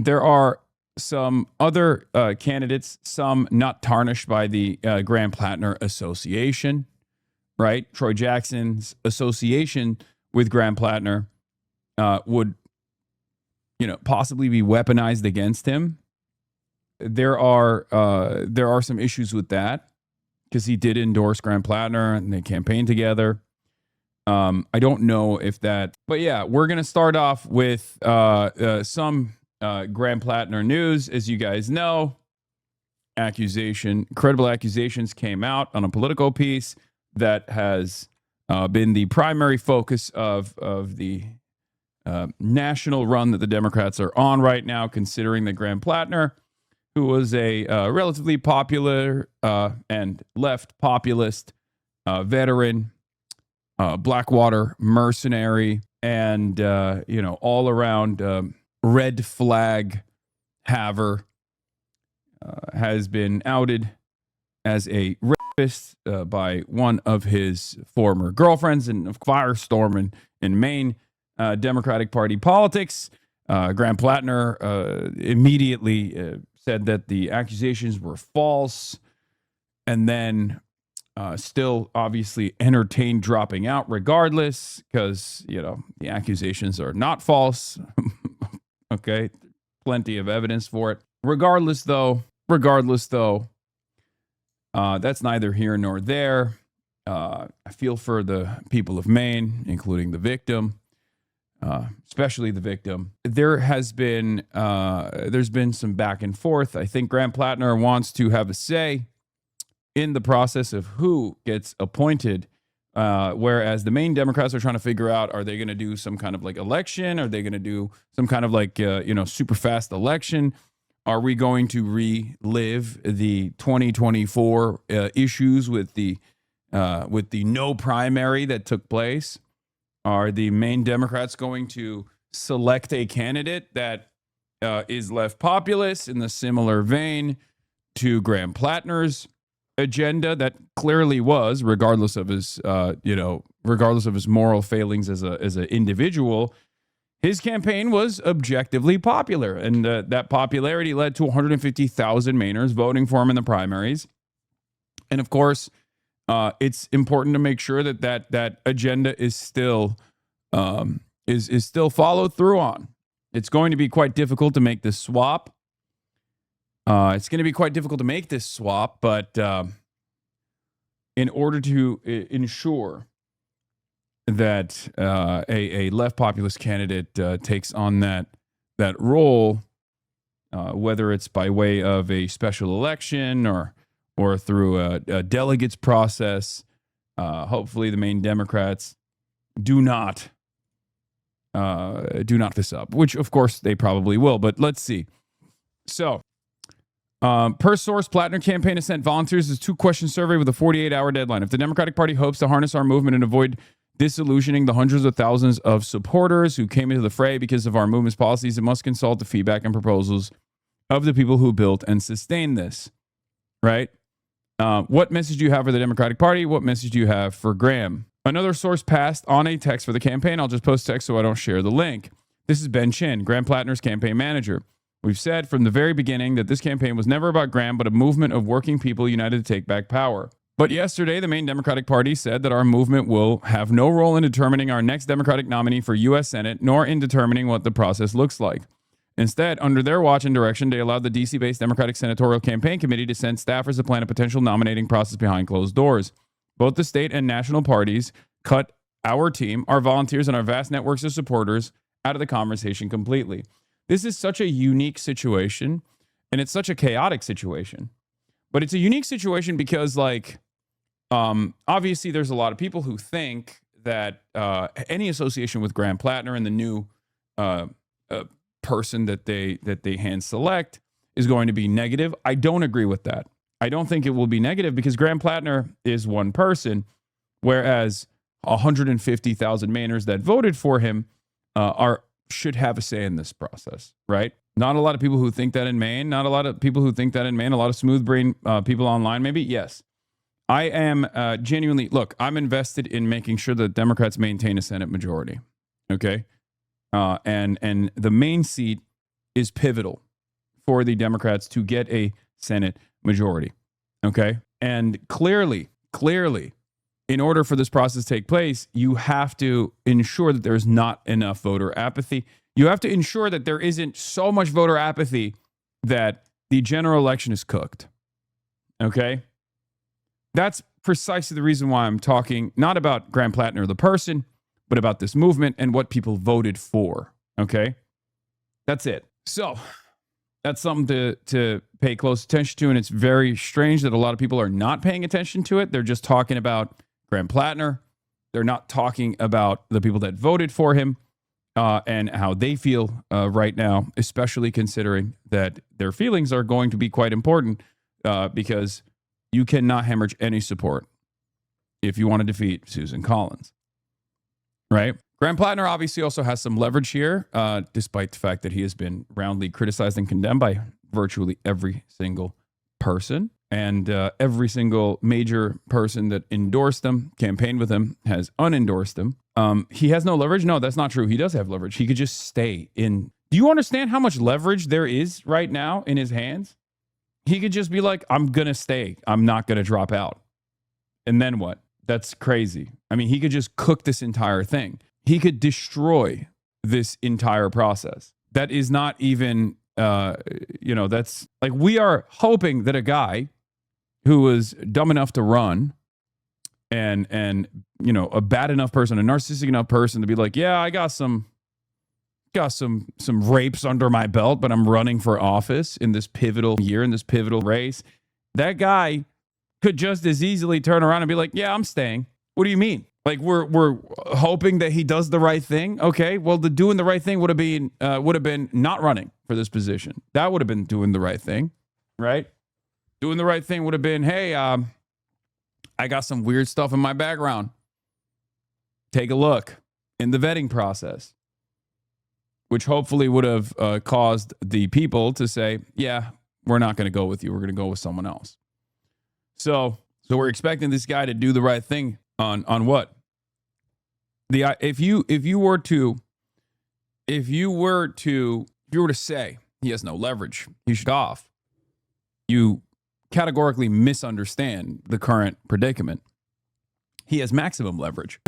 There are some other candidates, some not tarnished by the Graham Platner association, right? Troy Jackson's association with Graham Platner would, possibly be weaponized against him. There are some issues with that because he did endorse Graham Platner and they campaigned together. I don't know if that, but yeah, we're gonna start off with some Graham Platner news. As you guys know, credible accusations came out on a Politico piece that has been the primary focus of the national run that the Democrats are on right now, considering that Graham Platner, who was a relatively popular and left populist veteran, Blackwater mercenary, and all around red flag haver, has been outed as a rapist by one of his former girlfriends and a firestorm in Maine Democratic Party politics. Graham Platner immediately said that the accusations were false, and then still obviously entertained dropping out regardless because, the accusations are not false. Okay, plenty of evidence for it. Regardless though, that's neither here nor there. I feel for the people of Maine, including the victim, especially the victim. There's been some back and forth. I think Graham Platner wants to have a say in the process of who gets appointed, whereas the Maine Democrats are trying to figure out, are they going to do some kind of like election? Are they going to do some kind of like, super fast election? Are we going to relive the 2024 issues with the no primary that took place? Are the Maine Democrats going to select a candidate that is left populist in the similar vein to Graham Platner's agenda that clearly was, regardless of his moral failings as an individual, his campaign was objectively popular, and that popularity led to 150,000 Mainers voting for him in the primaries. And of course, it's important to make sure that agenda is still is still followed through on. It's going to be quite difficult to make this swap. But in order to ensure that a left populist candidate takes on that role, whether it's by way of a special election or through a delegates process, hopefully the Maine Democrats do not this up, which of course they probably will. But let's see. So, per source, Platner campaign has sent volunteers a 2-question survey with a 48-hour deadline. If the Democratic Party hopes to harness our movement and avoid disillusioning the hundreds of thousands of supporters who came into the fray because of our movement's policies, it must consult the feedback and proposals of the people who built and sustained this. Right? What message do you have for the Democratic Party? What message do you have for Graham? Another source passed on a text for the campaign. I'll just post text so I don't share the link. This is Ben Chin, Graham Platner's campaign manager. We've said from the very beginning that this campaign was never about Graham, but a movement of working people united to take back power. But yesterday, the Maine Democratic Party said that our movement will have no role in determining our next Democratic nominee for U.S. Senate, nor in determining what the process looks like. Instead, under their watch and direction, they allowed the D.C.-based Democratic Senatorial Campaign Committee to send staffers to plan a potential nominating process behind closed doors. Both the state and national parties cut our team, our volunteers, and our vast networks of supporters out of the conversation completely. This is such a unique situation, and it's such a chaotic situation. But it's a unique situation because, obviously there's a lot of people who think that any association with Graham Platner and the new person that they hand select is going to be negative. I don't agree with that. I don't think it will be negative because Graham Platner is one person, whereas 150,000 Mainers that voted for him should have a say in this process, right? Not a lot of people who think that in Maine. Not a lot of people who think that in Maine. A lot of smooth brain people online, maybe. Yes. I am genuinely, look, I'm invested in making sure that Democrats maintain a Senate majority. Okay. And the Maine seat is pivotal for the Democrats to get a Senate majority. Okay. And clearly, in order for this process to take place, you have to ensure that there's not enough voter apathy. You have to ensure that there isn't so much voter apathy that the general election is cooked. Okay? That's precisely the reason why I'm talking not about Graham Platner, the person, but about this movement and what people voted for. Okay? That's it. So that's something to pay close attention to. And it's very strange that a lot of people are not paying attention to it. They're just talking about Graham Platner. They're not talking about the people that voted for him and how they feel right now, especially considering that their feelings are going to be quite important because you cannot hemorrhage any support if you want to defeat Susan Collins, right? Graham Platner obviously also has some leverage here, despite the fact that he has been roundly criticized and condemned by virtually every single person. And every single major person that endorsed him, campaigned with him, has unendorsed him. He has no leverage? No, that's not true. He does have leverage. He could just stay in. Do you understand how much leverage there is right now in his hands? He could just be like, I'm going to stay. I'm not going to drop out. And then what? That's crazy. I mean, he could just cook this entire thing. He could destroy this entire process. That is not even, that's like we are hoping that a guy who was dumb enough to run and a bad enough person, a narcissistic enough person to be like, yeah, I got some rapes under my belt, but I'm running for office in this pivotal year, in this pivotal race. That guy could just as easily turn around and be like, yeah, I'm staying. What do you mean? Like we're hoping that he does the right thing. Okay, well, the doing the right thing would have been not running for this position. That would have been doing the right thing, right? Doing the right thing would have been, hey, I got some weird stuff in my background. Take a look in the vetting process, which hopefully would have caused the people to say, yeah, we're not going to go with you. We're going to go with someone else. So we're expecting this guy to do the right thing on what? If you were to say he has no leverage, he should off, you categorically misunderstand the current predicament. He has maximum leverage.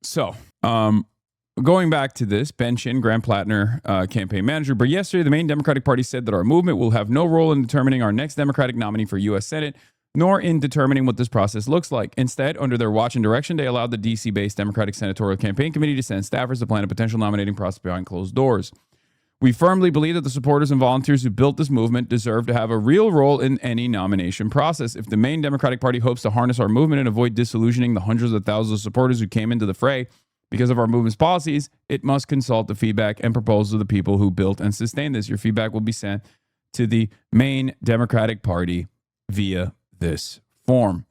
So, going back to this, Ben Shin, Graham Platner, campaign manager, but yesterday the main Democratic Party said that our movement will have no role in determining our next Democratic nominee for U.S. Senate, nor in determining what this process looks like. Instead, under their watch and direction, they allowed the D.C.-based Democratic Senatorial Campaign Committee to send staffers to plan a potential nominating process behind closed doors. We firmly believe that the supporters and volunteers who built this movement deserve to have a real role in any nomination process. If the main Democratic Party hopes to harness our movement and avoid disillusioning the hundreds of thousands of supporters who came into the fray because of our movement's policies, it must consult the feedback and proposals of the people who built and sustained this. Your feedback will be sent to the main Democratic Party via this form.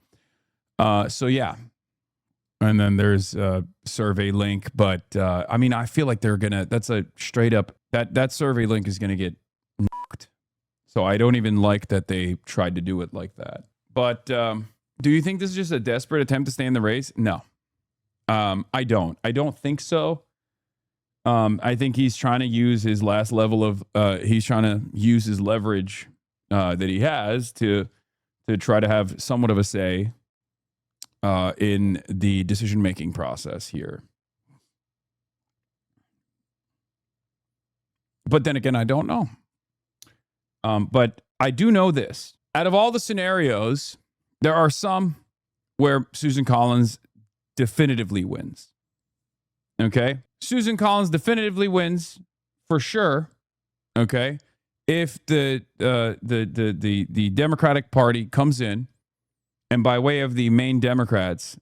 So yeah. And then there's a survey link, but I mean, I feel like that's a straight up, that survey link is going to get knocked. So I don't even like that they tried to do it like that. But do you think this is just a desperate attempt to stay in the race? No, I don't. I don't think so. I think he's trying to use his last level of, he's trying to use his leverage that he has to try to have somewhat of a say in the decision-making process here. But then again, I don't know. But I do know this. Out of all the scenarios, there are some where Susan Collins definitively wins. Okay? Susan Collins definitively wins for sure. Okay? If the Democratic Party comes in and by way of the main Democrats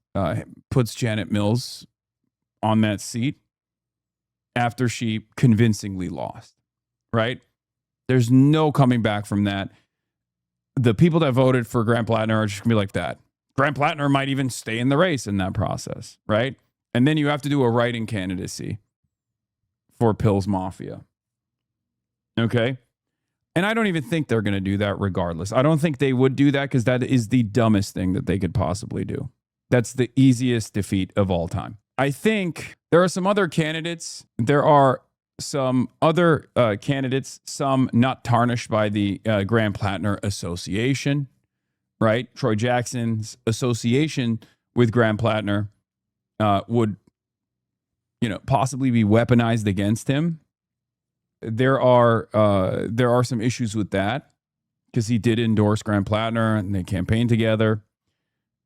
puts Janet Mills on that seat after she convincingly lost, right? There's no coming back from that. The people that voted for Graham Platner are just going to be like that. Graham Platner might even stay in the race in that process, right? And then you have to do a write-in candidacy for Pill's Mafia. Okay? And I don't even think they're going to do that regardless. I don't think they would do that because that is the dumbest thing that they could possibly do. That's the easiest defeat of all time. I think there are some other candidates. There are some other candidates, some not tarnished by the Graham Platner association, right? Troy Jackson's association with Graham Platner would, possibly be weaponized against him. There are some issues with that because he did endorse Graham Platner and they campaigned together.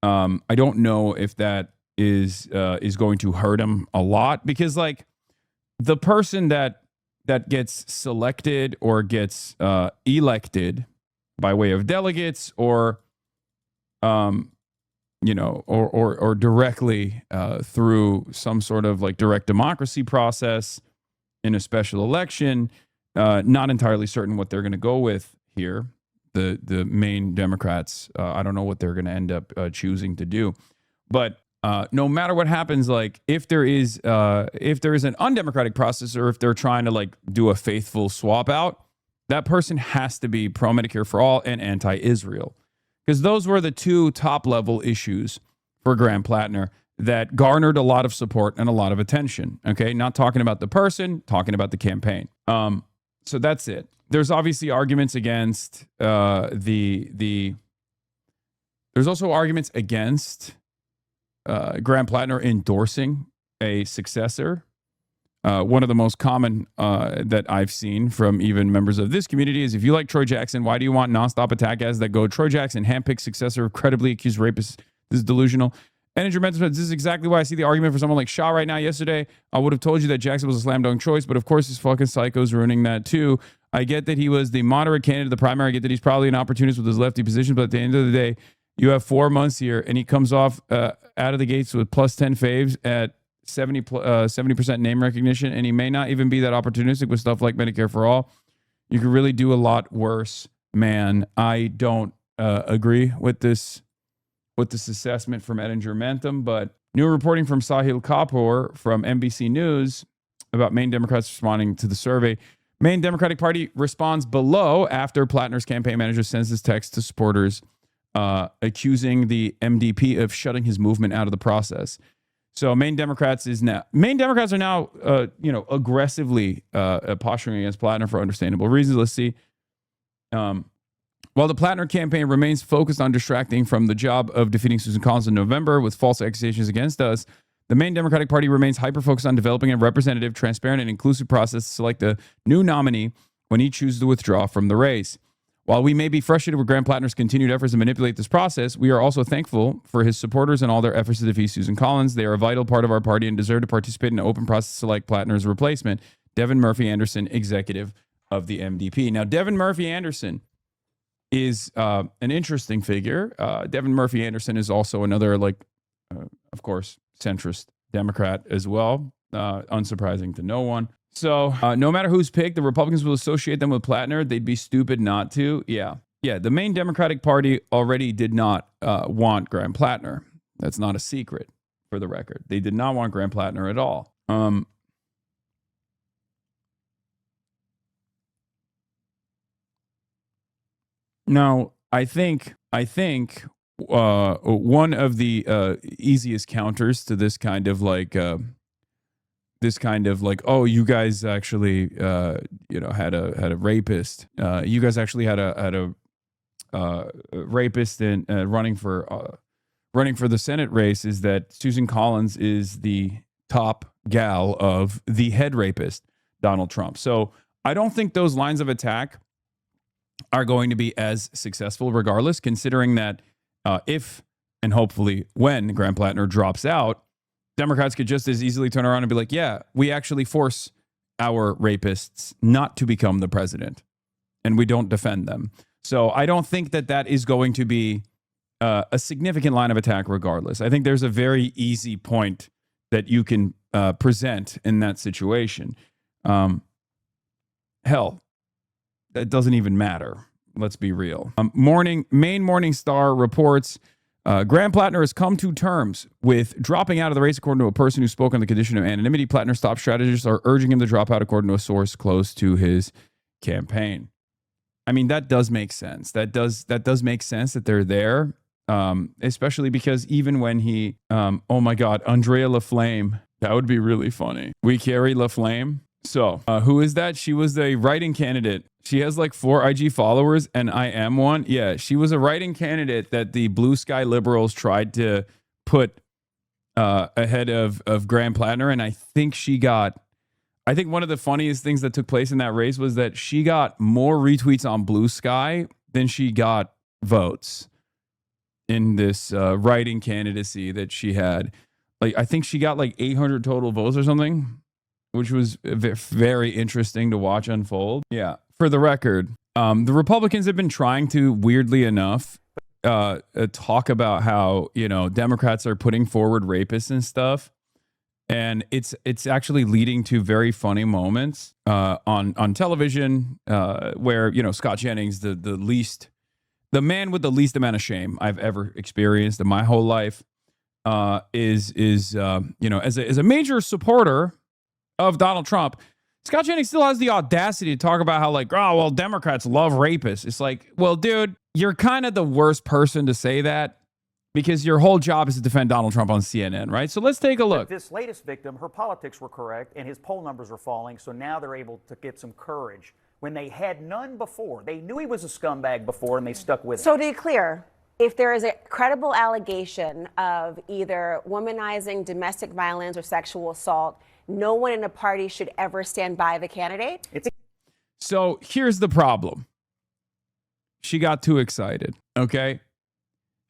I don't know if that is going to hurt him a lot because, like, the person that gets selected or gets elected by way of delegates or or directly through some sort of like direct democracy process in a special election, not entirely certain what they're going to go with here. The main Democrats, I don't know what they're going to end up choosing to do, but no matter what happens, like if there is an undemocratic process or if they're trying to like do a faithful swap out, that person has to be pro Medicare for all and anti-Israel, because those were the two top level issues for Graham Platner that garnered a lot of support and a lot of attention. Okay, not talking about the person, talking about the campaign. So that's it. There's obviously arguments against there's also arguments against Graham Platner endorsing a successor. One of the most common that I've seen from even members of this community is, if you like Troy Jackson, why do you want nonstop attack ads that go, Troy Jackson, handpicked successor of credibly accused rapist? This is delusional. And in your mental, this is exactly why I see the argument for someone like Shaw right now. Yesterday, I would have told you that Jackson was a slam dunk choice, but of course, this fucking psycho's ruining that too. I get that he was the moderate candidate of the primary. I get that he's probably an opportunist with his lefty position, but at the end of the day, you have 4 months here, and he comes off out of the gates with plus 10 faves at 70% name recognition, and he may not even be that opportunistic with stuff like Medicare for all. You could really do a lot worse, man. I don't agree with this assessment from Edinger Mentum, but new reporting from Sahil Kapoor from NBC News about Maine Democrats responding to the survey. Maine Democratic Party responds below after Platner's campaign manager sends this text to supporters accusing the MDP of shutting his movement out of the process. So Maine Democrats are now aggressively posturing against Platner for understandable reasons. Let's see. While the Platner campaign remains focused on distracting from the job of defeating Susan Collins in November with false accusations against us, the Maine Democratic Party remains hyper-focused on developing a representative, transparent, and inclusive process to select a new nominee when he chooses to withdraw from the race. While we may be frustrated with Graham Platner's continued efforts to manipulate this process, we are also thankful for his supporters and all their efforts to defeat Susan Collins. They are a vital part of our party and deserve to participate in an open process to select Platner's replacement. Devin Murphy Anderson, executive of the MDP. Now, Devin Murphy Anderson is an interesting figure. Devin Murphy Anderson is also another, of course, centrist Democrat as well. Unsurprising to no one. So no matter who's picked, the Republicans will associate them with Platner. They'd be stupid not to. Yeah. The Maine Democratic Party already did not want Graham Platner. That's not a secret, for the record. They did not want Graham Platner at all. Now, I think one of the easiest counters to this kind of oh, you guys actually had a rapist. You guys actually had a rapist in running for the Senate race, is that Susan Collins is the top gal of the head rapist, Donald Trump. So I don't think those lines of attack are going to be as successful regardless, considering that if and hopefully when Graham Platner drops out, Democrats could just as easily turn around and be like, yeah, we actually force our rapists not to become the president and we don't defend them. So I don't think that is going to be a significant line of attack regardless. I think there's a very easy point that you can present in that situation. Hell, that doesn't even matter. Let's be real. Maine Morning Star reports Graham Platner has come to terms with dropping out of the race, according to a person who spoke on the condition of anonymity. Platner's top strategists are urging him to drop out, according to a source close to his campaign. I mean, that does make sense. That does make sense that they're there. especially because even when he, oh my God, Andrea LaFlame, that would be really funny. We carry LaFlame. So who is that? She was a writing candidate. She has like 4 IG followers and I am one. Yeah, she was a writing candidate that the blue sky liberals tried to put ahead of Graham Platner. And I think one of the funniest things that took place in that race was that she got more retweets on Blue Sky than she got votes in this writing candidacy that she had. Like, I think she got like 800 total votes or something, which was very interesting to watch unfold. Yeah. For the record, the Republicans have been trying to, weirdly enough, talk about how, Democrats are putting forward rapists and stuff. And it's actually leading to very funny moments on television where, Scott Jennings, the man with the least amount of shame I've ever experienced in my whole life, is as a major supporter of Donald Trump, Scott Jennings still has the audacity to talk about how, like, oh, well, Democrats love rapists. It's like, well, dude, you're kind of the worst person to say that because your whole job is to defend Donald Trump on CNN, right? So let's take a look. This latest victim, her politics were correct and his poll numbers were falling, so now they're able to get some courage when they had none before. They knew he was a scumbag before and they stuck with it. So to be clear, if there is a credible allegation of either womanizing, domestic violence, or sexual assault, no one in a party should ever stand by the candidate. So here's the problem. She got too excited, okay?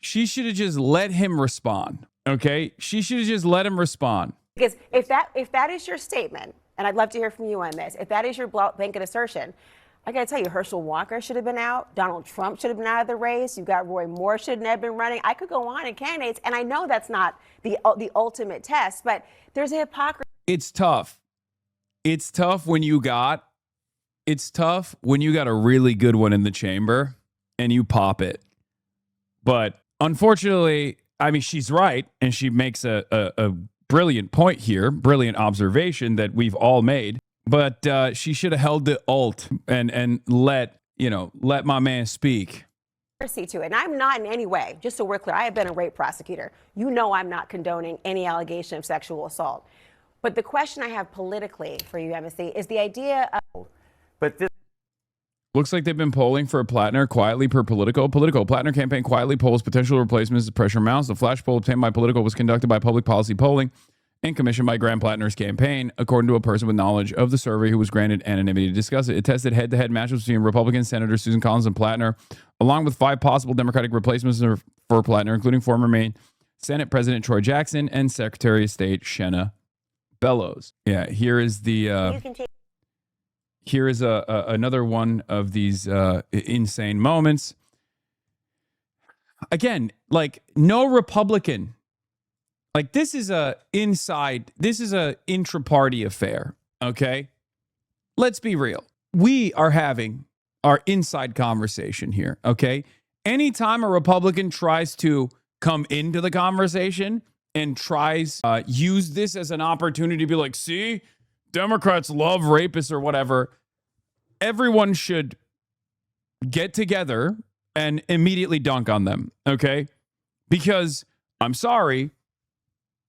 She should have just let him respond, okay? She should have just let him respond. Because if that is your statement, and I'd love to hear from you on this, if that is your blanket assertion, I got to tell you, Herschel Walker should have been out. Donald Trump should have been out of the race. You've got Roy Moore shouldn't have been running. I could go on in candidates, and I know that's not the ultimate test, but there's a hypocrisy. It's tough. It's tough when you got a really good one in the chamber and you pop it. But unfortunately, I mean, she's right, and she makes a brilliant point here, brilliant observation that we've all made. But she should have held the alt and let my man speak. To it. And I'm not in any way, just so we're clear, I have been a rape prosecutor. You know I'm not condoning any allegation of sexual assault. But the question I have politically for you, Embassy, is the idea of... But this looks like they've been polling for Platner quietly per Politico. Platner campaign quietly polls potential replacements as pressure mounts. The flash poll obtained by Politico was conducted by Public Policy Polling and commissioned by Graham Platner's campaign, according to a person with knowledge of the survey who was granted anonymity to discuss it. It tested head-to-head matchups between Republican Senator Susan Collins and Platner, along with 5 possible Democratic replacements for Platner, including former Maine Senate President Troy Jackson and Secretary of State Shenna Bellows. Yeah, here is another one of these insane moments. Again, like, no Republican. Like, this is a intra-party affair, okay? Let's be real. We are having our inside conversation here, okay? Anytime a Republican tries to come into the conversation and tries use this as an opportunity to be like, see, Democrats love rapists or whatever, everyone should get together and immediately dunk on them, okay? Because, I'm sorry,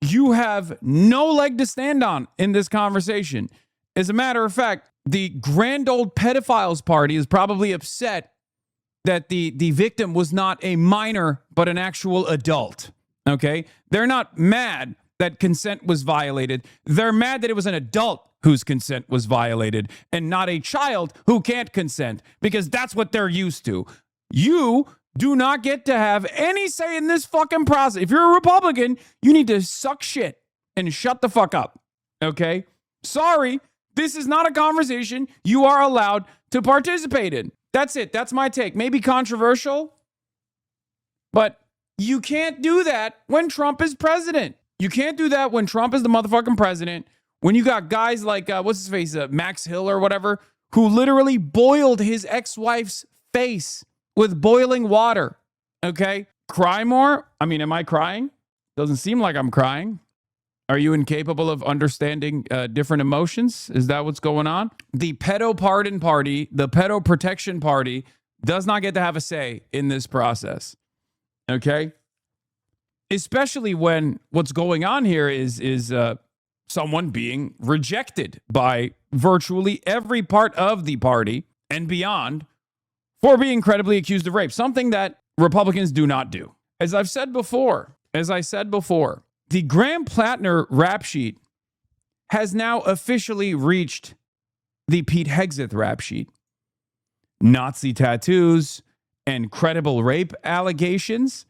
you have no leg to stand on in this conversation. As a matter of fact, the grand old pedophiles party is probably upset that the victim was not a minor, but an actual adult. Okay? They're not mad that consent was violated. They're mad that it was an adult whose consent was violated and not a child who can't consent, because that's what they're used to. You do not get to have any say in this fucking process. If you're a Republican, you need to suck shit and shut the fuck up. Okay? Sorry, this is not a conversation you are allowed to participate in. That's it. That's my take. Maybe controversial, but you can't do that when Trump is president. You can't do that when Trump is the motherfucking president. When you got guys like, what's his face, Max Hill or whatever, who literally boiled his ex-wife's face with boiling water. Okay? Cry more? I mean, am I crying? Doesn't seem like I'm crying. Are you incapable of understanding different emotions? Is that what's going on? The pedo pardon party, the pedo protection party, does not get to have a say in this process. Okay? especially when what's going on here is someone being rejected by virtually every part of the party and beyond for being credibly accused of rape, something that Republicans do not do. As I said before, the Graham Platner rap sheet has now officially reached the Pete Hegseth rap sheet. Nazi tattoos and credible rape allegations.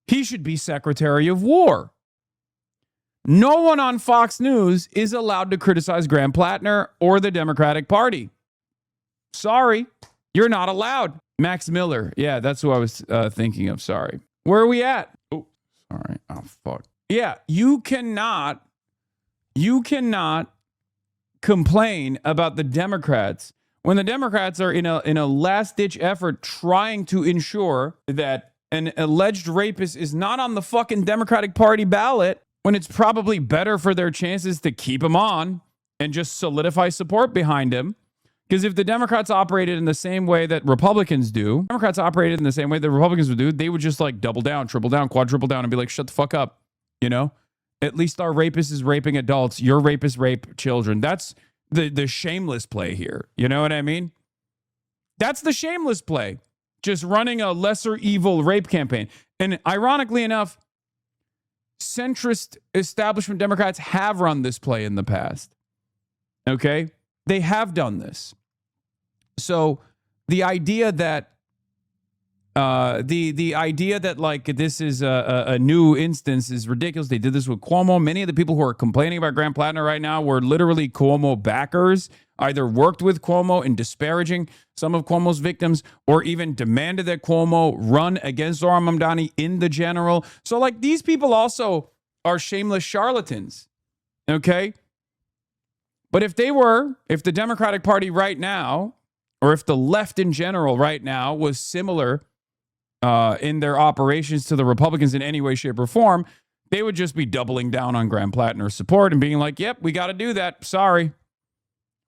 He should be Secretary of War. No one on Fox News is allowed to criticize Graham Platner or the Democratic Party. Sorry, you're not allowed. Max Miller. Yeah, that's who I was thinking of. Sorry. Where are we at? Oh, sorry. Oh, fuck. Yeah, you cannot complain about the Democrats when the Democrats are in a last-ditch effort trying to ensure that an alleged rapist is not on the fucking Democratic Party ballot, when it's probably better for their chances to keep him on and just solidify support behind him. Because if the Democrats operated in the same way that Republicans do, would do, they would just like double down, triple down, quadruple down and be like, shut the fuck up. You know, at least our rapist is raping adults. Your rapists rape children. That's the shameless play here. You know what I mean? That's the shameless play. Just running a lesser evil rape campaign. And ironically enough, centrist establishment Democrats have run this play in the past. Okay? They have done this. So the idea that the idea that like this is a new instance is ridiculous. They did this with Cuomo. Many of the people who are complaining about Graham Platner right now were literally Cuomo backers, either worked with Cuomo in disparaging some of Cuomo's victims or even demanded that Cuomo run against Zohran Mamdani in the general. So like these people also are shameless charlatans. Okay? But if the Democratic Party right now, or if the left in general right now was similar in their operations to the Republicans in any way, shape, or form, they would just be doubling down on Graham Platner's support and being like, yep, we got to do that. Sorry.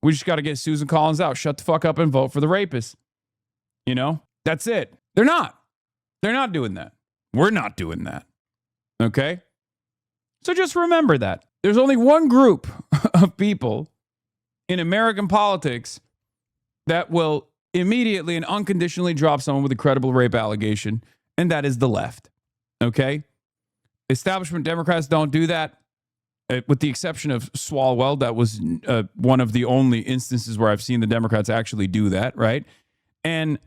We just got to get Susan Collins out. Shut the fuck up and vote for the rapist. You know, that's it. They're not doing that. We're not doing that. Okay? So just remember that. There's only one group of people in American politics that will immediately and unconditionally drop someone with a credible rape allegation, and that is the left. Okay? Establishment Democrats don't do that, with the exception of Swalwell. That was one of the only instances where I've seen the Democrats actually do that, right? And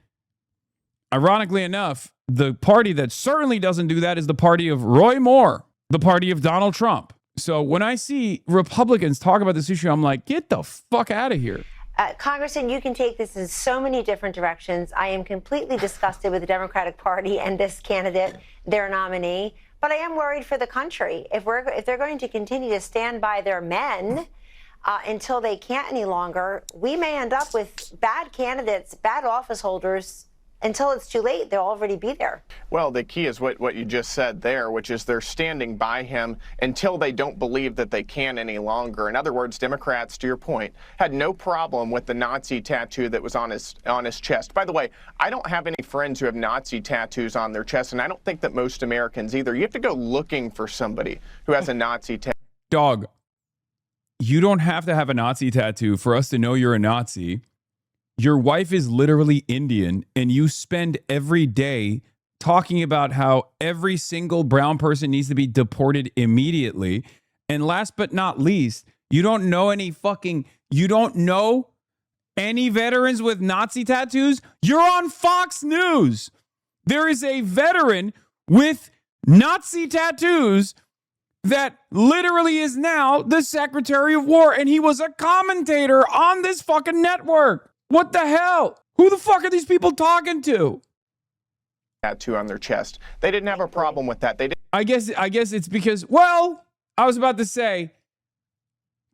ironically enough, the party that certainly doesn't do that is the party of Roy Moore, the party of Donald Trump. So when I see Republicans talk about this issue, I'm like, get the fuck out of here. Congressman, you can take this in so many different directions. I am completely disgusted with the Democratic Party and this candidate, their nominee. But I am worried for the country. If they're going to continue to stand by their men until they can't any longer, we may end up with bad candidates, bad office holders. Until it's too late, they'll already be there. Well, the key is what you just said there, which is they're standing by him until they don't believe that they can any longer. In other words, Democrats, to your point, had no problem with the Nazi tattoo that was on his chest. By the way, I don't have any friends who have Nazi tattoos on their chest, and I don't think that most Americans either. You have to go looking for somebody who has a Nazi tattoo. Dog, you don't have to have a Nazi tattoo for us to know you're a Nazi. Your wife is literally Indian, and you spend every day talking about how every single brown person needs to be deported immediately. And last but not least, you don't know any veterans with Nazi tattoos? You're on Fox News. There is a veteran with Nazi tattoos that literally is now the Secretary of War, and he was a commentator on this fucking network. What the hell? Who the fuck are these people talking to? Tattoo on their chest. They didn't have a problem with that. They didn't. I guess it's because, well, I was about to say,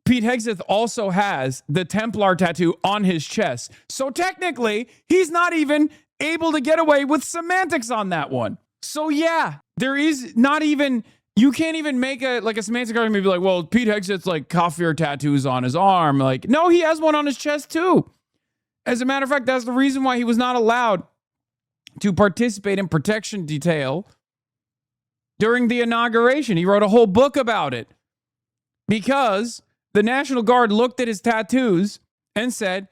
Pete Hegseth also has the Templar tattoo on his chest. So technically, he's not even able to get away with semantics on that one. So yeah, there is not even, you can't even make a semantic argument, be like, well, Pete Hegseth's like kafir tattoos on his arm. Like, no, he has one on his chest too. As a matter of fact, that's the reason why he was not allowed to participate in protection detail during the inauguration. He wrote a whole book about it because the National Guard looked at his tattoos and said,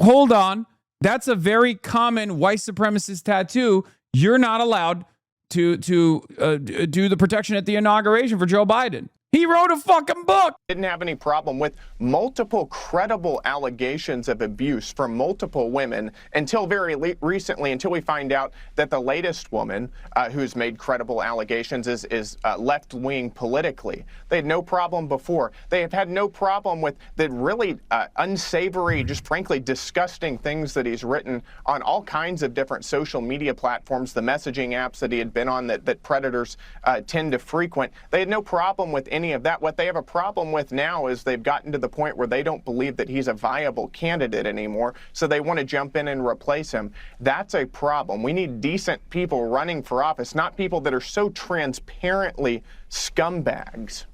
hold on, that's a very common white supremacist tattoo. You're not allowed to do the protection at the inauguration for Joe Biden. He wrote a fucking book. Didn't have any problem with multiple credible allegations of abuse from multiple women until very recently, until we find out that the latest woman who's made credible allegations is left-wing politically. They had no problem before. They have had no problem with the really unsavory, just frankly disgusting things that he's written on all kinds of different social media platforms, the messaging apps that he had been on that predators tend to frequent. They had no problem with any of that. What they have a problem with now is they've gotten to the point where they don't believe that he's a viable candidate anymore, so they want to jump in and replace him. That's a problem. We need decent people running for office, not people that are so transparently scumbags.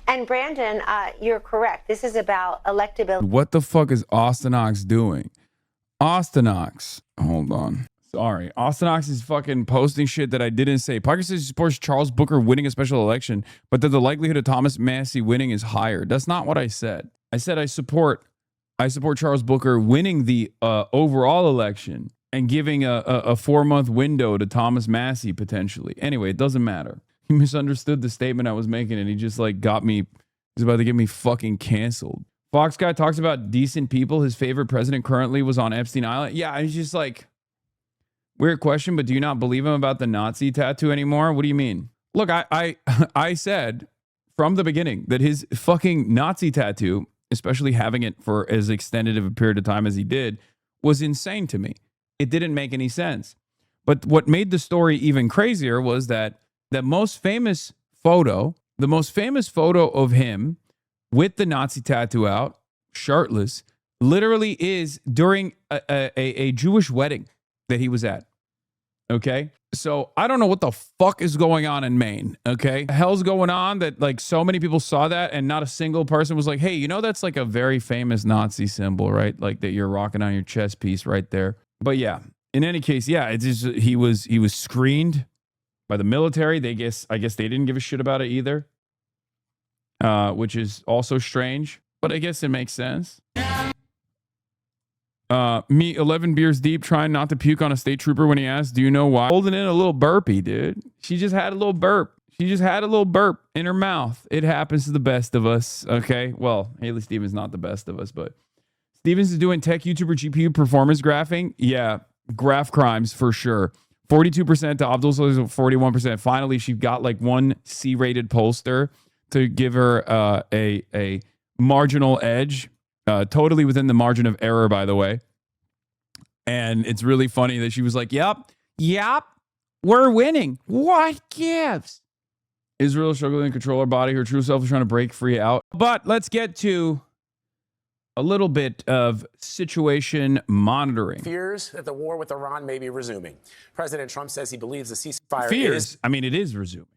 And Brandon, you're correct. This is about electability. What the fuck is Austin Ox doing? Austin Ox. Hold on. Sorry. Austin Ox is fucking posting shit that I didn't say. Parker says he supports Charles Booker winning a special election, but that the likelihood of Thomas Massie winning is higher. That's not what I said. I said I support Charles Booker winning the overall election and giving a 4-month window to Thomas Massie potentially. Anyway, it doesn't matter. He misunderstood the statement I was making and he just like got me. He's about to get me fucking canceled. Fox Guy talks about decent people. His favorite president currently was on Epstein Island. Yeah, he's just like, weird question, but do you not believe him about the Nazi tattoo anymore? What do you mean? Look, I said from the beginning that his fucking Nazi tattoo, especially having it for as extended of a period of time as he did, was insane to me. It didn't make any sense. But what made the story even crazier was that the most famous photo of him with the Nazi tattoo out, shirtless, literally is during a Jewish wedding that he was at. Okay, so I don't know what the fuck is going on in Maine. Okay, the hell's going on that like so many people saw that and not a single person was like, hey, you know, that's like a very famous Nazi symbol, right? Like that you're rocking on your chest piece right there. But yeah, in any case, yeah, it's just, he was screened by the military. I guess they didn't give a shit about it either, which is also strange, but I guess it makes sense. Me 11 beers deep, trying not to puke on a state trooper when he asked, do you know why? Holding in a little burpee, dude. She just had a little burp. She just had a little burp in her mouth. It happens to the best of us, okay? Well, Haley Stevens not the best of us, but Stevens is doing tech YouTuber GPU performance graphing. Yeah, graph crimes for sure. 42% to Abdul 41%. Finally, she got like one C-rated pollster to give her a marginal edge. Totally within the margin of error, by the way. And it's really funny that she was like, yep, we're winning. What gives? Israel struggling to control her body. Her true self is trying to break free out. But let's get to a little bit of situation monitoring. Fears that the war with Iran may be resuming. President Trump says he believes the ceasefire it is resuming.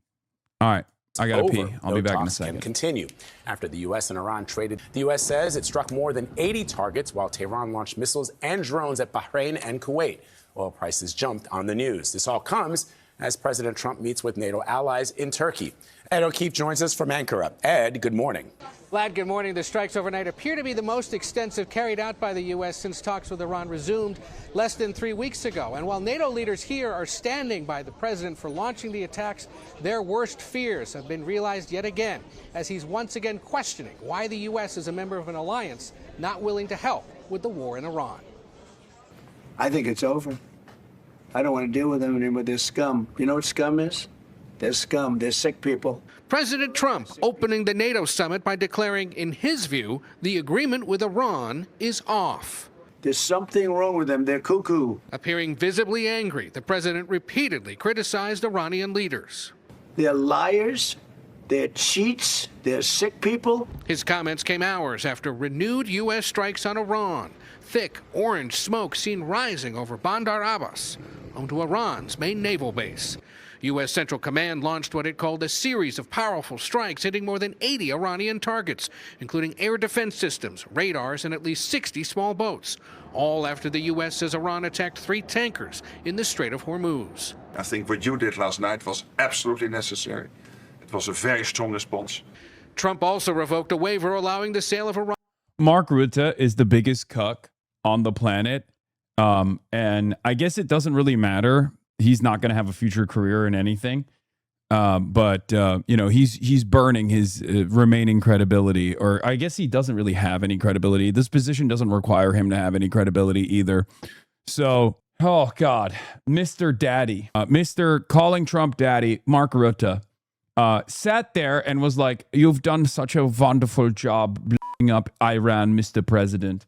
All right. I gotta pee. I'll be back in a second. Can continue after the U.S. and Iran traded. The U.S. says it struck more than 80 targets while Tehran launched missiles and drones at Bahrain and Kuwait. Oil prices jumped on the news. This all comes as President Trump meets with NATO allies in Turkey. Ed O'Keefe joins us from Ankara. Ed, good morning. Vlad, good morning. The strikes overnight appear to be the most extensive carried out by the U.S. since talks with Iran resumed less than 3 weeks ago. And while NATO leaders here are standing by the president for launching the attacks, their worst fears have been realized yet again, as he's once again questioning why the U.S. is a member of an alliance not willing to help with the war in Iran. I think it's over. I don't want to deal with them anymore. They're scum. You know what scum is? They're scum. They're sick people. President Trump opening the NATO summit by declaring, in his view, the agreement with Iran is off. There's something wrong with them. They're cuckoo. Appearing visibly angry, the president repeatedly criticized Iranian leaders. They're liars. They're cheats. They're sick people. His comments came hours after renewed U.S. strikes on Iran. Thick orange smoke seen rising over Bandar Abbas, home to Iran's main naval base. U.S. Central Command launched what it called a series of powerful strikes hitting more than 80 Iranian targets, including air defense systems, radars, and at least 60 small boats, all after the U.S. says Iran attacked 3 tankers in the Strait of Hormuz. I think what you did last night was absolutely necessary. It was a very strong response. Trump also revoked a waiver allowing the sale of Iran. Mark Rutte is the biggest cuck on the planet. And I guess it doesn't really matter. He's not going to have a future career in anything. But he's burning his remaining credibility, or I guess he doesn't really have any credibility. This position doesn't require him to have any credibility either. So, oh God, Mr. Daddy, Mr. calling Trump daddy, Mark Rutte, sat there and was like, "You've done such a wonderful job blowing up Iran, Mr. President."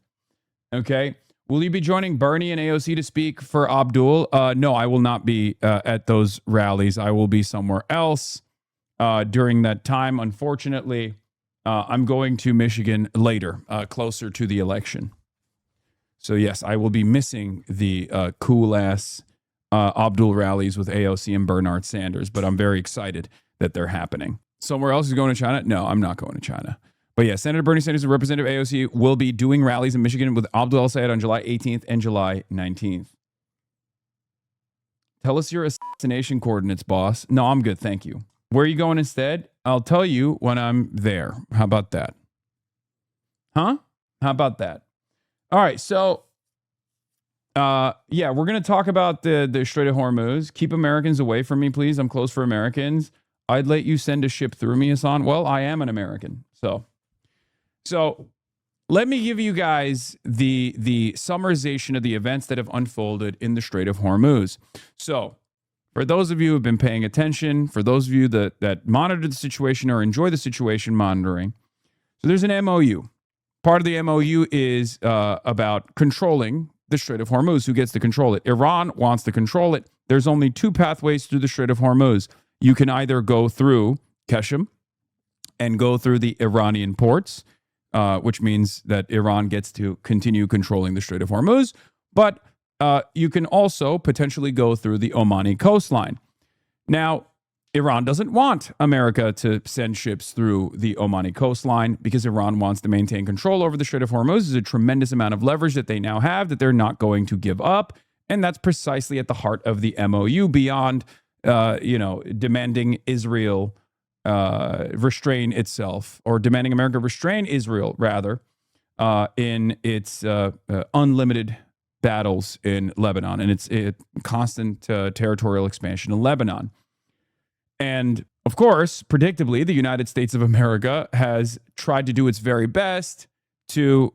Okay. Will you be joining Bernie and AOC to speak for Abdul? No, I will not be at those rallies. I will be somewhere else during that time. Unfortunately, I'm going to Michigan later, closer to the election. So yes, I will be missing the cool-ass Abdul rallies with AOC and Bernard Sanders, but I'm very excited that they're happening. Somewhere else is going to China? No, I'm not going to China. But yeah, Senator Bernie Sanders and Representative AOC will be doing rallies in Michigan with Abdul El-Sayed on July 18th and July 19th. Tell us your assassination coordinates, boss. No, I'm good, thank you. Where are you going instead? I'll tell you when I'm there. How about that? Huh? How about that? All right, so yeah, we're going to talk about the Strait of Hormuz. Keep Americans away from me, please. I'm close for Americans. I'd let you send a ship through me, Hasan. Well, I am an American, so let me give you guys the summarization of the events that have unfolded in the Strait of Hormuz. So for those of you who have been paying attention, for those of you that monitor the situation or enjoy the situation monitoring, so there's an MOU. Part of the MOU is about controlling the Strait of Hormuz. Who gets to control it? Iran wants to control it. There's only 2 pathways through the Strait of Hormuz. You can either go through Keshem and go through the Iranian ports, which means that Iran gets to continue controlling the Strait of Hormuz. But you can also potentially go through the Omani coastline. Now, Iran doesn't want America to send ships through the Omani coastline because Iran wants to maintain control over the Strait of Hormuz. There's a tremendous amount of leverage that they now have that they're not going to give up. And that's precisely at the heart of the MOU, beyond, demanding Israel restrain itself, or demanding America restrain Israel, rather, in its unlimited battles in Lebanon and its constant territorial expansion in Lebanon. And of course, predictably, the United States of America has tried to do its very best to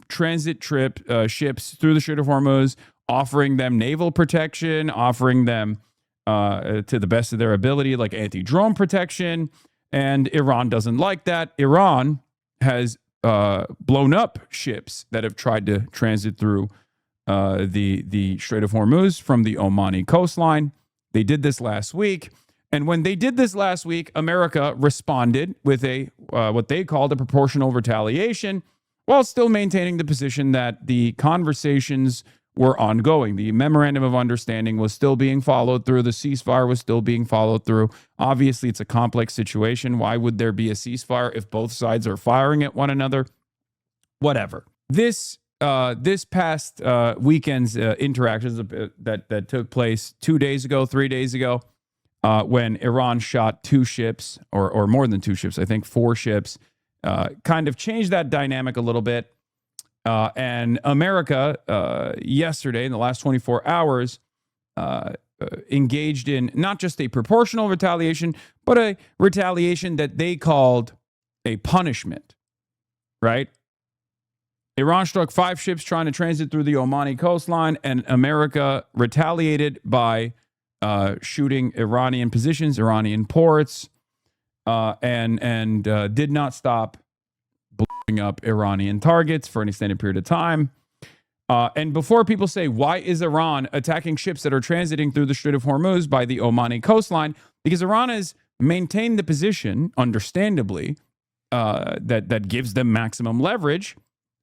transit ships through the Strait of Hormuz, offering them naval protection, offering them to the best of their ability, like anti-drone protection. And Iran doesn't like that. Iran has blown up ships that have tried to transit through the Strait of Hormuz from the Omani coastline. They did this last week. And when they did this last week, America responded with a what they called a proportional retaliation, while still maintaining the position that the conversations were ongoing. The memorandum of understanding was still being followed through. The ceasefire was still being followed through. Obviously, it's a complex situation. Why would there be a ceasefire if both sides are firing at one another? Whatever. This past weekend's interactions that took place 2 days ago, 3 days ago, when Iran shot 2 ships, or more than 2 ships, I think 4 ships, kind of changed that dynamic a little bit. And America, yesterday, in the last 24 hours, engaged in not just a proportional retaliation, but a retaliation that they called a punishment, right? Iran struck 5 ships trying to transit through the Omani coastline, and America retaliated by shooting Iranian positions, Iranian ports, and did not stop blowing up Iranian targets for an extended period of time. And before people say, why is Iran attacking ships that are transiting through the Strait of Hormuz by the Omani coastline? Because Iran has maintained the position, understandably, that gives them maximum leverage.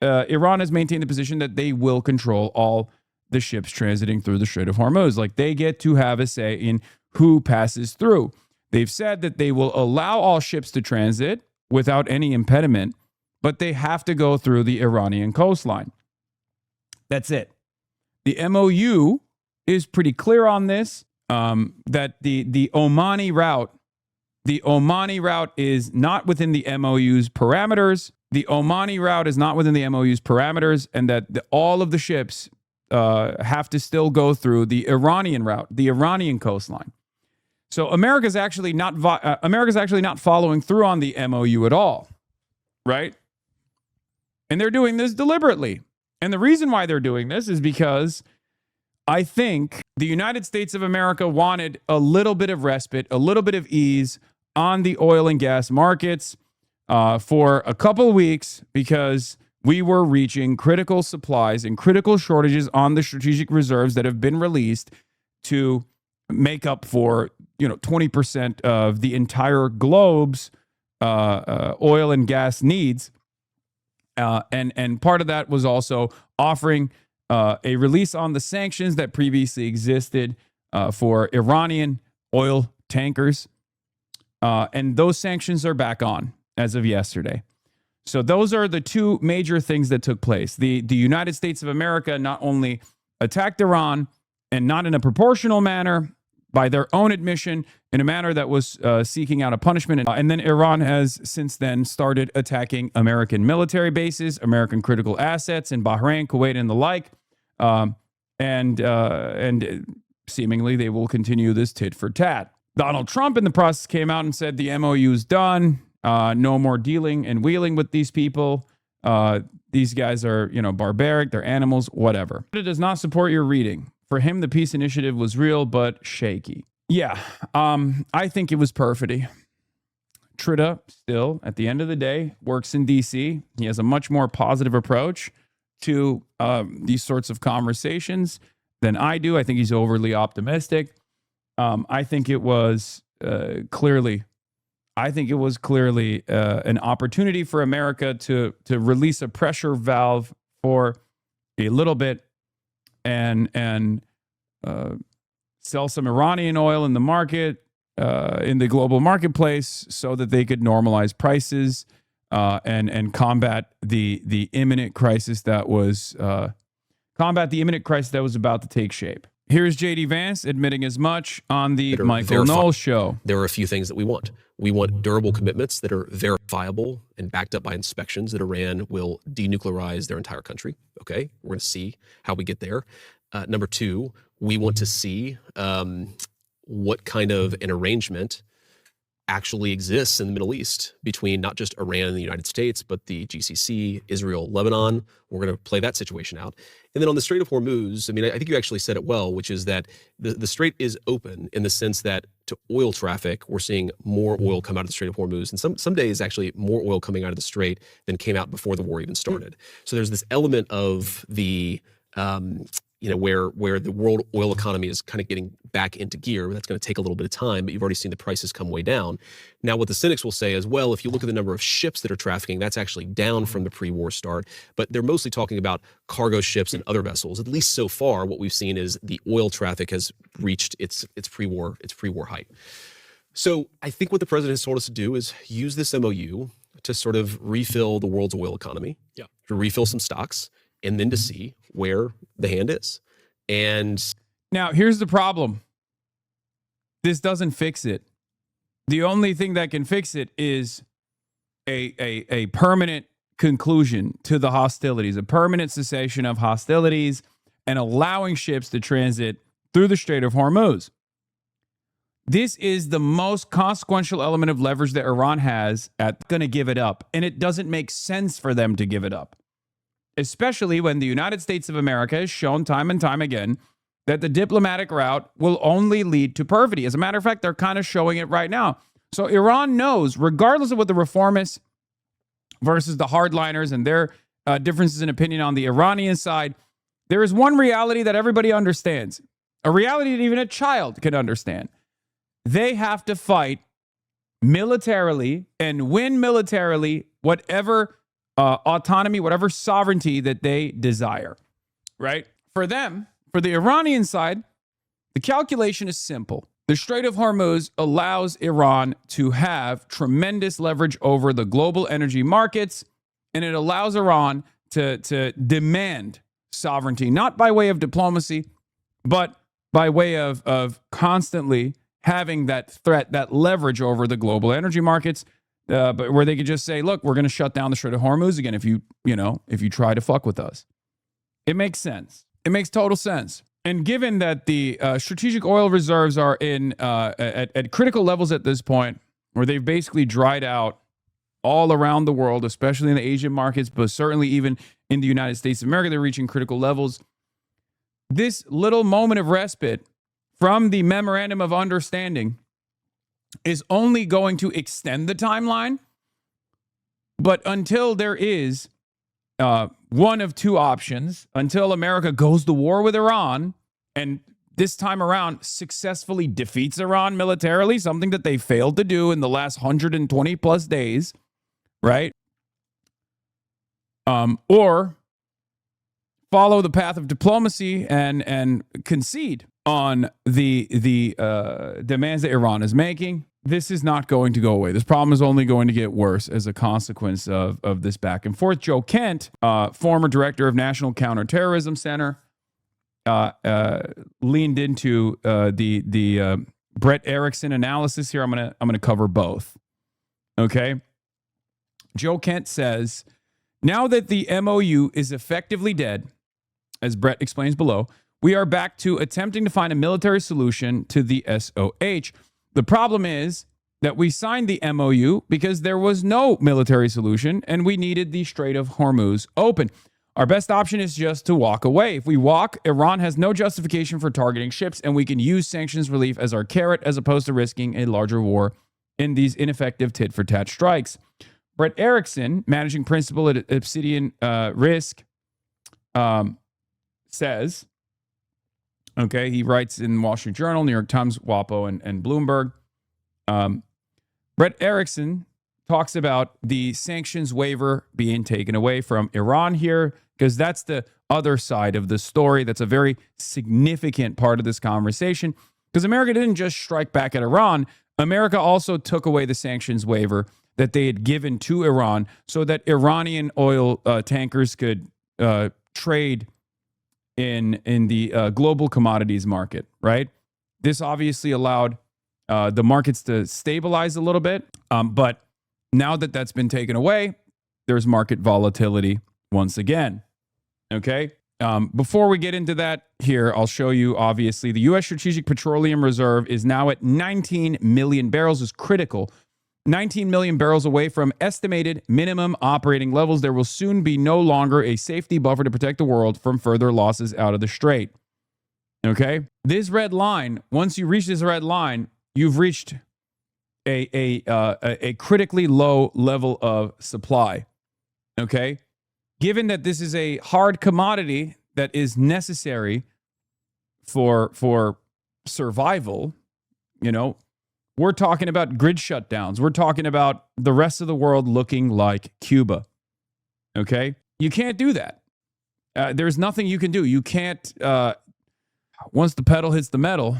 Iran has maintained the position that they will control all the ships transiting through the Strait of Hormuz. Like, they get to have a say in who passes through. They've said that they will allow all ships to transit without any impediment, but they have to go through the Iranian coastline. That's it. The MOU is pretty clear on this, that the Omani route is not within the MOU's parameters. The Omani route is not within the MOU's parameters, and that all of the ships have to still go through the Iranian route, the Iranian coastline. So America's actually not following through on the MOU at all, right? And they're doing this deliberately. And the reason why they're doing this is because I think the United States of America wanted a little bit of respite, a little bit of ease on the oil and gas markets for a couple of weeks, because we were reaching critical supplies and critical shortages on the strategic reserves that have been released to make up for 20% of the entire globe's oil and gas needs. And part of that was also offering a release on the sanctions that previously existed for Iranian oil tankers. And those sanctions are back on as of yesterday. So those are the two major things that took place. The United States of America not only attacked Iran, and not in a proportional manner, by their own admission, in a manner that was seeking out a punishment. And then Iran has since then started attacking American military bases, American critical assets in Bahrain, Kuwait, and the like. And seemingly they will continue this tit for tat. Donald Trump in the process came out and said the MOU is done. No more dealing and wheeling with these people. These guys are, barbaric. They're animals, whatever. But it does not support your reading. For him, the peace initiative was real, but shaky. Yeah, I think it was perfidy. Trita still, at the end of the day, works in D.C. He has a much more positive approach to these sorts of conversations than I do. I think he's overly optimistic. I think it was clearly an opportunity for America to release a pressure valve for a little bit and sell some Iranian oil in the market, in the global marketplace, so that they could normalize prices and combat the imminent crisis that was about to take shape. Here's J.D. Vance admitting as much on the Michael Knowles show. There are a few things that we want. We want durable commitments that are verifiable and backed up by inspections that Iran will denuclearize their entire country. Okay, we're going to see how we get there. Number two, we want to see what kind of an arrangement actually exists in the Middle East between not just Iran and the United States, but the GCC, Israel, Lebanon. We're going to play that situation out. And then on the Strait of Hormuz, I think you actually said it well, which is that the strait is open in the sense that to oil traffic, we're seeing more oil come out of the Strait of Hormuz. And some days, actually, more oil coming out of the strait than came out before the war even started. So there's this element of the where the world oil economy is kind of getting back into gear. That's going to take a little bit of time, but you've already seen the prices come way down. Now, what the cynics will say is, well, if you look at the number of ships that are trafficking, that's actually down from the pre-war start. But they're mostly talking about cargo ships and other vessels. At least so far, what we've seen is the oil traffic has reached its pre-war height. So I think what the president has told us to do is use this MOU to sort of refill the world's oil economy, to refill some stocks, and then to see where the hand is. And now here's the problem. This doesn't fix it. The only thing that can fix it is a permanent conclusion to the hostilities, a permanent cessation of hostilities, and allowing ships to transit through the Strait of Hormuz. This is the most consequential element of leverage that Iran has at going to give it up. And it doesn't make sense for them to give it up, especially when the United States of America has shown time and time again that the diplomatic route will only lead to perfidy. As a matter of fact, they're kind of showing it right now. So Iran knows, regardless of what the reformists versus the hardliners and their differences in opinion on the Iranian side, there is one reality that everybody understands, a reality that even a child can understand. They have to fight militarily and win militarily whatever autonomy, whatever sovereignty that they desire, right? For them, For the Iranian side, the calculation is simple. The Strait of Hormuz allows Iran to have tremendous leverage over the global energy markets, and it allows Iran to demand sovereignty, not by way of diplomacy, but by way of constantly having that threat, that leverage over the global energy markets, but where they could just say, look, we're going to shut down the Strait of Hormuz again if you try to fuck with us. It makes sense. It makes total sense. And given that the strategic oil reserves are at critical levels at this point, where they've basically dried out all around the world, especially in the Asian markets, but certainly even in the United States of America, they're reaching critical levels. This little moment of respite from the memorandum of understanding is only going to extend the timeline. But until there is one of two options, until America goes to war with Iran and this time around successfully defeats Iran militarily, something that they failed to do in the last 120 plus days, right? Or follow the path of diplomacy and concede on the demands that Iran is making. This is not going to go away. This problem is only going to get worse as a consequence of this back and forth. Joe Kent, former director of National Counterterrorism Center, leaned into the Brett Erickson analysis here. I'm gonna cover both. Okay. Joe Kent says, now that the MOU is effectively dead, as Brett explains below, we are back to attempting to find a military solution to the SOH. The problem is that we signed the MOU because there was no military solution and we needed the Strait of Hormuz open. Our best option is just to walk away. If we walk, Iran has no justification for targeting ships, and we can use sanctions relief as our carrot as opposed to risking a larger war in these ineffective tit-for-tat strikes. Brett Erickson, managing principal at Obsidian Risk, says, okay, he writes in Wall Street Journal, New York Times, WAPO, and Bloomberg. Brett Erickson talks about the sanctions waiver being taken away from Iran here, because that's the other side of the story. That's a very significant part of this conversation, because America didn't just strike back at Iran. America also took away the sanctions waiver that they had given to Iran so that Iranian oil tankers could trade in the global commodities market, right? This obviously allowed the markets to stabilize a little bit, but now that that's been taken away, there's market volatility once again, okay? Before we get into that here, I'll show you, obviously, the U.S. Strategic Petroleum Reserve is now at 19 million barrels, is critical. 19 million barrels away from estimated minimum operating levels. There will soon be no longer a safety buffer to protect the world from further losses out of the strait. Okay? This red line, once you reach this red line, you've reached a critically low level of supply. Okay? Given that this is a hard commodity that is necessary for survival, you know, we're talking about grid shutdowns. We're talking about the rest of the world looking like Cuba. Okay? You can't do that. There's nothing you can do. You can't, once the pedal hits the metal,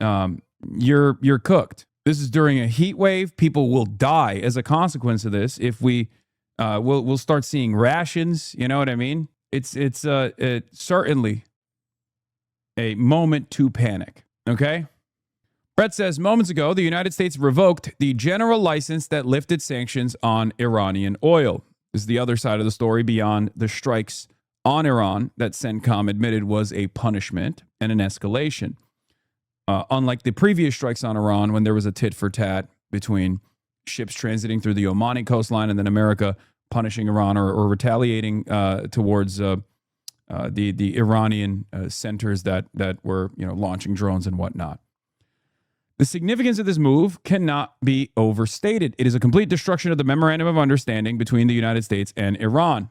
you're cooked. This is during a heat wave. People will die as a consequence of this. If we'll start seeing rations, you know what I mean? It's certainly a moment to panic. Okay? Brett says, moments ago, the United States revoked the general license that lifted sanctions on Iranian oil. This is the other side of the story beyond the strikes on Iran that CENTCOM admitted was a punishment and an escalation. Unlike the previous strikes on Iran, when there was a tit-for-tat between ships transiting through the Omani coastline and then America punishing Iran or retaliating towards the Iranian centers that were launching drones and whatnot. The significance of this move cannot be overstated. It is a complete destruction of the memorandum of understanding between the United States and Iran.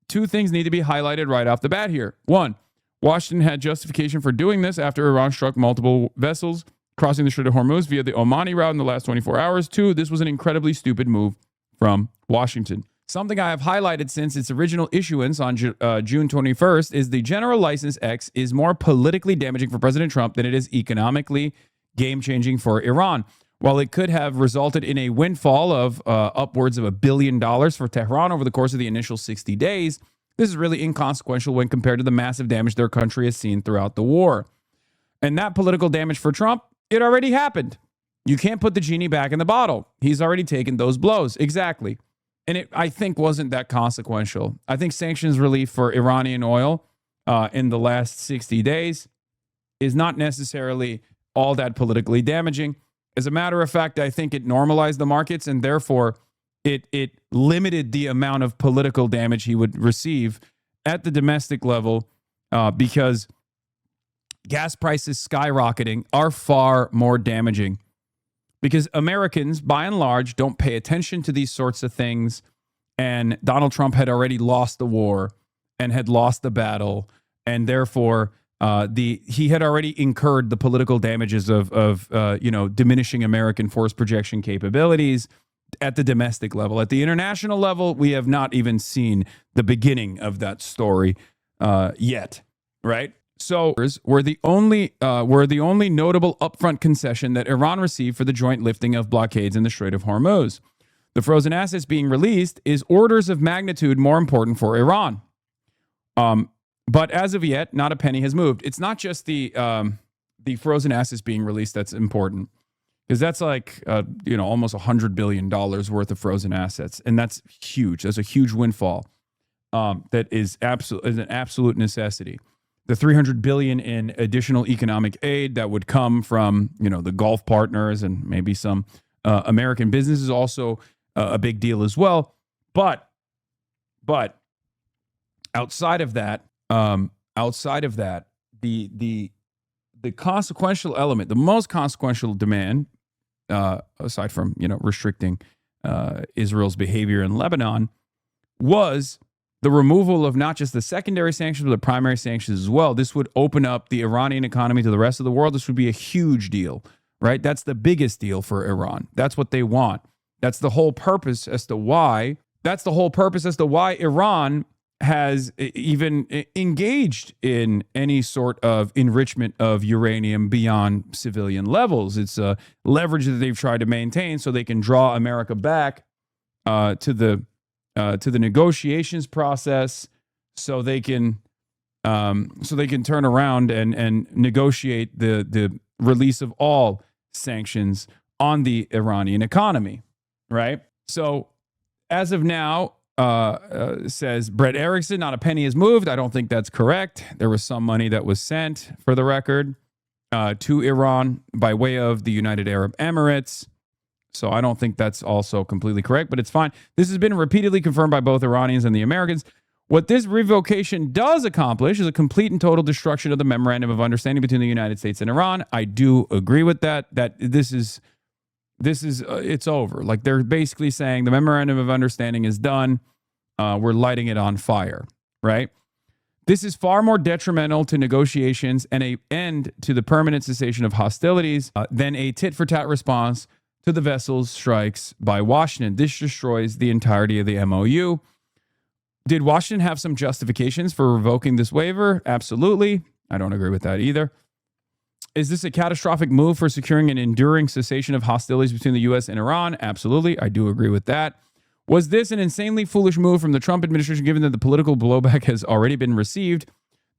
Two things need to be highlighted right off the bat here. One, Washington had justification for doing this after Iran struck multiple vessels crossing the Strait of Hormuz via the Omani route in the last 24 hours. Two, this was an incredibly stupid move from Washington. Something I have highlighted since its original issuance on June 21st is the General License X is more politically damaging for President Trump than it is economically game-changing for Iran. While it could have resulted in a windfall of upwards of $1 billion for Tehran over the course of the initial 60 days, this is really inconsequential when compared to the massive damage their country has seen throughout the war. And that political damage for Trump, it already happened. You can't put the genie back in the bottle. He's already taken those blows. Exactly. And it, I think, wasn't that consequential. I think sanctions relief for Iranian oil in the last 60 days is not necessarily all that politically damaging. As a matter of fact, I think it normalized the markets, and therefore it limited the amount of political damage he would receive at the domestic level because gas prices skyrocketing are far more damaging. Because Americans, by and large, don't pay attention to these sorts of things. And Donald Trump had already lost the war and had lost the battle. And therefore, he had already incurred the political damages of diminishing American force projection capabilities at the domestic level. At the international level, we have not even seen the beginning of that story yet, right? So were the only notable upfront concession that Iran received for the joint lifting of blockades in the Strait of Hormuz. The frozen assets being released is orders of magnitude more important for Iran. But as of yet, not a penny has moved. It's not just the frozen assets being released that's important, because that's like almost $100 billion worth of frozen assets, and that's huge. That's a huge windfall that is an absolute necessity. The $300 billion in additional economic aid that would come from, the Gulf partners and maybe some American business is also a big deal as well. But outside of that, the consequential element, the most consequential demand, aside from restricting Israel's behavior in Lebanon, was the removal of not just the secondary sanctions, but the primary sanctions as well. This would open up the Iranian economy to the rest of the world. This would be a huge deal, right? That's the biggest deal for Iran. That's what they want. That's the whole purpose as to why Iran has even engaged in any sort of enrichment of uranium beyond civilian levels. It's a leverage that they've tried to maintain so they can draw America back to the negotiations process, so they can turn around and negotiate the release of all sanctions on the Iranian economy, right? So as of now, says Brett Erickson, not a penny has moved. I don't think that's correct. There was some money that was sent, for the record, to Iran by way of the United Arab Emirates. So I don't think that's also completely correct, but it's fine. This has been repeatedly confirmed by both Iranians and the Americans. What this revocation does accomplish is a complete and total destruction of the memorandum of understanding between the United States and Iran. I do agree with that this is it's over. Like, they're basically saying the memorandum of understanding is done. We're lighting it on fire, right? This is far more detrimental to negotiations and an end to the permanent cessation of hostilities than a tit-for-tat response to the vessel's strikes by Washington. This destroys the entirety of the MOU. Did Washington have some justifications for revoking this waiver? Absolutely. I don't agree with that either. Is this a catastrophic move for securing an enduring cessation of hostilities between the U.S. and Iran? Absolutely. I do agree with that. Was this an insanely foolish move from the Trump administration, given that the political blowback has already been received,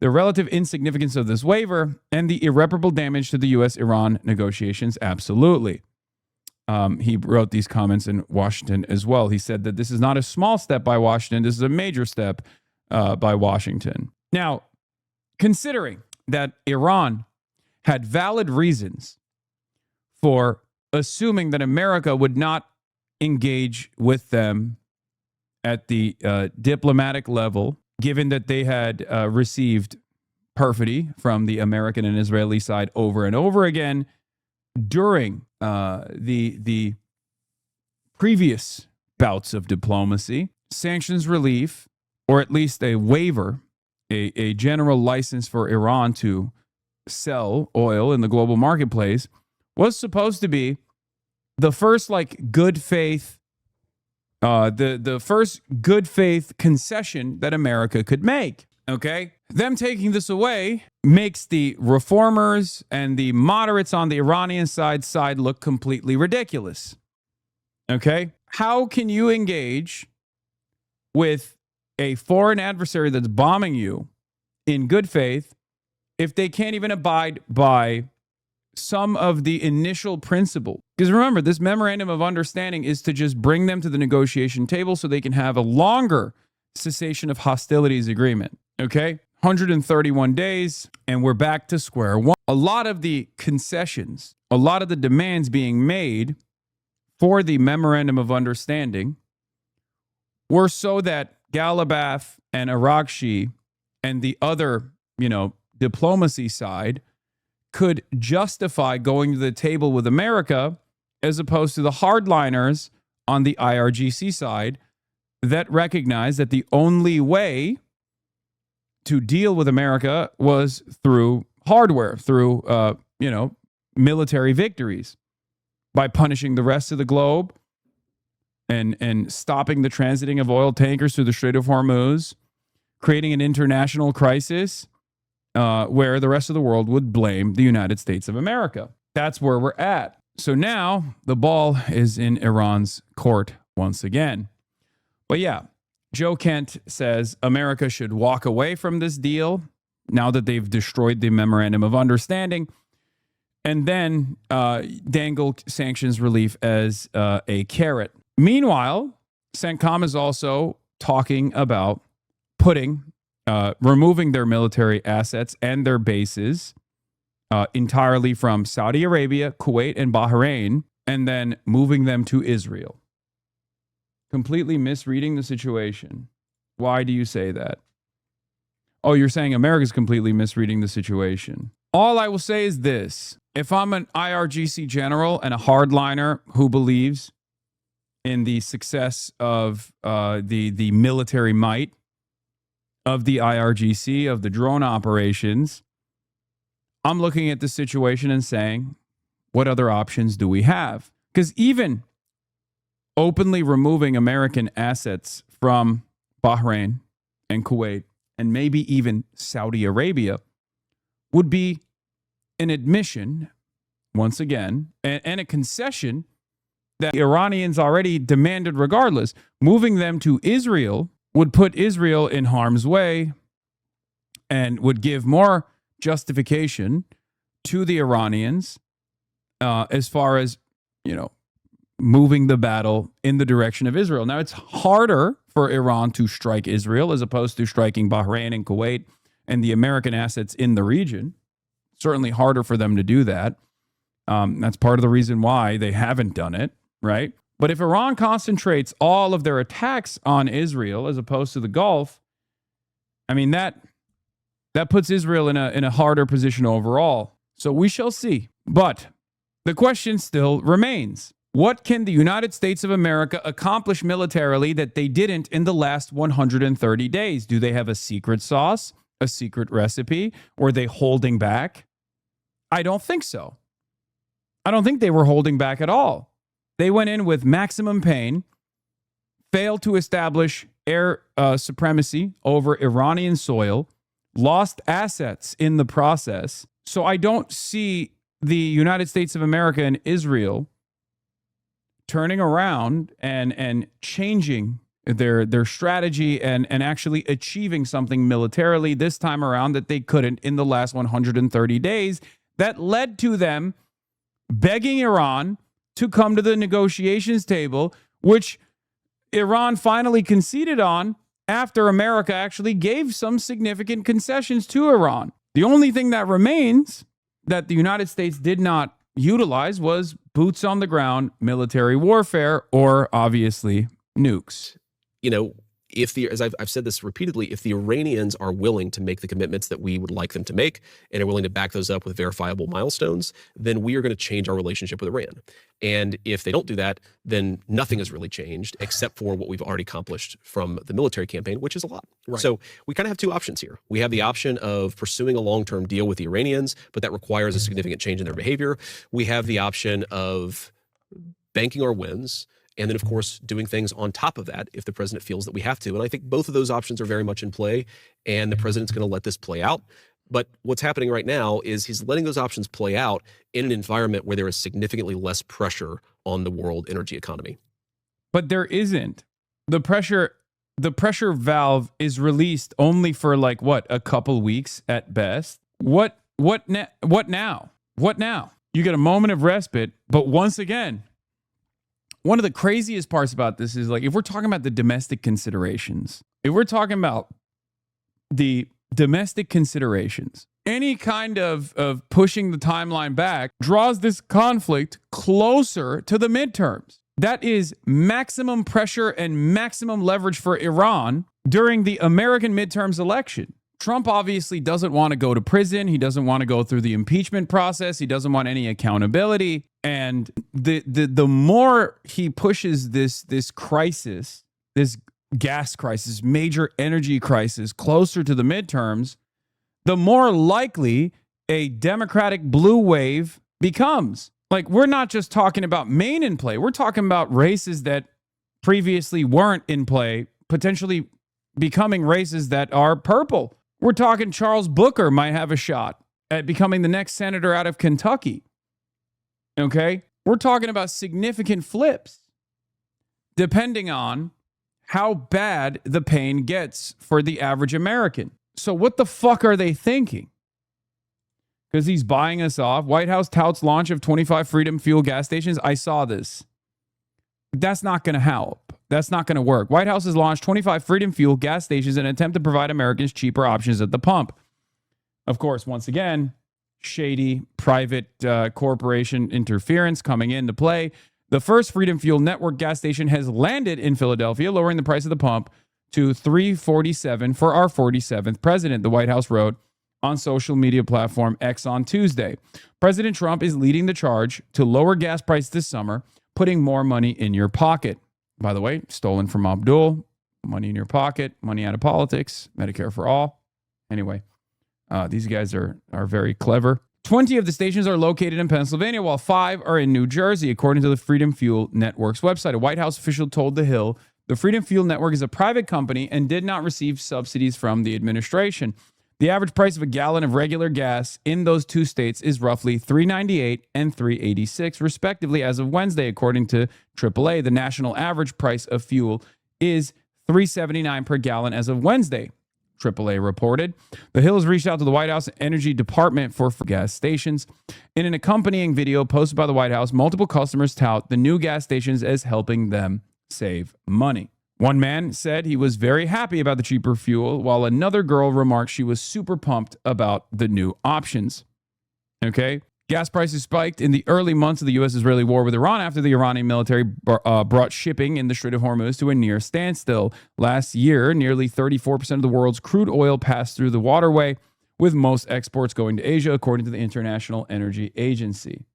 the relative insignificance of this waiver, and the irreparable damage to the U.S.-Iran negotiations? Absolutely. He wrote these comments in Washington as well. He said that this is not a small step by Washington. This is a major step by Washington. Now, considering that Iran had valid reasons for assuming that America would not engage with them at the diplomatic level, given that they had received perfidy from the American and Israeli side over and over again during the previous bouts of diplomacy, sanctions relief, or at least a waiver, a general license for Iran to sell oil in the global marketplace, was supposed to be the first good faith The first good faith concession that America could make. Okay, them taking this away makes the reformers and the moderates on the Iranian side look completely ridiculous. Okay, how can you engage with a foreign adversary that's bombing you in good faith if they can't even abide by some of the initial principle? Because remember, this memorandum of understanding is to just bring them to the negotiation table so they can have a longer cessation of hostilities agreement. Okay, 131 days, and we're back to square one. A lot of the concessions, a lot of the demands being made for the memorandum of understanding were so that Ghalibaf and Arakshi and the other, diplomacy side could justify going to the table with America, as opposed to the hardliners on the IRGC side that recognize that the only way to deal with America was through hardware, through, military victories, by punishing the rest of the globe and stopping the transiting of oil tankers through the Strait of Hormuz, creating an international crisis where the rest of the world would blame the United States of America. That's where we're at. So now the ball is in Iran's court once again. But yeah, Joe Kent says America should walk away from this deal now that they've destroyed the memorandum of understanding, and then dangle sanctions relief as a carrot. Meanwhile, CENTCOM is also talking about removing their military assets and their bases entirely from Saudi Arabia, Kuwait, and Bahrain, and then moving them to Israel. Completely misreading the situation. Why do you say that? Oh, you're saying America's completely misreading the situation. All I will say is this. If I'm an IRGC general and a hardliner who believes in the success of the military might of the IRGC, of the drone operations, I'm looking at the situation and saying, what other options do we have? Because even openly removing American assets from Bahrain and Kuwait and maybe even Saudi Arabia would be an admission, once again, and a concession that the Iranians already demanded regardless. Moving them to Israel would put Israel in harm's way and would give more justification to the Iranians as far as, moving the battle in the direction of Israel. Now, it's harder for Iran to strike Israel as opposed to striking Bahrain and Kuwait and the American assets in the region. Certainly harder for them to do that. That's part of the reason why they haven't done it, right? But if Iran concentrates all of their attacks on Israel as opposed to the Gulf, I mean, that puts Israel in a harder position overall. So we shall see. But the question still remains. What can the United States of America accomplish militarily that they didn't in the last 130 days? Do they have a secret sauce, a secret recipe? Were they holding back? I don't think so. I don't think they were holding back at all. They went in with maximum pain, failed to establish air supremacy over Iranian soil, lost assets in the process. So I don't see the United States of America and Israel turning around and changing their strategy and actually achieving something militarily this time around that they couldn't in the last 130 days. That led to them begging Iran to come to the negotiations table, which Iran finally conceded on after America actually gave some significant concessions to Iran. The only thing that remains that the United States did not utilize was boots on the ground military warfare, or obviously nukes. As I've said this repeatedly, if the Iranians are willing to make the commitments that we would like them to make and are willing to back those up with verifiable milestones, then we are going to change our relationship with Iran. And if they don't do that, then nothing has really changed except for what we've already accomplished from the military campaign, which is a lot. Right. So we kind of have two options here. We have the option of pursuing a long-term deal with the Iranians, but that requires a significant change in their behavior. We have the option of banking our wins And then, of course, doing things on top of that if the president feels that we have to. And I think both of those options are very much in play, and the president's going to let this play out. But what's happening right now is he's letting those options play out in an environment where there is significantly less pressure on the world energy economy. But there isn't. The pressure valve is released only for like what, a couple weeks at best. What now? You get a moment of respite, but once again, one of the craziest parts about this is, like, if we're talking about the domestic considerations, any kind of pushing the timeline back draws this conflict closer to the midterms. That is maximum pressure and maximum leverage for Iran during the American midterms election. Trump obviously doesn't want to go to prison. He doesn't want to go through the impeachment process. He doesn't want any accountability. And the more he pushes this crisis, this gas crisis, major energy crisis closer to the midterms, the more likely a Democratic blue wave becomes. Like, we're not just talking about Maine in play. We're talking about races that previously weren't in play, potentially becoming races that are purple. We're talking Charles Booker might have a shot at becoming the next senator out of Kentucky. Okay? We're talking about significant flips, depending on how bad the pain gets for the average American. So what the fuck are they thinking? Because he's buying us off. White House touts launch of 25 Freedom Fuel gas stations. I saw this. That's not going to help. That's not going to work. White House has launched 25 Freedom Fuel gas stations in an attempt to provide Americans cheaper options at the pump. Of course, once again, shady private corporation interference coming into play. The first Freedom Fuel Network gas station has landed in Philadelphia, lowering the price of the pump to $3.47 for our 47th president, the White House wrote on social media platform X on Tuesday. President Trump is leading the charge to lower gas prices this summer, putting more money in your pocket. By the way, stolen from Abdul, money in your pocket, money out of politics, Medicare for all. Anyway, these guys are very clever. 20 of the stations are located in Pennsylvania, while 5 are in New Jersey, according to the Freedom Fuel Network's website. A White House official told The Hill the Freedom Fuel Network is a private company and did not receive subsidies from the administration. The average price of a gallon of regular gas in those two states is roughly $3.98 and $3.86, respectively, as of Wednesday, according to AAA. The national average price of fuel is $3.79 per gallon as of Wednesday, AAA reported. The Hill has reached out to the White House Energy Department for gas stations. In an accompanying video posted by the White House, multiple customers tout the new gas stations as helping them save money. One man said he was very happy about the cheaper fuel, while another girl remarked she was super pumped about the new options. Okay? Gas prices spiked in the early months of the U.S.-Israeli war with Iran after the Iranian military brought shipping in the Strait of Hormuz to a near standstill. Last year, nearly 34% of the world's crude oil passed through the waterway, with most exports going to Asia, according to the International Energy Agency.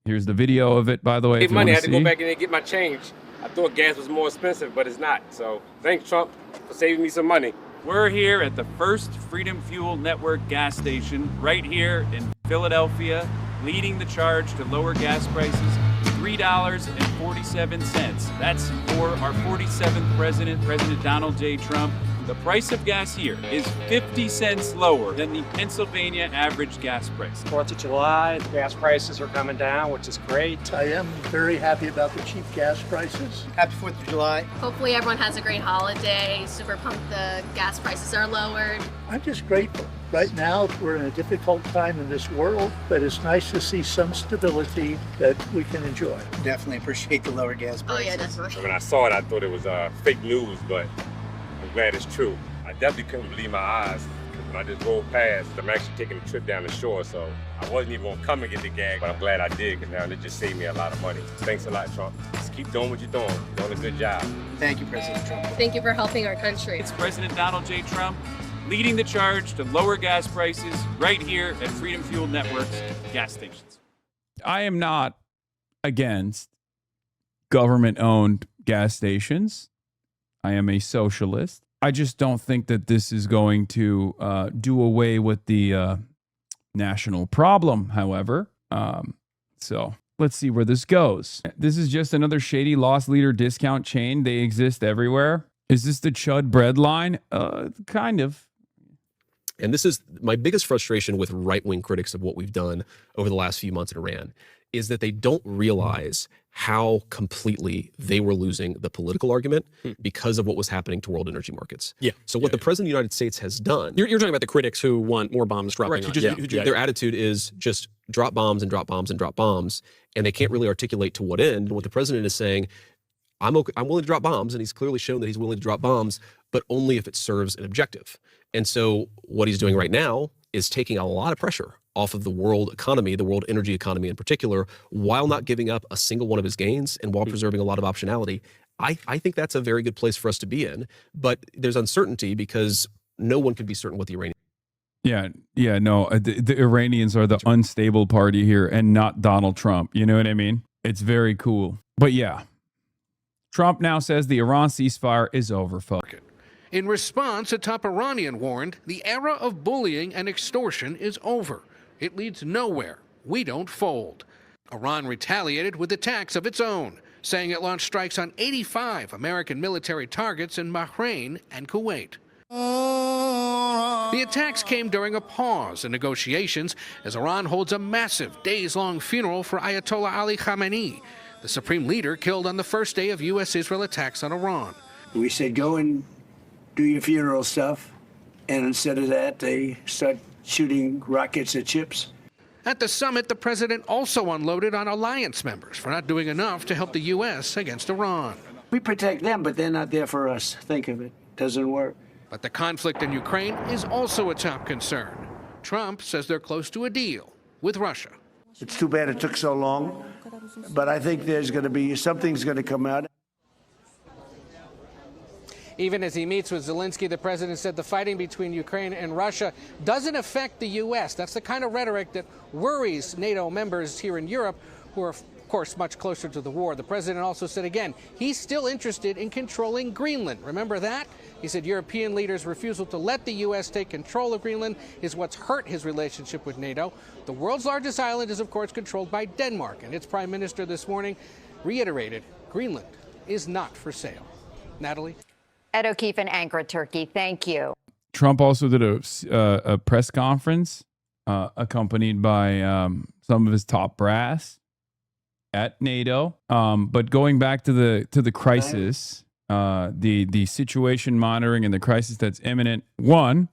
Here's the video of it, by the way. If money, I had to go back in and get my change. I thought gas was more expensive, but it's not. So thanks, Trump, for saving me some money. We're here at the first Freedom Fuel Network gas station right here in Philadelphia, leading the charge to lower gas prices, $3.47. That's for our 47th president, President Donald J. Trump. The price of gas here is 50 cents lower than the Pennsylvania average gas price. 4th of July, gas prices are coming down, which is great. I am very happy about the cheap gas prices. Happy 4th of July. Hopefully everyone has a great holiday. Super pumped the gas prices are lowered. I'm just grateful. Right now, we're in a difficult time in this world, but it's nice to see some stability that we can enjoy. Definitely appreciate the lower gas prices. Oh yeah, definitely. When I saw it, I thought it was fake news, but I'm glad it's true. I definitely couldn't believe my eyes. When I just rolled past, I'm actually taking a trip down the shore, so I wasn't even gonna come and get the gas, but I'm glad I did, because now it just saved me a lot of money. Thanks a lot, Trump. Just keep doing what you're doing. You're doing a good job. Thank you, President Trump. Thank you for helping our country. It's President Donald J. Trump leading the charge to lower gas prices right here at Freedom Fuel Network's gas stations. I am not against government-owned gas stations. I am a socialist. I just don't think that this is going to do away with the national problem, however. So let's see where this goes. This is just another shady loss leader discount chain. They exist everywhere. Is this the Chud bread line? Kind of. And this is my biggest frustration with right-wing critics of what we've done over the last few months in Iran, is that they don't realize how completely they were losing the political argument because of what was happening to world energy markets. Yeah. So what the President of the United States has done... You're talking about the critics who want more bombs dropping on. Their attitude is just drop bombs and drop bombs and drop bombs, and they can't really articulate to what end. And what the President is saying, I'm willing to drop bombs, and he's clearly shown that he's willing to drop bombs, but only if it serves an objective. And so what he's doing right now is taking a lot of pressure off of the world economy, the world energy economy in particular, while not giving up a single one of his gains and while preserving a lot of optionality. I think that's a very good place for us to be in, but there's uncertainty because no one can be certain what the Iranians... No, the Iranians are the unstable party here and not Donald Trump. You know what I mean? It's very cool. But yeah, Trump now says the Iran ceasefire is over, folks. In response, a top Iranian warned the era of bullying and extortion is over. It leads nowhere. We don't fold. Iran retaliated with attacks of its own, saying it launched strikes on 85 American military targets in Bahrain and Kuwait. The attacks came during a pause in negotiations as Iran holds a massive days-long funeral for Ayatollah Ali Khamenei, the supreme leader killed on the first day of U.S.-Israel attacks on Iran. We said, go and do your funeral stuff. And instead of that, they start shooting rockets at ships. At the summit, the president also unloaded on alliance members for not doing enough to help the U.S. against Iran. We protect them, but they're not there for us. Think of it. Doesn't work. But the conflict in Ukraine is also a top concern. Trump says they're close to a deal with Russia. It's too bad it took so long, but I think there's going to be something's going to come out. Even as he meets with Zelensky, the president said the fighting between Ukraine and Russia doesn't affect the U.S. That's the kind of rhetoric that worries NATO members here in Europe, who are, of course, much closer to the war. The president also said again he's still interested in controlling Greenland. Remember that? He said European leaders' refusal to let the U.S. take control of Greenland is what's hurt his relationship with NATO. The world's largest island is, of course, controlled by Denmark, and its prime minister this morning reiterated Greenland is not for sale. Natalie? Ed O'Keefe in Ankara, Turkey. Thank you. Trump also did a press conference accompanied by some of his top brass at NATO. But going back to the crisis, the situation monitoring and the crisis that's imminent. One,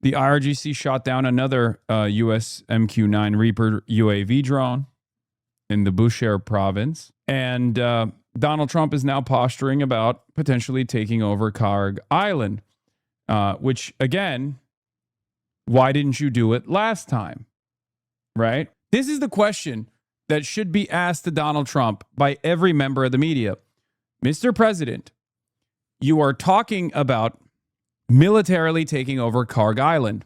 the IRGC shot down another U.S. MQ-9 Reaper UAV drone in the Bushehr province, and Donald Trump is now posturing about potentially taking over Karg Island, which, again, why didn't you do it last time, right? This is the question that should be asked to Donald Trump by every member of the media. Mr. President, you are talking about militarily taking over Karg Island.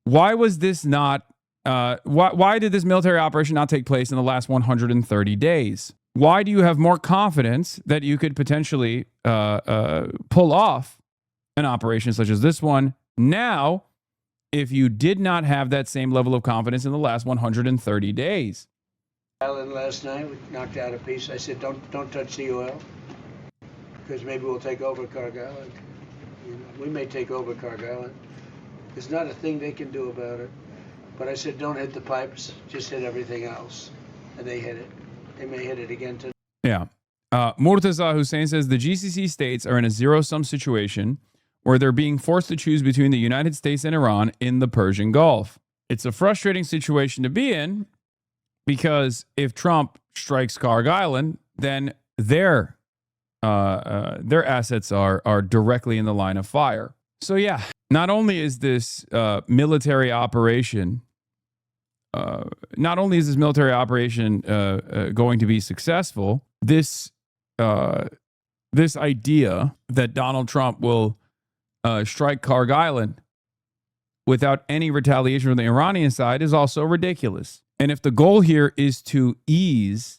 Why was this not, why did this military operation not take place in the last 130 days? Why do you have more confidence that you could potentially pull off an operation such as this one now if you did not have that same level of confidence in the last 130 days? Island last night, we knocked out a piece. I said, don't touch the oil, because maybe we'll take over Karg Island. You know, we may take over Karg Island. There's not a thing they can do about it. But I said, don't hit the pipes, just hit everything else. And they hit it. They may hit it again tonight. Yeah. Murtaza Hussein says the GCC states are in a zero-sum situation where they're being forced to choose between the United States and Iran in the Persian Gulf. It's a frustrating situation to be in because if Trump strikes Karg Island, then their assets are directly in the line of fire. So yeah, not only is this military operation going to be successful, this idea that Donald Trump will strike Karg Island without any retaliation from the Iranian side is also ridiculous. And if the goal here is to ease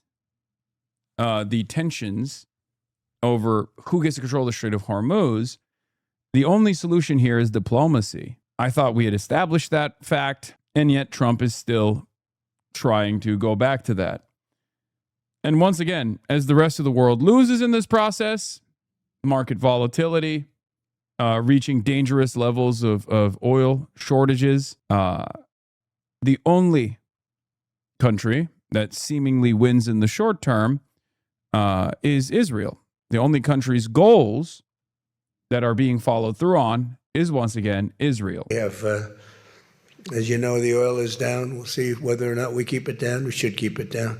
the tensions over who gets to control the Strait of Hormuz, the only solution here is diplomacy. I thought we had established that fact, and yet Trump is still trying to go back to that. And once again, as the rest of the world loses in this process, market volatility, reaching dangerous levels of oil shortages, the only country that seemingly wins in the short term is Israel. The only country's goals that are being followed through on is, once again, Israel. We have, as you know, the oil is down. We'll see whether or not we keep it down. We should keep it down.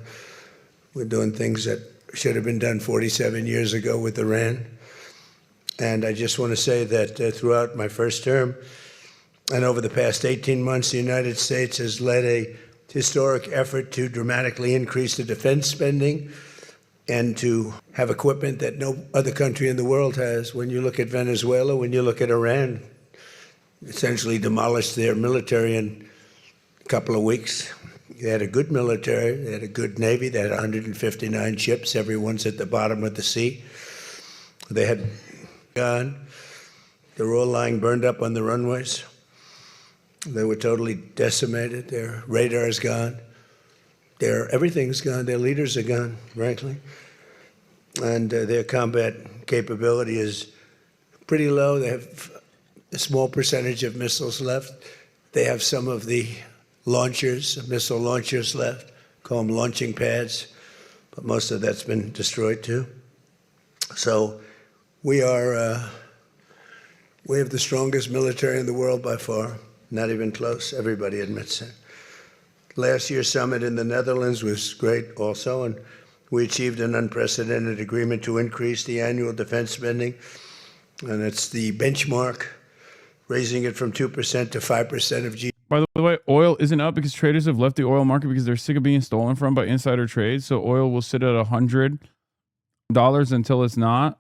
We're doing things that should have been done 47 years ago with Iran. And I just want to say that throughout my first term and over the past 18 months, the United States has led a historic effort to dramatically increase the defense spending and to have equipment that no other country in the world has. When you look at Venezuela, when you look at Iran, essentially demolished their military in a couple of weeks. They had a good military, they had a good navy, they had 159 ships, every one's at the bottom of the sea. They had gone, they were all lying burned up on the runways. They were totally decimated, their radar's gone. Everything's gone. Their leaders are gone, frankly. And their combat capability is pretty low. They have a small percentage of missiles left. They have some of the launchers, missile launchers left, call them launching pads, but most of that's been destroyed too. So we have the strongest military in the world by far, not even close. Everybody admits it. Last year's summit in the Netherlands was great also, and we achieved an unprecedented agreement to increase the annual defense spending, and it's the benchmark, raising it from 2% to 5% of GDP. By the way, oil isn't up because traders have left the oil market because they're sick of being stolen from by insider trades. So oil will sit at $100 until it's not,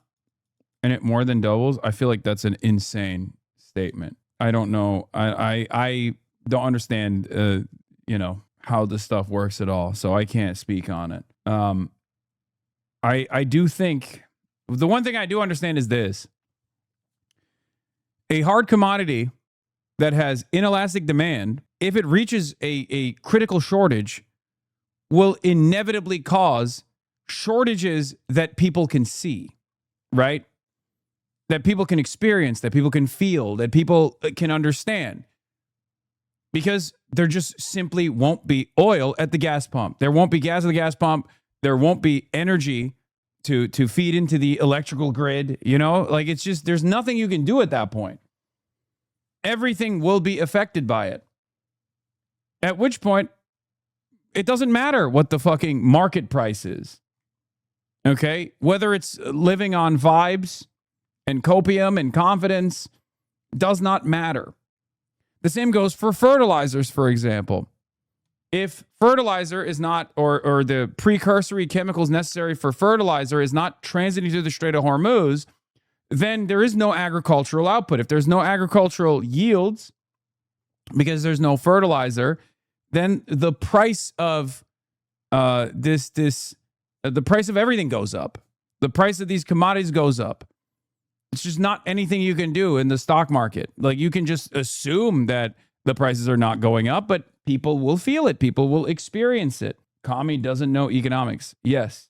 and it more than doubles. I feel like that's an insane statement. I don't know. I don't understand, how this stuff works at all. So I can't speak on it. I do think the one thing I do understand is this. A hard commodity that has inelastic demand, if it reaches a critical shortage, will inevitably cause shortages that people can see, right? That people can experience, that people can feel, that people can understand. Because there just simply won't be oil at the gas pump. There won't be gas at the gas pump. There won't be energy to feed into the electrical grid. It's just, there's nothing you can do at that point. Everything will be affected by it. At which point, it doesn't matter what the fucking market price is. Okay? Whether it's living on vibes and copium and confidence does not matter. The same goes for fertilizers, for example. If fertilizer is not, or the precursory chemicals necessary for fertilizer is not transiting through the Strait of Hormuz, then there is no agricultural output. If there's no agricultural yields because there's no fertilizer, then the price of the price of everything goes up. The price of these commodities goes up. It's just not anything you can do in the stock market. Like, you can just assume that the prices are not going up, but people will feel it. People will experience it. Kami doesn't know economics. Yes.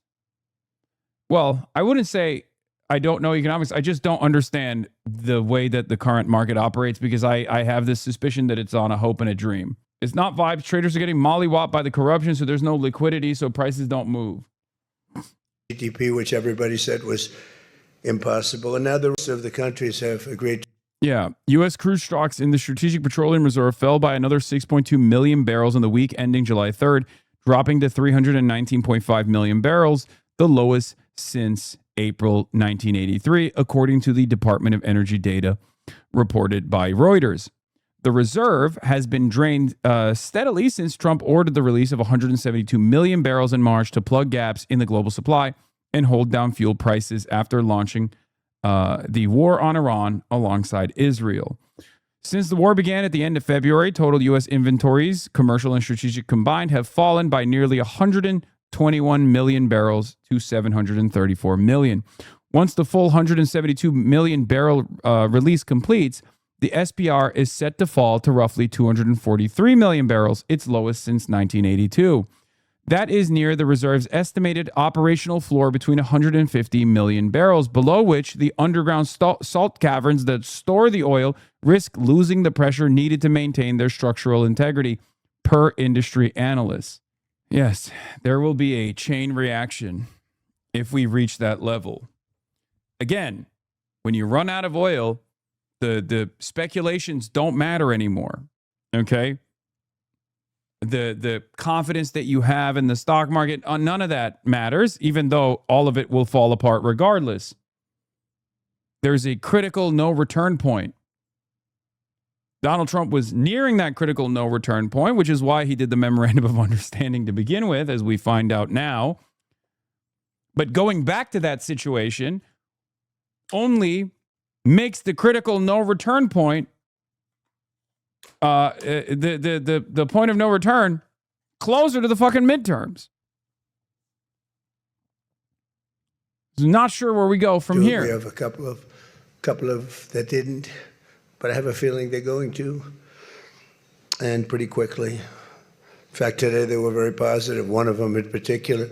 Well, I wouldn't say I don't know economics. I just don't understand the way that the current market operates because I have this suspicion that it's on a hope and a dream. It's not vibes. Traders are getting mollywopped by the corruption, so there's no liquidity, so prices don't move. GDP, which everybody said was impossible, and now the rest of the countries have agreed. Yeah, U.S. crude stocks in the Strategic Petroleum Reserve fell by another 6.2 million barrels in the week ending July 3rd, dropping to 319.5 million barrels, the lowest since April 1983, according to the Department of Energy data reported by Reuters. The reserve has been drained steadily since Trump ordered the release of 172 million barrels in March to plug gaps in the global supply and hold down fuel prices after launching the war on Iran alongside Israel. Since the war began at the end of February, total U.S. inventories, commercial and strategic combined, have fallen by nearly 121 million barrels to 734 million. Once the full 172 million barrel release completes, the SPR is set to fall to roughly 243 million barrels, its lowest since 1982. That is near the reserve's estimated operational floor between 150 million barrels, below which the underground salt caverns that store the oil risk losing the pressure needed to maintain their structural integrity, per industry analysts. Yes, there will be a chain reaction if we reach that level. Again, when you run out of oil, the speculations don't matter anymore, okay? The confidence that you have in the stock market, none of that matters, even though all of it will fall apart regardless. There's a critical no return point. Donald Trump was nearing that critical no return point, which is why he did the memorandum of understanding to begin with, as we find out now. But going back to that situation only makes the critical no return point, the point of no return, closer to the fucking midterms. Not sure where we go from here. We have a couple of that didn't, but I have a feeling they're going to, and pretty quickly. In fact, today they were very positive. One of them in particular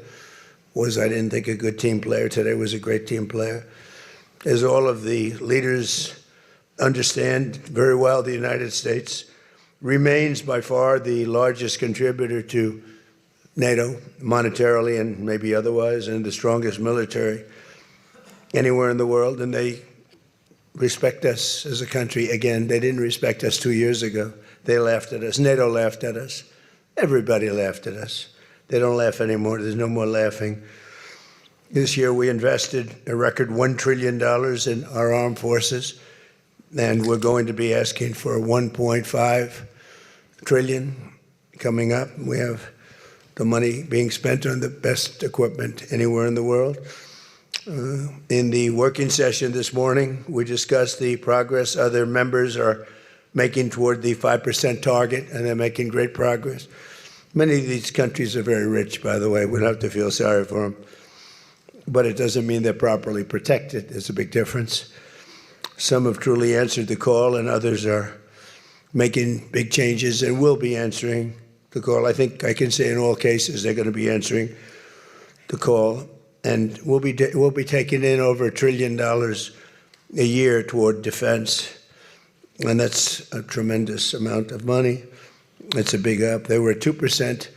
was, I didn't think, a good team player. Today was a great team player. As all of the leaders understand very well, the United States remains by far the largest contributor to NATO, monetarily and maybe otherwise, and the strongest military anywhere in the world. And they respect us as a country. Again, they didn't respect us 2 years ago. They laughed at us. NATO laughed at us. Everybody laughed at us. They don't laugh anymore. There's no more laughing. This year we invested a record $1 trillion in our armed forces, and we're going to be asking for $1.5 trillion coming up. We have the money being spent on the best equipment anywhere in the world. In the working session this morning, we discussed the progress other members are making toward the 5% target, and they're making great progress. Many of these countries are very rich, by the way. We don't have to feel sorry for them. But it doesn't mean they're properly protected. There's a big difference. Some have truly answered the call, and others are making big changes and will be answering the call. I think I can say in all cases they're going to be answering the call. And we'll be taking in over $1 trillion a year toward defense. And that's a tremendous amount of money. It's a big up. They were at 2%.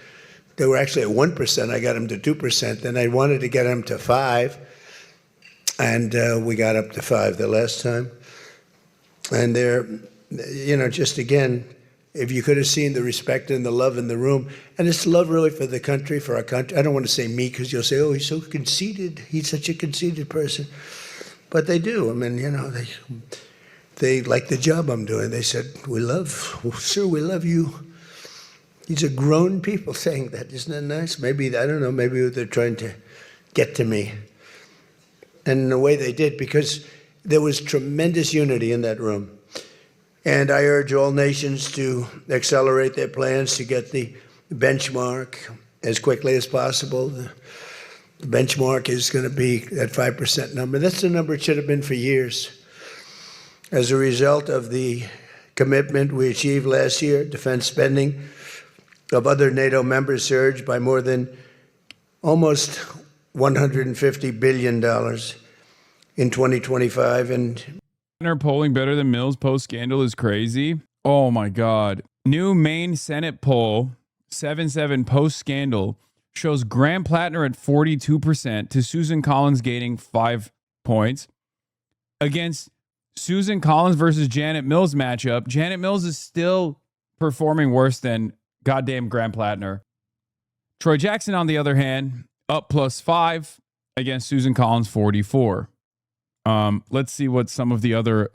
They were actually at 1%. I got them to 2%. Then I wanted to get them to 5%. And we got up to 5% the last time. And they're, just again, if you could have seen the respect and the love in the room, and it's love really for the country, for our country. I don't want to say me, because you'll say, oh, he's so conceited. He's such a conceited person. But they do. I mean, they like the job I'm doing. They said, sir, we love you. These are grown people saying that. Isn't that nice? Maybe, I don't know, maybe they're trying to get to me. And in the way they did, because there was tremendous unity in that room. And I urge all nations to accelerate their plans to get the benchmark as quickly as possible. The benchmark is going to be that 5% number. That's the number it should have been for years. As a result of the commitment we achieved last year, defense spending of other NATO members surged by more than almost $150 billion in 2025. And Platner polling better than Mills post-scandal is crazy. Oh, my God. New Maine Senate poll, 7-7 post-scandal, shows Graham Platner at 42% to Susan Collins gaining 5 points. Against Susan Collins versus Janet Mills matchup, Janet Mills is still performing worse than goddamn Graham Platner. Troy Jackson, on the other hand, up +5 against Susan Collins, 44. Let's see what some of the other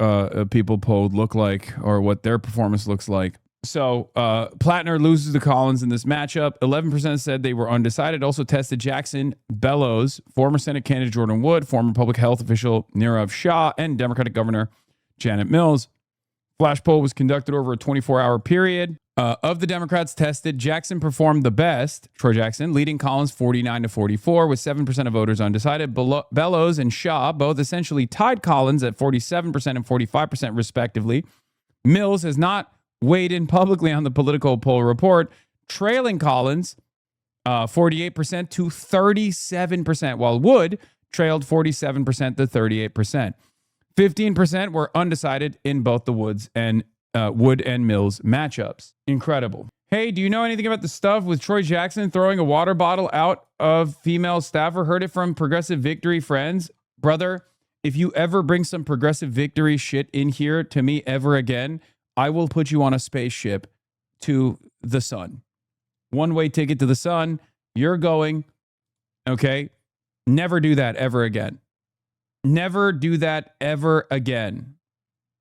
people polled look like, or what their performance looks like. So Platner loses to Collins in this matchup. 11% said they were undecided. Also tested Jackson, Bellows, former Senate candidate Jordan Wood, former public health official Nirav Shah, and Democratic Governor Janet Mills. Flash poll was conducted over a 24-hour period. Of the Democrats tested, Jackson performed the best, Troy Jackson, leading Collins 49-44 with 7% of voters undecided. Bellows and Shah both essentially tied Collins at 47% and 45% respectively. Mills has not weighed in publicly on the political poll report, trailing Collins 48% to 37%, while Wood trailed 47% to 38%. 15% were undecided in both the Wood and Mills matchups. Incredible. Hey, do you know anything about the stuff with Troy Jackson throwing a water bottle out of female staffer? Heard it from Progressive Victory friends. Brother, if you ever bring some Progressive Victory shit in here to me ever again, I will put you on a spaceship to the sun. One-way ticket to the sun. You're going. Okay? Never do that ever again. Never do that ever again.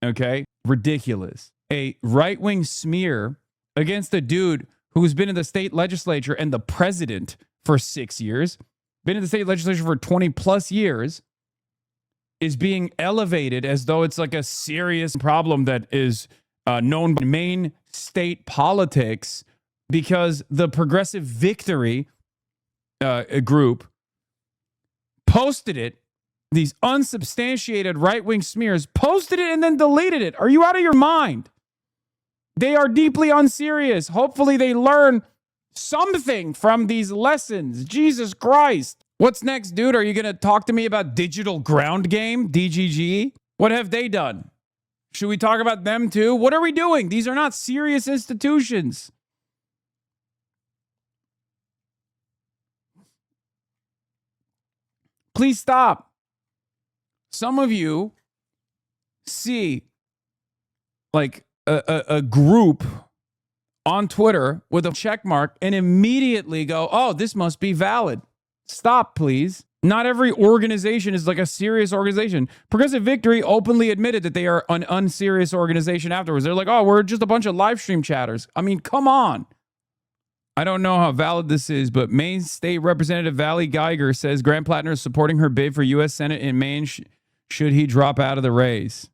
Okay? Ridiculous. A right-wing smear against a dude who's been in the state legislature and the president for 6 years, been in the state legislature for 20 plus years, is being elevated as though it's like a serious problem that is known in Maine state politics because the Progressive Victory group posted it. These unsubstantiated right-wing smears posted it and then deleted it. Are you out of your mind? They are deeply unserious. Hopefully they learn something from these lessons. Jesus Christ. What's next, dude? Are you going to talk to me about Digital Ground Game, DGG? What have they done? Should we talk about them too? What are we doing? These are not serious institutions. Please stop. Some of you see like a group on Twitter with a check mark and immediately go, oh, this must be valid. Stop, please. Not every organization is like a serious organization. Progressive Victory openly admitted that they are an unserious organization afterwards. They're like, oh, we're just a bunch of live stream chatters. I mean, come on. I don't know how valid this is, but Maine State Representative Valley Geiger says Grant Platner is supporting her bid for U.S. Senate in Maine should he drop out of the race.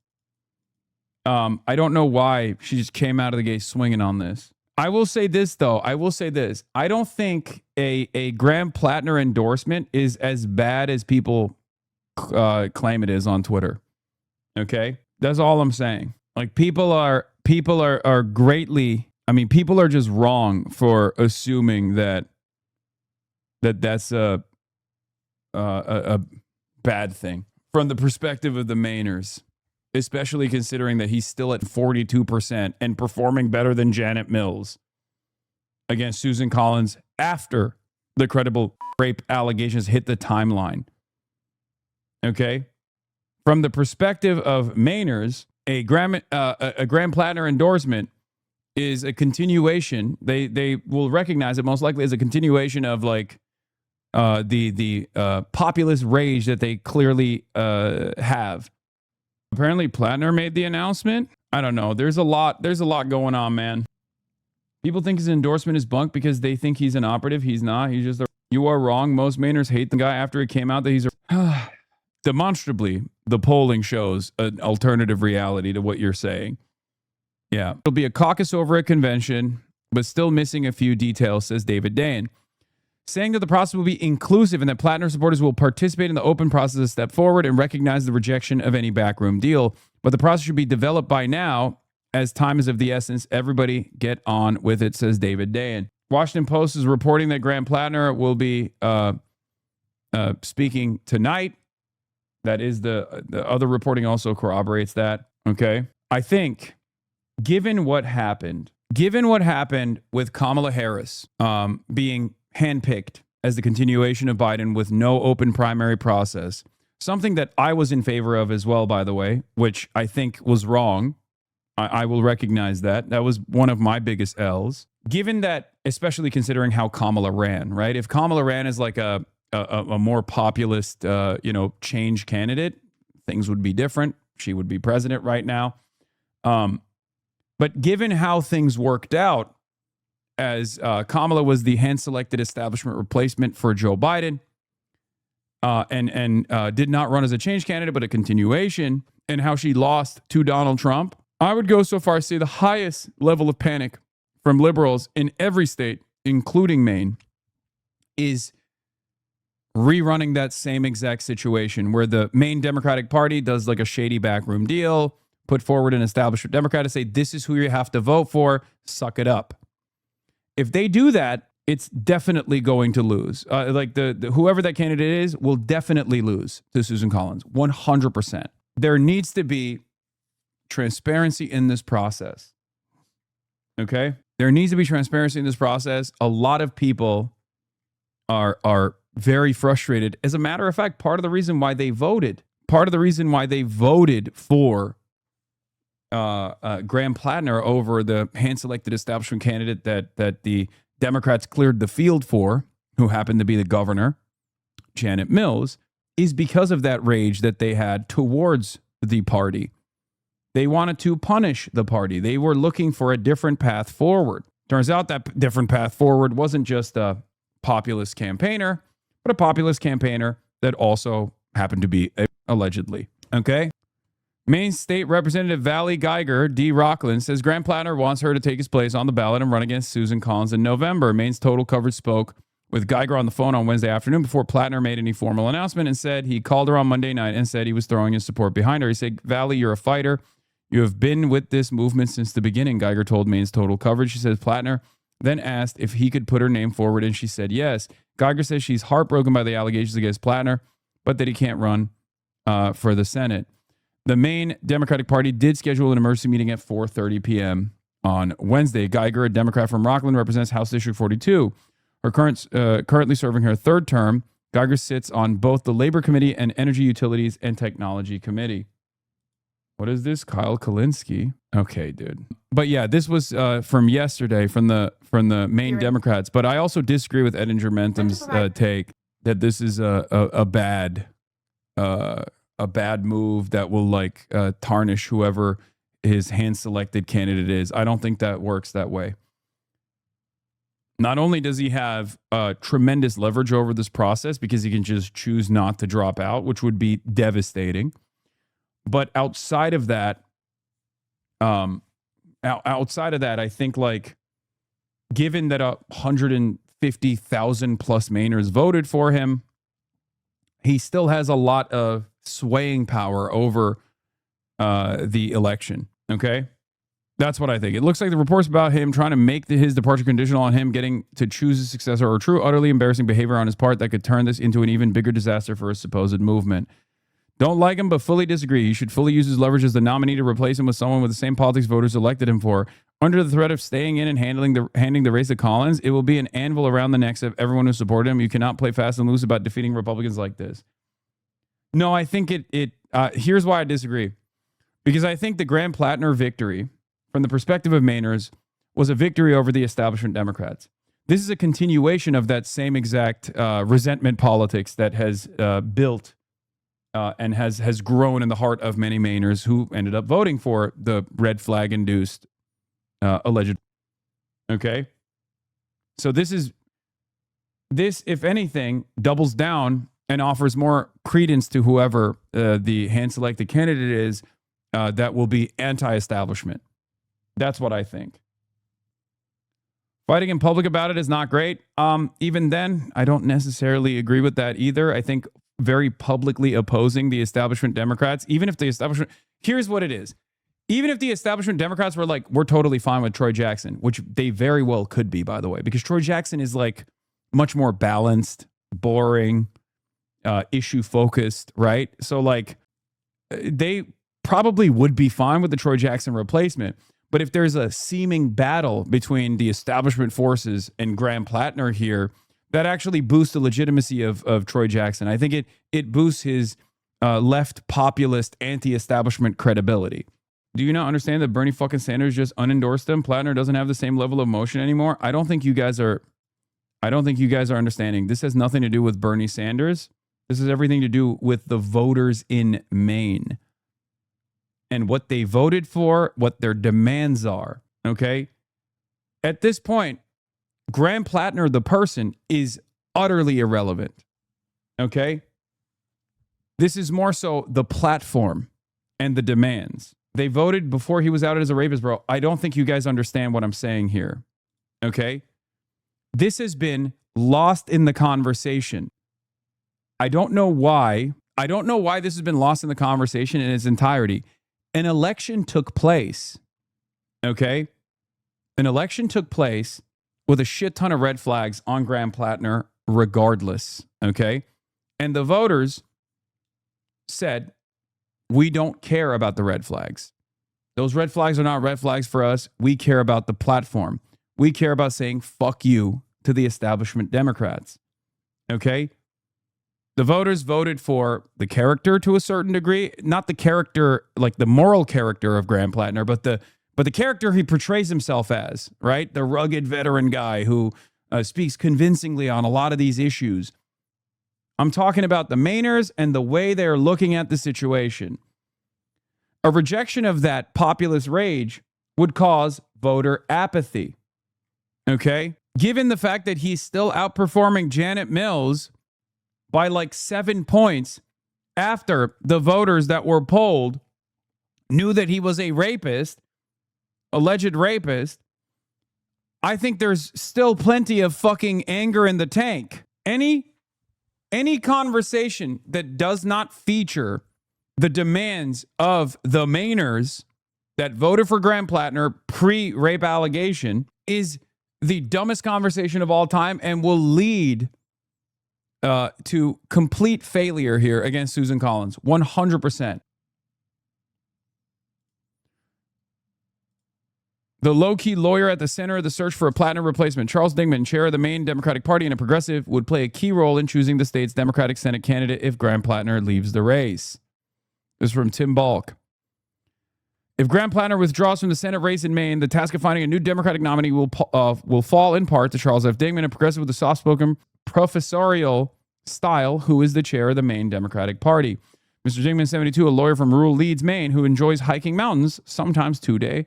I don't know why she just came out of the gate swinging on this. I will say this, though. I don't think a Grant Platner endorsement is as bad as people claim it is on Twitter. Okay? That's all I'm saying. Like, people are greatly... I mean, people are just wrong for assuming that's a bad thing from the perspective of the Mainers, especially considering that he's still at 42% and performing better than Janet Mills against Susan Collins after the credible rape allegations hit the timeline. Okay? From the perspective of Mainers, a Graham Platner endorsement is a continuation. They will recognize it most likely as a continuation of like the populist rage that they clearly have. Apparently Platner made the announcement. I don't know. There's a lot going on, man. People think his endorsement is bunk because they think he's an operative. He's not. He's just you are wrong. Most Mainers hate the guy after it came out that he's a demonstrably the polling shows an alternative reality to what you're saying. Yeah. It'll be a caucus over a convention, but still missing a few details, says David Dayen. Saying that the process will be inclusive and that Platner supporters will participate in the open process a step forward and recognize the rejection of any backroom deal. But the process should be developed by now, as time is of the essence. Everybody get on with it, says David Dayen. Washington Post is reporting that Grant Platner will be speaking tonight. That is the other reporting also corroborates that. Okay. I think... Given what happened with Kamala Harris being handpicked as the continuation of Biden with no open primary process, something that I was in favor of as well, by the way, which I think was wrong. I will recognize that. That was one of my biggest L's. Given that, especially considering how Kamala ran, right? If Kamala ran as like a more populist, change candidate, things would be different. She would be president right now. But given how things worked out, as Kamala was the hand-selected establishment replacement for Joe Biden, and did not run as a change candidate, but a continuation, and how she lost to Donald Trump, I would go so far as to say the highest level of panic from liberals in every state, including Maine, is rerunning that same exact situation where the Maine Democratic Party does like a shady backroom deal, put forward an establishment Democrat to say, this is who you have to vote for, suck it up. If they do that, it's definitely going to lose. Like the whoever that candidate is will definitely lose to Susan Collins, 100%. There needs to be transparency in this process. Okay? There needs to be transparency in this process. A lot of people are very frustrated. As a matter of fact, part of the reason why they voted for Graham Platner over the hand-selected establishment candidate that the Democrats cleared the field for, who happened to be the governor, Janet Mills, is because of that rage that they had towards the party. They wanted to punish the party. They were looking for a different path forward. Turns out that different path forward wasn't just a populist campaigner, but a populist campaigner that also happened to be allegedly. Okay? Maine State Representative Valley Geiger D. Rockland says Graham Platner wants her to take his place on the ballot and run against Susan Collins in November. Maine's Total Coverage spoke with Geiger on the phone on Wednesday afternoon before Platner made any formal announcement and said he called her on Monday night and said he was throwing his support behind her. He said, Valley, you're a fighter. You have been with this movement since the beginning, Geiger told Maine's Total Coverage. She says Platner then asked if he could put her name forward, and she said yes. Geiger says she's heartbroken by the allegations against Platner, but that he can't run for the Senate. The Maine Democratic Party did schedule an emergency meeting at 4:30 p.m. on Wednesday. Geiger, a Democrat from Rockland, represents House District 42. Her currently serving her third term. Geiger sits on both the Labor Committee and Energy, Utilities, and Technology Committee. What is this? Kyle Kalinske. Okay, dude. But yeah, this was from yesterday from the Maine Democrats. But I also disagree with Edinger Mentham's take that this is a bad move that will tarnish whoever his hand-selected candidate is. I don't think that works that way. Not only does he have tremendous leverage over this process because he can just choose not to drop out, which would be devastating. But outside of that, I think given that 150,000 plus Mainers voted for him, he still has a lot of swaying power over the election. Okay? That's what I think. It looks like the reports about him trying to make his departure conditional on him getting to choose his successor are true, utterly embarrassing behavior on his part that could turn this into an even bigger disaster for his supposed movement. Don't like him, but fully disagree. He should fully use his leverage as the nominee to replace him with someone with the same politics voters elected him for. Under the threat of staying in and handing the race to Collins, it will be an anvil around the necks of everyone who supported him. You cannot play fast and loose about defeating Republicans like this. No, I think here's why I disagree. Because I think the Graham Platner victory, from the perspective of Mainers, was a victory over the establishment Democrats. This is a continuation of that same exact resentment politics that has built and has grown in the heart of many Mainers who ended up voting for the red flag-induced alleged. Okay? So this, if anything, doubles down and offers more credence to whoever the hand-selected candidate is that will be anti-establishment. That's what I think. Fighting in public about it is not great. Even then, I don't necessarily agree with that either. I think very publicly opposing the establishment Democrats, even if the establishment, here's what it is. Even if the establishment Democrats were we're totally fine with Troy Jackson, which they very well could be, by the way, because Troy Jackson is much more balanced, boring, issue focused, right? So they probably would be fine with the Troy Jackson replacement. But if there's a seeming battle between the establishment forces and Graham Platner here, that actually boosts the legitimacy of Troy Jackson. I think it boosts his left populist anti-establishment credibility. Do you not understand that Bernie fucking Sanders just unendorsed him? Platner doesn't have the same level of motion anymore. I don't think you guys are understanding. This has nothing to do with Bernie Sanders. This has everything to do with the voters in Maine and what they voted for, what their demands are. Okay? At this point, Graham Platner, the person, is utterly irrelevant. Okay? This is more so the platform and the demands. They voted before he was outed as a rapist, bro. I don't think you guys understand what I'm saying here. Okay? This has been lost in the conversation. I don't know why. I don't know why this has been lost in the conversation in its entirety. An election took place. Okay? An election took place with a shit ton of red flags on Graham Platner regardless, okay? And the voters said, we don't care about the red flags. Those red flags are not red flags for us. We care about the platform. We care about saying fuck you to the establishment Democrats, okay? The voters voted for the character to a certain degree, not the character, like the moral character of Graham Platner, but the character he portrays himself as, right? The rugged veteran guy who speaks convincingly on a lot of these issues. I'm talking about the Mainers and the way they're looking at the situation. A rejection of that populist rage would cause voter apathy, okay? Given the fact that he's still outperforming Janet Mills by like 7 points after the voters that were polled knew that he was a rapist, alleged rapist, I think there's still plenty of fucking anger in the tank. Any conversation that does not feature the demands of the Mainers that voted for Graham Platner pre-rape allegation is the dumbest conversation of all time and will lead to complete failure here against Susan Collins, 100%. The low-key lawyer at the center of the search for a Platner replacement, Charles Dingman, chair of the Maine Democratic Party and a progressive, would play a key role in choosing the state's Democratic Senate candidate if Graham Platner leaves the race. This is from Tim Balk. If Graham Platner withdraws from the Senate race in Maine, the task of finding a new Democratic nominee will fall in part to Charles F. Dingman, a progressive with a soft-spoken professorial style, who is the chair of the Maine Democratic Party. Mr. Dingman, 72, a lawyer from rural Leeds, Maine, who enjoys hiking mountains, sometimes two a day,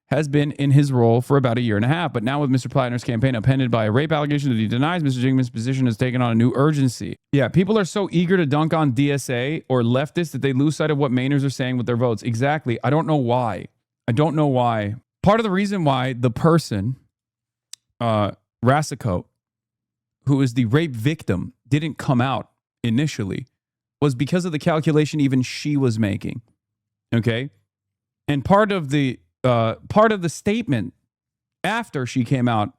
has been in his role for about a year and a half. But now with Mr. Platner's campaign appended by a rape allegation that he denies, Mr. Dingman's position has taken on a new urgency. Yeah, people are so eager to dunk on DSA or leftists that they lose sight of what Mainers are saying with their votes. Exactly. I don't know why. Part of the reason why the person, Rasico, who is the rape victim, didn't come out initially was because of the calculation even she was making. Okay? And part of the statement after she came out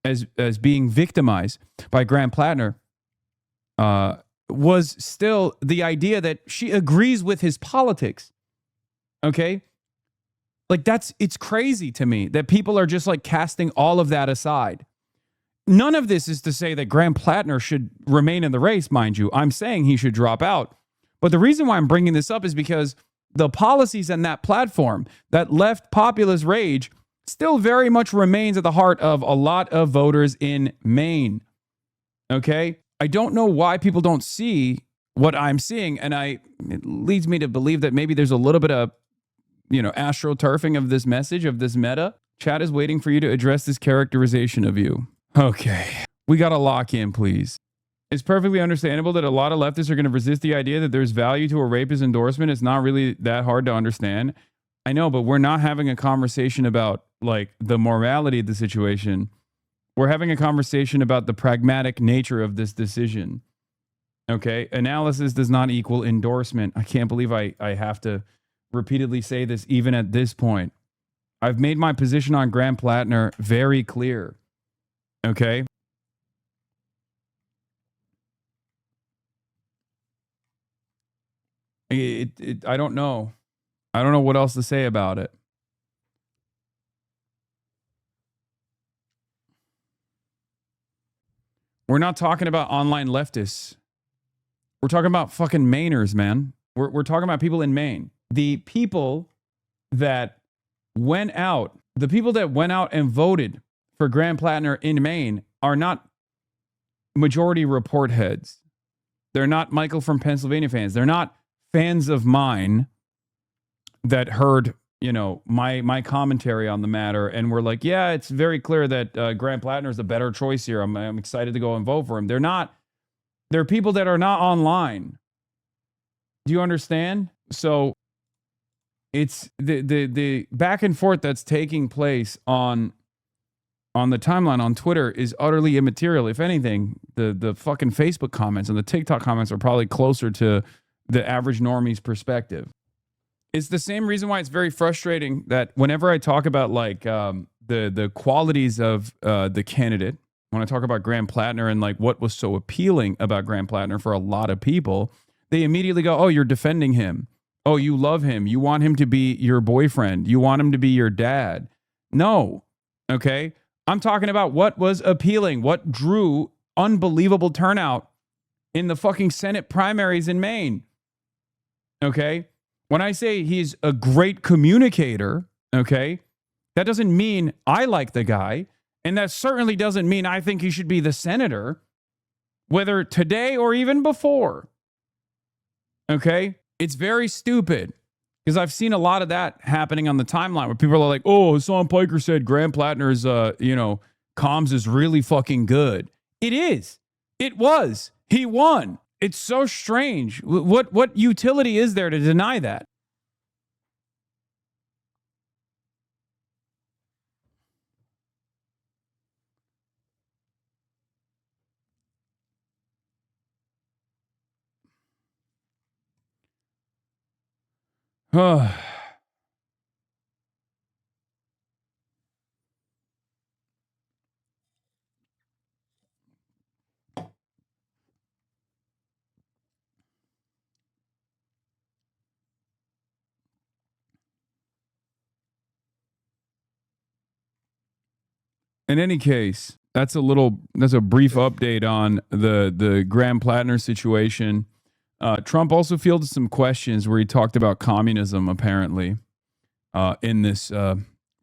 as being victimized by Graham Platner was still the idea that she agrees with his politics. Okay? Like it's crazy to me that people are just like casting all of that aside. None of this is to say that Graham Platner should remain in the race, mind you. I'm saying he should drop out. But the reason why I'm bringing this up is because the policies and that platform, that left populist rage, still very much remains at the heart of a lot of voters in Maine. Okay? I don't know why people don't see what I'm seeing, and it leads me to believe that maybe there's a little bit of, astroturfing of this message, of this meta. Chat is waiting for you to address this characterization of you. Okay. We got to lock in, please. It's perfectly understandable that a lot of leftists are going to resist the idea that there's value to a rapist endorsement. It's not really that hard to understand. I know, but we're not having a conversation about like the morality of the situation. We're having a conversation about the pragmatic nature of this decision. Okay? Analysis does not equal endorsement. I can't believe I have to repeatedly say this even at this point. I've made my position on Graham Platner very clear. Okay? I don't know. I don't know what else to say about it. We're not talking about online leftists. We're talking about fucking Mainers, man. We're talking about people in Maine. The people that went out and voted for Graham Platner in Maine are not majority report heads. They're not Michael from Pennsylvania fans. They're not fans of mine that heard, my commentary on the matter and were like, yeah, it's very clear that Graham Platner is a better choice here. I'm excited to go and vote for him. They're people that are not online. Do you understand? So it's the back and forth that's taking place on the timeline on Twitter is utterly immaterial. If anything, the fucking Facebook comments and the TikTok comments are probably closer to the average normie's perspective. It's the same reason why it's very frustrating that whenever I talk about like the qualities of the candidate, when I talk about Graham Platner and like what was so appealing about Graham Platner for a lot of people, they immediately go, oh, you're defending him. Oh, you love him. You want him to be your boyfriend. You want him to be your dad. No. Okay. I'm talking about what was appealing, what drew unbelievable turnout in the fucking Senate primaries in Maine. Okay. When I say he's a great communicator, okay, that doesn't mean I like the guy. And that certainly doesn't mean I think he should be the senator, whether today or even before. Okay. It's very stupid because I've seen a lot of that happening on the timeline where people are like, oh, Hasan Piker said Graham Platner's, comms is really fucking good. It is. It was. He won. It's so strange. What utility is there to deny that? In any case, that's a brief update on the Graham Platner situation. Trump also fielded some questions where he talked about communism, apparently, in this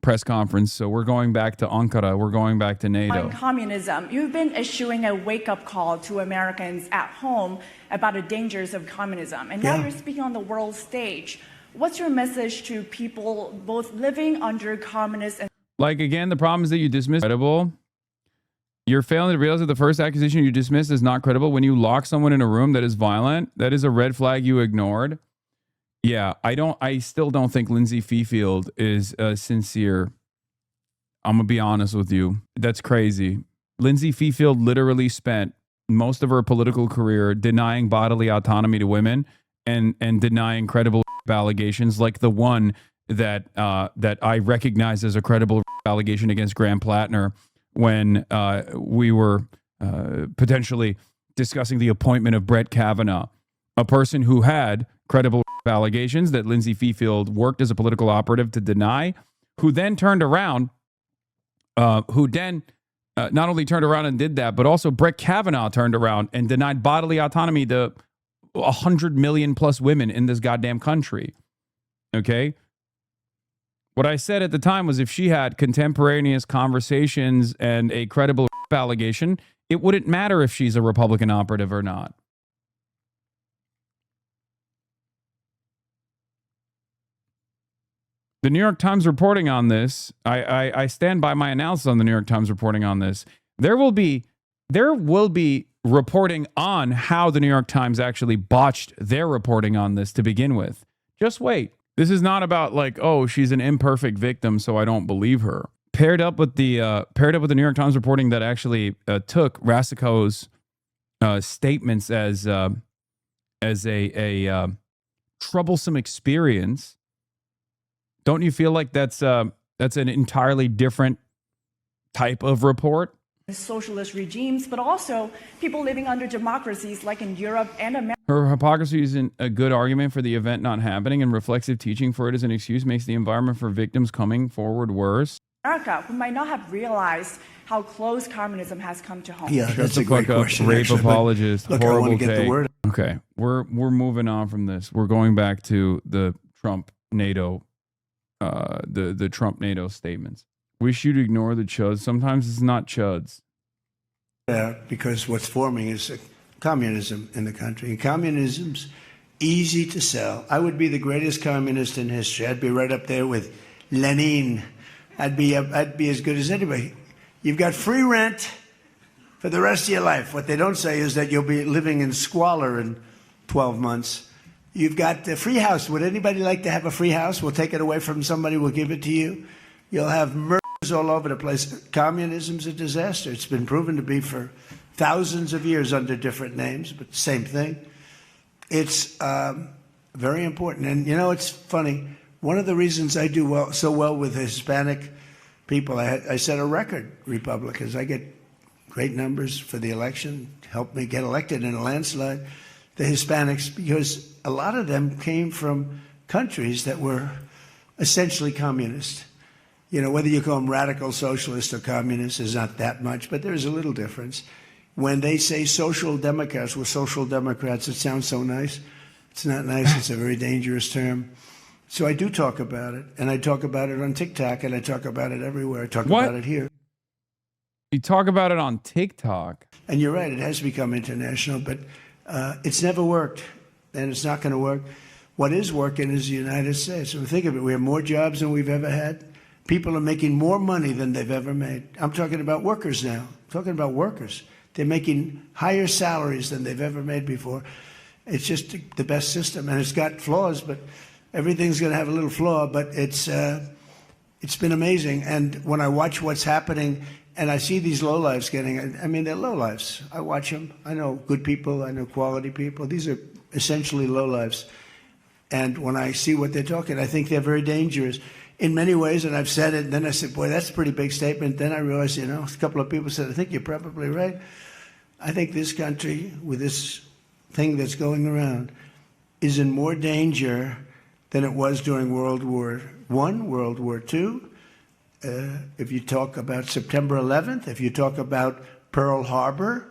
press conference. So we're going back to Ankara. We're going back to NATO. On communism, you've been issuing a wake-up call to Americans at home about the dangers of communism. And now you're speaking on the world stage. What's your message to people both living under communist and... Like, again, the problem is that you dismiss credible. You're failing to realize that the first accusation you dismissed is not credible. When you lock someone in a room that is violent, that is a red flag you ignored. Yeah, I still don't think Lindsay Fifield is sincere. I'm going to be honest with you. That's crazy. Lindsay Fifield literally spent most of her political career denying bodily autonomy to women and denying credible allegations like the one that I recognize as a credible allegation against Graham Platner when we were potentially discussing the appointment of Brett Kavanaugh, a person who had credible allegations that Lindsay Fifield worked as a political operative to deny, who then turned around, not only turned around and did that, but also Brett Kavanaugh turned around and denied bodily autonomy to 100 million plus women in this goddamn country. Okay? What I said at the time was if she had contemporaneous conversations and a credible allegation, it wouldn't matter if she's a Republican operative or not. The New York Times reporting on this, I stand by my analysis on the New York Times reporting on this. There will be reporting on how the New York Times actually botched their reporting on this to begin with. Just wait. This is not about like, oh, she's an imperfect victim, so I don't believe her. Paired up with the New York Times reporting that actually took Rasico's statements as a troublesome experience. Don't you feel like that's an entirely different type of report? Socialist regimes, but also people living under democracies like in Europe and America. Her hypocrisy isn't a good argument for the event not happening, and reflexive teaching for it as an excuse makes the environment for victims coming forward worse. America, who might not have realized how close communism has come to home. Yeah, that's a great question. Rape actually, apologist, look, I want to get the take. word. Okay, we're moving on from this. We're going back to the Trump NATO, the Trump NATO statements. Wish you'd ignore the chuds. Sometimes it's not chuds. Yeah, because what's forming is communism in the country. And communism's easy to sell. I would be the greatest communist in history. I'd be right up there with Lenin. I'd be as good as anybody. You've got free rent for the rest of your life. What they don't say is that you'll be living in squalor in 12 months. You've got the free house. Would anybody like to have a free house? We'll take it away from somebody. We'll give it to you. You'll have murders all over the place. Communism's a disaster. It's been proven to be for thousands of years under different names, but same thing. It's very important. And, you know, it's funny. One of the reasons I do so well with Hispanic people. I set a record, Republicans. I get great numbers for the election, helped me get elected in a landslide. The Hispanics, because a lot of them came from countries that were essentially communist. You know, whether you call them radical socialist or communist is not that much, but there's a little difference. When they say social democrats, we're social democrats, it sounds so nice. It's not nice. It's a very dangerous term. So I do talk about it, and I talk about it on TikTok, and I talk about it everywhere. I talk about it here. You talk about it on TikTok. And you're right, it has become international, but it's never worked, and it's not going to work. What is working is the United States. So think of it. We have more jobs than we've ever had. People are making more money than they've ever made. I'm talking about workers now. I'm talking about workers. They're making higher salaries than they've ever made before. It's just the best system, and it's got flaws, but everything's going to have a little flaw, but it's been amazing. And when I watch what's happening, and I see these lowlifes getting, I mean, they're lowlifes. I watch them. I know good people. I know quality people. These are essentially lowlifes. And when I see what they're talking, I think they're very dangerous in many ways. And I've said it. And then I said, boy, that's a pretty big statement. Then I realized, you know, a couple of people said, I think you're probably right. I think this country, with this thing that's going around, is in more danger than it was during World War I, World War II. If you talk about September 11th, if you talk about Pearl Harbor,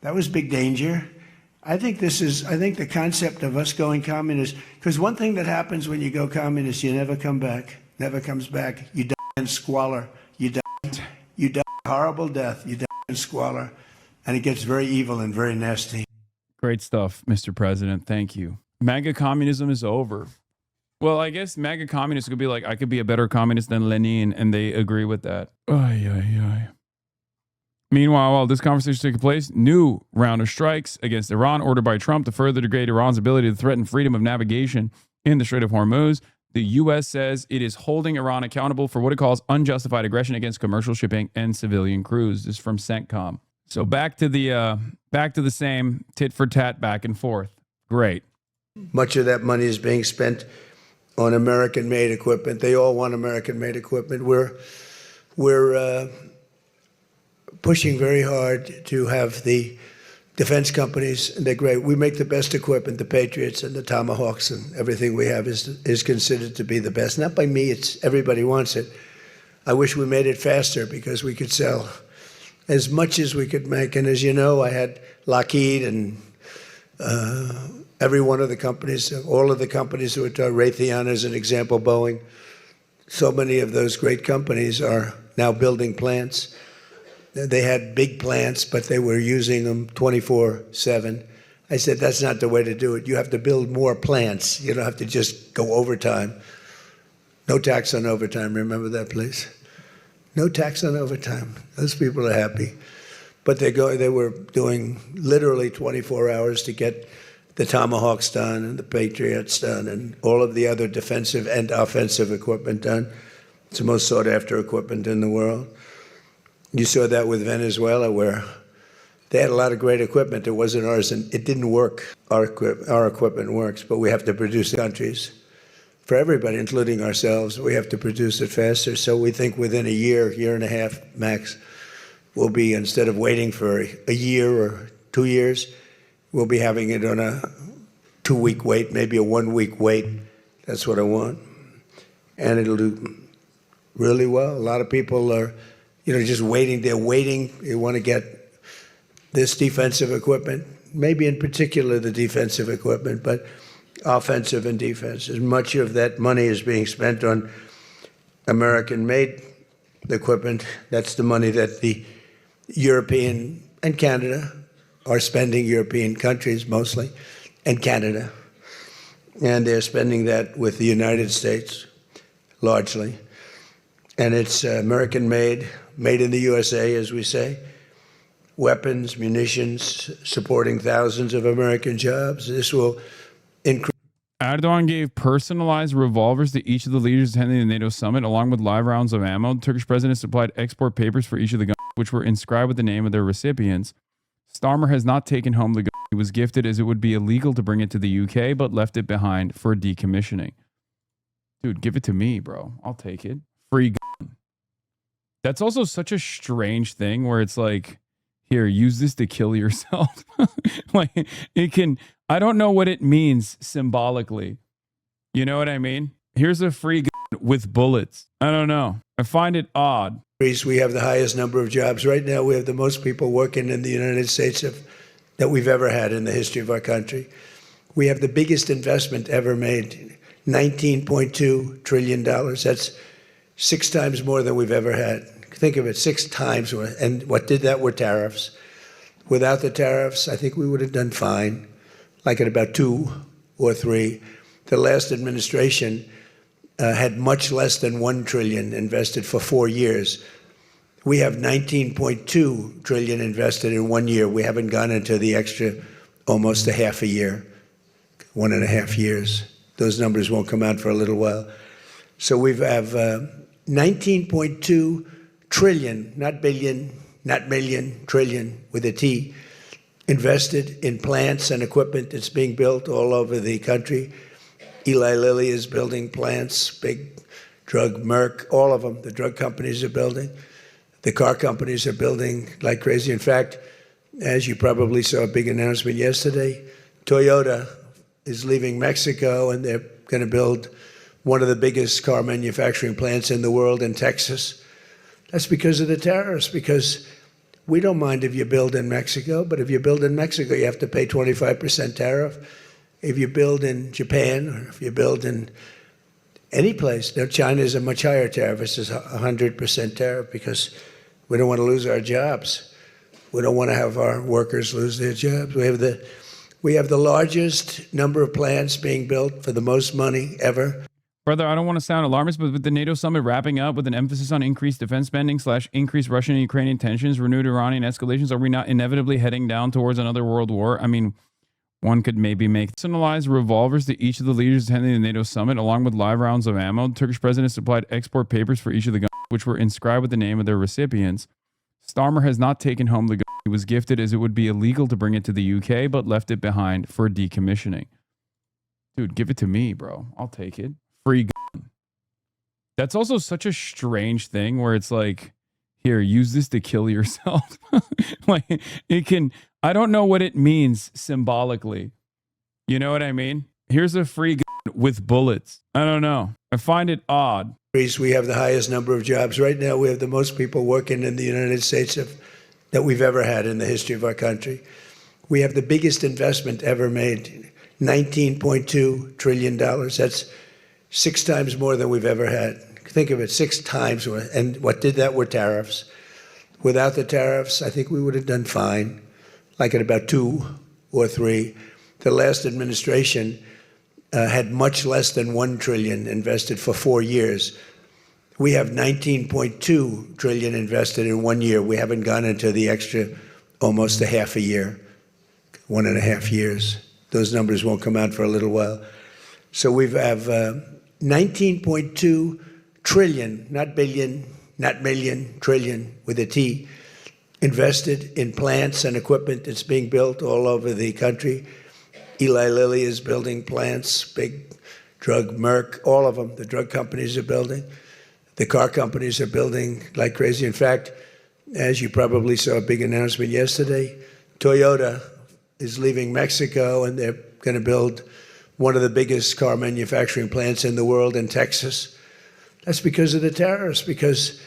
that was big danger. I think the concept of us going communist, because one thing that happens when you go communist, you never come back, never comes back. You die in squalor. You die a horrible death. You die in squalor, and it gets very evil and very nasty. Great stuff, Mr. President. Thank you. MAGA communism is over. Well, I guess MAGA communists could be like, I could be a better communist than Lenin, and they agree with that. Meanwhile, while this conversation is taking place, new round of strikes against Iran ordered by Trump to further degrade Iran's ability to threaten freedom of navigation in the Strait of Hormuz. The U.S. says it is holding Iran accountable for what it calls unjustified aggression against commercial shipping and civilian crews. This is from CENTCOM. So back to the same tit for tat back and forth. Great. Much of that money is being spent on American-made equipment. They all want American-made equipment. We're pushing very hard to have the defense companies, and they're great. We make the best equipment, the Patriots and the Tomahawks, and everything we have is considered to be the best. Not by me, it's everybody wants it. I wish we made it faster because we could sell as much as we could make. And as you know, I had Lockheed and every one of the companies, all of the companies who are Raytheon as an example, Boeing. So many of those great companies are now building plants. They had big plants, but they were using them 24/7. I said, that's not the way to do it. You have to build more plants. You don't have to just go overtime. No tax on overtime. Remember that, please? No tax on overtime. Those people are happy. But they were doing literally 24 hours to get the Tomahawks done and the Patriots done and all of the other defensive and offensive equipment done. It's the most sought after equipment in the world. You saw that with Venezuela, where they had a lot of great equipment. It wasn't ours, and it didn't work. Our equipment works, but we have to produce countries. For everybody, including ourselves, we have to produce it faster. So we think within a year and a half max, we'll be, instead of waiting for a year or 2 years, we'll be having it on a 2-week wait, maybe a 1-week wait. That's what I want. And it'll do really well. A lot of people are, just waiting. They're waiting. They want to get this defensive equipment, maybe in particular the defensive equipment, but offensive and defense. As much of that money is being spent on American-made equipment. That's the money that the European and Canada are spending, European countries mostly, and Canada. And they're spending that with the United States, largely. And it's American-made, made in the USA, as we say. Weapons, munitions, supporting thousands of American jobs. This will increase. Erdogan gave personalized revolvers to each of the leaders attending the NATO summit, along with live rounds of ammo. The Turkish president supplied export papers for each of the guns, which were inscribed with the name of their recipients. Starmer has not taken home the gun he was gifted, as it would be illegal to bring it to the UK, but left it behind for decommissioning. Dude, give it to me, bro. I'll take it. Free gun. That's also such a strange thing where it's like, here, use this to kill yourself. Like, it can, I don't know what it means symbolically. You know what I mean? Here's a free gun with bullets. I don't know. I find it odd. We have the highest number of jobs. Right now, we have the most people working in the United States that we've ever had in the history of our country. We have the biggest investment ever made, $19.2 trillion. That's 6 times more than we've ever had. Think of it, 6 times more. And what did that were tariffs. Without the tariffs, I think we would have done fine, like at about 2 or 3. The last administration had much less than $1 trillion invested for 4 years. We have $19.2 trillion invested in 1 year. We haven't gone into the extra almost a half a year, 1.5 years. Those numbers won't come out for a little while. So we have 19.2 trillion, not billion, not million, trillion with a T, invested in plants and equipment that's being built all over the country. Eli Lilly is building plants, big drug, Merck, all of them. The drug companies are building. The car companies are building like crazy. In fact, as you probably saw a big announcement yesterday, Toyota is leaving Mexico and they're going to build one of the biggest car manufacturing plants in the world in Texas. That's because of the tariffs, because we don't mind if you build in Mexico, but if you build in Mexico, you have to pay 25% tariff. If you build in Japan or if you build in any place, now China is a much higher tariff. It's just 100% tariff because we don't want to lose our jobs. We don't want to have our workers lose their jobs. We have the largest number of plants being built for the most money ever. Brother, I don't want to sound alarmist, but with the NATO summit wrapping up with an emphasis on increased defense spending / increased Russian and Ukrainian tensions, renewed Iranian escalations, are we not inevitably heading down towards another world war? I mean, one could maybe make personalized revolvers to each of the leaders attending the NATO summit, along with live rounds of ammo. The Turkish president supplied export papers for each of the guns, which were inscribed with the name of their recipients. Starmer has not taken home the gun he was gifted, as it would be illegal to bring it to the UK, but left it behind for decommissioning. Dude, give it to me, bro. I'll take it. Free gun. That's also such a strange thing where it's like, here, use this to kill yourself. Like, it can, I don't know what it means symbolically. You know what I mean? Here's a free gun with bullets. I don't know. I find it odd. We have the highest number of jobs. Right now, we have the most people working in the United States that we've ever had in the history of our country. We have the biggest investment ever made, $19.2 trillion. That's 6 times more than we've ever had. Think of it, 6 times more. And what did that were tariffs. Without the tariffs, I think we would have done fine, like at about 2 or 3. The last administration had much less than $1 trillion invested for 4 years. We have $19.2 trillion invested in 1 year. We haven't gone into the extra almost a half a year, 1.5 years. Those numbers won't come out for a little while. So we have 19.2 trillion, not billion, not million, trillion with a T, invested in plants and equipment that's being built all over the country. Eli Lilly is building plants, big drug, Merck, all of them. The drug companies are building. The car companies are building like crazy. In fact, as you probably saw a big announcement yesterday, Toyota is leaving Mexico and they're going to build one of the biggest car manufacturing plants in the world in Texas. That's because of the tariffs, because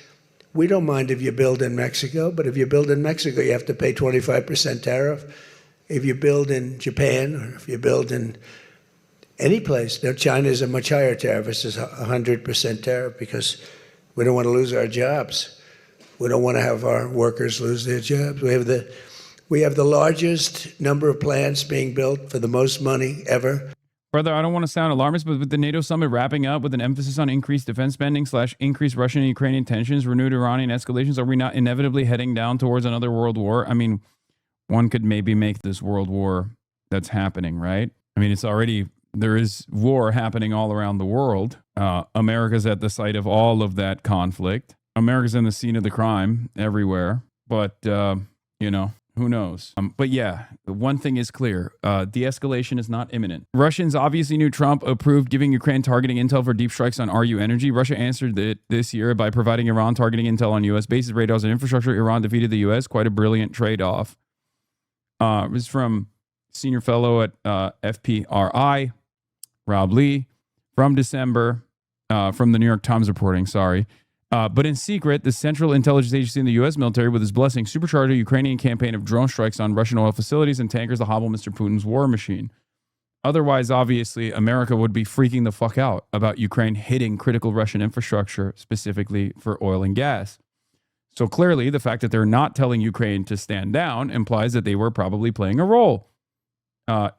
we don't mind if you build in Mexico, but if you build in Mexico, you have to pay 25% tariff. If you build in Japan or if you build in any place, now China is a much higher tariff. It's just 100% tariff because we don't want to lose our jobs. We don't want to have our workers lose their jobs. We have the largest number of plants being built for the most money ever. Brother, I don't want to sound alarmist, but with the NATO summit wrapping up with an emphasis on increased defense spending / increased Russian and Ukrainian tensions, renewed Iranian escalations, are we not inevitably heading down towards another world war? I mean, one could maybe make this world war that's happening, right? I mean, it's already, there is war happening all around the world. America's at the site of all of that conflict. America's in the scene of the crime everywhere. But, you know, Who knows? But yeah, one thing is clear. De-escalation is not imminent. Russians obviously knew Trump approved giving Ukraine targeting intel for deep strikes on RU energy. Russia answered it this year by providing Iran targeting intel on U.S. bases, radars, and infrastructure. Iran defeated the U.S. Quite a brilliant trade-off. It was from senior fellow at FPRI, Rob Lee, from December, from the New York Times reporting, sorry. But in secret, the Central Intelligence Agency in the U.S. military, with his blessing, supercharged a Ukrainian campaign of drone strikes on Russian oil facilities and tankers to hobble Mr. Putin's war machine. Otherwise, obviously, America would be freaking the fuck out about Ukraine hitting critical Russian infrastructure, specifically for oil and gas. So clearly, the fact that they're not telling Ukraine to stand down implies that they were probably playing a role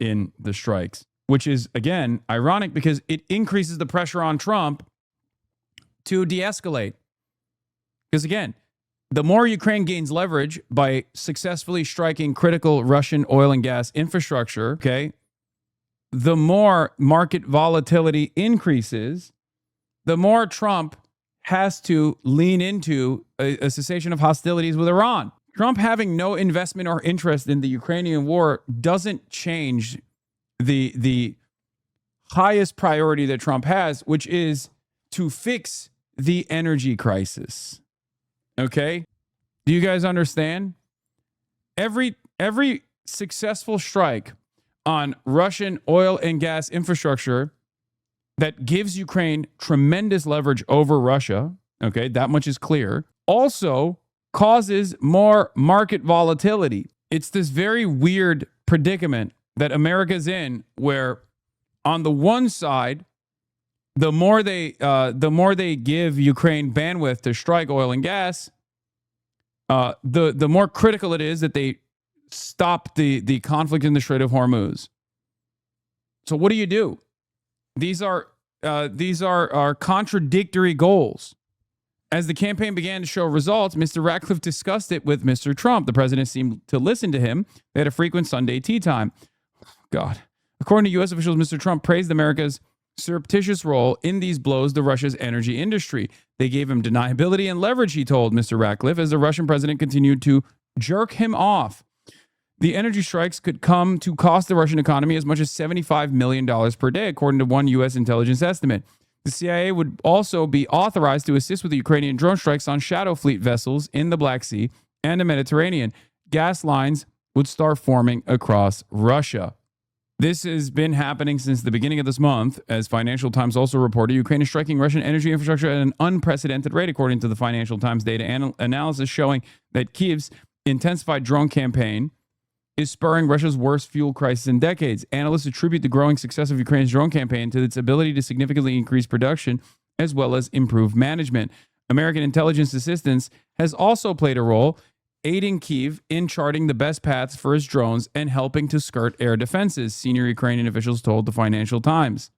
in the strikes, which is, again, ironic because it increases the pressure on Trump to de-escalate. Because again, the more Ukraine gains leverage by successfully striking critical Russian oil and gas infrastructure, okay, the more market volatility increases, the more Trump has to lean into a cessation of hostilities with Iran. Trump having no investment or interest in the Ukrainian war doesn't change the highest priority that Trump has, which is to fix the energy crisis. Okay? Do you guys understand? Every successful strike on Russian oil and gas infrastructure that gives Ukraine tremendous leverage over Russia, okay, that much is clear, also causes more market volatility. It's this very weird predicament that America's in, where on the one side, the more they give Ukraine bandwidth to strike oil and gas, the more critical it is that they stop the conflict in the Strait of Hormuz. So what do? These are contradictory goals. As the campaign began to show results, Mr. Ratcliffe discussed it with Mr. Trump. The president seemed to listen to him. They had a frequent Sunday tea time. God. According to U.S. officials, Mr. Trump praised America's surreptitious role in these blows to Russia's energy industry. They gave him deniability and leverage, he told Mr. Ratcliffe, as the Russian president continued to jerk him off. The energy strikes could come to cost the Russian economy as much as $75 million per day, according to one U.S. intelligence estimate. The CIA would also be authorized to assist with the Ukrainian drone strikes on shadow fleet vessels in the Black Sea and the Mediterranean. Gas lines would start forming across Russia. This has been happening since the beginning of this month. As Financial Times also reported, Ukraine is striking Russian energy infrastructure at an unprecedented rate, according to the Financial Times data analysis showing that Kyiv's intensified drone campaign is spurring Russia's worst fuel crisis in decades. Analysts attribute the growing success of Ukraine's drone campaign to its ability to significantly increase production as well as improve management. American intelligence assistance has also played a role, aiding Kyiv in charting the best paths for his drones and helping to skirt air defenses, senior Ukrainian officials told the Financial Times.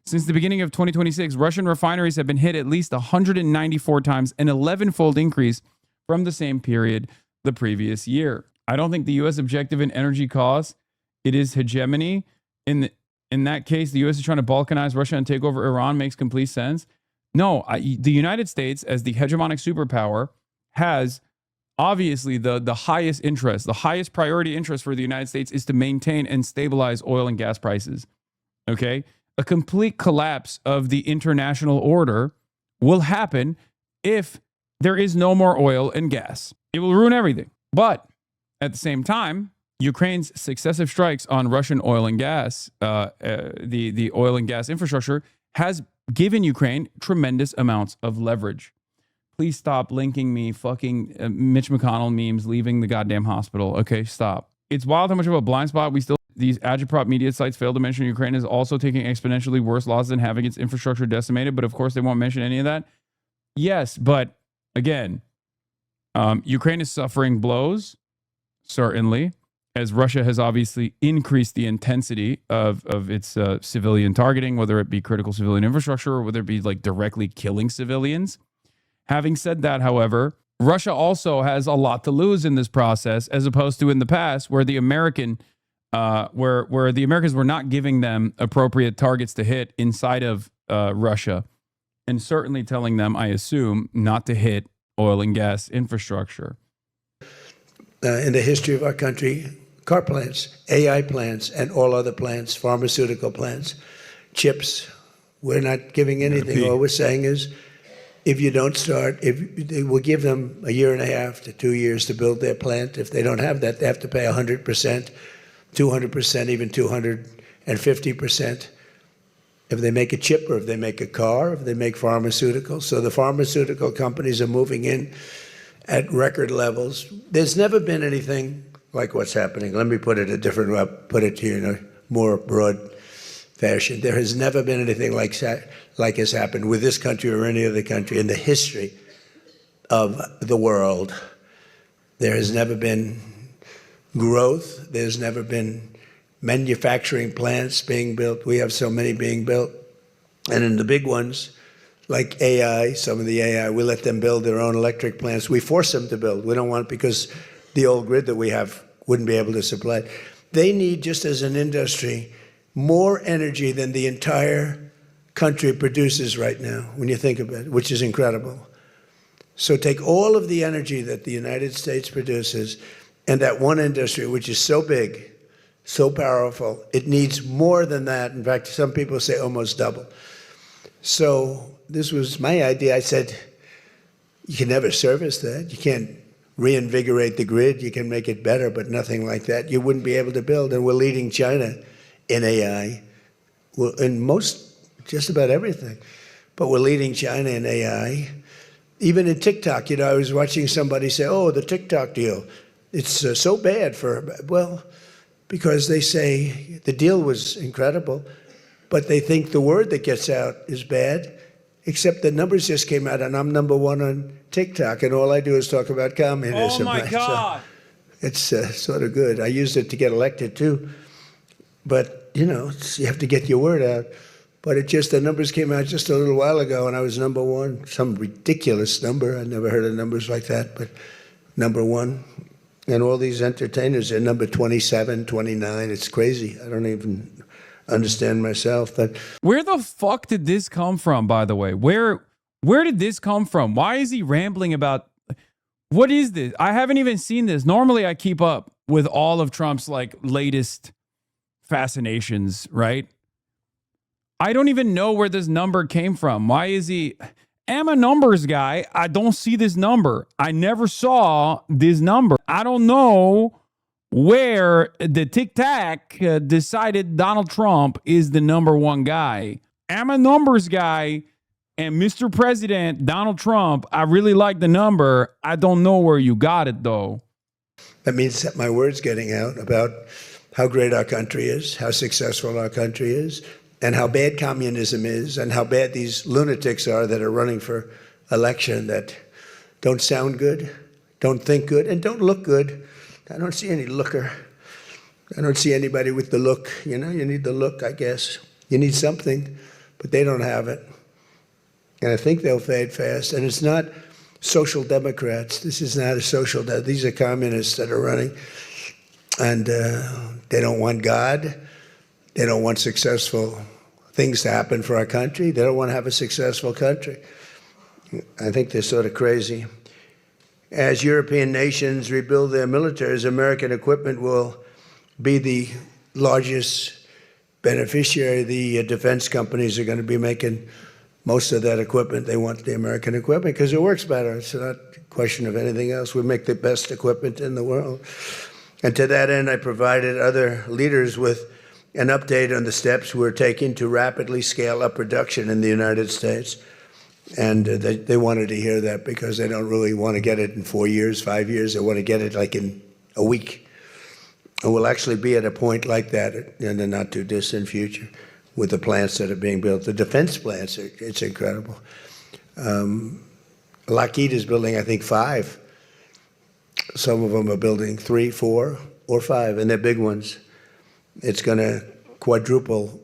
Since the beginning of 2026, Russian refineries have been hit at least 194 times, an 11-fold increase from the same period the previous year. I don't think the U.S. objective in energy costs, it is hegemony. In that case, the U.S. is trying to balkanize Russia and take over Iran makes complete sense. No, the United States, as the hegemonic superpower, has obviously the highest interest, the highest priority interest for the United States is to maintain and stabilize oil and gas prices. Okay? A complete collapse of the international order will happen if there is no more oil and gas. It will ruin everything. But at the same time, Ukraine's successive strikes on Russian oil and gas, the oil and gas infrastructure, has given Ukraine tremendous amounts of leverage. Please stop linking me fucking Mitch McConnell memes leaving the goddamn hospital. Okay, stop. It's wild how much of a blind spot these agitprop media sites fail to mention Ukraine is also taking exponentially worse losses and having its infrastructure decimated, but of course they won't mention any of that. Yes, but again, Ukraine is suffering blows, certainly, as Russia has obviously increased the intensity of its civilian targeting, whether it be critical civilian infrastructure or whether it be like directly killing civilians. Having said that, however, Russia also has a lot to lose in this process, as opposed to in the past, where the Americans were not giving them appropriate targets to hit inside of Russia, and certainly telling them, I assume, not to hit oil and gas infrastructure. in the history of our country, car plants, AI plants, and all other plants, pharmaceutical plants, chips. We're not giving anything. All we're saying is, if you don't start, we'll give them a year and a half to 2 years to build their plant. If they don't have that, they have to pay 100%, 200%, even 250%. If they make a chip, or if they make a car, if they make pharmaceuticals. So the pharmaceutical companies are moving in at record levels. There's never been anything like what's happening. Let me put it a different way, put it to you in a more broad fashion. There has never been anything like has happened with this country or any other country in the history of the world. There has never been growth. There's never been manufacturing plants being built. We have so many being built. And in the big ones, like AI, some of the AI, we let them build their own electric plants. We force them to build. We don't want it because the old grid that we have wouldn't be able to supply. They need, just as an industry, more energy than the entire country produces right now, when you think of it, which is incredible. So take all of the energy that the United States produces, and that one industry, which is so big, so powerful, it needs more than that. In fact, some people say almost double. So this was my idea. I said, you can never service that. You can't reinvigorate the grid. You can make it better, but nothing like that. You wouldn't be able to build. And we're leading China in AI, well, in just about everything. But we're leading China in AI. Even in TikTok, I was watching somebody say, oh, the TikTok deal, it's so bad well, because they say the deal was incredible, but they think the word that gets out is bad, except the numbers just came out, and I'm #1 on TikTok, and all I do is talk about communism. Oh, my God. So it's sort of good. I used it to get elected, too. But, you have to get your word out. But the numbers came out just a little while ago, and I was #1, some ridiculous number. I never heard of numbers like that, but #1. And all these entertainers are number 27, 29. It's crazy. I don't even understand myself. But where the fuck did this come from, by the way? Where did this come from? Why is he rambling about, what is this? I haven't even seen this. Normally I keep up with all of Trump's latest fascinations, right? I don't even know where this number came from. Why is he? I'm a numbers guy. I don't see this number. I never saw this number. I don't know where the Tic Tac decided Donald Trump is the #1 guy. I'm a numbers guy, and Mr. President Donald Trump, I really like the number. I don't know where you got it, though. That means that my word's getting out about how great our country is, how successful our country is, and how bad communism is, and how bad these lunatics are that are running for election that don't sound good, don't think good, and don't look good. I don't see any looker. I don't see anybody with the look. You need the look, I guess. You need something, but they don't have it. And I think they'll fade fast. And it's not social democrats. This is not a social these are communists that are running. And they don't want God. They don't want successful things to happen for our country. They don't want to have a successful country. I think they're sort of crazy. As European nations rebuild their militaries, American equipment will be the largest beneficiary. The defense companies are going to be making most of that equipment. They want the American equipment because it works better. It's not a question of anything else. We make the best equipment in the world. And to that end, I provided other leaders with an update on the steps we're taking to rapidly scale up production in the United States. And they wanted to hear that because they don't really want to get it in 4 years, 5 years. They want to get it in a week. And we'll actually be at a point like that in the not too distant future with the plants that are being built. The defense plants, it's incredible. Lockheed is building, I think, 5. Some of them are building 3, 4, or 5, and they're big ones. It's going to quadruple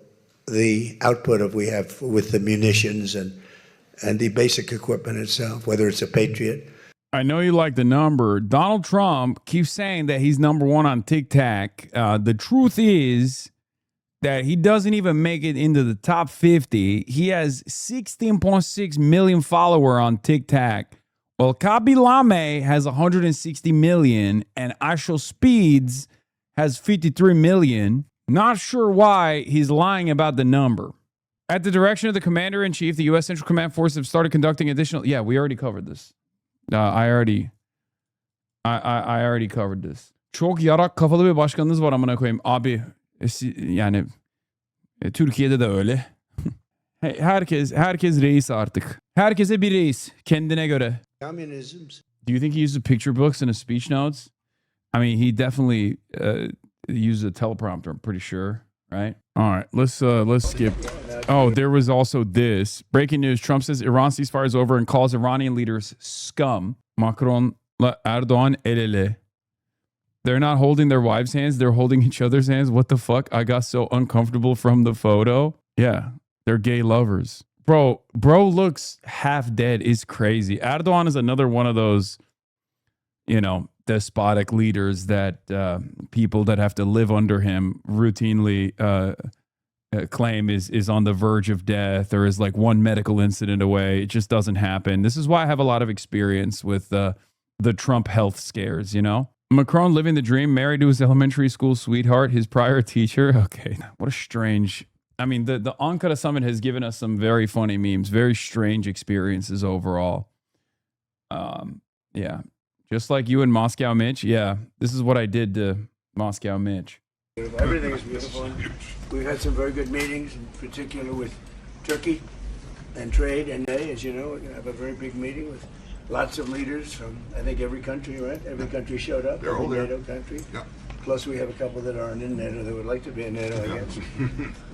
the output we have with the munitions and the basic equipment itself, whether it's a Patriot. I know you like the number. Donald Trump keeps saying that he's #1 on TikTok. The truth is that he doesn't even make it into the top 50. He has 16.6 million followers on TikTok. Well, Kabilame has 160 million and Ashel Speeds has 53 million. Not sure why he's lying about the number. At the direction of the commander-in-chief, the U.S. Central Command Forces have started conducting additional... Yeah, we already covered this. I already covered this. Çok yarak kafalı bir başkanınız var amına koyayım. Abi yani Türkiye'de de öyle. Herkes reis artık. Herkese bir reis kendine göre. Communisms. Do you think he uses picture books in his speech notes? I mean, he definitely uses a teleprompter, I'm pretty sure, right? All right, let's skip. Oh, there was also this. Breaking news. Trump says Iran ceasefire is over and calls Iranian leaders scum. Macron, Erdoğan el ele. They're not holding their wives' hands. They're holding each other's hands. What the fuck? I got so uncomfortable from the photo. Yeah, they're gay lovers. Bro looks half dead. It's crazy. Erdoğan is another one of those, despotic leaders that people that have to live under him routinely claim is on the verge of death or is like one medical incident away. It just doesn't happen. This is why I have a lot of experience with the Trump health scares, Macron living the dream, married to his elementary school sweetheart, his prior teacher. Okay, what a strange... I mean, the Ankara summit has given us some very funny memes, very strange experiences overall. Yeah, just like you and Moscow Mitch. Yeah, this is what I did to Moscow Mitch. Everything is beautiful. We've had some very good meetings, in particular with Turkey and trade. And they, as you know, we're going to have a very big meeting with lots of leaders from, I think, every country, right? Every country showed up. They're all every there. NATO country. Yeah. Plus, we have a couple that aren't in NATO that would like to be in NATO, I guess.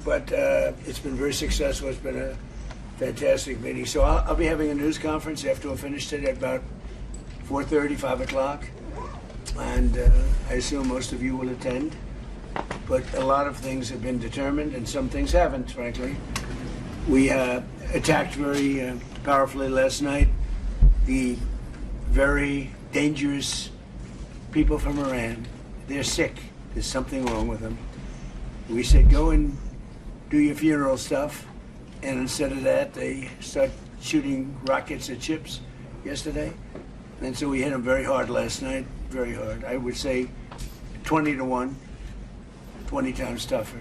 But it's been very successful. It's been a fantastic meeting. So I'll be having a news conference after we're finished it at about 4:30, 5 o'clock. And I assume most of you will attend. But a lot of things have been determined, and some things haven't, frankly. We attacked very powerfully last night the very dangerous people from Iran. They're sick. There's something wrong with them. We said, go and do your funeral stuff. And instead of that, they start shooting rockets at ships yesterday. And so we hit them very hard last night, very hard. I would say 20-1, 20 times tougher.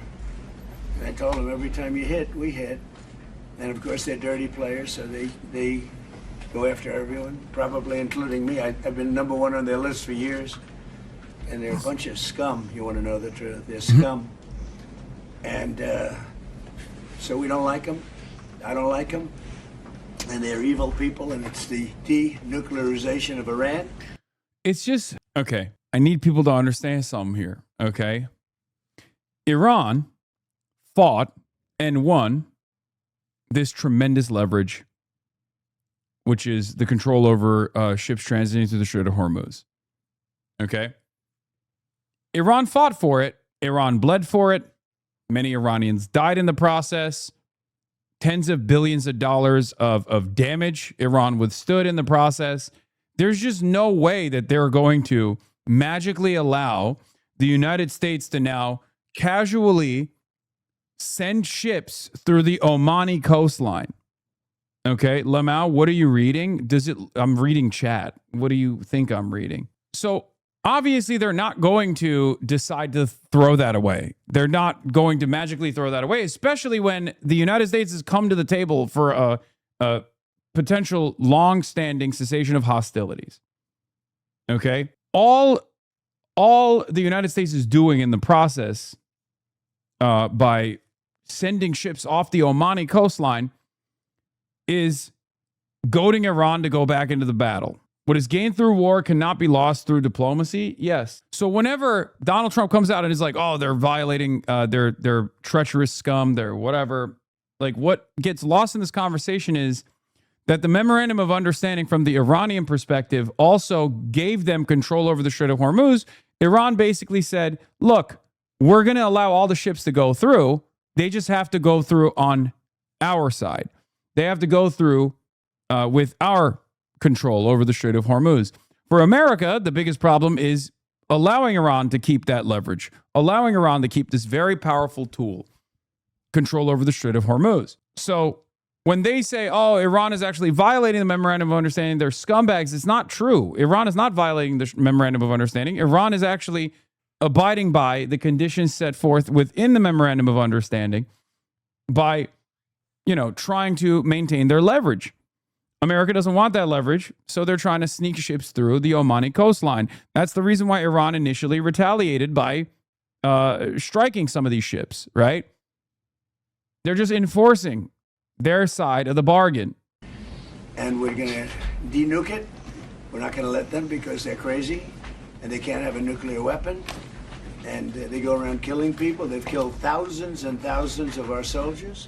And I told them, every time you hit, we hit. And of course, they're dirty players, so they go after everyone, probably including me. I've been number one on their list for years. And they're a bunch of scum, you want to know the truth. They're scum. And so we don't like them. I don't like them. And they're evil people, and it's the denuclearization of Iran. It's just, okay, I need people to understand something here, okay? Iran fought and won this tremendous leverage, which is the control over ships transiting through the Strait of Hormuz, okay? Iran fought for it. Iran bled for it. Many Iranians died in the process. Tens of billions of dollars of damage Iran withstood in the process. There's just no way that they're going to magically allow the United States to now casually send ships through the Omani coastline. Okay, Lamau, what are you reading? I'm reading chat. What do you think I'm reading? So obviously, they're not going to decide to throw that away. They're not going to magically throw that away, especially when the United States has come to the table for a potential long-standing cessation of hostilities. Okay? All the United States is doing in the process by sending ships off the Omani coastline is goading Iran to go back into the battle. What is gained through war cannot be lost through diplomacy. Yes. So whenever Donald Trump comes out and is like, oh, they're violating their treacherous scum, they're whatever, like what gets lost in this conversation is that the memorandum of understanding from the Iranian perspective also gave them control over the Strait of Hormuz. Iran basically said, look, we're going to allow all the ships to go through. They just have to go through on our side. They have to go through with our control over the Strait of Hormuz. For America, the biggest problem is allowing Iran to keep that leverage, allowing Iran to keep this very powerful tool, control over the Strait of Hormuz. So when they say, oh, Iran is actually violating the memorandum of understanding, they're scumbags, it's not true. Iran is not violating the memorandum of understanding. Iran is actually abiding by the conditions set forth within the memorandum of understanding by, trying to maintain their leverage. America doesn't want that leverage, so they're trying to sneak ships through the Omani coastline. That's the reason why Iran initially retaliated by striking some of these ships, right? They're just enforcing their side of the bargain. And we're going to denuke it. We're not going to let them because they're crazy and they can't have a nuclear weapon. And they go around killing people. They've killed thousands and thousands of our soldiers.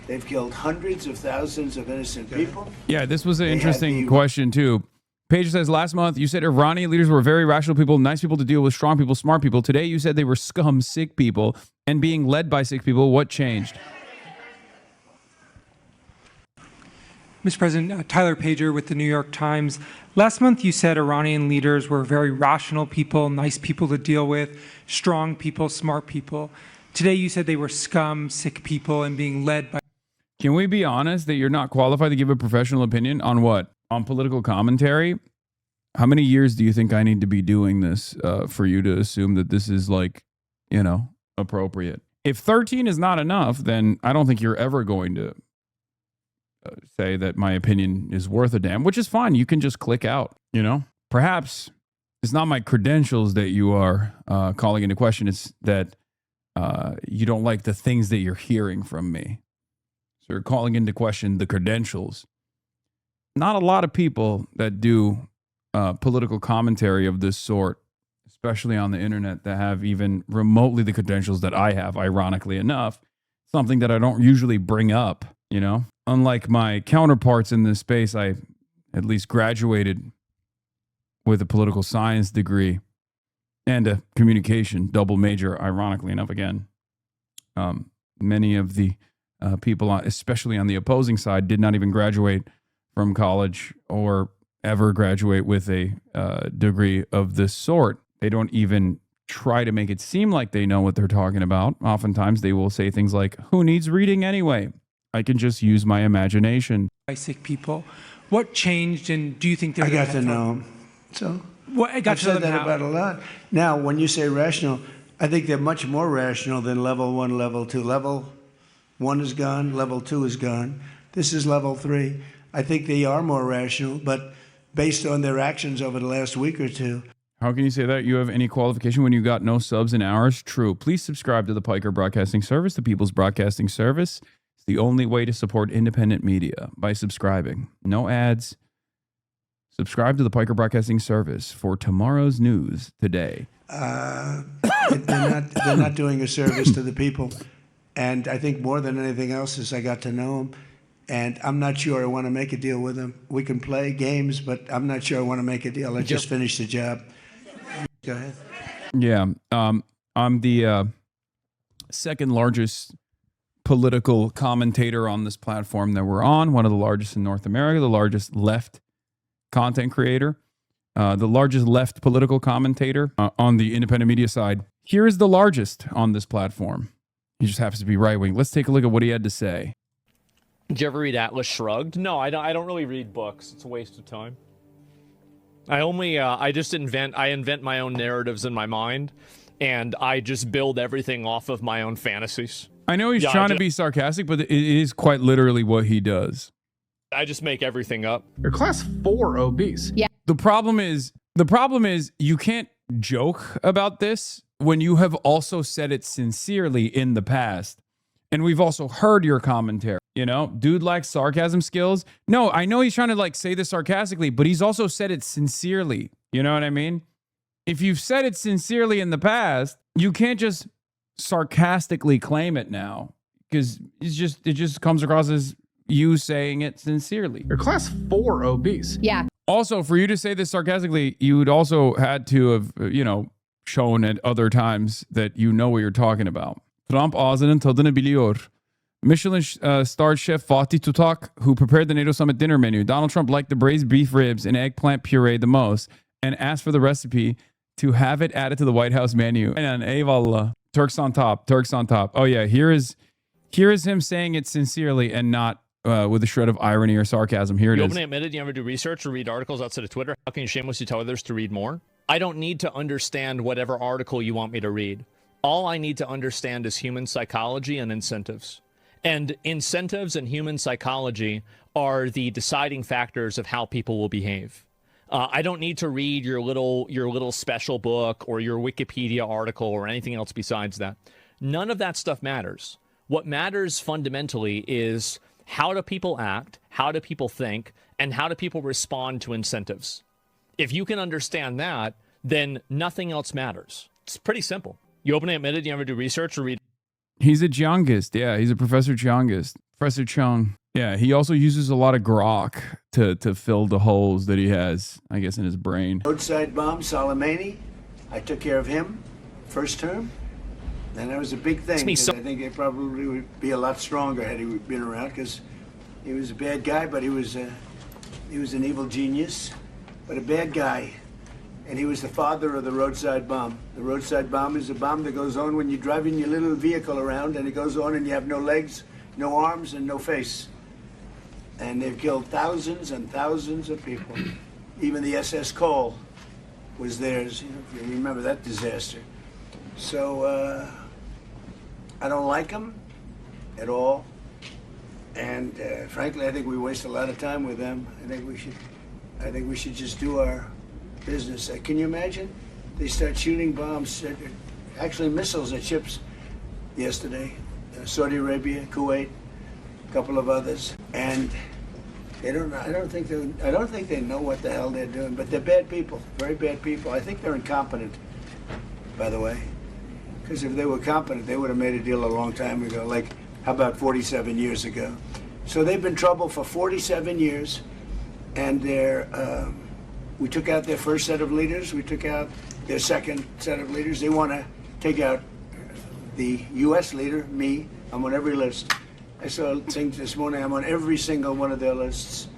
They've killed hundreds of thousands of innocent people. Yeah, this was an interesting question, too. Paige says, last month, you said Iranian leaders were very rational people, nice people to deal with, strong people, smart people. Today, you said they were scum, sick people, and being led by sick people. What changed? Mr. President, Tyler Pager with the New York Times. Last month, you said Iranian leaders were very rational people, nice people to deal with, strong people, smart people. Today, you said they were scum, sick people, and being led by... Can we be honest that you're not qualified to give a professional opinion on what? On political commentary? How many years do you think I need to be doing this for you to assume that this is appropriate? If 13 is not enough, then I don't think you're ever going to say that my opinion is worth a damn, which is fine. You can just click out, Perhaps it's not my credentials that you are calling into question. It's that you don't like the things that you're hearing from me. So you're calling into question the credentials. Not a lot of people that do political commentary of this sort, especially on the internet, that have even remotely the credentials that I have, ironically enough, something that I don't usually bring up, Unlike my counterparts in this space, I at least graduated with a political science degree and a communication double major, ironically enough, again. Many of the people, especially on the opposing side, did not even graduate from college or ever graduate with a degree of this sort. They don't even try to make it seem like they know what they're talking about. Oftentimes, they will say things like, who needs reading anyway? I can just use my imagination. Sick people. What changed, and do you think they're... I got to know them. So I've said that about a lot. Now, when you say rational, I think they're much more rational than level 1, level 2. Level 1 is gone, level 2 is gone. This is level 3. I think they are more rational, but based on their actions over the last week or two. How can you say that? You have any qualification when you got no subs in hours? True. Please subscribe to the Piker Broadcasting Service, the People's Broadcasting Service. It's the only way to support independent media, by subscribing. No ads. Subscribe to the Piker Broadcasting Service for tomorrow's news today. They're not doing a service to the people. And I think more than anything else is I got to know them. And I'm not sure I want to make a deal with them. We can play games, but I'm not sure I want to make a deal. I just finished the job. Go ahead. Yeah. I'm the second largest political commentator on this platform that we're on, one of the largest in North America, the largest left content creator, the largest left political commentator on the independent media side. Here is the largest on this platform. He just happens to be right-wing. Let's take a look at what he had to say. Did you ever read Atlas Shrugged? No, I don't really read books. It's a waste of time. I invent my own narratives in my mind, and I just build everything off of my own fantasies. I know he's trying to be sarcastic, but it is quite literally what he does. I just make everything up. You're class 4 obese. Yeah. The problem is you can't joke about this when you have also said it sincerely in the past. And we've also heard your commentary. Dude lacks sarcasm skills. No, I know he's trying to say this sarcastically, but he's also said it sincerely. You know what I mean? If you've said it sincerely in the past, you can't just sarcastically claim it now, because it just comes across as you saying it sincerely. You're class 4 obese. Yeah. Also, for you to say this sarcastically, you would also had to have, shown at other times that you know what you're talking about. Trump ağzının tadını biliyor. Michelin-starred chef Fatih Tutak, who prepared the NATO summit dinner menu. Donald Trump liked the braised beef ribs and eggplant puree the most and asked for the recipe to have it added to the White House menu. And eyvallah. Turks on top. Oh yeah, here is him saying it sincerely and not with a shred of irony or sarcasm. Here it You is. openly admitted you never do research or read articles outside of Twitter. How can you shamelessly tell others to read more? I don't need to understand whatever article you want me to read. All I need to understand is human psychology and incentives. And incentives and human psychology are the deciding factors of how people will behave. I don't need to read your little special book or your Wikipedia article or anything else besides that. None of that stuff matters. What matters fundamentally is how do people act, how do people think, and how do people respond to incentives. If you can understand that, then nothing else matters. It's pretty simple. You openly admitted you never do research or read. He's a Chongist. Yeah, he's a Professor Chongist. Professor Chong. Yeah, he also uses a lot of grok to fill the holes that he has, I guess, in his brain. Roadside bomb, Soleimani. I took care of him first term. And that was a big thing. I think it probably would be a lot stronger had he been around, because he was a bad guy, but he was an evil genius, but a bad guy. And he was the father of the roadside bomb. The roadside bomb is a bomb that goes on when you're driving your little vehicle around, and it goes on and you have no legs, no arms, and no face. And they've killed thousands and thousands of people. Even the SS Cole was theirs, if you remember that disaster. So I don't like them at all. And frankly, I think we waste a lot of time with them. I think we should just do our business. Can you imagine? They start shooting bombs, actually missiles at ships yesterday. Saudi Arabia, Kuwait, a couple of others, and they don't. I don't think they know what the hell they're doing. But they're bad people, very bad people. I think they're incompetent, by the way. Because if they were competent, they would have made a deal a long time ago. Like, how about 47 years ago? So they've been in trouble for 47 years, and they're. We took out their first set of leaders. We took out their second set of leaders. They want to take out the U.S. leader, me. I'm on every list. I saw a thing this morning. I'm on every single one of their lists.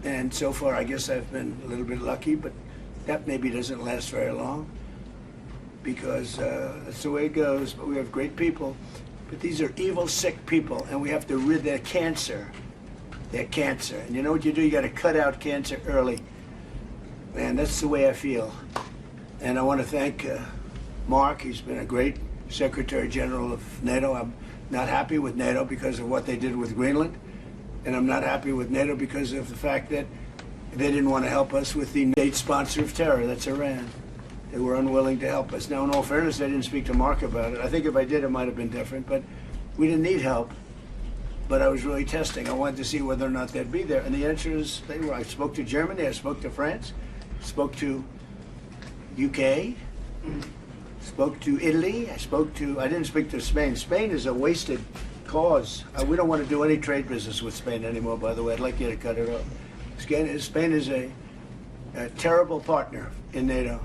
And so far, I guess I've been a little bit lucky, but that maybe doesn't last very long, because that's the way it goes. But we have great people. But these are evil, sick people, and we have to rid their cancer. Their cancer. And you know what you do? You got to cut out cancer early. And that's the way I feel. And I want to thank Mark. He's been a great Secretary General of NATO. I'm not happy with NATO because of what they did with Greenland. And I'm not happy with NATO because of the fact that they didn't want to help us with the state sponsor of terror, that's Iran. They were unwilling to help us. Now, in all fairness, I didn't speak to Mark about it. I think if I did, it might have been different. But we didn't need help. But I was really testing. I wanted to see whether or not they'd be there. And the answer is they were. I spoke to Germany. I spoke to France. Spoke to UK, spoke to Italy, I didn't speak to Spain. Spain is a wasted cause. We don't want to do any trade business with Spain anymore, by the way. I'd like you to cut it off. Spain is a terrible partner in NATO.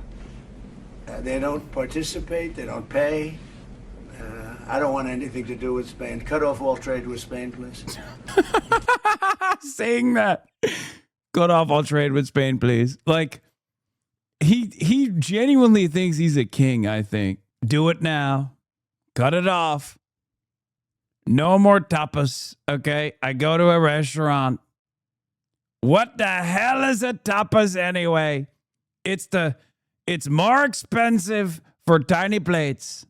They don't participate, they don't pay. I don't want anything to do with Spain. Cut off all trade with Spain, please. Saying that. Cut off all trade with Spain, please. Like, he genuinely thinks he's a king, I think. Do it now. Cut it off. No more tapas, okay? I go to a restaurant. What the hell is a tapas anyway? It's more expensive for tiny plates.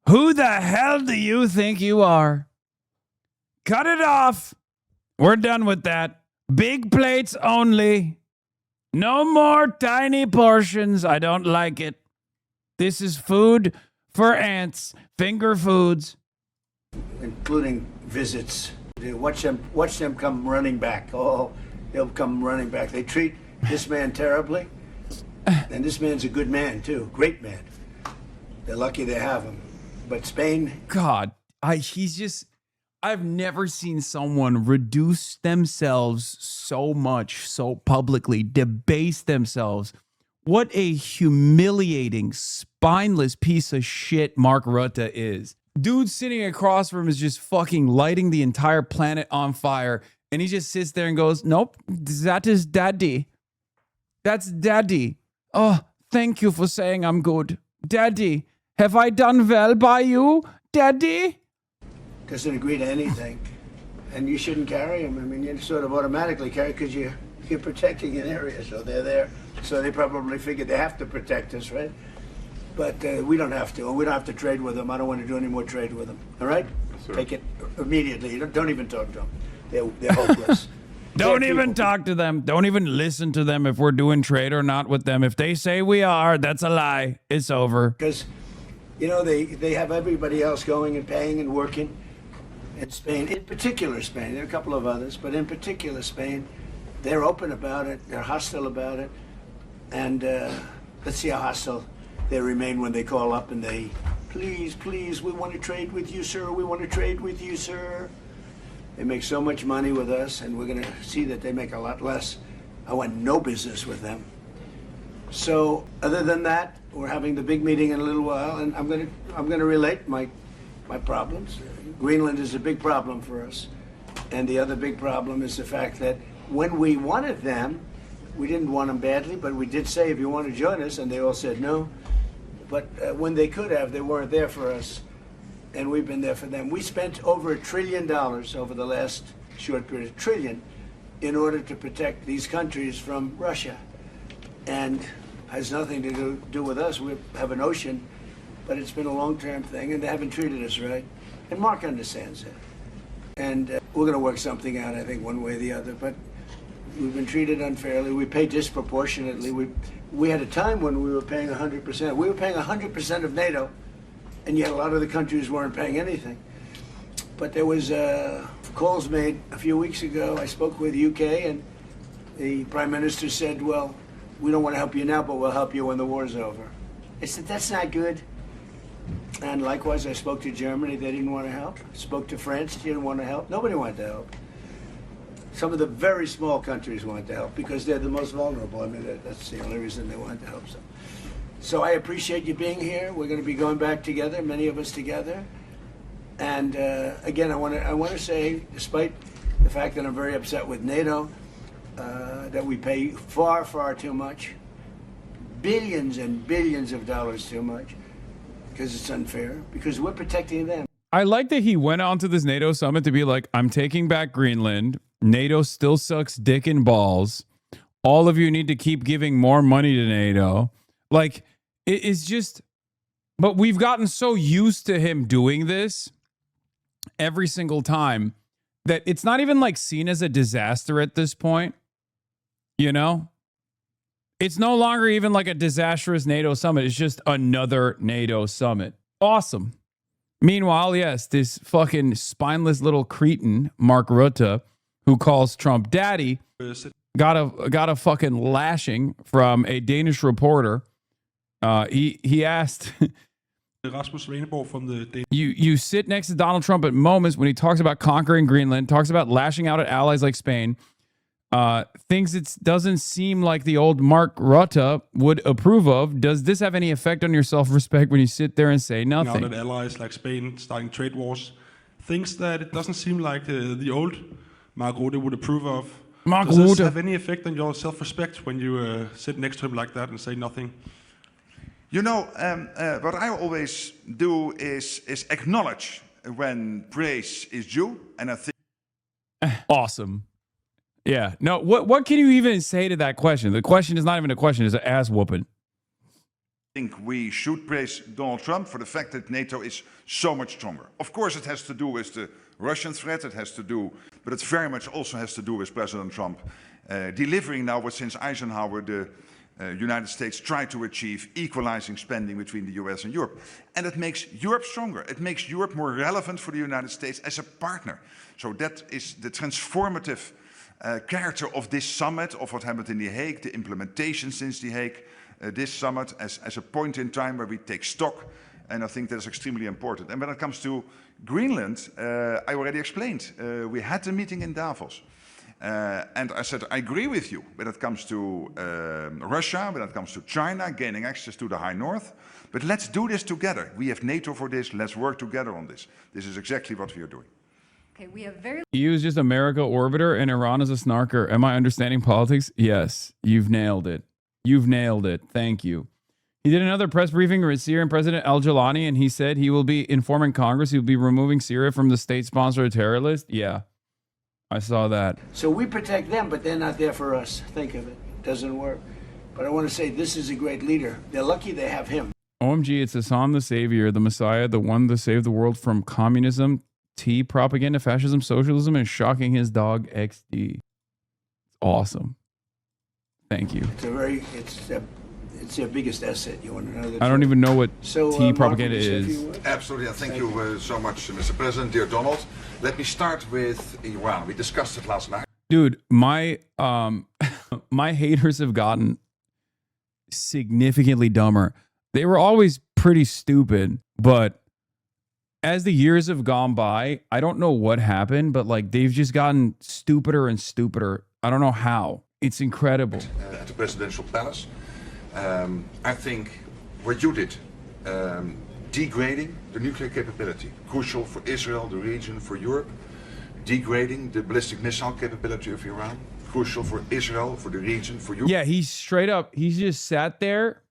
Who the hell do you think you are? Cut it off. We're done with that. Big plates only. No more tiny portions. I don't like it. This is food for ants. Finger foods. Including visits. Watch them come running back. Oh, they'll come running back. They treat this man terribly. And this man's a good man, too. Great man. They're lucky they have him. But Spain... God, I've never seen someone reduce themselves so much, so publicly, debase themselves. What a humiliating, spineless piece of shit Mark Rutte is. Dude sitting across from him is just fucking lighting the entire planet on fire. And he just sits there and goes, nope, that is daddy. That's daddy. Oh, thank you for saying I'm good. Daddy, have I done well by you, daddy? Doesn't agree to anything. and you shouldn't carry them. I mean, you sort of automatically carry because you're protecting an area, so they're there. So they probably figured they have to protect us, right? But we don't have to. We don't have to trade with them. I don't want to do any more trade with them. All right? Sure. Take it immediately. Don't even talk to them. They're hopeless. Don't even talk to them. Don't even listen to them if we're doing trade or not with them. If they say we are, that's a lie. It's over. Because, you know, they have everybody else going and paying and working in Spain. In particular, Spain. There are a couple of others, but in particular, Spain. They're open about it. They're hostile about it. And let's see how hostile they remain when they call up and they, please, please, we want to trade with you, sir. We want to trade with you, sir. They make so much money with us, and we're going to see that they make a lot less. I want no business with them. So other than that, we're having the big meeting in a little while, and I'm going to relate my problems. Greenland is a big problem for us. And the other big problem is the fact that when we wanted them, we didn't want them badly, but we did say, if you want to join us, and they all said no. But when they could have, they weren't there for us, and we've been there for them. We spent over $1 trillion over the last short period, $1 trillion, in order to protect these countries from Russia. And has nothing to do with us. We have an ocean, but it's been a long-term thing, and they haven't treated us right. And Mark understands that. And we're going to work something out, I think, one way or the other. But we've been treated unfairly. We pay disproportionately. We had a time when we were paying 100%. We were paying 100% of NATO, and yet a lot of the countries weren't paying anything. But there was calls made a few weeks ago. I spoke with UK, and the Prime Minister said, well, we don't want to help you now, but we'll help you when the war's over. I said, that's not good. And likewise, I spoke to Germany. They didn't want to help. Spoke to France. They didn't want to help. Nobody wanted to help. Some of the very small countries wanted to help because they're the most vulnerable. I mean, that's the only reason they wanted to help. So I appreciate you being here. We're going to be going back together, many of us together. And again, I want to say, despite the fact that I'm very upset with NATO, that we pay far, far too much, billions and billions of dollars too much, because it's unfair, because we're protecting them. I like that he went on to this NATO summit to be like, I'm taking back Greenland. NATO still sucks dick and balls. All of you need to keep giving more money to NATO. Like, it is just, but we've gotten so used to him doing this every single time that it's not even like seen as a disaster at this point. You know, it's no longer even like a disastrous NATO summit. It's just another NATO summit. Awesome. Meanwhile, yes, this fucking spineless little cretin, Mark Rutte, who calls Trump daddy, got a fucking lashing from a Danish reporter. He asked, you sit next to Donald Trump at moments when he talks about conquering Greenland, talks about lashing out at allies like Spain, things it doesn't seem like the old Mark Rutte would approve of. Does this have any effect on your self-respect when you sit there and say nothing? Now that allies like Spain starting trade wars, things that it doesn't seem like the old Mark Rutte would approve of. Does this have any effect on your self-respect when you sit next to him like that and say nothing? You know, what I always do is acknowledge when praise is due, and I think awesome. Yeah. No, what can you even say to that question? The question is not even a question, it's an ass whooping. I think we should praise Donald Trump for the fact that NATO is so much stronger. Of course, it has to do with the Russian threat, but it very much also has to do with President Trump delivering now what since Eisenhower the United States tried to achieve, equalizing spending between the US and Europe. And it makes Europe stronger. It makes Europe more relevant for the United States as a partner. So that is the transformative character of this summit, of what happened in The Hague, the implementation since The Hague, this summit as a point in time where we take stock, and I think that is extremely important. And when it comes to Greenland, I already explained, we had a meeting in Davos, and I said, I agree with you when it comes to Russia, when it comes to China, gaining access to the High North, but let's do this together. We have NATO for this, let's work together on this. This is exactly what we are doing. We have very. EU is just America orbiter and Iran is a snarker. Am I understanding politics? Yes, you've nailed it. You've nailed it. Thank you. He did another press briefing with Syrian President Al-Jalani, and he said he will be informing Congress. He will be removing Syria from the state-sponsored terror list. Yeah. I saw that. So we protect them, but they're not there for us. Think of it. It doesn't work. But I want to say this is a great leader. They're lucky they have him. OMG, it's Hasan the Savior, the Messiah, the one to save the world from communism, T, propaganda, fascism, socialism, and shocking his dog XD. It's awesome. Thank you. It's their biggest asset. You want to know that? I don't even know what So, T Mark, propaganda would you say a is. few words? Absolutely, and thank you so much, Mr. President, dear Donald. Let me start with Iran. We discussed it last night. Dude, my my haters have gotten significantly dumber. They were always pretty stupid, but as the years have gone by, I don't know what happened, but like they've just gotten stupider and stupider. I don't know how. It's incredible. At the presidential palace. I think what you did, degrading the nuclear capability, crucial for Israel, the region, for Europe, degrading the ballistic missile capability of Iran, crucial for Israel, for the region, for Europe. Yeah, he straight up, he just sat there.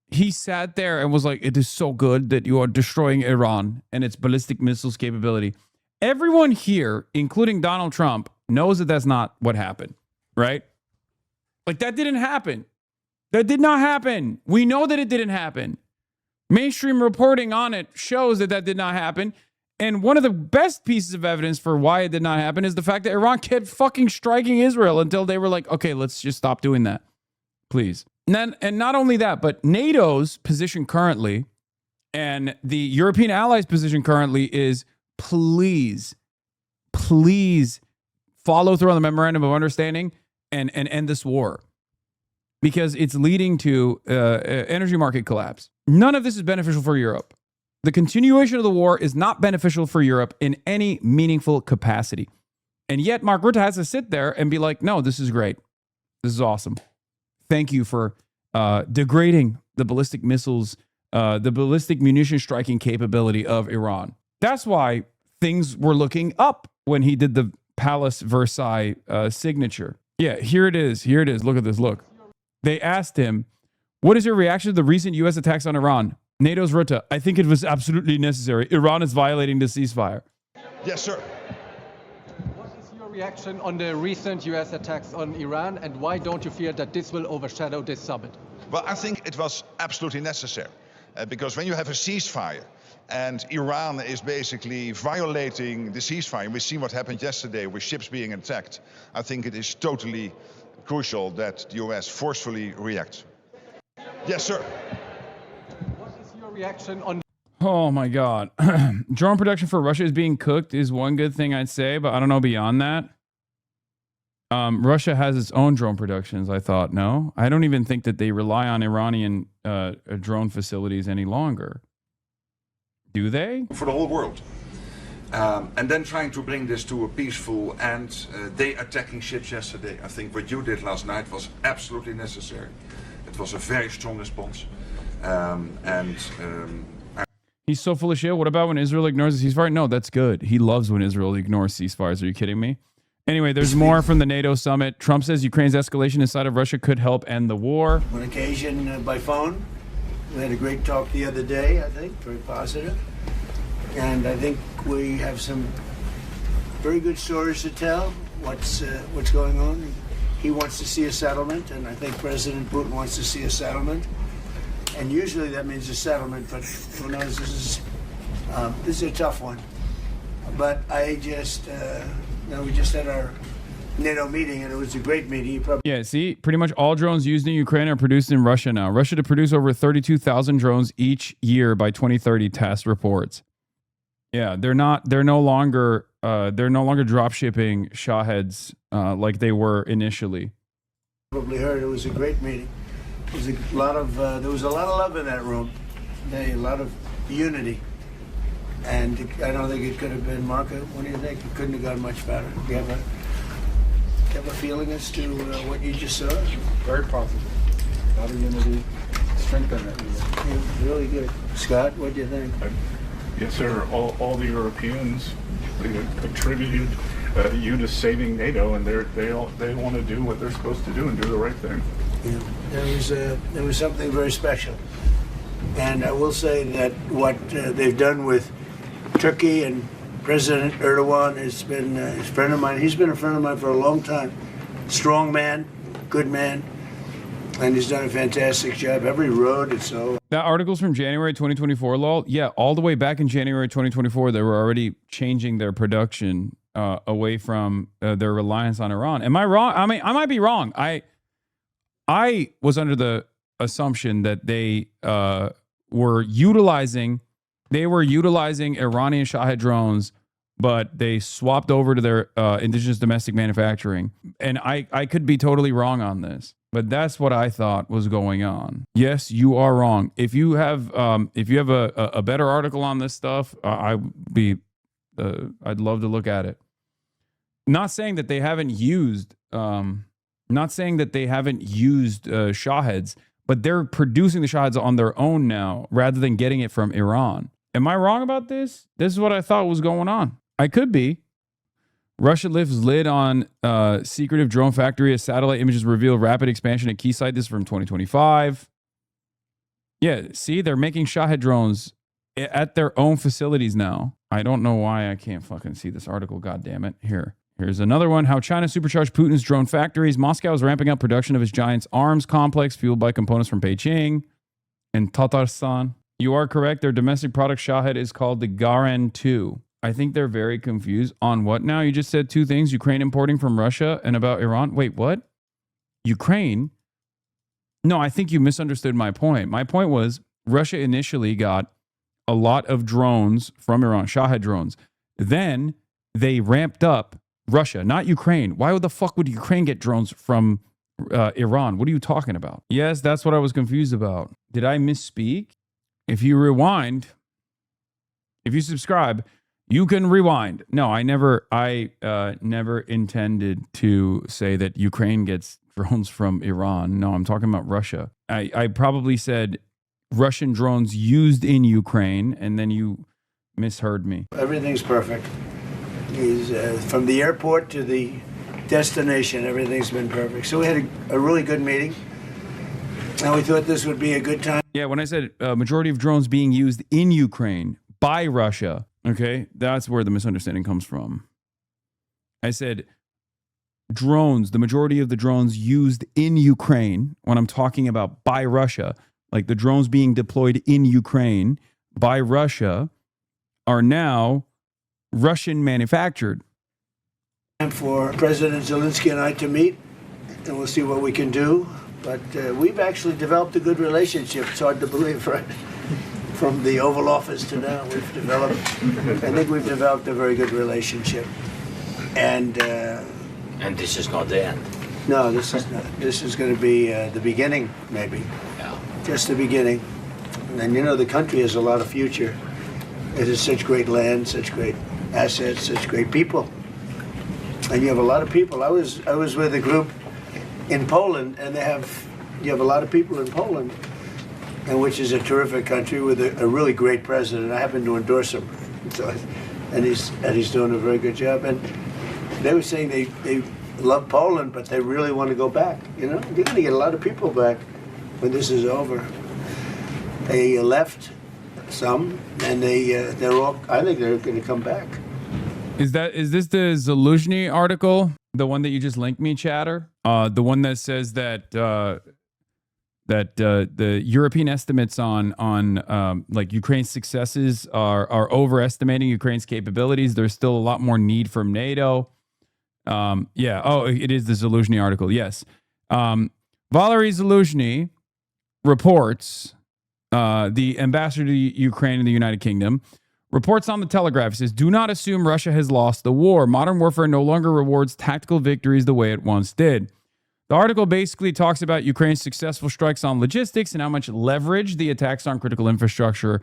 He sat there and was like, it is so good that you are destroying Iran and its ballistic missiles capability. Everyone here, including Donald Trump, knows that that's not what happened, right? Like that didn't happen. That did not happen. We know that it didn't happen. Mainstream reporting on it shows that that did not happen. And one of the best pieces of evidence for why it did not happen is the fact that Iran kept fucking striking Israel until they were like, okay, let's just stop doing that, please. And not only that, but NATO's position currently and the European allies' position currently is please follow through on the memorandum of understanding and end this war, because it's leading to energy market collapse. None of this is beneficial for Europe. The continuation of the war is not beneficial for Europe in any meaningful capacity. And yet Mark Rutte has to sit there and be like, no, this is great. This is awesome. Thank you for degrading the ballistic missiles, the ballistic munition striking capability of Iran. That's why things were looking up when he did the Palace Versailles signature. Yeah, here it is. Here it is. Look at this. Look. They asked him, what is your reaction to the recent U.S. attacks on Iran? NATO's Rutte, I think it was absolutely necessary. Iran is violating the ceasefire. Yes, sir. What is your reaction on the recent U.S. attacks on Iran, and why don't you fear that this will overshadow this summit? Well, I think it was absolutely necessary because when you have a ceasefire and Iran is basically violating the ceasefire, we see what happened yesterday with ships being attacked, I think it is totally crucial that the U.S. forcefully reacts. Yes, sir. What is your reaction on... Oh my God. Drone production for Russia is being cooked is one good thing I'd say, but I don't know beyond that. Russia has its own drone productions, I thought. No, I don't even think that they rely on Iranian drone facilities any longer. Do they? For the whole world. And then trying to bring this to a peaceful end. They attacking ships yesterday. I think what you did last night was absolutely necessary. It was a very strong response. He's so full of shit. What about when Israel ignores the ceasefire? No, that's good. He loves when Israel ignores ceasefires. Are you kidding me? Anyway, there's more from the NATO summit. Trump says Ukraine's escalation inside of Russia could help end the war. On occasion, by phone. We had a great talk the other day, I think, very positive. And I think we have some very good stories to tell, what's going on. He wants to see a settlement, and I think President Putin wants to see a settlement. And usually that means a settlement, but who knows, this is a tough one. But I just, we just had our NATO meeting, and it was a great meeting. Yeah, see, pretty much all drones used in Ukraine are produced in Russia now. Russia to produce over 32,000 drones each year by 2030, TASS reports. Yeah, they're no longer drop shipping Shaheds like they were initially. Probably heard it was a great meeting. There was a lot of love in that room, a lot of unity, and I don't think it could have been. Marco, what do you think? It couldn't have gone much better. Do you have a feeling as to what you just saw? Very positive. A lot of unity, strength in it. Yeah, really good. Scott, what do you think? Yes, sir. All the Europeans attributed you to saving NATO, and they want to do what they're supposed to do and do the right thing. Yeah, there was something very special, and I will say that what they've done with Turkey and President Erdogan has been a friend of mine. He's been a friend of mine for a long time. Strong man, good man, and he's done a fantastic job. Every road, it's so. That article's from January 2024, lol. Yeah, all the way back in January 2024, they were already changing their production away from their reliance on Iran. Am I wrong? I mean, I might be wrong. I was under the assumption that they were utilizing Iranian Shahed drones, but they swapped over to their indigenous domestic manufacturing. And I could be totally wrong on this, but that's what I thought was going on. Yes, you are wrong. If you have a better article on this stuff, I'd love to look at it. Not saying that they haven't used Shaheds, but they're producing the Shaheds on their own now rather than getting it from Iran. Am I wrong about this? This is what I thought was going on. I could be. Russia lifts lid on secretive drone factory as satellite images reveal rapid expansion at key site. This is from 2025. Yeah, see, they're making Shahed drones at their own facilities now. I don't know why I can't fucking see this article. God damn it. Here's another one. How China supercharged Putin's drone factories. Moscow is ramping up production of its giant arms complex fueled by components from Beijing and Tatarstan. You are correct. Their domestic product Shahed is called the Garen 2. I think they're very confused on what now? You just said two things. Ukraine importing from Russia and about Iran. Wait, what? Ukraine? No, I think you misunderstood my point. My point was Russia initially got a lot of drones from Iran, Shahed drones. Then they ramped up Russia, not Ukraine. Why the fuck would Ukraine get drones from Iran? What are you talking about? Yes, that's what I was confused about. Did I misspeak? If you rewind, if you subscribe, you can rewind. No, I never intended to say that Ukraine gets drones from Iran. No, I'm talking about Russia. I probably said Russian drones used in Ukraine, and then you misheard me. Everything's perfect. From the airport to the destination, everything's been perfect. So we had a really good meeting, and we thought this would be a good time. Yeah, when I said majority of drones being used in Ukraine by Russia, okay, that's where the misunderstanding comes from. I said drones, the majority of the drones used in Ukraine, when I'm talking about by Russia, like the drones being deployed in Ukraine by Russia, are now Russian manufactured. Time for President Zelensky and I to meet, and we'll see what we can do. But we've actually developed a good relationship. It's hard to believe, right? From the Oval Office to now, I think we've developed a very good relationship. And this is not the end. No, this is not. This is going to be the beginning, maybe. Yeah. Just the beginning. And you know, the country has a lot of future. It has such great land, such great assets, such great people. And you have a lot of people. I was with a group in Poland, and you have a lot of people in Poland, and which is a terrific country with a really great president. I happen to endorse him, so, and he's doing a very good job. And they were saying they love Poland, but they really want to go back. You know, they're going to get a lot of people back when this is over. They left some, and they're all. I think they're going to come back. Is this the Zaluzhny article? The one that you just linked me, chatter? The one that says that the European estimates on like Ukraine's successes are overestimating Ukraine's capabilities. There's still a lot more need from NATO. Yeah. Oh, it is the Zaluzhny article. Yes. Valery Zaluzhny reports, the ambassador to Ukraine in the United Kingdom, reports on the Telegraph. He says, do not assume Russia has lost the war. Modern warfare no longer rewards tactical victories the way it once did. The article basically talks about Ukraine's successful strikes on logistics and how much leverage the attacks on critical infrastructure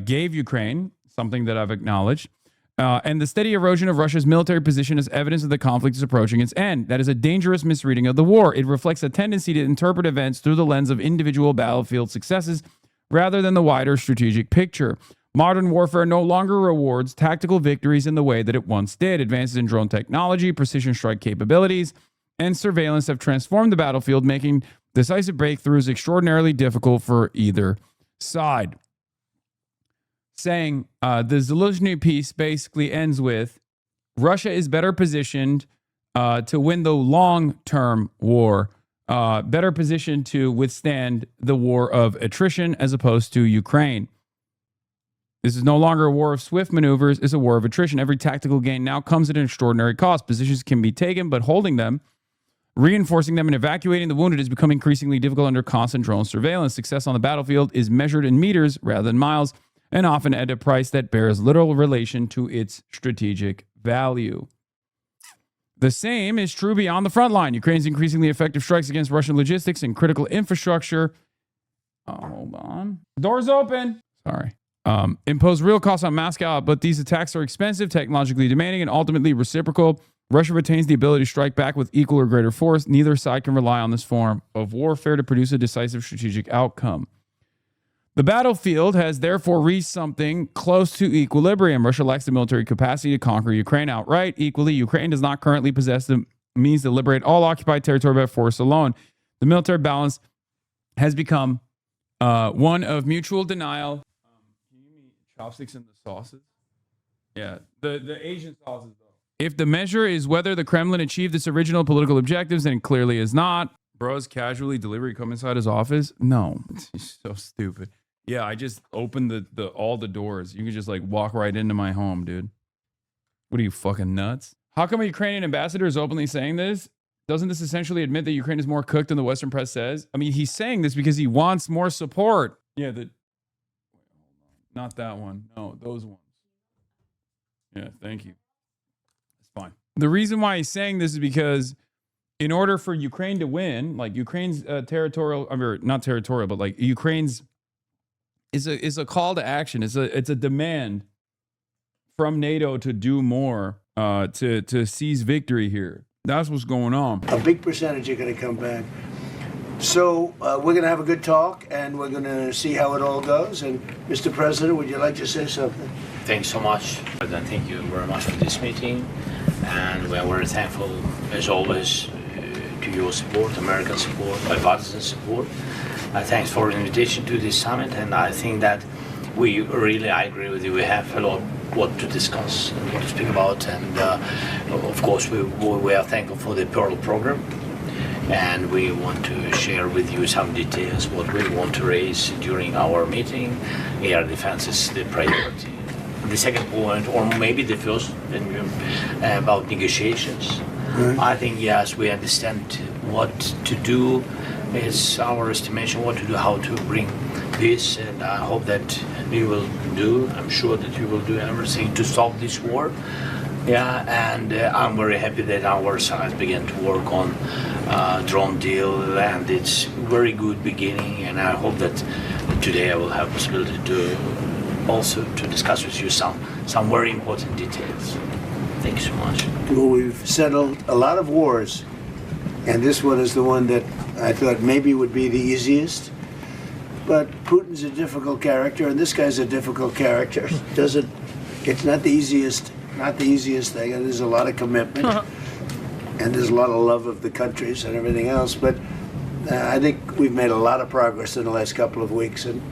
gave Ukraine, something that I've acknowledged, and the steady erosion of Russia's military position as evidence that the conflict is approaching its end. That is a dangerous misreading of the war. It reflects a tendency to interpret events through the lens of individual battlefield successes rather than the wider strategic picture. Modern warfare no longer rewards tactical victories in the way that it once did. Advances in drone technology, precision strike capabilities, and surveillance have transformed the battlefield, making decisive breakthroughs extraordinarily difficult for either side. saying the Zelensky piece basically ends with Russia is better positioned to win the long-term war, better positioned to withstand the war of attrition as opposed to Ukraine. This is no longer a war of swift maneuvers, it's a war of attrition. Every tactical gain now comes at an extraordinary cost. Positions can be taken, but holding them, reinforcing them, and evacuating the wounded is becoming increasingly difficult under constant drone surveillance. Success on the battlefield is measured in meters rather than miles, and often at a price that bears little relation to its strategic value. The same is true beyond the front line. Ukraine's increasingly effective strikes against Russian logistics and critical infrastructure. Hold on. Doors open. Sorry. Impose real costs on Moscow, but these attacks are expensive, technologically demanding, and ultimately reciprocal. Russia retains the ability to strike back with equal or greater force. Neither side can rely on this form of warfare to produce a decisive strategic outcome. The battlefield has therefore reached something close to equilibrium. Russia lacks the military capacity to conquer Ukraine outright. Equally, Ukraine does not currently possess the means to liberate all occupied territory by force alone. The military balance has become one of mutual denial. Can you mean chopsticks in the sauces? Yeah, the Asian sauces, though. If the measure is whether the Kremlin achieved its original political objectives, then it clearly is not. Bros casually delivery come inside his office? No, it's so stupid. Yeah, I just opened all the doors. You can just like walk right into my home, dude. What are you, fucking nuts? How come a Ukrainian ambassador is openly saying this? Doesn't this essentially admit that Ukraine is more cooked than the Western press says? I mean, he's saying this because he wants more support. Yeah, not that one. No, those ones. Yeah, thank you. It's fine. The reason why he's saying this is because in order for Ukraine to win, like Ukraine's territorial, I mean, not territorial, but like Ukraine's is a call to action. It's a demand from NATO to do more, to seize victory here. That's what's going on. A big percentage are going to come back. So we're going to have a good talk, and we're going to see how it all goes. And Mr. President, would you like to say something? Thanks so much. President, thank you very much for this meeting. And we are very thankful, as always, to your support, American support, bipartisan support. Thanks for the invitation to this summit. And I think that I agree with you. We have a lot what to discuss and what to speak about. And of course, we are thankful for the Pearl program. And we want to share with you some details, what we want to raise during our meeting. Air defense is the priority. The second point, or maybe the first, about negotiations. I think, yes, we understand what to do. It's our estimation what to do, how to bring this, and I hope that you will do, I'm sure that you will do everything to stop this war. Yeah, and I'm very happy that our side began to work on drone deal, and it's very good beginning, and I hope that today I will have possibility to also to discuss with you some very important details. Thank you so much. Well, we've settled a lot of wars, and this one is the one that I thought maybe would be the easiest. But Putin's a difficult character, and this guy's a difficult character. It's not the easiest thing, and there's a lot of commitment, and there's a lot of love of the countries and everything else. But I think we've made a lot of progress in the last couple of weeks, and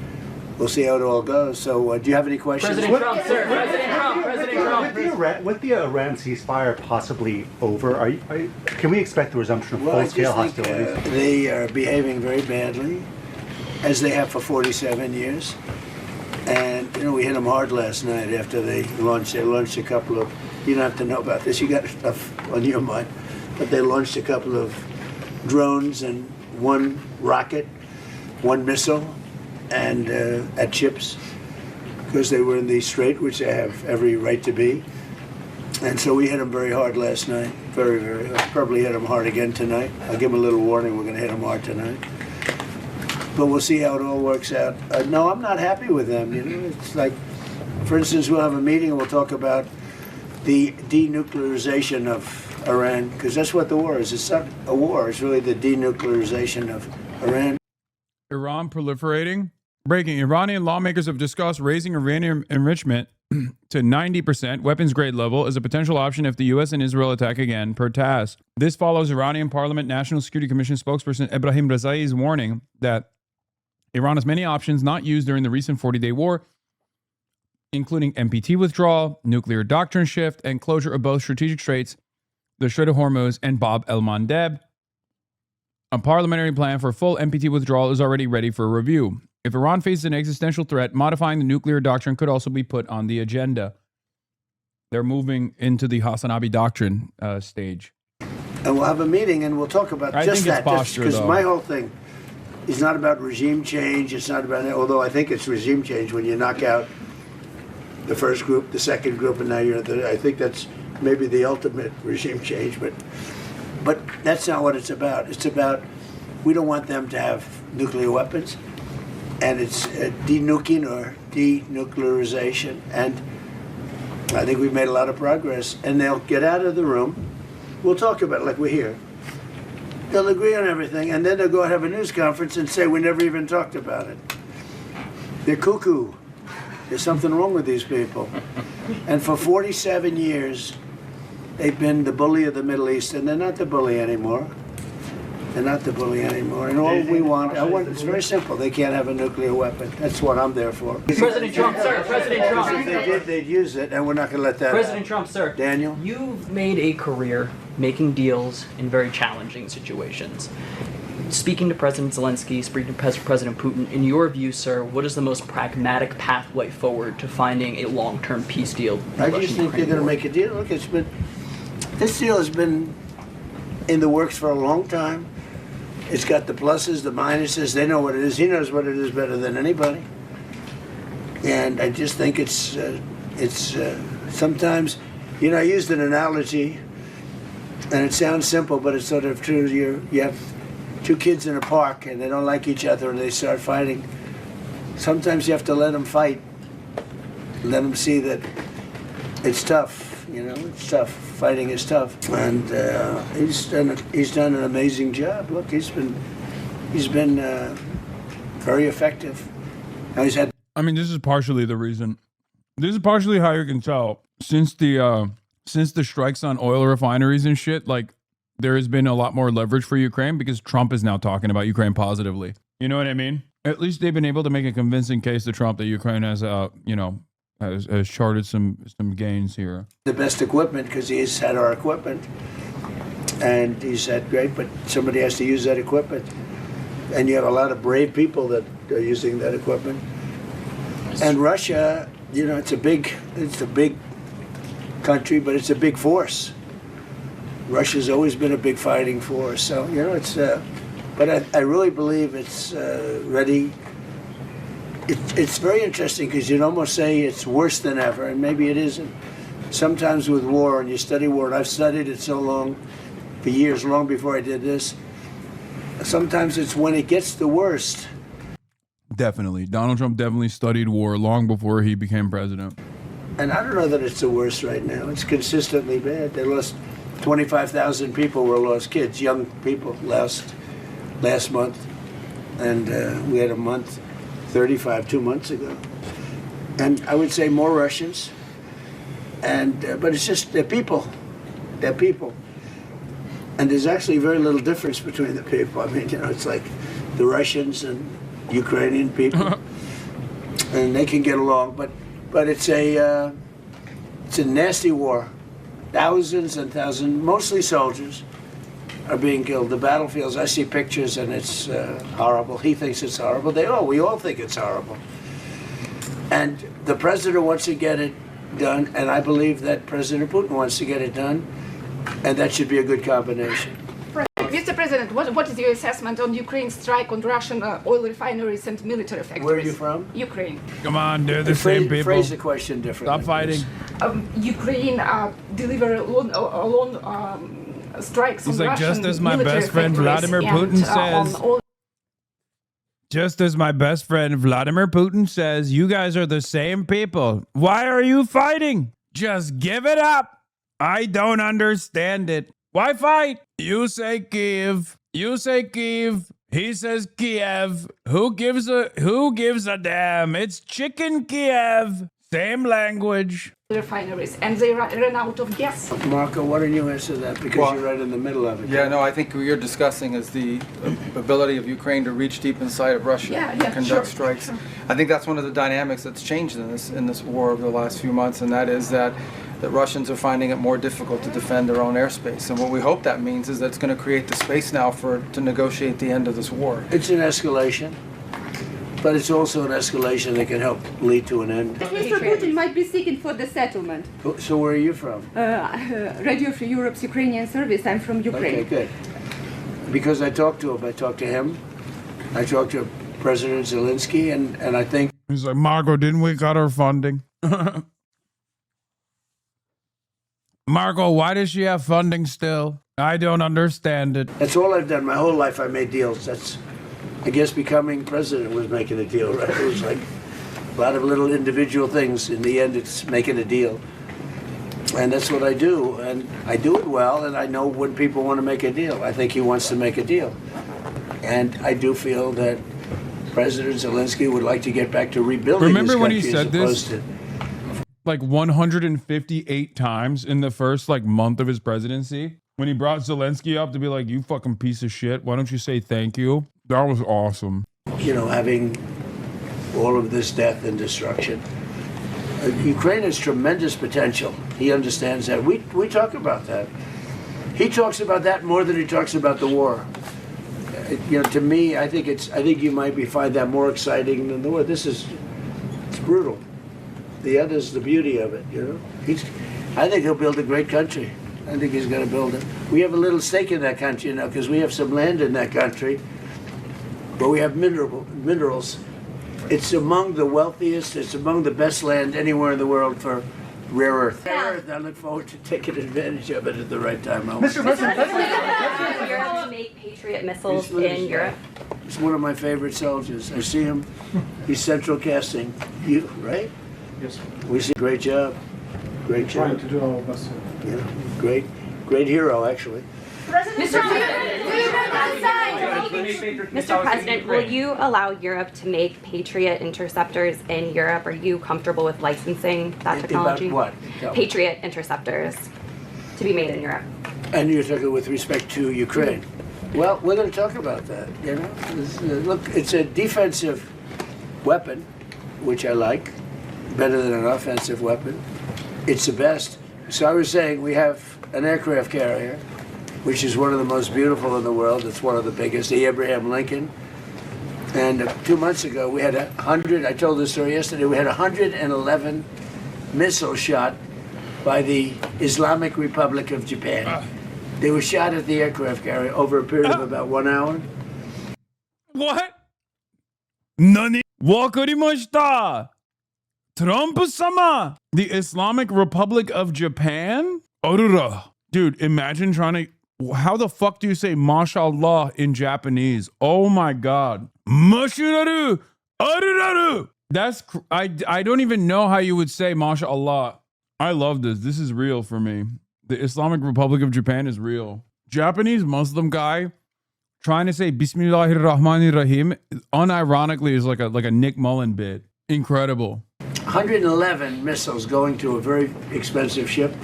we'll see how it all goes. So, do you have any questions? President Trump, sir. President Trump. With the Iran ceasefire possibly over, can we expect the resumption of full-scale hostilities? They are behaving very badly, as they have for 47 years. And, we hit them hard last night after they launched a couple of, you don't have to know about this, you got stuff on your mind, but they launched a couple of drones and one rocket, one missile, and at ships, because they were in the strait, which they have every right to be. And so we hit them very hard last night, very, very hard. Probably hit them hard again tonight. I'll give them a little warning, we're going to hit them hard tonight. But we'll see how it all works out. No, I'm not happy with them. It's like, for instance, we'll have a meeting and we'll talk about the denuclearization of Iran, because that's what the war is. It's not a war. It's really the denuclearization of Iran. Iran proliferating. Breaking. Iranian lawmakers have discussed raising uranium enrichment to 90% weapons-grade level as a potential option if the U.S. and Israel attack again, per TASS. This follows Iranian Parliament National Security Commission spokesperson Ebrahim Rezai's warning that Iran has many options not used during the recent 40-day war including NPT withdrawal, nuclear doctrine shift, and closure of both strategic straits, the Strait of Hormuz and Bab el-Mandeb. A parliamentary plan for full NPT withdrawal is already ready for review. If Iran faces an existential threat, modifying the nuclear doctrine could also be put on the agenda. They're moving into the HasanAbi doctrine stage. And we'll have a meeting and we'll talk about just that. Because my whole thing is not about regime change. It's not about, although I think it's regime change when you knock out the first group, the second group, and now you're at the, I think that's maybe the ultimate regime change. But that's not what it's about. It's about, we don't want them to have nuclear weapons. And it's denuking or denuclearization. And I think we've made a lot of progress. And they'll get out of the room. We'll talk about it like we're here. They'll agree on everything. And then they'll go and have a news conference and say, we never even talked about it. They're cuckoo. There's something wrong with these people. And for 47 years, they've been the bully of the Middle East. And they're not the bully anymore. They're not the bully anymore. And all we want, it's very simple. They can't have a nuclear weapon. That's what I'm there for. President Trump, sir. President Trump. If they did, they'd use it, and we're not going to let that President Trump, sir. Daniel? You've made a career making deals in very challenging situations. Speaking to President Zelensky, speaking to President Putin, in your view, sir, what is the most pragmatic pathway forward to finding a long-term peace deal? I just think they're going to make a deal. Look, this deal has been in the works for a long time. It's got the pluses, the minuses. They know what it is. He knows what it is better than anybody. And I just think it's sometimes, you know, I used an analogy, and it sounds simple, but it's sort of true. You have two kids in a park, and they don't like each other, and they start fighting. Sometimes you have to let them fight. Let them see that it's tough. You know, it's tough. Fighting is tough, and he's done an amazing job. Look, he's been very effective. Now he's had. I mean, this is partially the reason. This is partially how you can tell since the strikes on oil refineries and shit. Like, there has been a lot more leverage for Ukraine because Trump is now talking about Ukraine positively. You know what I mean? At least they've been able to make a convincing case to Trump that Ukraine has, has charted some gains here. The best equipment because he's had our equipment, and he's had great. But somebody has to use that equipment, and you have a lot of brave people that are using that equipment. And Russia, you know, it's a big country, but it's a big force. Russia's always been a big fighting force, so you know it's. But I really believe it's ready. It's very interesting because you'd almost say it's worse than ever, and maybe it isn't. Sometimes with war, and you study war, and I've studied it so long, for years, long before I did this, sometimes it's when it gets the worst. Definitely. Donald Trump definitely studied war long before he became president. And I don't know that it's the worst right now. It's consistently bad. They lost 25,000 people were lost, kids, young people, last month. And we had a month. 35 2 months ago, and I would say more Russians, and but it's just they're people, and there's actually very little difference between the people. I mean, you know, it's like the Russians and Ukrainian people, and they can get along, but it's a nasty war. Thousands and thousands, mostly soldiers, are being killed. The battlefields, I see pictures and it's horrible. He thinks it's horrible. We all think it's horrible. And the president wants to get it done, and I believe that President Putin wants to get it done, and that should be a good combination. Mr. President, what is your assessment on Ukraine's strike on Russian oil refineries and military factories? Where are you from? Ukraine. Come on, they're the same people. Phrase the question differently. Stop fighting. Ukraine delivered strikes on like, Russian just as my military best friend Vladimir Putin says. Just as my best friend Vladimir Putin says, you guys are the same people. Why are you fighting? Just give it up. I don't understand it. Why fight? You say Kiev. You say Kiev. He says Kiev. Who gives a damn? It's chicken Kiev. Same language. Refineries, and they run out of gas. Marco, why don't you answer that? Because you're right in the middle of it. Yeah, no, I think what you're discussing is the ability of Ukraine to reach deep inside of Russia and conduct strikes. I think that's one of the dynamics that's changed in this war over the last few months, and that is that Russians are finding it more difficult to defend their own airspace. And what we hope that means is that it's going to create the space now to negotiate the end of this war. It's an escalation. But it's also an escalation that can help lead to an end. Mr. Putin might be seeking for the settlement. So where are you from? Radio Free Europe's Ukrainian service. I'm from Ukraine. Okay, good. Because I talked to him. I talked to him. I talked to President Zelensky, and I think... He's like, Marco, didn't we cut our funding? Marco, why does she have funding still? I don't understand it. That's all I've done. My whole life I made deals. I guess becoming president was making a deal, right? It was like a lot of little individual things. In the end, it's making a deal. And that's what I do. And I do it well, and I know when people want to make a deal. I think he wants to make a deal. And I do feel that President Zelensky would like to get back to rebuilding Remember his when country he said this like 158 times in the first month of his presidency? When he brought Zelensky up to be like, you fucking piece of shit, why don't you say thank you? That was awesome. You know, having all of this death and destruction. Ukraine has tremendous potential. He understands that. We talk about that. He talks about that more than he talks about the war. You know, to me, I think you might find that more exciting than the war. It's brutal. The other's the beauty of it, you know. I think he'll build a great country. I think he's going to build it. We have a little stake in that country, you know, because we have some land in that country, but we have minerals. It's among the wealthiest, it's among the best land anywhere in the world for rare earth. Rare earth, I look forward to taking advantage of it at the right time. Mr. President, Europe to make Patriot missiles in Europe? He's one of my favorite soldiers. I see him. He's central casting. You, right? Yes. We see great job. Great job. Trying to do our best. Yeah, great hero, actually. Mr. President, will you allow Europe to make Patriot interceptors in Europe? Are you comfortable with licensing that technology? About what? Patriot interceptors to be made in Europe. And you're talking with respect to Ukraine. Well, we're going to talk about that, you know. Look, it's a defensive weapon, which I like, better than an offensive weapon. It's the best. So I was saying we have an aircraft carrier, which is one of the most beautiful in the world. It's one of the biggest, the Abraham Lincoln. And 2 months ago, we had 100, I told this story yesterday, we had 111 missiles shot by the Islamic Republic of Japan. They were shot at the aircraft carrier over a period of about 1 hour. What? Nani? Wakarimashita. Trump-sama. The Islamic Republic of Japan? Orura. Dude, imagine trying to... How the fuck do you say mashallah in Japanese? Oh my god. Mashuraru. Aruraru. That's... I don't even know how you would say mashallah. I love this. This is real for me. The Islamic Republic of Japan is real. Japanese Muslim guy trying to say Bismillahir Rahmanir Rahim unironically is like a Nick Mullen bit. Incredible. 111 missiles going to a very expensive ship,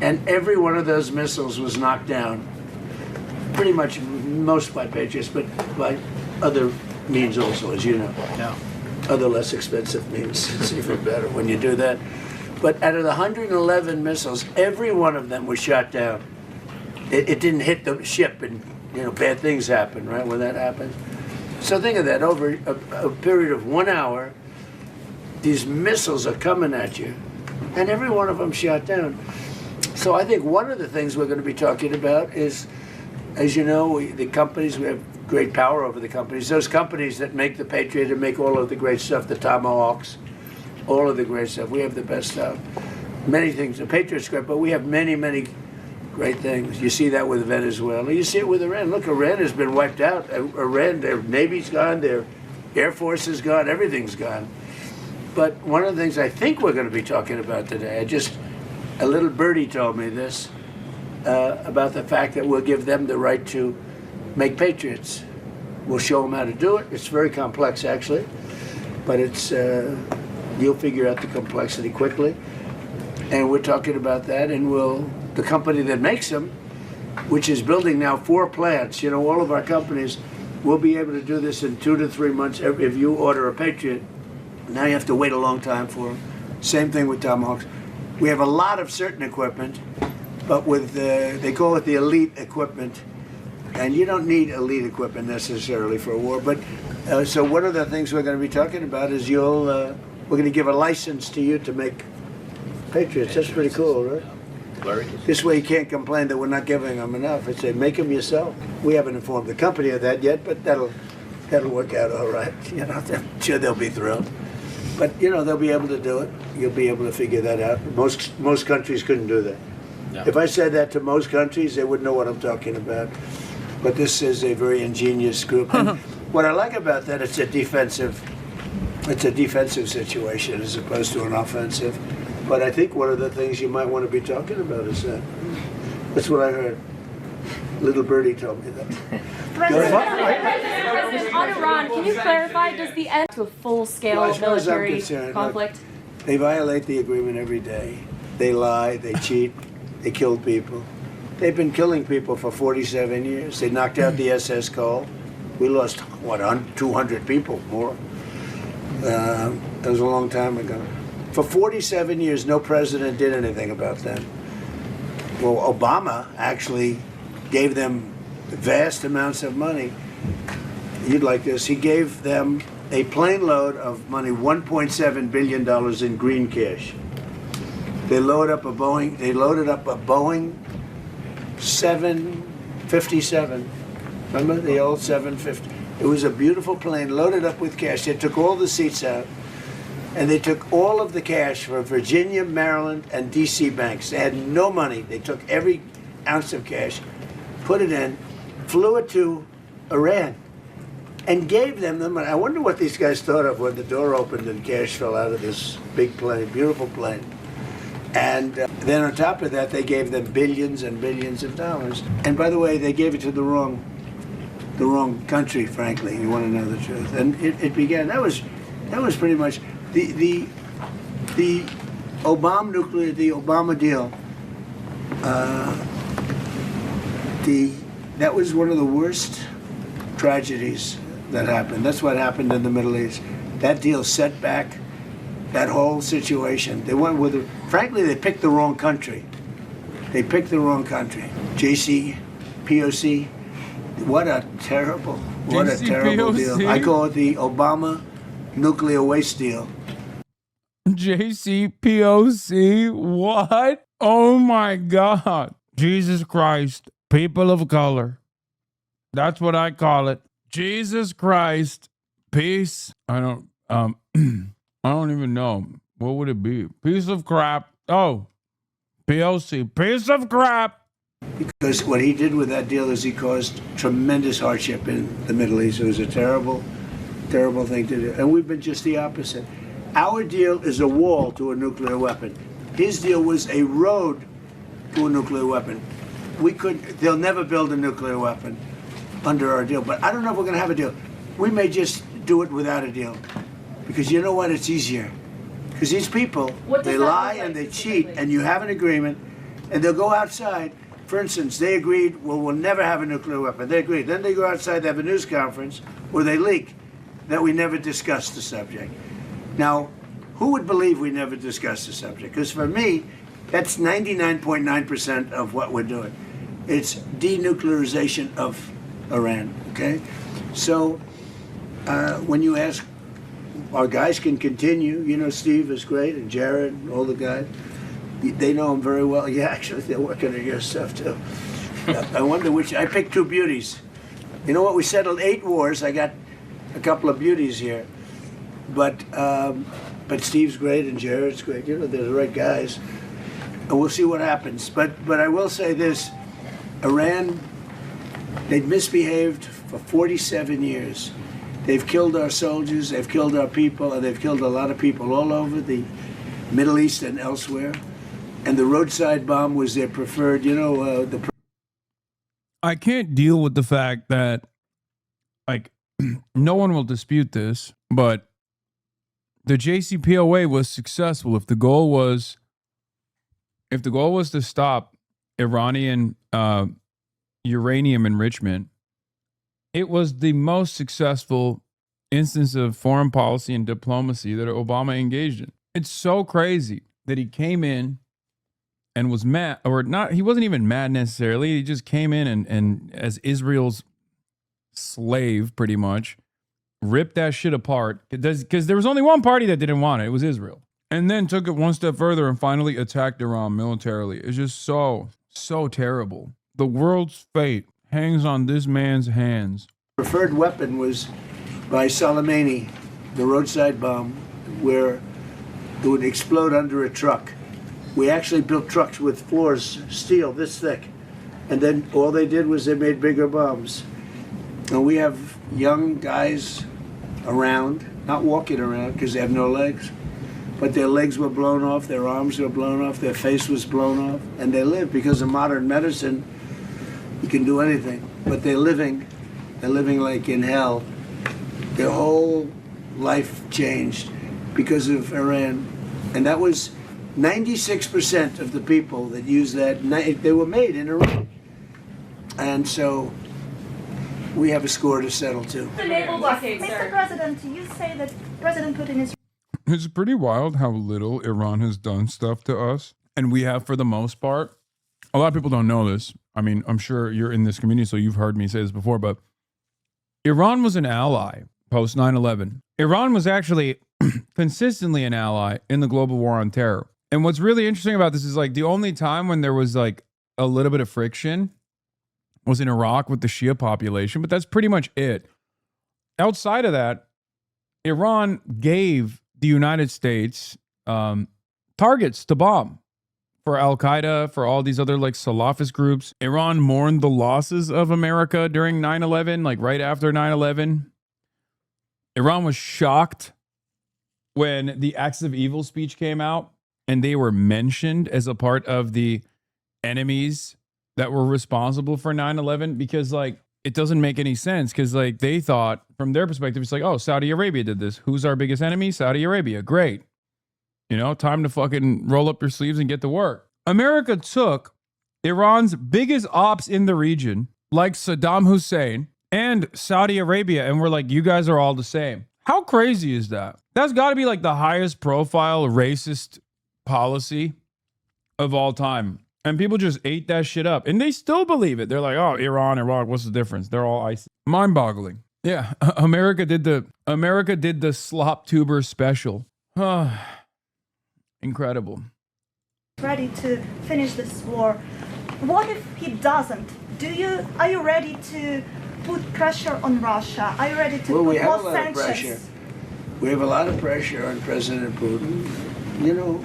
and every one of those missiles was knocked down. Pretty much most by Patriots, but by other means also, as you know. Yeah. Other less expensive means. It's even better when you do that. But out of the 111 missiles, every one of them was shot down. It didn't hit the ship, and you know, bad things happen, right, when that happens. So think of that, over a period of 1 hour, these missiles are coming at you, and every one of them shot down. So I think one of the things we're going to be talking about is, as you know, the companies, we have great power over the companies. Those companies that make the Patriot and make all of the great stuff, the Tomahawks, all of the great stuff. We have the best stuff. Many things. The Patriot's great, but we have many, many great things. You see that with Venezuela. You see it with Iran. Look, Iran has been wiped out. Iran, their Navy's gone, their Air Force is gone, everything's gone. But one of the things I think we're going to be talking about today, a little birdie told me this, about the fact that we'll give them the right to make Patriots. We'll show them how to do it. It's very complex, actually, but it's You'll figure out the complexity quickly. And we're talking about that, and the company that makes them, which is building now 4 plants, all of our companies will be able to do this in 2 to 3 months. If you order a Patriot, now you have to wait a long time for them. Same thing with Tomahawks. We have a lot of certain equipment, but they call it the elite equipment, and you don't need elite equipment necessarily for a war. But so one of the things we're going to be talking about is we're going to give a license to you to make Patriots. That's pretty cool, right? This way you can't complain that we're not giving them enough. I say, make them yourself. We haven't informed the company of that yet, but that'll work out all right. I'm sure they'll be thrilled. But they'll be able to do it. You'll be able to figure that out. Most countries couldn't do that. No. If I said that to most countries, they wouldn't know what I'm talking about. But this is a very ingenious group. And what I like about that, it's a defensive situation as opposed to an offensive. But I think one of the things you might want to be talking about is that. That's what I heard. Little birdie told me that. President, on Iran, can you clarify, does the end to a full-scale military conflict? Look, they violate the agreement every day. They lie, they cheat, they kill people. They've been killing people for 47 years. They knocked out the SS Cole. We lost, 200 people more. That was a long time ago. For 47 years, no president did anything about that. Well, Obama actually gave them vast amounts of money. You'd like this. He gave them a plane load of money, $1.7 billion in green cash. They loaded up a Boeing 757. Remember the old 750? It was a beautiful plane loaded up with cash. They took all the seats out, and they took all of the cash from Virginia, Maryland, and D.C. banks. They had no money. They took every ounce of cash, put it in, flew it to Iran, and gave them the money. I wonder what these guys thought of when the door opened and cash fell out of this big plane, beautiful plane. And then on top of that, they gave them billions and billions of dollars. And by the way, they gave it to the wrong country, frankly. You want to know the truth. And it began. That was pretty much the Obama deal. That was one of the worst tragedies that happened. That's what happened in the Middle East. That deal set back that whole situation. They went with frankly, they picked the wrong country. They picked the wrong country. JCPOC. What a terrible deal. I call it the Obama nuclear waste deal. JCPOC? What? Oh my God. Jesus Christ. People of color. That's what I call it. Jesus Christ. Peace. I don't even know. What would it be? Piece of crap. Oh. POC. Piece of crap. Because what he did with that deal is he caused tremendous hardship in the Middle East. It was a terrible, terrible thing to do. And we've been just the opposite. Our deal is a wall to a nuclear weapon. His deal was a road to a nuclear weapon. They'll never build a nuclear weapon under our deal. But I don't know if we're going to have a deal. We may just do it without a deal. Because you know what? It's easier. Because these people, they lie and they cheat, and you have an agreement, and they'll go outside. For instance, they agreed, well, we'll never have a nuclear weapon. They agreed. Then they go outside, they have a news conference where they leak that we never discussed the subject. Now, who would believe we never discussed the subject? Because for me, that's 99.9% of what we're doing. It's denuclearization of Iran, okay? So when you ask, our guys can continue. You know, Steve is great, and Jared, and all the guys. They know him very well. Yeah, actually, they're working on your stuff, too. I wonder which. I picked 2 beauties. You know what? We settled 8 wars. I got a couple of beauties here. But Steve's great, and Jared's great. You know, they're the right guys. And we'll see what happens. But I will say this. Iran, they've misbehaved for 47 years. They've killed our soldiers, they've killed our people, and they've killed a lot of people all over the Middle East and elsewhere. And the roadside bomb was their preferred, I can't deal with the fact that, no one will dispute this, but the JCPOA was successful. If the goal was to stop Iranian uranium enrichment, it was the most successful instance of foreign policy and diplomacy that Obama engaged in. It's so crazy that he came in and was mad, or not, he wasn't even mad necessarily. He just came in and as Israel's slave, pretty much, ripped that shit apart. Because there was only one party that didn't want it. It was Israel. And then took it one step further and finally attacked Iran militarily. It's just so terrible. The world's fate hangs on this man's hands. Preferred weapon was by Soleimani, the roadside bomb, where it would explode under a truck. We actually built trucks with floors, steel this thick. And then all they did was they made bigger bombs. And we have young guys around, not walking around because they have no legs, but their legs were blown off, their arms were blown off, their face was blown off, and they live because of modern medicine. You can do anything, but they're living like in hell. Their whole life changed because of Iran. And that was 96% of the people that used that, they were made in Iran. And so we have a score to settle to. Mr. President, you say that President Putin is... It's pretty wild how little Iran has done stuff to us. And we have for the most part. A lot of people don't know this. I mean, I'm sure you're in this community, so you've heard me say this before, but Iran was an ally post 9/11. Iran was actually consistently an ally in the global war on terror. And what's really interesting about this is like the only time when there was like a little bit of friction was in Iraq with the Shia population, but that's pretty much it. Outside of that, Iran gave the United States targets to bomb for Al-Qaeda, for all these other like Salafist groups. Iran mourned the losses of America during 9/11, like right after 9/11. Iran was shocked when the Acts of Evil speech came out and they were mentioned as a part of the enemies that were responsible for 9/11 because like it doesn't make any sense because like they thought from their perspective, it's like, oh, Saudi Arabia did this. Who's our biggest enemy? Saudi Arabia. Great. You know, time to fucking roll up your sleeves and get to work. America took Iran's biggest ops in the region, like Saddam Hussein and Saudi Arabia, and we're like, you guys are all the same. How crazy is that? That's got to be like the highest profile racist policy of all time. And people just ate that shit up. And they still believe it. They're like, oh, Iran, Iraq, what's the difference? They're all ISIS. Mind-boggling. Yeah, America did the slop tuber special. Incredible. Ready to finish this war. What if he doesn't? Are you ready to put pressure on Russia? Are you ready to put more sanctions? We have a lot of pressure on President Putin. You know,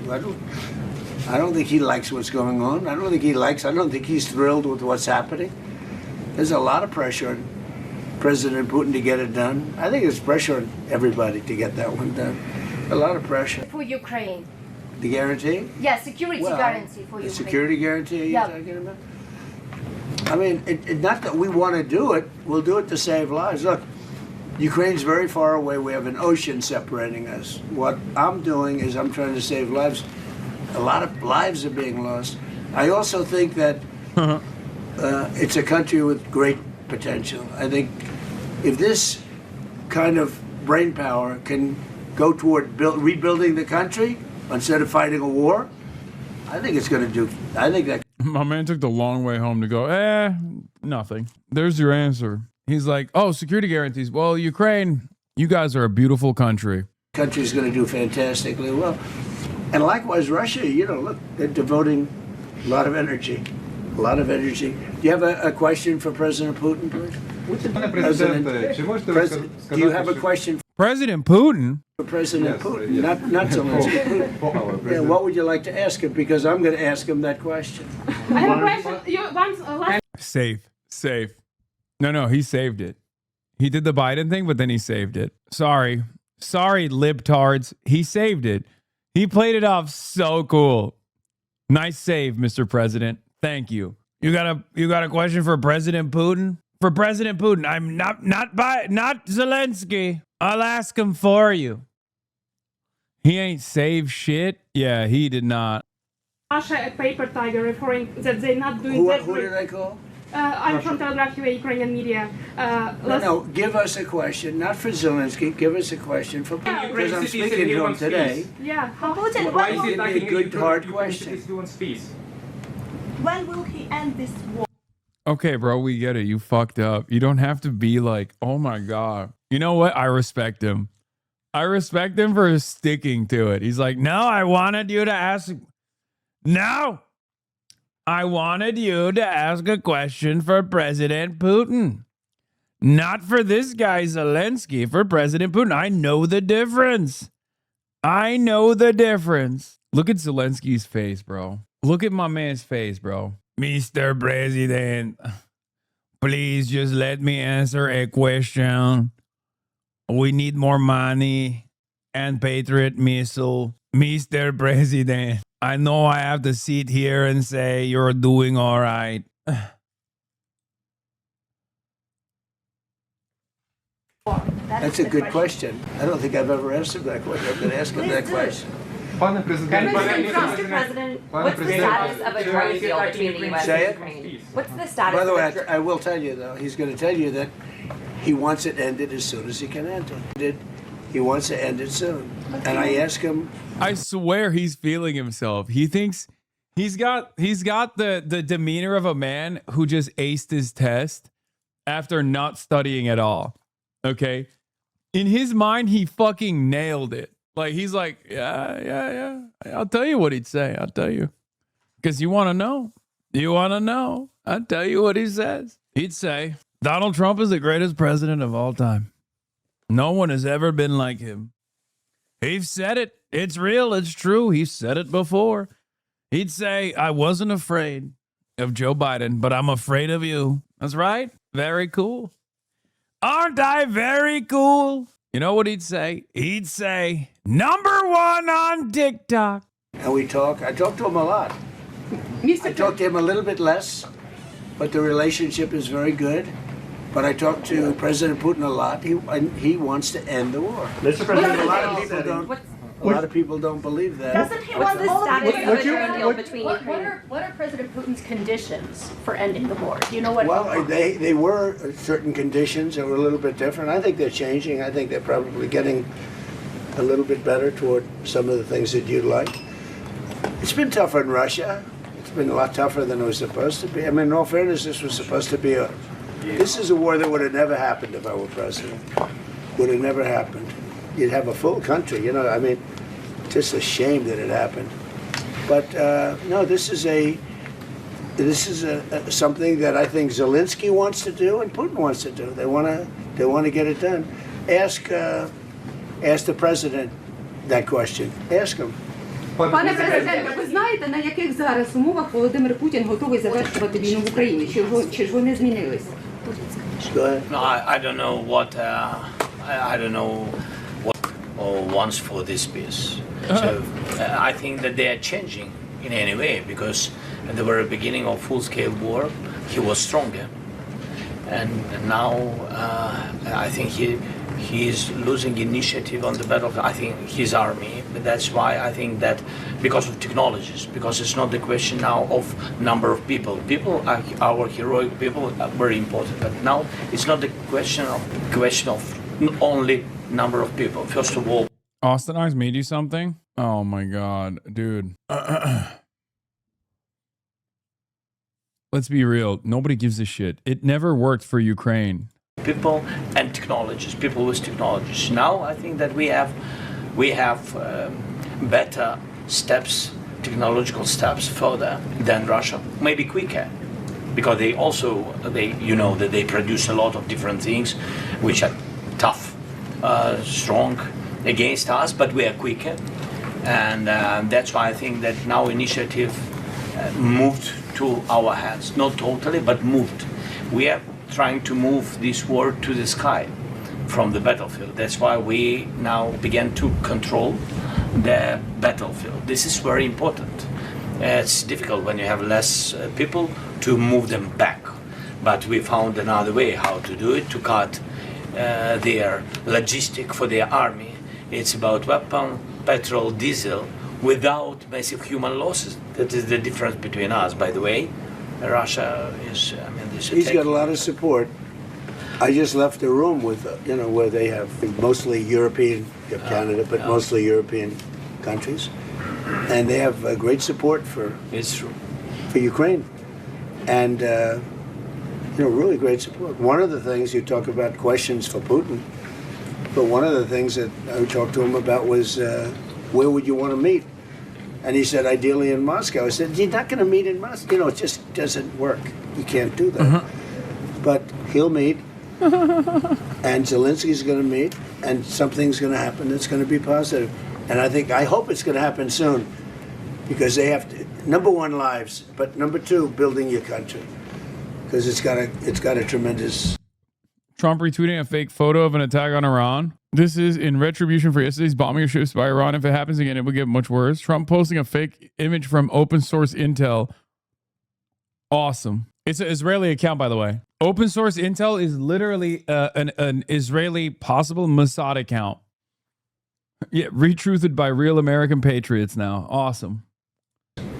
I don't think he likes what's going on. I don't think he's thrilled with what's happening. There's a lot of pressure on President Putin to get it done. I think there's pressure on everybody to get that one done. A lot of pressure. For Ukraine. The guarantee? Yeah, security guarantee for Ukraine. The security guarantee you're talking about? I mean, not that we want to do it. We'll do it to save lives. Look, Ukraine's very far away. We have an ocean separating us. What I'm doing is I'm trying to save lives. A lot of lives are being lost. I also think that it's a country with great potential. I think if this kind of brain power can go toward rebuilding the country instead of fighting a war, I think it's going to do. I think that. My man took the long way home to go, nothing. There's your answer. He's like, oh, security guarantees. Well, Ukraine, you guys are a beautiful country. Country's going to do fantastically well. And likewise, Russia, you know, look, they're devoting a lot of energy. A lot of energy. Do you have a question for President Putin, please? Do you have a question President Putin? for President Putin? Not so much. Yeah, what would you like to ask him? Because I'm going to ask him that question. I have a question. Safe. No, he saved it. He did the Biden thing, but then he saved it. Sorry, libtards. He saved it. He played it off so cool. Nice save, Mr. President. Thank you. You got a question for President Putin? For President Putin, I'm not Zelensky. I'll ask him for you. He ain't saved shit. Yeah, he did not. Russia a paper tiger, referring that they're not doing that. Who did I call? I'm from Telegraph UA, Ukrainian media. No, give us a question, not for Zelensky. Give us a question for Putin, because I'm speaking to him today. Yeah, Putin, Why is it a good, hard question? When will he end this war? Okay, bro, we get it. You fucked up. You don't have to be like, oh my God. You know what? I respect him. I respect him for sticking to it. He's like, no, I wanted you to ask. No, I wanted you to ask a question for President Putin. Not for this guy, Zelensky, for President Putin. I know the difference. I know the difference. Look at Zelensky's face, bro. Look at my man's face, bro. Mr. President, please just let me answer a question. We need more money and Patriot missile. Mr. President, I know I have to sit here and say you're doing all right. That's a good question. I don't think I've ever asked him that question. I've been asking that question. Mr. President, what's the status of a drone deal between the U.S. and Ukraine? What's the status? By the way, of I will tell you though, he's going to tell you that he wants it ended as soon as he can end it. He wants to end it soon. And I ask him. I swear he's feeling himself. He thinks he's got the demeanor of a man who just aced his test after not studying at all. Okay? In his mind, he fucking nailed it. Like, he's like, yeah. I'll tell you what he'd say. I'll tell you. Because you want to know. You want to know. I'll tell you what he says. He'd say, Donald Trump is the greatest president of all time. No one has ever been like him. He's said it. It's real. It's true. He said it before. He'd say, I wasn't afraid of Joe Biden, but I'm afraid of you. That's right. Very cool. Aren't I very cool? You know what he'd say? He'd say, #1 on TikTok. And we talk. I talk to him a lot. I talk to him a little bit less, but the relationship is very good. But I talk to President Putin a lot. He wants to end the war. Mr. President, a lot of people don't believe that. Doesn't he What's want the all of status it? of a drone deal between Ukraine? What are President Putin's conditions for ending the war? Do you know what? Well, they were certain conditions that were a little bit different. I think they're changing. I think they're probably getting a little bit better toward some of the things that you'd like. It's been tougher in Russia. It's been a lot tougher than it was supposed to be. I mean, in all fairness, this was supposed to be this is a war that would have never happened if I were president. Would have never happened. You'd have a full country, you know. I mean, just a shame that it happened. But no, this is something that I think Zelensky wants to do and Putin wants to do. They want to get it done. Ask the president that question. Ask him. Пане президенте, ви знаєте, на яких зараз умовах Володимир Путін готовий завершувати війну в Україні? Чи ж вони змінилися? No, I don't know what wants for this peace. So I think that they are changing in any way, because at the very beginning of full-scale war, he was stronger, and now I think he is losing initiative on the battlefield. I think his army, but that's why I think that because of technologies, because it's not the question now of number of people. People are our heroic people are very important, but now it's not the question of only number of people. First of all, Austin Eyes made you something? Oh my God, dude. Let's be real. Nobody gives a shit. It never worked for Ukraine. People and technologies, people with technologies. Now I think that we have better steps, technological steps further than Russia, maybe quicker, because they produce a lot of different things which are tough, strong against us, but we are quicker, and that's why I think that now initiative moved to our hands, not totally, but moved. We are trying to move this war to the sky from the battlefield. That's why we now began to control the battlefield. This is very important. It's difficult when you have less people to move them back, but we found another way how to do it, to cut their logistic for their army It's about weapon, petrol, diesel, without massive human losses. That is the difference between us, by the way. Russia is, I mean, this He's got a lot of support. I just left a room with, where they have mostly European, you have Canada, but mostly European countries. And they have great support for Ukraine. And, really great support. One of the things, you talk about questions for Putin, but one of the things that I talked to him about was, where would you want to meet? And he said, ideally in Moscow. I said, you're not going to meet in Moscow. It just doesn't work. You can't do that. But he'll meet. And Zelensky's going to meet, and something's going to happen that's going to be positive. And I hope it's going to happen soon, because they have to, number one, lives, but number two, building your country, because it's got a tremendous. Trump retweeting a fake photo of an attack on Iran. This is in retribution for yesterday's bombing of ships by Iran. If it happens again, it will get much worse. Trump posting a fake image from open source intel. Awesome. It's an Israeli account, by the way. Open source intel is literally an Israeli possible Mossad account. Yeah, retruthed by real American patriots now. Awesome.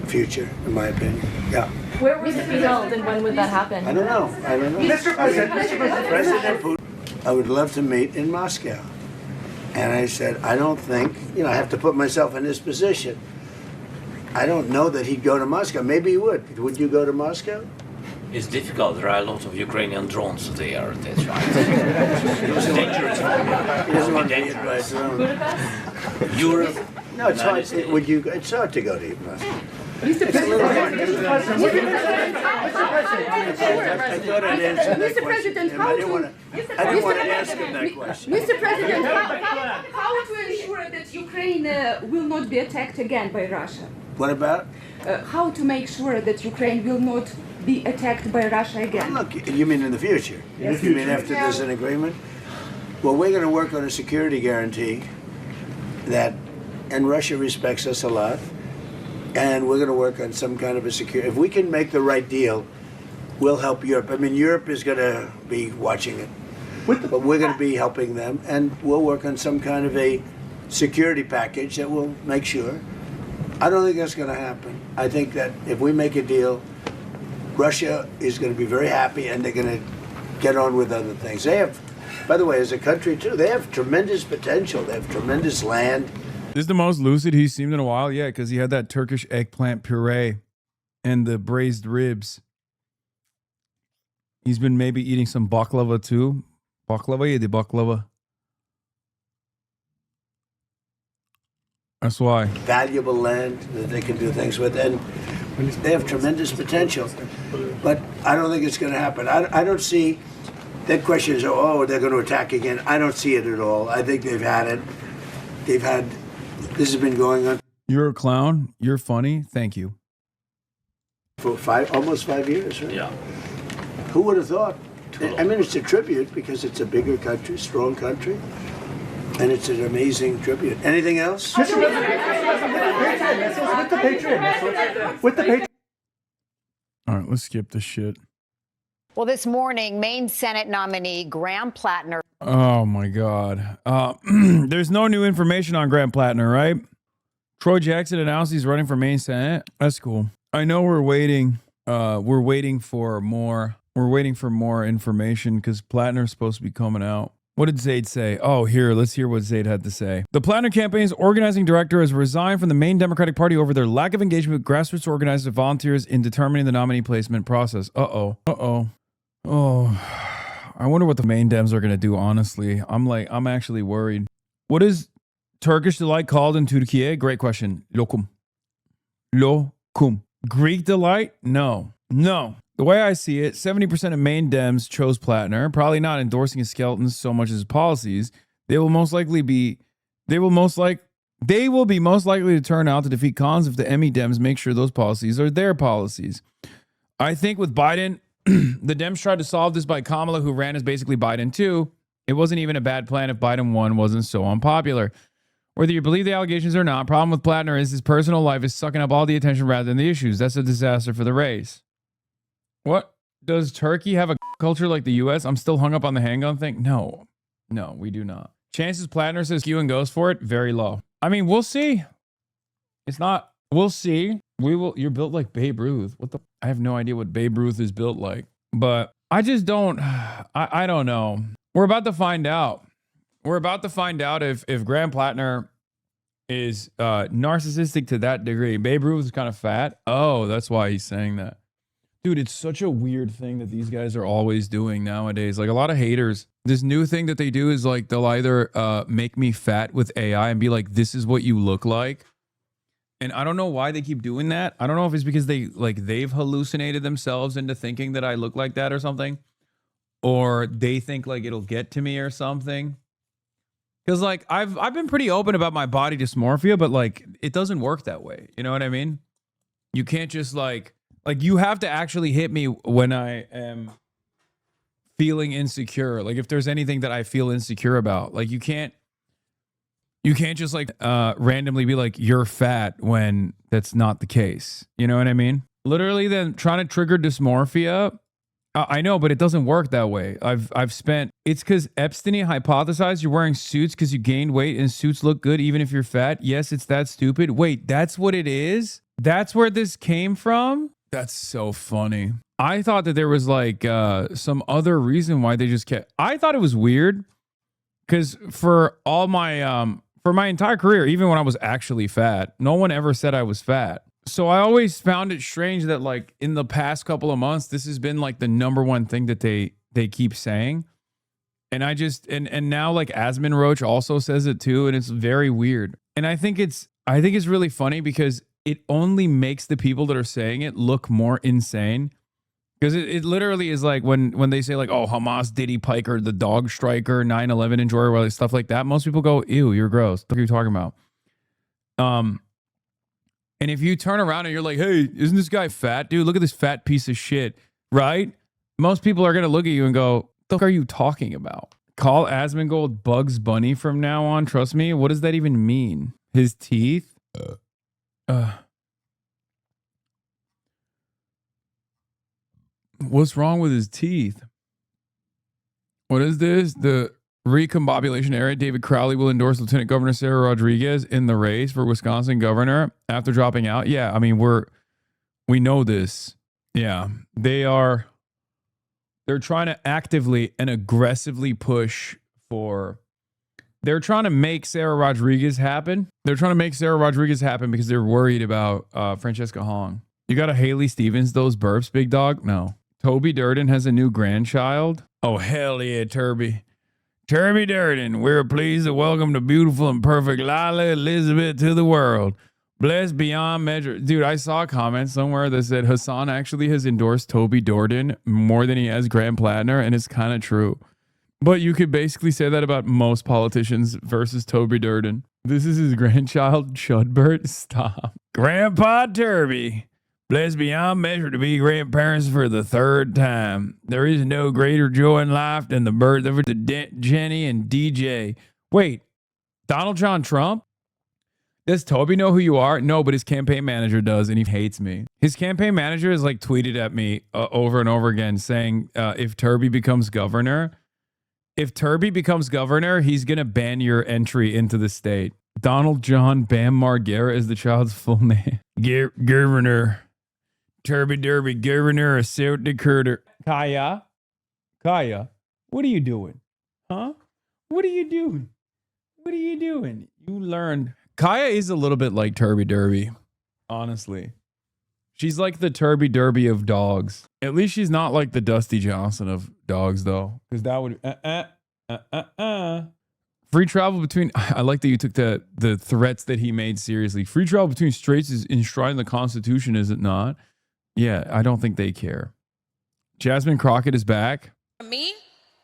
Future, in my opinion. Yeah. Where was it held and when would that happen? I don't know. Mr. President Putin, I would love to meet in Moscow. And I said, I don't think, I have to put myself in his position. I don't know that he'd go to Moscow. Maybe he would. Would you go to Moscow? It's difficult. There are a lot of Ukrainian drones there. That's right. It's dangerous. He doesn't want to be hit by a drone. Europe. No, it's hard. It's hard to go to Moscow. Mr. President, I didn't want to ask him that question. Mr. President, how to ensure that Ukraine will not be attacked again by Russia? What about? How to make sure that Ukraine will not be attacked by Russia again? Look, you mean in the future? Yes. You mean after there's an agreement? Well, we're going to work on a security guarantee and Russia respects us a lot, and we're going to work on some kind of a security. If we can make the right deal, we'll help Europe. I mean, Europe is going to be watching it, but we're going to be helping them, and we'll work on some kind of a security package that will make sure. I don't think that's going to happen. I think that if we make a deal, Russia is going to be very happy, and they're going to get on with other things. They have, by the way, as a country too, they have tremendous potential. They have tremendous land. This is the most lucid he's seemed in a while. Yeah, because he had that Turkish eggplant puree and the braised ribs. He's been maybe eating some baklava too. Baklava, yedi baklava. That's why. Valuable land that they can do things with, and they have tremendous potential. But I don't think it's going to happen. I don't see. That question is, they're going to attack again. I don't see it at all. I think they've had it. This has been going on. You're a clown. You're funny. Thank you. For almost 5 years, right? Yeah. Who would have thought? I mean, it's a tribute because it's a bigger country, strong country, and it's an amazing tribute. Anything else? With the Patriot. All right, let's skip this shit. Well, this morning, Maine Senate nominee Graham Platner. Oh, my God. There's no new information on Graham Platner, right? Troy Jackson announced he's running for Maine Senate. That's cool. I know we're waiting. We're waiting for more. We're waiting for more information because Platner's supposed to be coming out. What did Zaid say? Oh, let's hear what Zaid had to say. The Platner campaign's organizing director has resigned from the Maine Democratic Party over their lack of engagement with grassroots organizers and volunteers in determining the nominee placement process. Oh, I wonder what the Maine Dems are going to do, honestly. I'm actually worried. What is Turkish delight called in Turkey? Great question. Lokum. Greek delight? No. The way I see it, 70% of Maine Dems chose Platner, probably not endorsing his skeletons so much as his policies. They will be most likely to turn out to defeat cons if the ME Dems make sure those policies are their policies. I think with Biden, the Dems tried to solve this by Kamala, who ran as basically Biden too. It wasn't even a bad plan if Biden won wasn't so unpopular. Whether you believe the allegations or not, problem with Platner is his personal life is sucking up all the attention rather than the issues. That's a disaster for the race. What? Does Turkey have a culture like the U.S.? I'm still hung up on the handgun thing. No, we do not. Chances Platner says Q and goes for it, very low. I mean, we'll see. It's not, we'll see. We will, you're built like Babe Ruth. What the, I have no idea what Babe Ruth is built like. But I just don't, I don't know. We're about to find out. We're about to find out if Graham Platner is narcissistic to that degree. Babe Ruth is kind of fat. Oh, that's why he's saying that. Dude, it's such a weird thing that these guys are always doing nowadays. Like a lot of haters, this new thing that they do is like they'll either make me fat with AI and be like, this is what you look like. And I don't know why they keep doing that. I don't know if it's because they've hallucinated themselves into thinking that I look like that or something. Or they think like it'll get to me or something. Because like I've been pretty open about my body dysmorphia, but like it doesn't work that way. You know what I mean? You can't just like you have to actually hit me when I am feeling insecure. Like if there's anything that I feel insecure about, like you can't just like randomly be like, you're fat when that's not the case. You know what I mean? Literally then trying to trigger dysmorphia. I know, but it doesn't work that way. I've spent, it's because Epstein hypothesized you're wearing suits because you gained weight and suits look good even if you're fat. Yes, it's that stupid. Wait, that's what it is? That's where this came from? That's so funny. I thought that there was like some other reason why they just kept, I thought it was weird because for all my, for my entire career, even when I was actually fat, no one ever said I was fat. So I always found it strange that like in the past couple of months, this has been like the #1 thing that they keep saying. And I just, and now like Asmin Roach also says it too. And it's very weird. And I think it's really funny because it only makes the people that are saying it look more insane. Because it literally is like when they say like, oh, Hamas, Diddy Piker, the dog striker, 9/11 enjoyer, well, stuff like that. Most people go, ew, you're gross. What are you talking about? And if you turn around and you're like, hey, isn't this guy fat, dude? Look at this fat piece of shit, right? Most people are going to look at you and go, what the fuck are you talking about? Call Asmongold Bugs Bunny from now on. Trust me. What does that even mean? His teeth? What's wrong with his teeth? What is this? The recombobulation area. David Crowley will endorse Lieutenant Governor Sarah Rodriguez in the race for Wisconsin governor after dropping out. Yeah, I mean, we know this. Yeah, they're trying to actively and aggressively push for, they're trying to make Sarah Rodriguez happen. They're trying to make Sarah Rodriguez happen because they're worried about Francesca Hong. You got a Haley Stevens, those burps, big dog? No. Toby Durden has a new grandchild. Oh, hell yeah, Turby. Turby Durden, we're pleased to welcome the beautiful and perfect Lila Elizabeth to the world. Blessed beyond measure. Dude, I saw a comment somewhere that said Hasan actually has endorsed Toby Durden more than he has Graham Platner, and it's kind of true. But you could basically say that about most politicians versus Toby Durden. This is his grandchild, Chudbert. Stop. Grandpa Turby. Blessed beyond measure to be grandparents for the 3rd time. There is no greater joy in life than the birth of Jenny and DJ. Wait, Donald John Trump? Does Toby know who you are? No, but his campaign manager does, and he hates me. His campaign manager has like tweeted at me over and over again saying, if Turby becomes governor, he's going to ban your entry into the state. Donald John Bam Margera is the child's full name. Governor. Turby Derby, governor of South Dakota. Kaya, what are you doing? Huh? What are you doing? You learned. Kaya is a little bit like Turby Derby, honestly. She's like the Turby Derby of dogs. At least she's not like the Dusty Johnson of dogs, though. Because that would... Free travel between... I like that you took the threats that he made seriously. Free travel between states is enshrined in the Constitution, is it not? Yeah, I don't think they care. Jasmine Crockett is back. For me,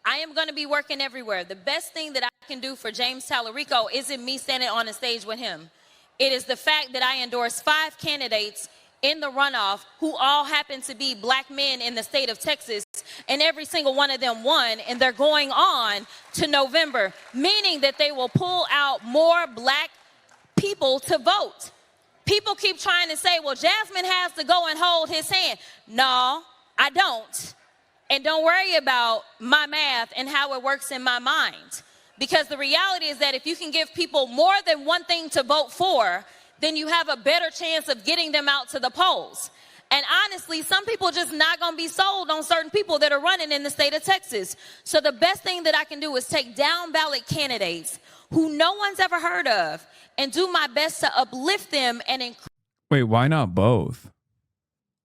I am going to be working everywhere. The best thing that I can do for James Tallarico isn't me standing on a stage with him. It is the fact that I endorsed 5 candidates in the runoff who all happen to be black men in the state of Texas, and every single one of them won, and they're going on to November, meaning that they will pull out more black people to vote. People keep trying to say, well, Jasmine has to go and hold his hand. No, I don't. And don't worry about my math and how it works in my mind. Because the reality is that if you can give people more than one thing to vote for, then you have a better chance of getting them out to the polls. And honestly, some people just not going to be sold on certain people that are running in the state of Texas. So the best thing that I can do is take down ballot candidates who no one's ever heard of and do my best to uplift them and Wait, why not both?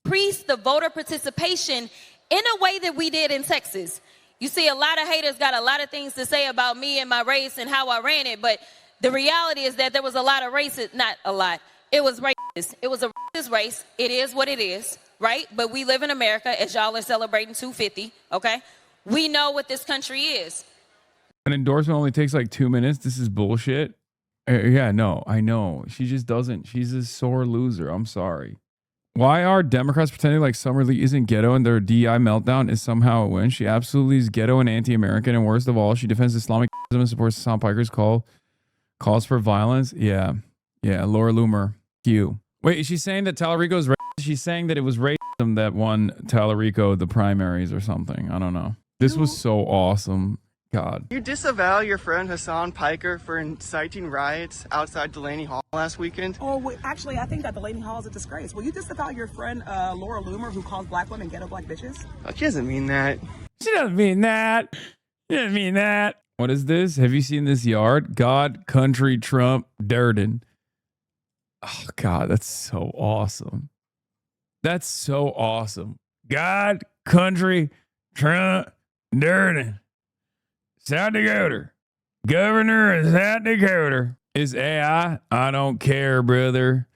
increase the voter participation in a way that we did in Texas. You see, a lot of haters got a lot of things to say about me and my race and how I ran it, but the reality is that there was a lot of racist, not a lot, it was racist. It was a racist race. It is what it is, right? But we live in America, as y'all are celebrating 250, okay? We know what this country is. An endorsement only takes like 2 minutes. This is bullshit. Yeah, no, I know. She just doesn't. She's a sore loser. I'm sorry. Why are Democrats pretending like Summer Lee isn't ghetto and their DEI meltdown is somehow a win? She absolutely is ghetto and anti-American, and worst of all, she defends Islamic and supports Hassan Piker's calls for violence. Yeah, Laura Loomer. Q. Wait, is she saying that Tallarico is racist? She's saying that it was racism that won Tallarico the primaries or something. I don't know. This was so awesome. God. You disavow your friend Hassan Piker for inciting riots outside Delaney Hall last weekend? Oh, well, actually, I think that Delaney Hall is a disgrace. Will you disavow your friend Laura Loomer, who calls black women ghetto black bitches? Oh, she doesn't mean that. She doesn't mean that. She doesn't mean that. What is this? Have you seen this yard? God, country, Trump, Durden. Oh, God, that's so awesome. That's so awesome. God, country, Trump, Durden. South Dakota. Governor of South Dakota is AI. I don't care, brother.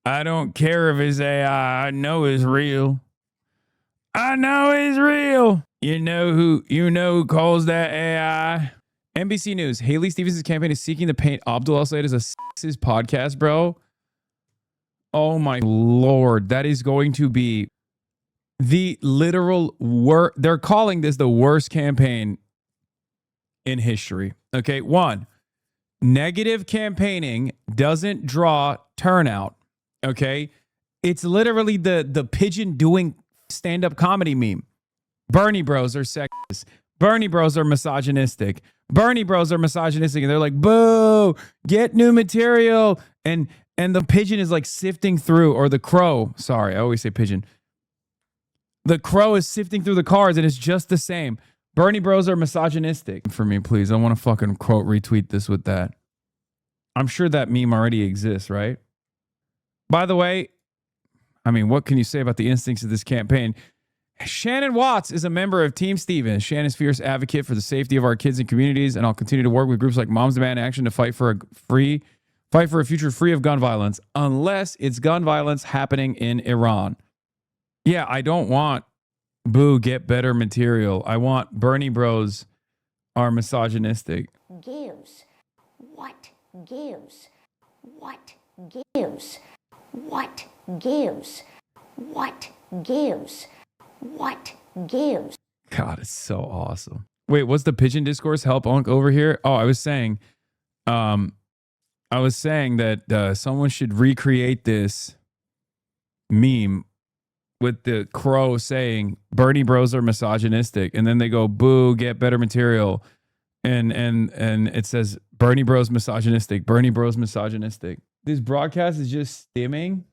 I don't care if it's AI. I know it's real. I know it's real. You know who calls that AI? NBC News. Haley Stevens' campaign is seeking to paint Abdul El-Sayed as a sexist podcast, bro. Oh my Lord. That is going to be the literal worst. They're calling this the worst campaign in history. Okay, 1, negative campaigning doesn't draw turnout. Okay, it's literally the pigeon doing stand-up comedy meme. Bernie bros are sexist. Bernie bros are misogynistic. Bernie bros are misogynistic, and they're like, boo, get new material. And the pigeon is like sifting through, or the crow. Sorry, I always say pigeon. The crow is sifting through the cards, and it's just the same. Bernie bros are misogynistic. For me, please. I want to fucking quote retweet this with that. I'm sure that meme already exists, right? By the way, I mean, what can you say about the instincts of this campaign? Shannon Watts is a member of Team Stevens. Shannon's fierce advocate for the safety of our kids and communities, and I'll continue to work with groups like Moms Demand Action to fight for a future free of gun violence, unless it's gun violence happening in Iran. Yeah, I don't want boo, get better material. I want Bernie bros are misogynistic. Gives. What gives? What gives? What gives? What gives? What gives? God, it's so awesome. Wait, what's the pigeon discourse? Help Unc over here. Oh, I was saying that someone should recreate this meme with the crow saying Bernie bros are misogynistic, and then they go boo, get better material, and it says Bernie bros misogynistic, Bernie bros misogynistic. This broadcast is just stimming.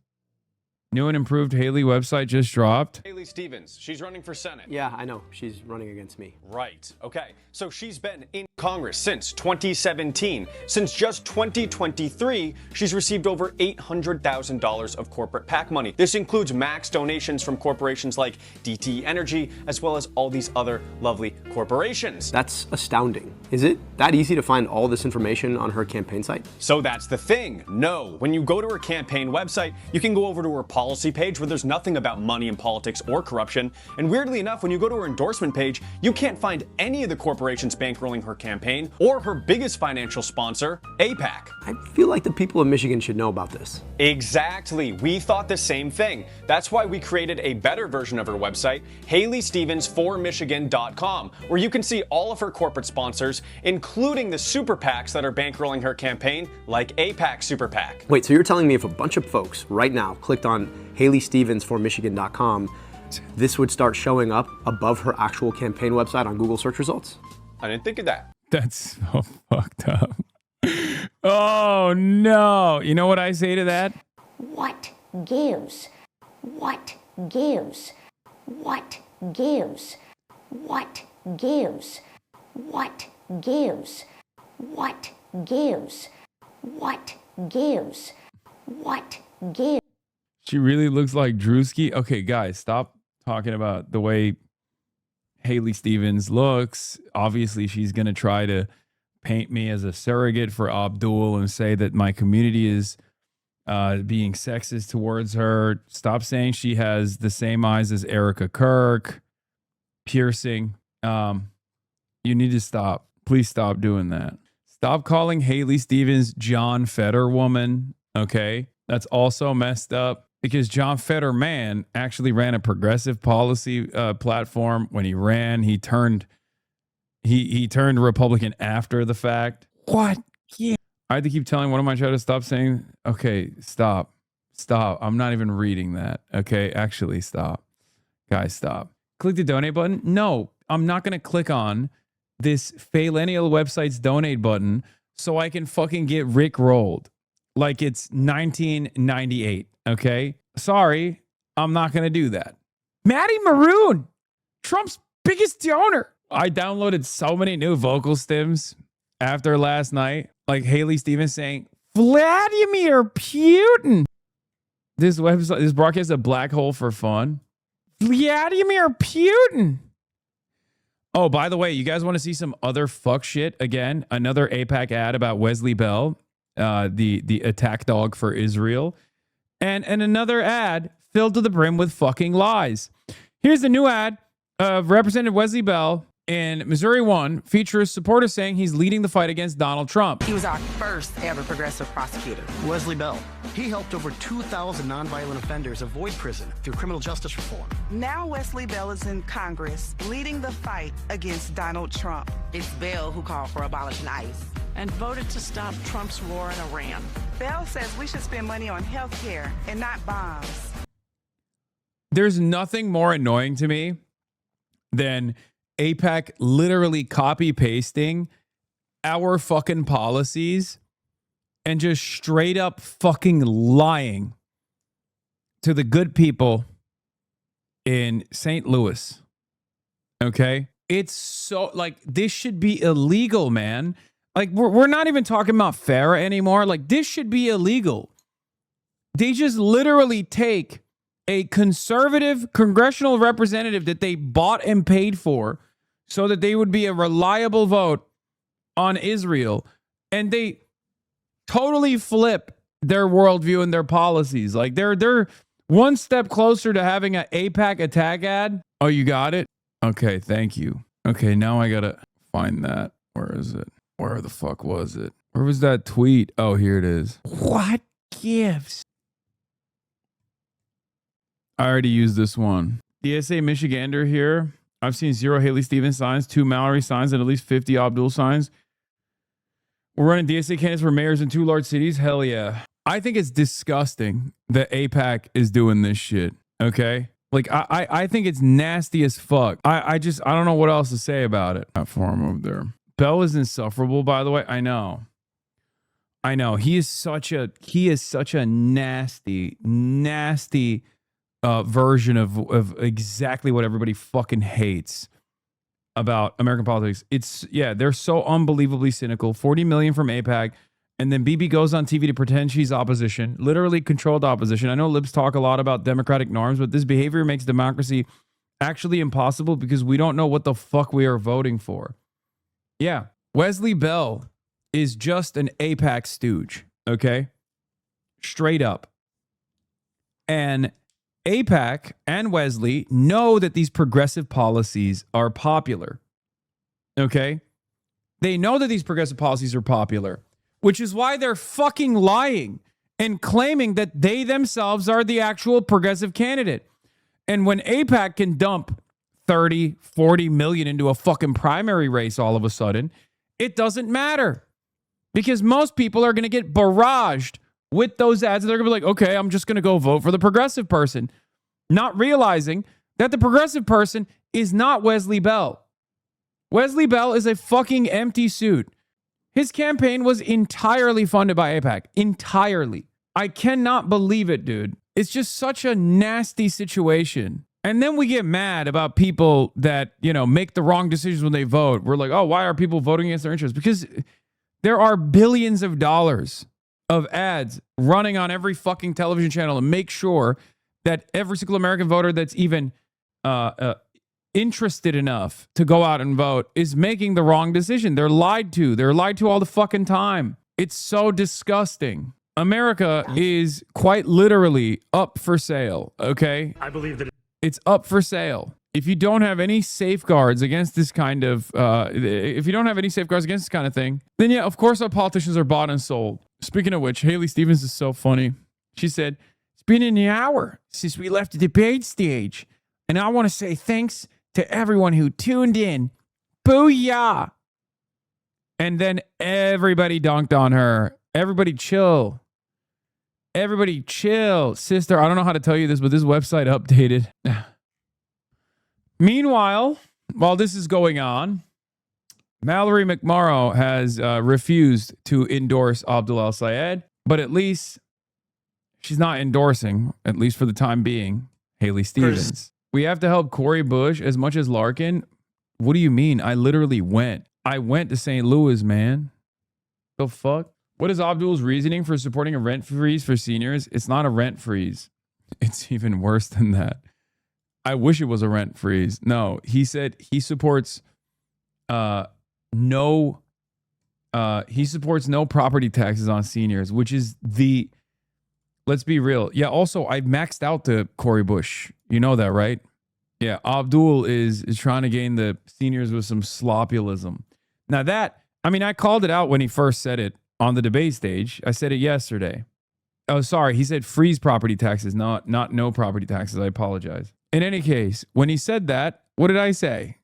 New and improved Haley website just dropped. Haley Stevens, she's running for Senate. Yeah, I know. She's running against me. Right. Okay. So she's been in Congress since 2017. Since just 2023, she's received over $800,000 of corporate PAC money. This includes max donations from corporations like DTE Energy, as well as all these other lovely corporations. That's astounding. Is it that easy to find all this information on her campaign site? So that's the thing. No. When you go to her campaign website, you can go over to her policy page where there's nothing about money in politics or corruption. And weirdly enough, when you go to her endorsement page, you can't find any of the corporations bankrolling her campaign or her biggest financial sponsor, AIPAC. I feel like the people of Michigan should know about this. Exactly. We thought the same thing. That's why we created a better version of her website, HaleyStevens4Michigan.com, where you can see all of her corporate sponsors, including the super PACs that are bankrolling her campaign, like AIPAC Super PAC. Wait, so you're telling me if a bunch of folks right now clicked on HaleyStevens4Michigan.com, this would start showing up above her actual campaign website on Google search results? I didn't think of that. That's so fucked up. Oh, no. You know what I say to that? What gives? What gives? What gives? What gives? What gives? What gives? What gives? What gives? She really looks like Drewski. Okay, guys, stop talking about the way Haley Stevens looks. Obviously, she's going to try to paint me as a surrogate for Abdul and say that my community is being sexist towards her. Stop saying she has the same eyes as Erica Kirk. Piercing. You need to stop. Please stop doing that. Stop calling Haley Stevens John Fetterwoman. Okay? That's also messed up. Because John Fetterman actually ran a progressive policy platform. When he ran, he turned Republican after the fact. What? Yeah. I had to keep telling one of my children to stop saying, okay, stop. I'm not even reading that. Okay, actually stop. Guys, stop. Click the donate button. No, I'm not going to click on this Faillennial website's donate button so I can fucking get Rick rolled like it's 1998. Okay, sorry, I'm not going to do that. Maddie Maroon, Trump's biggest donor. I downloaded so many new vocal stems after last night, like Haley Stevens saying, Vladimir Putin. This website, this broadcast is a black hole for fun. Vladimir Putin. Oh, by the way, you guys want to see some other fuck shit? Again, another AIPAC ad about Wesley Bell, the attack dog for Israel. And another ad filled to the brim with fucking lies. Here's the new ad of Representative Wesley Bell in Missouri 1 features supporters saying he's leading the fight against Donald Trump. He was our first ever progressive prosecutor. Wesley Bell. He helped over 2,000 nonviolent offenders avoid prison through criminal justice reform. Now Wesley Bell is in Congress leading the fight against Donald Trump. It's Bell who called for abolishing ICE and voted to stop Trump's war in Iran. Bell says we should spend money on health care and not bombs. There's nothing more annoying to me than AIPAC literally copy pasting our fucking policies and just straight up fucking lying to the good people in St. Louis. Okay? It's so, like, this should be illegal, man. Like, we're not even talking about FARA anymore. Like, this should be illegal. They just literally take a conservative congressional representative that they bought and paid for so that they would be a reliable vote on Israel, and they totally flip their worldview and their policies. Like, they're one step closer to having an AIPAC attack ad. Oh, you got it? Okay, thank you. Okay, now I gotta find that. Where is it? Where the fuck was it? Where was that tweet? Oh, here it is. What gives? I already used this one. DSA Michigander here. I've seen 0 Haley Stevens signs, 2 Mallory signs, and at least 50 Abdul signs. We're running DSA candidates for mayors in 2 large cities. Hell yeah. I think it's disgusting that AIPAC is doing this shit. Okay? Like, I think it's nasty as fuck. I don't know what else to say about it. That form over there. Bell is insufferable, by the way. I know. He is such a nasty version of exactly what everybody fucking hates about American politics. They're so unbelievably cynical. 40 million from AIPAC, and then BB goes on TV to pretend she's opposition, literally controlled opposition. I know libs talk a lot about democratic norms, but this behavior makes democracy actually impossible because we don't know what the fuck we are voting for. Yeah, Wesley Bell is just an AIPAC stooge, okay? Straight up. And AIPAC and Wesley know that these progressive policies are popular, okay? They know that these progressive policies are popular, which is why they're fucking lying and claiming that they themselves are the actual progressive candidate. And when AIPAC can dump 30, 40 million into a fucking primary race all of a sudden, it doesn't matter because most people are going to get barraged with those ads. They're going to be like, okay, I'm just going to go vote for the progressive person, not realizing that the progressive person is not Wesley Bell. Wesley Bell is a fucking empty suit. His campaign was entirely funded by AIPAC. Entirely. I cannot believe it, dude. It's just such a nasty situation. And then we get mad about people that, you know, make the wrong decisions when they vote. We're like, oh, why are people voting against their interests? Because there are billions of dollars of ads running on every fucking television channel to make sure that every single American voter that's even interested enough to go out and vote is making the wrong decision. They're lied to. They're lied to all the fucking time. It's so disgusting. America is quite literally up for sale, okay? I believe that it's up for sale. If you don't have any safeguards against this kind of, if you don't have any safeguards against this kind of thing, then yeah, of course our politicians are bought and sold. Speaking of which, Haley Stevens is so funny. She said, it's been an hour since we left the debate stage, and I want to say thanks to everyone who tuned in. Booyah! And then everybody dunked on her. Everybody chill. Everybody chill. Sister, I don't know how to tell you this, but this website updated. Meanwhile, while this is going on, Mallory McMorrow has refused to endorse Abdul al-Sayed, but at least she's not endorsing, at least for the time being, Haley Stevens. We have to help Cori Bush as much as Larkin. What do you mean? I literally went. I went to St. Louis, man. The fuck? What is Abdul's reasoning for supporting a rent freeze for seniors? It's not a rent freeze. It's even worse than that. I wish it was a rent freeze. No, he said he supports no property taxes on seniors, which is the, let's be real. Yeah, also I maxed out the Cori Bush. You know that, right? Yeah, Abdul is trying to gain the seniors with some sloppyism. Now that, I mean, I called it out when he first said it on the debate stage. I said it yesterday. Oh, sorry. He said freeze property taxes, not no property taxes. I apologize. In any case, when he said that, what did I say?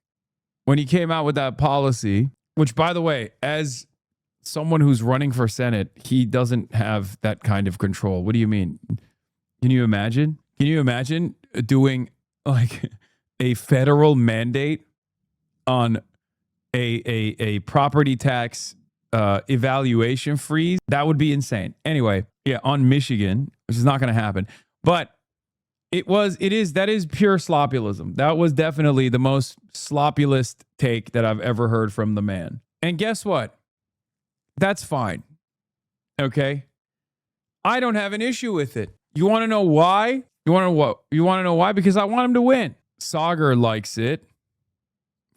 When he came out with that policy, which, by the way, as someone who's running for Senate, he doesn't have that kind of control. What do you mean? Can you imagine? Can you imagine doing like a federal mandate on a property tax evaluation freeze? That would be insane. Anyway, yeah, on Michigan, which is not going to happen. But that is pure sloppyism. That was definitely the most sloppyest take that I've ever heard from the man. And guess what? That's fine. Okay? I don't have an issue with it. You want to know why? You want to know what? You want to know why? Because I want him to win. Sagar likes it.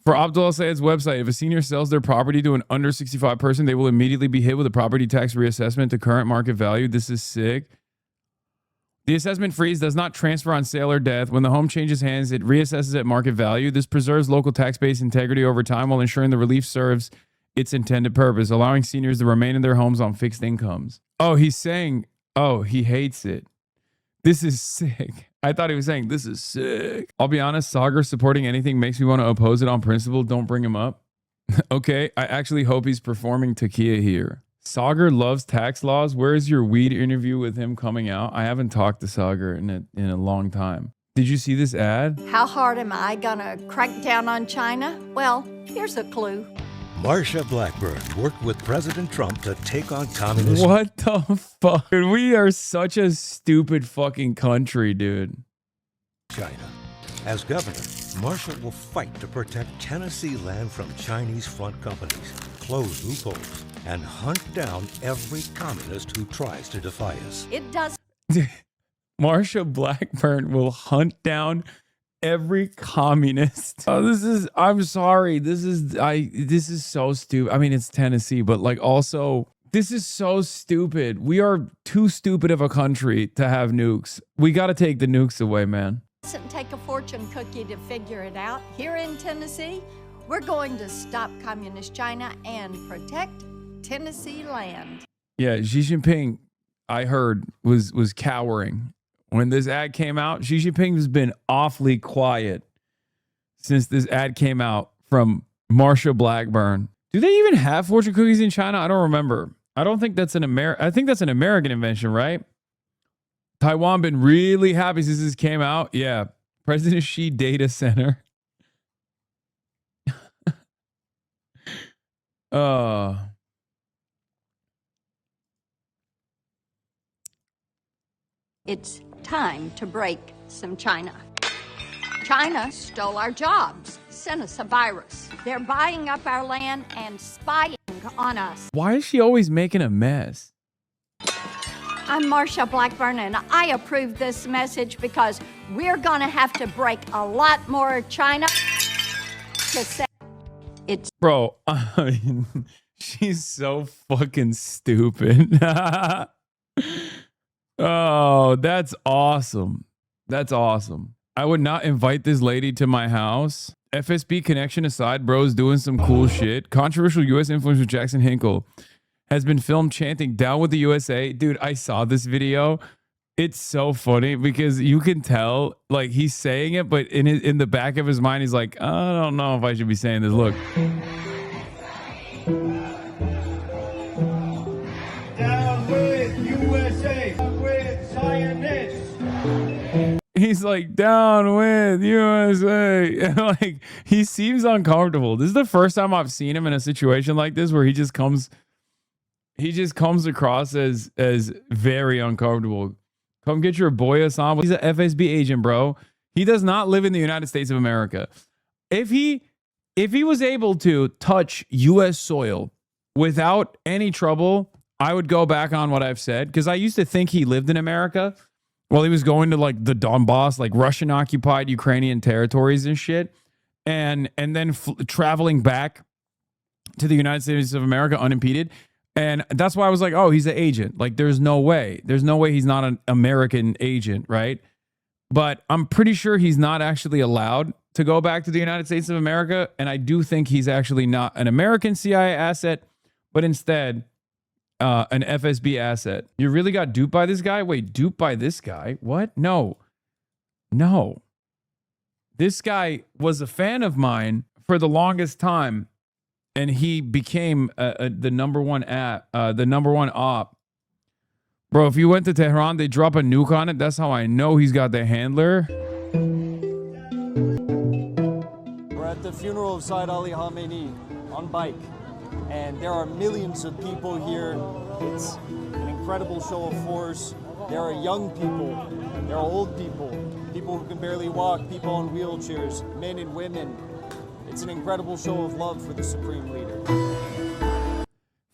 For Abdul al-Sayed's website, if a senior sells their property to an under 65 person, they will immediately be hit with a property tax reassessment to current market value. This is sick. The assessment freeze does not transfer on sale or death. When the home changes hands, it reassesses at market value. This preserves local tax base integrity over time while ensuring the relief serves its intended purpose, allowing seniors to remain in their homes on fixed incomes. Oh, he's saying, oh, he hates it. This is sick. I thought he was saying, this is sick. I'll be honest, Sagar supporting anything makes me want to oppose it on principle. Don't bring him up. Okay, I actually hope he's performing Takia here. Sagar loves tax laws. Where's your weed interview with him coming out? I haven't talked to Sagar in a long time. Did you see this ad? How hard am I gonna crack down on China? Well, here's a clue. Marsha Blackburn worked with President Trump to take on communism. What the fuck? Dude, we are such a stupid fucking country, dude. China. As governor, Marsha will fight to protect Tennessee land from Chinese front companies, close loopholes, and hunt down every communist who tries to defy us. It does. Marsha Blackburn will hunt down every communist. Oh, I'm sorry. This is so stupid. I mean, it's Tennessee, but like also, this is so stupid. We are too stupid of a country to have nukes. We got to take the nukes away, man. It doesn't take a fortune cookie to figure it out. Here in Tennessee, we're going to stop communist China and protect Tennessee land. Yeah, Xi Jinping, I heard, was cowering. When this ad came out, Xi Jinping has been awfully quiet since this ad came out from Marsha Blackburn. Do they even have fortune cookies in China? I don't remember. I don't think that's I think that's an American invention, right? Taiwan been really happy since this came out. Yeah. President Xi Data Center. It's time to break some China. China stole our jobs, sent us a virus. They're buying up our land and spying on us. Why is she always making a mess? I'm Marsha Blackburn, and I approve this message because we're going to have to break a lot more China to say it's... Bro, she's so fucking stupid. Oh, that's awesome. That's awesome. I would not invite this lady to my house. FSB connection aside, bro's doing some cool shit. Controversial U.S. influencer Jackson Hinkle has been filmed chanting "Down with the USA." Dude, I saw this video. It's so funny because you can tell, like, he's saying it, but in the back of his mind, he's like, I don't know if I should be saying this. Look. Down with USA, down with Zionists. He's like, down with USA. Like, he seems uncomfortable. This is the first time I've seen him in a situation like this where he just comes across as very uncomfortable. Come get your boy Hasan. He's an FSB agent, bro. He does not live in the United States of America. If he was able to touch US soil without any trouble, I would go back on what I've said, because I used to think he lived in America while he was going to like the Donbass, like Russian occupied Ukrainian territories and shit. And then traveling back to the United States of America unimpeded. And that's why I was like, oh, he's an agent. Like, there's no way he's not an American agent, right? But I'm pretty sure he's not actually allowed to go back to the United States of America. And I do think he's actually not an American CIA asset, but instead an FSB asset. You really got duped by this guy? Wait, duped by this guy? What? No. This guy was a fan of mine for the longest time. And he became the number one op. Bro, if you went to Tehran, they drop a nuke on it. That's how I know he's got the handler. We're at the funeral of Sayyid Ali Khamenei on bike. And there are millions of people here. It's an incredible show of force. There are young people. There are old people. People who can barely walk. People on wheelchairs. Men and women. It's an incredible show of love for the Supreme Leader.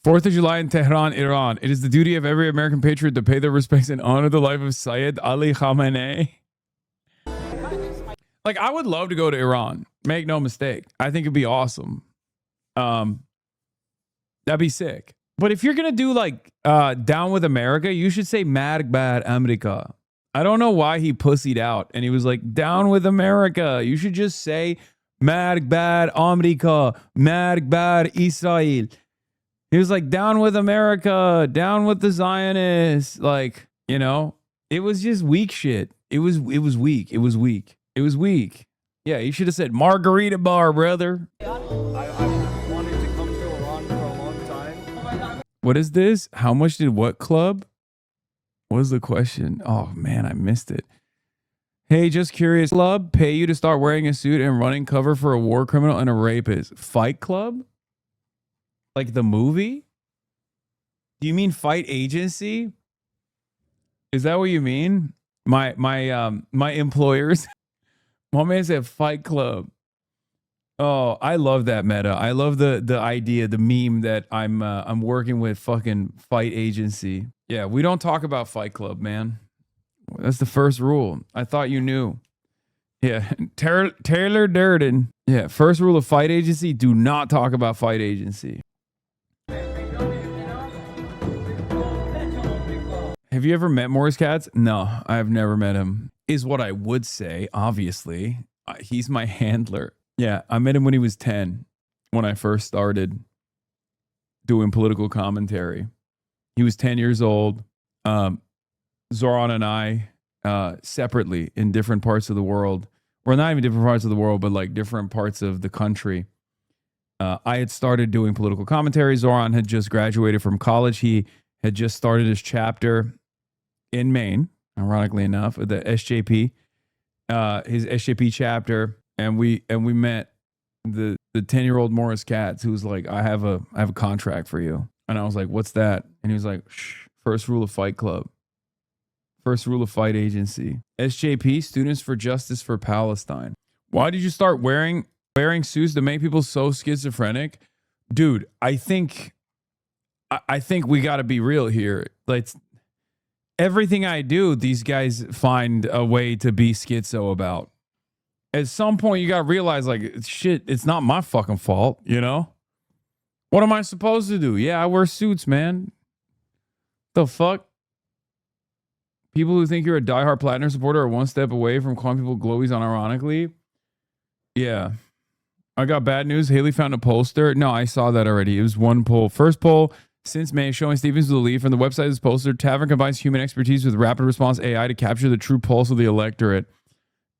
4th of July in Tehran, Iran. It is the duty of every American patriot to pay their respects and honor the life of Sayyid Ali Khamenei. Like, I would love to go to Iran. Make no mistake. I think it'd be awesome. That'd be sick. But if you're going to do like Down with America, you should say Marg bar America. I don't know why he pussied out and he was like, Down with America. You should just say Marg bar America, Marg bar Israel. He was like, down with America, down with the Zionists. Like, you know, it was just weak shit. It was weak. It was weak. Yeah, you should have said Margarita Bar, brother. I wanted to come to Iran for a long time. What is this? How much did what club? What was the question? Oh, man, I missed it. Hey, just curious. Club pay you to start wearing a suit and running cover for a war criminal and a rapist. Fight Club? Like the movie? Do you mean Fight Agency? Is that what you mean? My employers. My man said Fight Club. Oh, I love that meta. I love the idea, the meme that I'm working with fucking Fight Agency. Yeah, we don't talk about Fight Club, man. That's the first rule. I thought you knew. Yeah, Taylor Durden. Yeah, first rule of Fight Agency, do not talk about Fight Agency. Have you ever met Morris Katz? No, I've never met him. Is what I would say, obviously. He's my handler. Yeah, I met him when he was 10, when I first started doing political commentary. He was 10 years old. Zoran and I, separately in different parts of the world, or not even different parts of the world, but like different parts of the country. I had started doing political commentary. Zoran had just graduated from college. He had just started his chapter in Maine, ironically enough, at the SJP, his SJP chapter. And we met the 10-year-old Morris Katz, who's like, I have a contract for you. And I was like, what's that? And he was like, shh, first rule of Fight Club. First rule of Fight Agency. SJP, Students for Justice for Palestine. Why did you start wearing suits to make people so schizophrenic? Dude, I think we got to be real here. Like, everything I do, these guys find a way to be schizo about. At some point, you got to realize, like, shit, it's not my fucking fault, you know? What am I supposed to do? Yeah, I wear suits, man. The fuck? People who think you're a diehard Platner supporter are one step away from calling people glowies unironically. Yeah. I got bad news. Haley found a poster. No, I saw that already. It was one poll. First poll since May showing Stevens with a lead from the website of this poster. Tavern combines human expertise with rapid response AI to capture the true pulse of the electorate.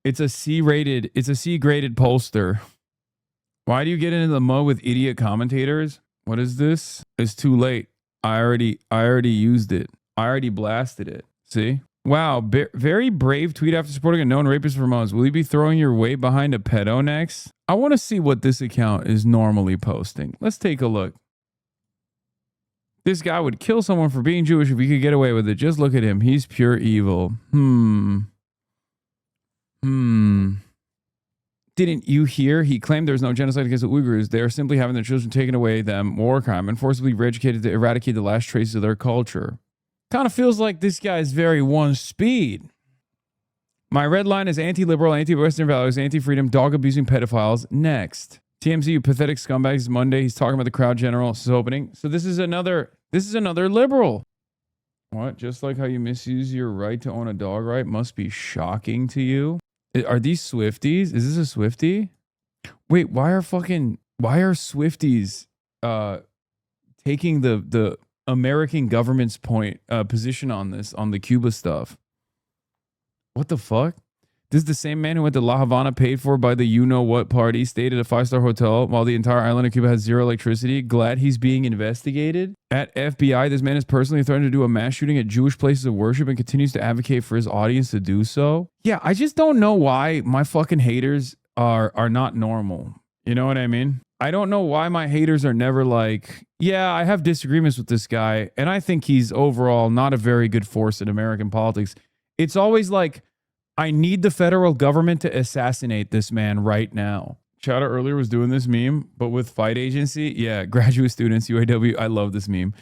It's a C-graded poster. Why do you get into the mud with idiot commentators? What is this? It's too late. I already used it. I already blasted it. See? Wow, very brave tweet after supporting a known rapist for months. Will you be throwing your weight behind a pedo next? I want to see what this account is normally posting. Let's take a look. This guy would kill someone for being Jewish if he could get away with it. Just look at him. He's pure evil. Didn't you hear? He claimed there was no genocide against the Uyghurs. They are simply having their children taken away them, war crime, and forcibly re-educated to eradicate the last traces of their culture. Kind of feels like this guy is very one speed. My red line is anti-liberal, anti-Western values, anti-freedom, dog-abusing pedophiles. Next. TMZ, you pathetic scumbags. Monday, he's talking about the crowd general's opening. So this is another liberal. What? Just like how you misuse your right to own a dog, right? Must be shocking to you. Are these Swifties? Is this a Swiftie? Wait, why are Swifties taking the American government's position on this, on the Cuba stuff? What the fuck? This is the same man who went to La Havana paid for by the you-know-what party, stayed at a 5-star hotel while the entire island of Cuba has zero electricity. Glad he's being investigated. At FBI, this man is personally threatened to do a mass shooting at Jewish places of worship and continues to advocate for his audience to do so. Yeah, I just don't know why my fucking haters are not normal. You know what I mean? I don't know why my haters are never like, yeah, I have disagreements with this guy, and I think he's overall not a very good force in American politics. It's always like, I need the federal government to assassinate this man right now. Chowder earlier was doing this meme, but with Fight Agency. Yeah, graduate students, UAW. I love this meme.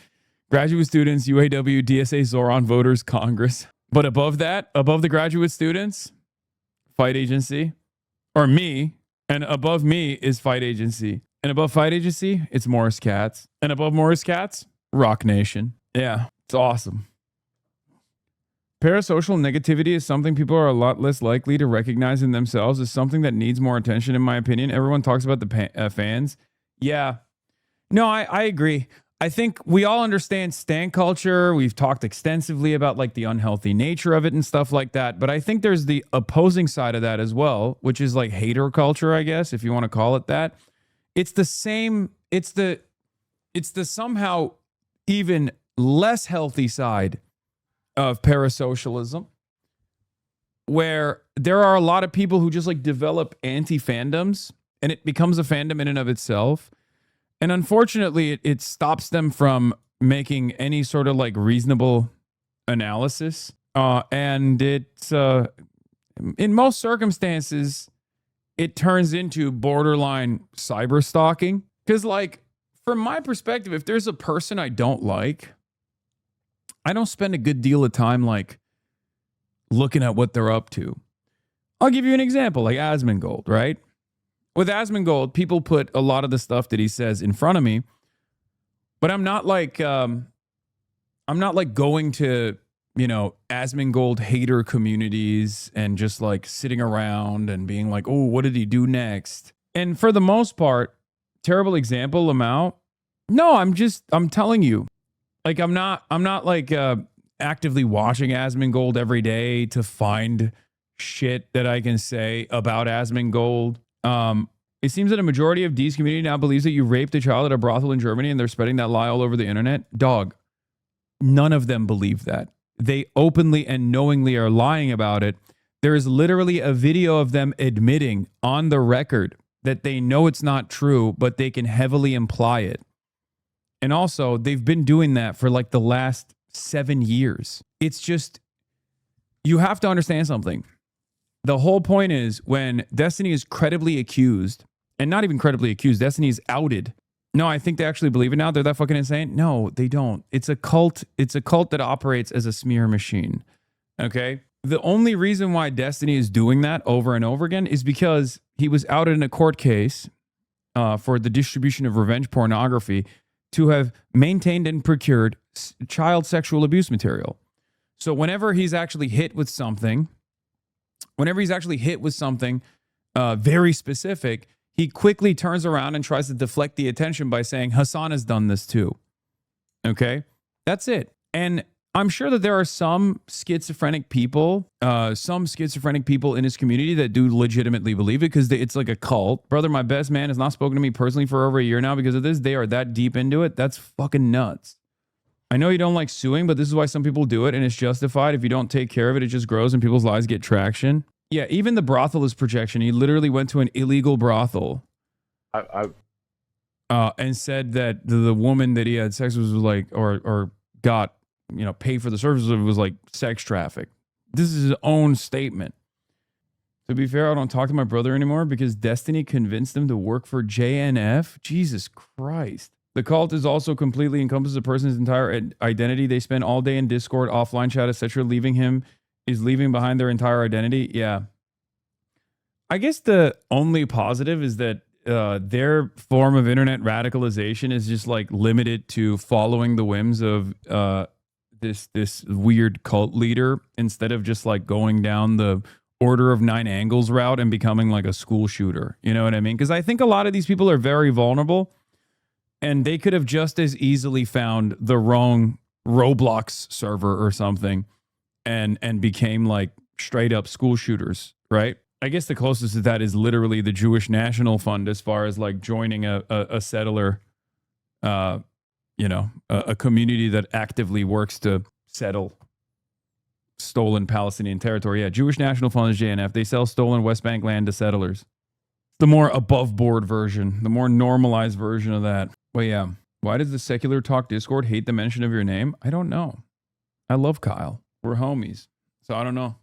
Graduate students, UAW, DSA, Zoran Voters, Congress. But above that, above the graduate students, Fight Agency, or me, and above me is Fight Agency. And above Fight Agency, it's Morris Katz. And above Morris Katz, Rock Nation. Yeah, it's awesome. Parasocial negativity is something people are a lot less likely to recognize in themselves. Is something that needs more attention, in my opinion. Everyone talks about the fans. Yeah. No, I agree. I think we all understand stan culture. We've talked extensively about like the unhealthy nature of it and stuff like that. But I think there's the opposing side of that as well, which is like hater culture, I guess, if you want to call it that. It's the same. It's the somehow even less healthy side of parasocialism, where there are a lot of people who just like develop anti-fandoms and it becomes a fandom in and of itself. And unfortunately, it stops them from making any sort of like reasonable analysis. And it's, in most circumstances, it turns into borderline cyber stalking. Because like, from my perspective, if there's a person I don't like, I don't spend a good deal of time like looking at what they're up to. I'll give you an example, like Asmongold, right? With Asmongold, people put a lot of the stuff that he says in front of me, but I'm not like going to, you know, Asmongold hater communities and just like sitting around and being like, oh, what did he do next? And for the most part, terrible example, Lamau. No, I'm telling you. Like, I'm not like actively watching Asmongold every day to find shit that I can say about Asmongold. It seems that a majority of D's community now believes that you raped a child at a brothel in Germany and they're spreading that lie all over the internet. Dog, none of them believe that. They openly and knowingly are lying about it. There is literally a video of them admitting on the record that they know it's not true, but they can heavily imply it. And also, they've been doing that for like the last 7 years. It's just, you have to understand something. The whole point is when Destiny is credibly accused, and not even credibly accused, Destiny is outed. No, I think they actually believe it now. They're that fucking insane. No, they don't. It's a cult. It's a cult that operates as a smear machine. Okay? The only reason why Destiny is doing that over and over again is because he was outed in a court case for the distribution of revenge pornography to have maintained and procured child sexual abuse material. So whenever he's actually hit with something, very specific, he quickly turns around and tries to deflect the attention by saying, Hasan has done this too. Okay? That's it. And I'm sure that there are some schizophrenic people in his community that do legitimately believe it because it's like a cult. Brother, my best man has not spoken to me personally for over a year now because of this. They are that deep into it. That's fucking nuts. I know you don't like suing, but this is why some people do it, and it's justified. If you don't take care of it, it just grows and people's lives get traction. Yeah, even the brothel is projection. He literally went to an illegal brothel and said that the woman that he had sex with was like, or got, paid for the services of, was like sex traffic. This is his own statement. To be fair, I don't talk to my brother anymore because Destiny convinced him to work for JNF. Jesus Christ. The cult is also completely encompasses a person's entire identity. They spend all day in Discord, offline chat, etc. Leaving behind their entire identity. Yeah. I guess the only positive is that their form of internet radicalization is just like limited to following the whims of this weird cult leader instead of just like going down the Order of 9 Angles route and becoming like a school shooter. You know what I mean? Because I think a lot of these people are very vulnerable. And they could have just as easily found the wrong Roblox server or something and became like straight up school shooters, right? I guess the closest to that is literally the Jewish National Fund as far as like joining a settler, a community that actively works to settle stolen Palestinian territory. Yeah, Jewish National Fund is JNF. They sell stolen West Bank land to settlers. The more above board version, the more normalized version of that. Well, yeah. Why does the Secular Talk Discord hate the mention of your name? I don't know. I love Kyle. We're homies. So I don't know.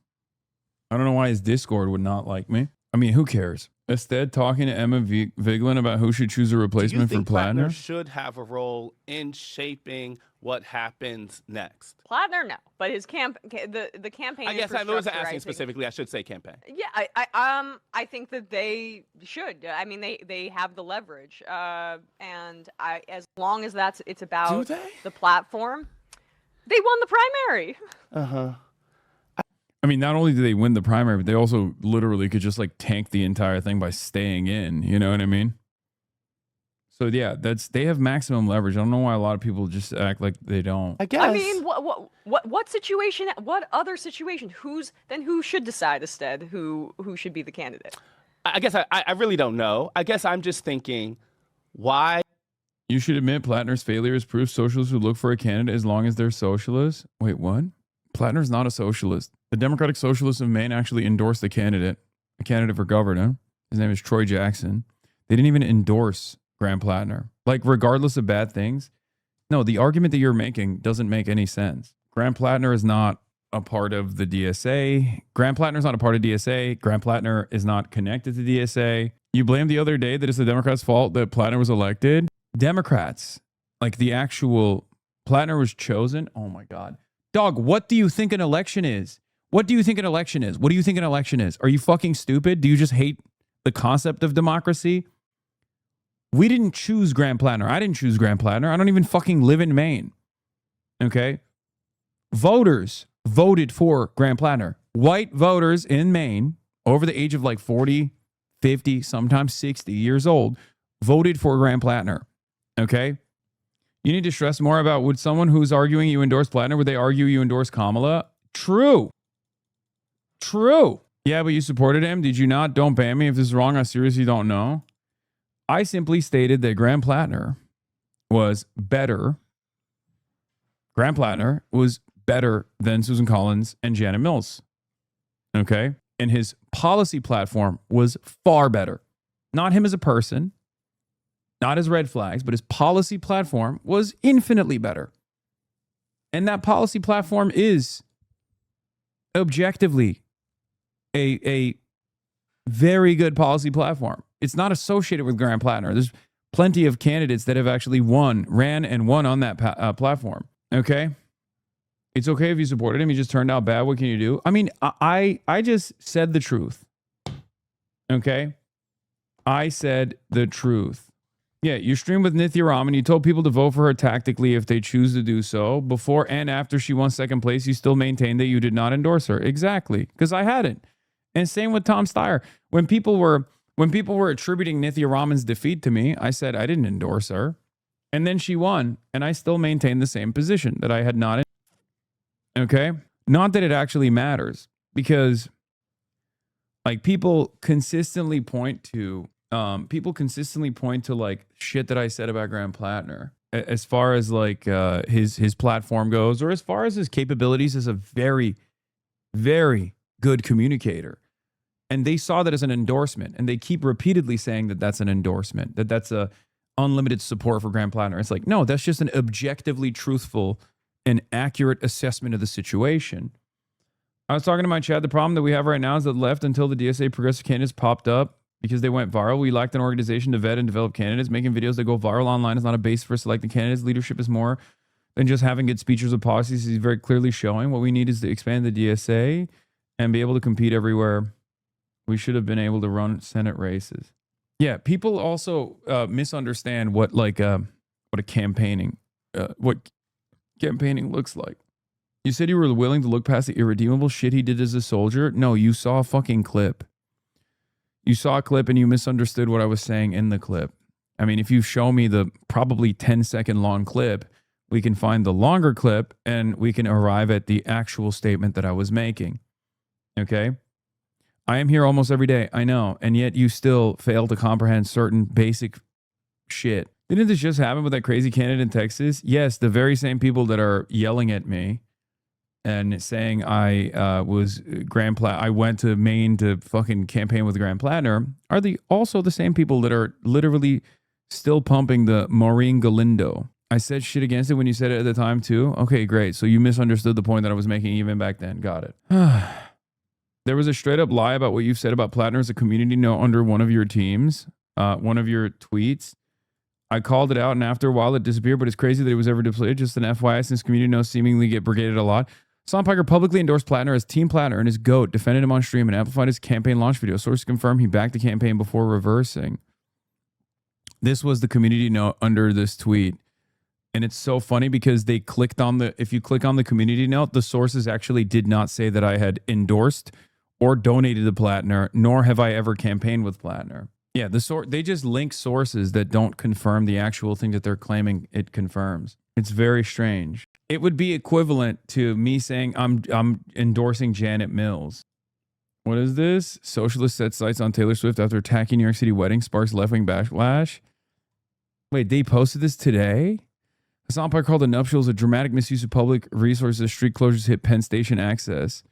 I don't know why his Discord would not like me. I mean, who cares? Instead, talking to Emma Vigeland about who should choose a replacement for Platner. Platner should have a role in shaping what happens next. Platner, no, but his the campaign. I guess I was asking specifically. I should say campaign. Yeah, I think that they should. I mean, they have the leverage, and as long as it's about the platform, they won the primary. I mean, not only do they win the primary, but they also literally could just like tank the entire thing by staying in. You know what I mean? So yeah, they have maximum leverage. I don't know why a lot of people just act like they don't. I guess. I mean, what situation? What other situation? Who should decide instead who should be the candidate? I guess I really don't know. I guess I'm just thinking, why? You should admit Platner's failure is proof socialists would look for a candidate as long as they're socialists. Wait, what? Platner's not a socialist. The Democratic Socialists of Maine actually endorsed the candidate for governor. His name is Troy Jackson. They didn't even endorse Graham Platner. Like, regardless of bad things. No, the argument that you're making doesn't make any sense. Graham Platner is not a part of the DSA. Graham Platner's not a part of DSA. Graham Platner is not connected to DSA. You blamed the other day that it's the Democrats' fault that Platner was elected. Democrats, like the actual Platner was chosen. Oh my God. Dog, what do you think an election is? What do you think an election is? What do you think an election is? Are you fucking stupid? Do you just hate the concept of democracy? We didn't choose Graham Platner. I didn't choose Graham Platner. I don't even fucking live in Maine. Okay? Voters voted for Graham Platner. White voters in Maine over the age of like 40, 50, sometimes 60 years old voted for Graham Platner. Okay? You need to stress more about, would someone who's arguing you endorse Platner, would they argue you endorse Kamala? True. Yeah, but you supported him. Did you not? Don't ban me if this is wrong. I seriously don't know. I simply stated that Graham Platner was better. Graham Platner was better than Susan Collins and Janet Mills. Okay? And his policy platform was far better. Not him as a person, not his red flags, but his policy platform was infinitely better. And that policy platform is objectively a very good policy platform. It's not associated with Graham Platner. There's plenty of candidates that have actually ran and won on that platform. Okay? It's okay if you supported him. He just turned out bad. What can you do? I mean, I just said the truth. Okay? I said the truth. Yeah, you streamed with Nithya Raman. You told people to vote for her tactically if they choose to do so. Before and after she won second place, you still maintained that you did not endorse her. Exactly, because I hadn't. And same with Tom Steyer. When people were attributing Nithya Raman's defeat to me, I said I didn't endorse her. And then she won, and I still maintained the same position that I had not. Okay? Not that it actually matters, because like people consistently point to like shit that I said about Graham Platner as far as like his platform goes, or as far as his capabilities as a very, very good communicator. And they saw that as an endorsement, and they keep repeatedly saying that that's an endorsement, that that's a unlimited support for Graham Platner. It's like, no, that's just an objectively truthful and accurate assessment of the situation. I was talking to my chat. The problem that we have right now is that left, until the DSA progressive candidates popped up because they went viral, we lacked an organization to vet and develop candidates. Making videos that go viral online is not a base for selecting candidates. Leadership is more than just having good speeches or policies. He's very clearly showing what we need is to expand the DSA and be able to compete everywhere. We should have been able to run Senate races. Yeah, people also misunderstand what campaigning looks like. You said you were willing to look past the irredeemable shit he did as a soldier. No, you saw a fucking clip. You saw a clip and you misunderstood what I was saying in the clip. I mean, if you show me the probably 10-second long clip, we can find the longer clip and we can arrive at the actual statement that I was making. Okay? I am here almost every day, I know, and yet you still fail to comprehend certain basic shit. Didn't this just happen with that crazy candidate in Texas? Yes, the very same people that are yelling at me and saying I went to Maine to fucking campaign with Graham Platner are also the same people that are literally still pumping the Maureen Galindo. I said shit against it when you said it at the time too. Okay, great. So you misunderstood the point that I was making even back then. Got it. There was a straight up lie about what you've said about Platner as a community note under one of your teams, one of your tweets. I called it out, and after a while it disappeared, but it's crazy that it was ever depleted. Just an FYI, since community notes seemingly get brigaded a lot. Hasan Piker publicly endorsed Platner as Team Platner and his GOAT, defended him on stream, and amplified his campaign launch video. Sources confirm he backed the campaign before reversing. This was the community note under this tweet. And it's so funny because they clicked on if you click on the community note, the sources actually did not say that I had endorsed or donated to Platner, nor have I ever campaigned with Platner. Yeah, they just link sources that don't confirm the actual thing that they're claiming it confirms. It's very strange. It would be equivalent to me saying I'm endorsing Janet Mills. What is this? Socialists set sights on Taylor Swift after attacking New York City wedding, sparks left-wing backlash. Wait, they posted this today? Hasan Piker called the nuptials a dramatic misuse of public resources. Street closures hit Penn Station access.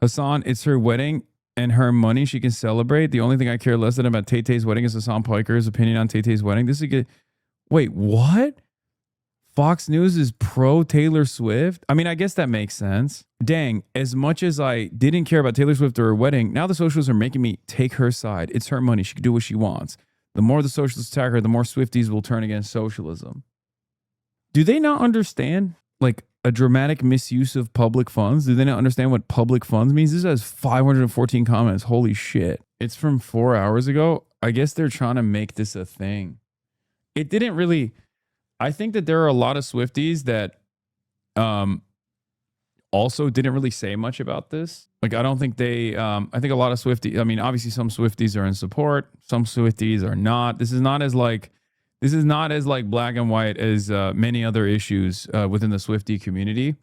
Hasan, it's her wedding and her money she can celebrate. The only thing I care less than about Tay-Tay's wedding is Hasan Piker's opinion on Tay-Tay's wedding. This is a good... Wait, what? Fox News is pro Taylor Swift? I mean, I guess that makes sense. Dang, as much as I didn't care about Taylor Swift or her wedding, now the socialists are making me take her side. It's her money. She can do what she wants. The more the socialists attack her, the more Swifties will turn against socialism. Do they not understand, like, a dramatic misuse of public funds? Do they not understand what public funds means? This has 514 comments. Holy shit. It's from 4 hours ago. I guess they're trying to make this a thing. It didn't really... I think that there are a lot of Swifties that also didn't really say much about this. Like, I don't think they... I think a lot of Swifties... I mean, obviously some Swifties are in support. Some Swifties are not. This is not as black and white as many other issues within the Swiftie community,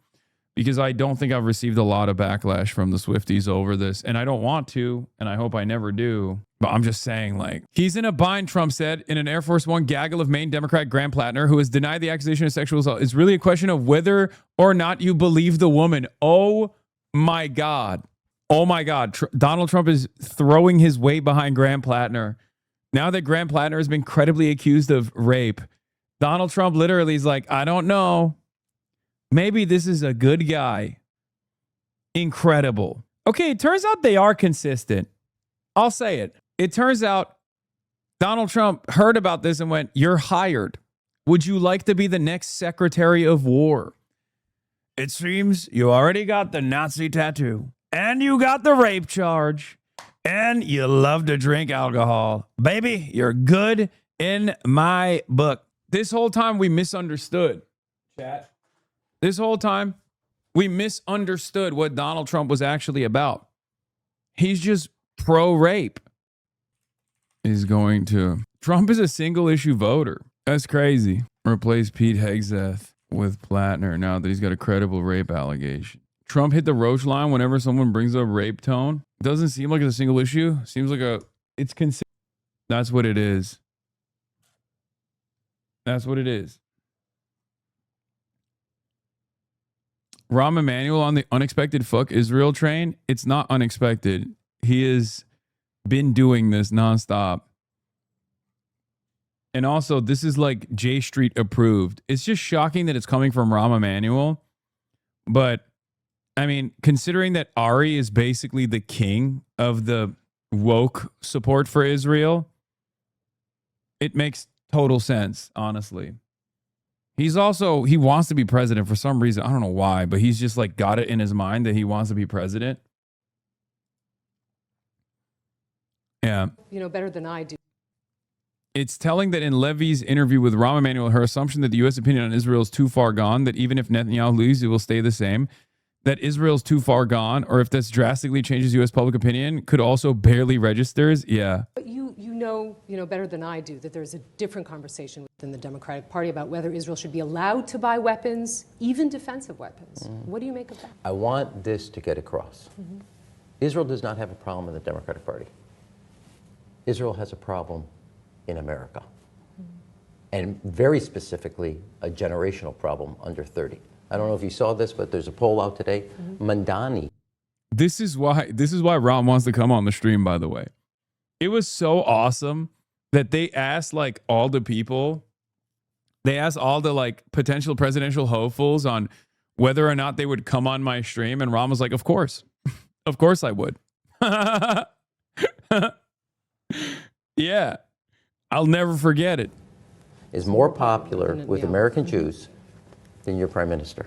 because I don't think I've received a lot of backlash from the Swifties over this, and I don't want to, and I hope I never do. But I'm just saying, like, he's in a bind, Trump said, in an Air Force One gaggle of Maine Democrat Graham Platner, who has denied the accusation of sexual assault. It's really a question of whether or not you believe the woman. Oh my God. Oh my God. Donald Trump is throwing his weight behind Graham Platner. Now that Graham Platner has been credibly accused of rape, Donald Trump literally is like, I don't know. Maybe this is a good guy. Incredible. Okay, it turns out they are consistent. I'll say it. It turns out Donald Trump heard about this and went, you're hired. Would you like to be the next Secretary of War? It seems you already got the Nazi tattoo. And you got the rape charge. And you love to drink alcohol. Baby, you're good in my book. This whole time we misunderstood. Chat. This whole time we misunderstood what Donald Trump was actually about. He's just pro-rape. Trump is a single issue voter. That's crazy. Replace Pete Hegseth with Platner now that he's got a credible rape allegation. Trump hit the roach line whenever someone brings up rape tone. Doesn't seem like it's a single issue. Seems like it's consistent. That's what it is. That's what it is. Rahm Emanuel on the unexpected fuck Israel train. It's not unexpected. He has been doing this nonstop. And also, this is like J Street approved. It's just shocking that it's coming from Rahm Emanuel. But, I mean, considering that Ari is basically the king of the woke support for Israel, it makes total sense, honestly. He wants to be president for some reason. I don't know why, but he's just like got it in his mind that he wants to be president. Yeah. You know better than I do. It's telling that in Levy's interview with Rahm Emanuel, her assumption that the U.S. opinion on Israel is too far gone, that even if Netanyahu leaves, it will stay the same, that Israel's too far gone, or if this drastically changes U.S. public opinion, could also barely registers. Yeah. But you know better than I do that there's a different conversation within the Democratic Party about whether Israel should be allowed to buy weapons, even defensive weapons. What do you make of that? I want this to get across. Israel does not have a problem in the Democratic Party. Israel has a problem in America. And very specifically, a generational problem under 30. I don't know if you saw this, but there's a poll out today. Mandani. This is why Rahm wants to come on the stream, by the way. It was so awesome that they asked like all the people, they asked all the like potential presidential hopefuls on whether or not they would come on my stream. And Rahm was like, of course. Of course I would. Yeah. I'll never forget it. Is more popular with American Jews than your prime minister.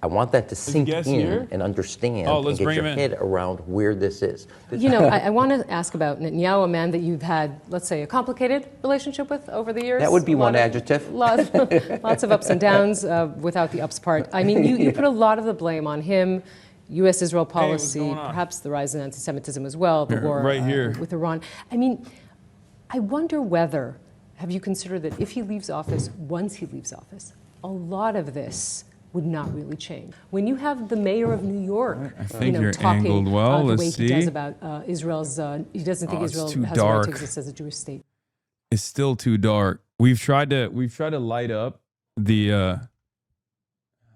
I want that to sink in and understand and get your head around where this is. You know, I want to ask about Netanyahu, a man that you've had, let's say, a complicated relationship with over the years. That would be one adjective. Lots of ups and downs without the ups part. I mean, you put a lot of the blame on him, U.S.-Israel policy, perhaps the rise in anti-Semitism as well, the war with Iran. I mean, I wonder whether, have you considered that if he leaves office, once he leaves office, a lot of this would not really change. When you have the mayor of New York, talking the way he does about Israel's, he doesn't think Israel has a right to exist as a Jewish state. It's still too dark. We've tried to light up the.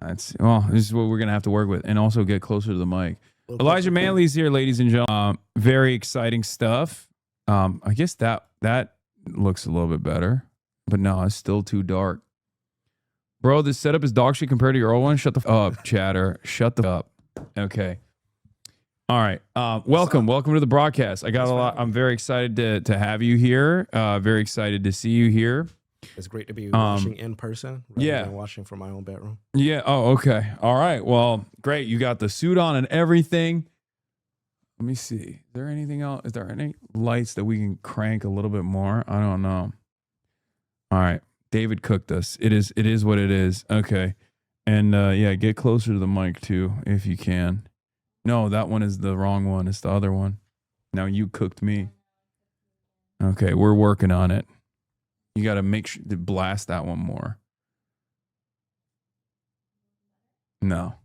This is what we're gonna have to work with, and also get closer to the mic. Elijah Manley's here, ladies and gentlemen. Very exciting stuff. I guess that looks a little bit better, but no, it's still too dark. Bro, this setup is dog shit compared to your old one. Shut the f up, chatter. Shut the f up. Okay. All right. Welcome to the broadcast. I got a lot. I'm very excited to have you here. Very excited to see you here. It's great to be watching in person rather than watching from my own bedroom. Yeah. Oh, okay. All right. Well, great. You got the suit on and everything. Let me see. Is there anything else? Is there any lights that we can crank a little bit more? I don't know. All right. David cooked us. It is what it is. Okay. And get closer to the mic too, if you can. No, that one is the wrong one. It's the other one. Now you cooked me. Okay, we're working on it. You got to make sure to blast that one more. No,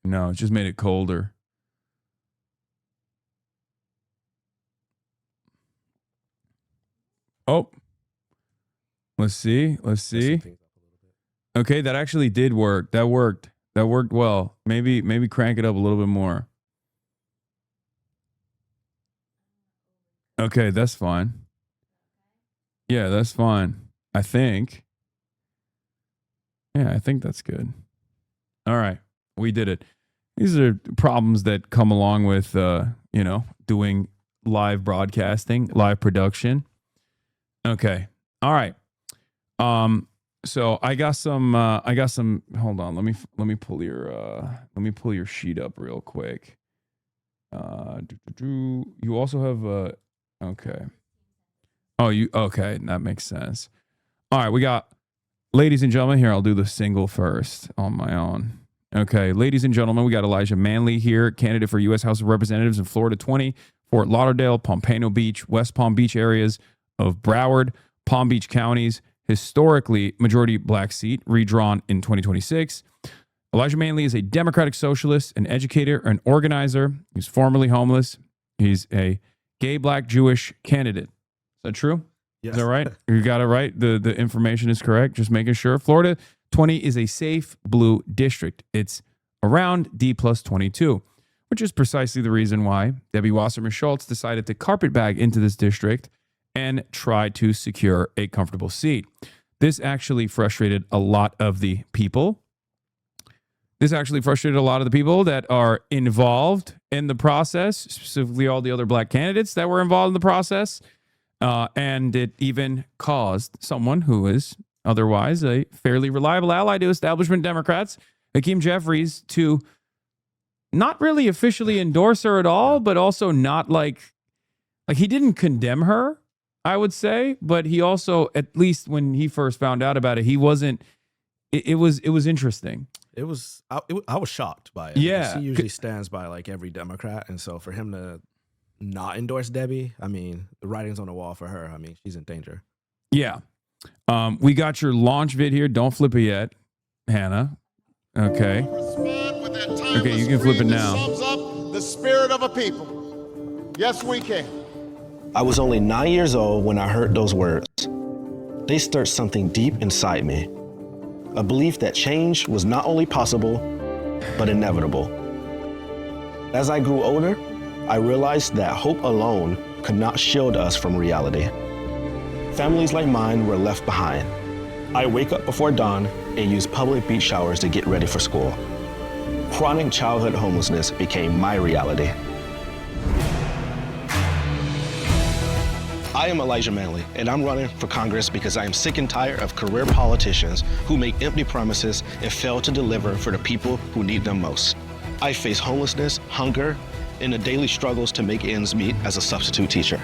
it just made it colder. Oh, let's see. Okay, that actually did work. That worked well. Maybe crank it up a little bit more. Okay, that's fine. Yeah, that's fine. I think. Yeah, I think that's good. All right, we did it. These are problems that come along with, doing live broadcasting, live production. Okay. All right. So I got some. Hold on. Let me pull your sheet up real quick. You also have okay. Okay. That makes sense. All right. We got, ladies and gentlemen, here, I'll do the single first on my own. Okay. Ladies and gentlemen, we got Elijah Manley here, candidate for U.S. House of Representatives in Florida 20, Fort Lauderdale, Pompano Beach, West Palm Beach areas of Broward, Palm Beach counties, historically majority black seat, redrawn in 2026. Elijah Manley is a Democratic socialist, an educator, an organizer. He's formerly homeless. He's a gay, black, Jewish candidate. Is that true? Yes. Is that right? You got it right? The information is correct. Just making sure. Florida 20 is a safe blue district. It's around D+22, which is precisely the reason why Debbie Wasserman Schultz decided to carpetbag into this district and try to secure a comfortable seat. This actually frustrated a lot of the people. That are involved in the process, specifically all the other black candidates that were involved in the process. And it even caused someone who is otherwise a fairly reliable ally to establishment Democrats, Hakeem Jeffries, to not really officially endorse her at all, but also not like he didn't condemn her, I would say, but he also, at least when he first found out about it, he wasn't. It was interesting. I was shocked by it. Yeah, he usually stands by like every Democrat, and so for him to not endorse Debbie, I mean, the writing's on the wall for her. I mean, she's in danger. Yeah. We got your launch vid here. Don't flip it yet, Hannah. Okay. Okay, you can flip it now. Sums up the spirit of a people. Yes, we can. I was only 9 years old when I heard those words. They stirred something deep inside me. A belief that change was not only possible, but inevitable. As I grew older, I realized that hope alone could not shield us from reality. Families like mine were left behind. I wake up before dawn and use public beach showers to get ready for school. Chronic childhood homelessness became my reality. I am Elijah Manley, and I'm running for Congress because I am sick and tired of career politicians who make empty promises and fail to deliver for the people who need them most. I face homelessness, hunger, and the daily struggles to make ends meet as a substitute teacher.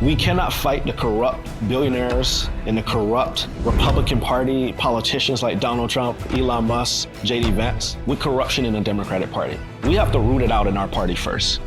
We cannot fight the corrupt billionaires and the corrupt Republican Party politicians like Donald Trump, Elon Musk, J.D. Vance with corruption in the Democratic Party. We have to root it out in our party first.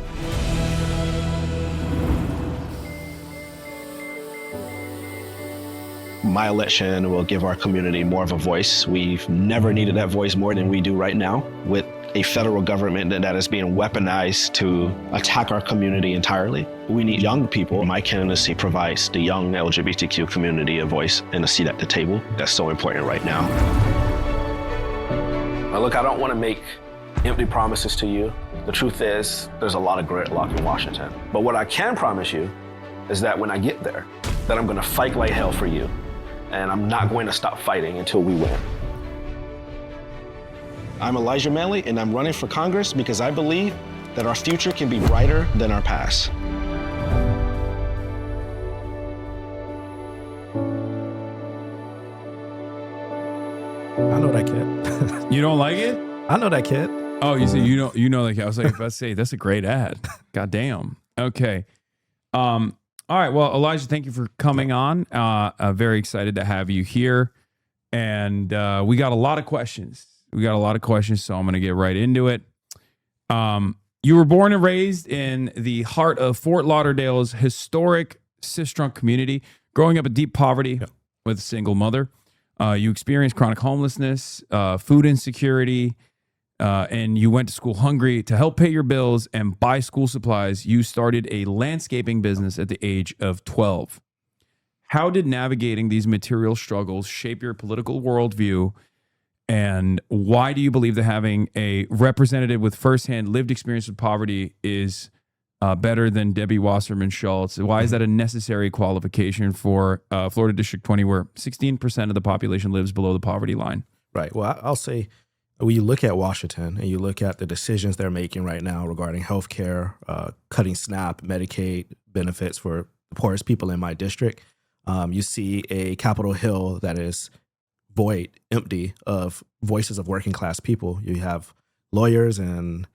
My election will give our community more of a voice. We've never needed that voice more than we do right now, with a federal government that is being weaponized to attack our community entirely. We need young people. My candidacy provides the young LGBTQ community a voice and a seat at the table. That's so important right now. Now, look, I don't want to make empty promises to you. The truth is, there's a lot of gridlock in Washington. But what I can promise you is that when I get there, that I'm going to fight like hell for you. And I'm not going to stop fighting until we win. I'm Elijah Manley, and I'm running for Congress because I believe that our future can be brighter than our past. I know that kid. You don't like it? I know that kid. Oh, you say you know that kid. I was like, let's say that's a great ad. God damn. Okay. All right. Well, Elijah, thank you for coming on. Very excited to have you here. And we got a lot of questions. So I'm going to get right into it. You were born and raised in the heart of Fort Lauderdale's historic Sistrunk community, growing up in deep poverty with a single mother. You experienced chronic homelessness, food insecurity, and you went to school hungry. To help pay your bills and buy school supplies, you started a landscaping business at the age of 12. How did navigating these material struggles shape your political worldview? And why do you believe that having a representative with firsthand lived experience with poverty is better than Debbie Wasserman Schultz? Why is that a necessary qualification for Florida District 20, where 16% of the population lives below the poverty line? Right. Well, I'll say when you look at Washington and you look at the decisions they're making right now regarding healthcare, cutting SNAP, Medicaid benefits for the poorest people in my district, you see a Capitol Hill that is void, empty of voices of working class people. You have lawyers and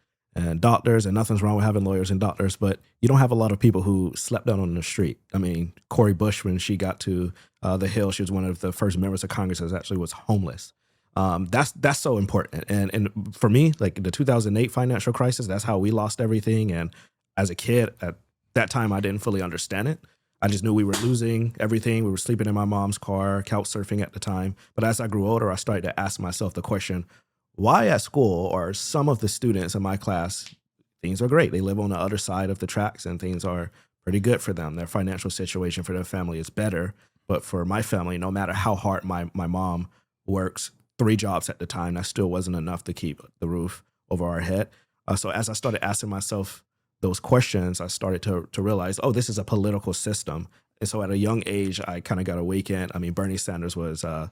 doctors, and nothing's wrong with having lawyers and doctors, but you don't have a lot of people who slept out on the street. I mean, Cori Bush, when she got to the Hill, she was one of the first members of Congress that actually was homeless. That's so important. And for me, like the 2008 financial crisis, that's how we lost everything. And as a kid, at that time, I didn't fully understand it. I just knew we were losing everything. We were sleeping in my mom's car, couch surfing at the time. But as I grew older, I started to ask myself the question, why at school are some of the students in my class, things are great. They live on the other side of the tracks and things are pretty good for them. Their financial situation for their family is better. But for my family, no matter how hard my mom works 3 jobs at the time, that still wasn't enough to keep the roof over our head. So as I started asking myself those questions, I started to realize, oh, this is a political system. And so at a young age, I kind of got awakened. I mean, Bernie Sanders was a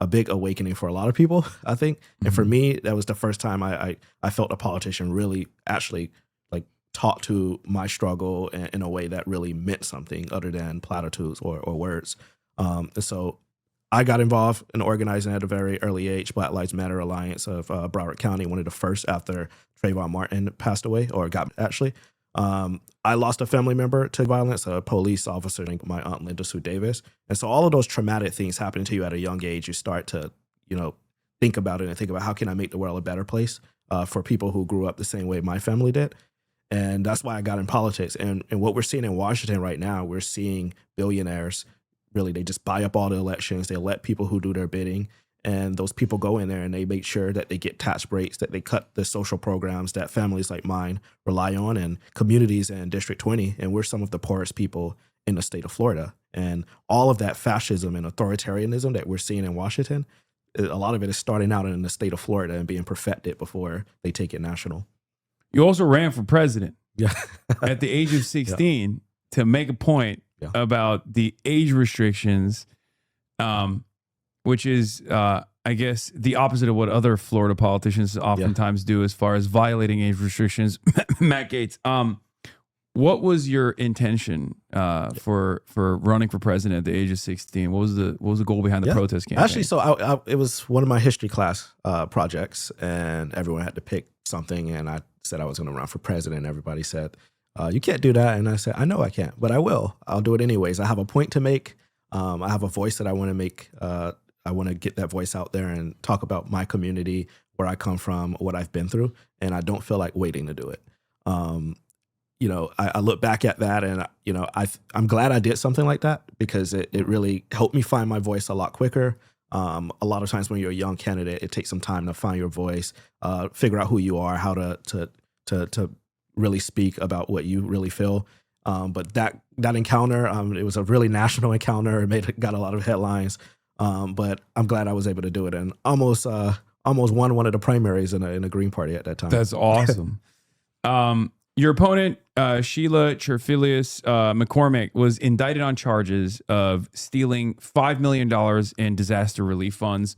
big awakening for a lot of people, I think. And for me, that was the first time I felt a politician really actually like talk to my struggle in a way that really meant something other than platitudes or words. And so I got involved in organizing at a very early age, Black Lives Matter Alliance of Broward County, one of the first after Trayvon Martin passed away, or got actually. I lost a family member to violence, a police officer, my aunt Linda Sue Davis. And so all of those traumatic things happening to you at a young age, you start to, think about it and think about how can I make the world a better place for people who grew up the same way my family did. And that's why I got in politics. And what we're seeing in Washington right now, we're seeing billionaires, really, they just buy up all the elections. They let people who do their bidding. And those people go in there and they make sure that they get tax breaks, that they cut the social programs that families like mine rely on, and communities in District 20. And we're some of the poorest people in the state of Florida. And all of that fascism and authoritarianism that we're seeing in Washington, a lot of it is starting out in the state of Florida and being perfected before they take it national. You also ran for president yeah. at the age of 16 yeah. to make a point yeah. about the age restrictions, which is, I guess, the opposite of what other Florida politicians oftentimes do as far as violating age restrictions. Matt Gaetz, what was your intention for running for president at the age of 16? What was the goal behind the protest campaign? Actually, so it was one of my history class projects, and everyone had to pick something, and I said I was going to run for president. Everybody said, you can't do that. And I said, I know I can't, but I will. I'll do it anyways. I have a point to make. I have a voice that I want to make. I want to get that voice out there and talk about my community, where I come from, what I've been through, and I don't feel like waiting to do it. I look back at that, and I'm glad I did something like that, because it really helped me find my voice a lot quicker. A lot of times when you're a young candidate, it takes some time to find your voice, figure out who you are, how to really speak about what you really feel. But that encounter, it was a really national encounter. It got a lot of headlines. But I'm glad I was able to do it, and almost won one of the primaries in a Green Party at that time. That's awesome. Your opponent, Sheila Cherfilius McCormick, was indicted on charges of stealing $5 million in disaster relief funds.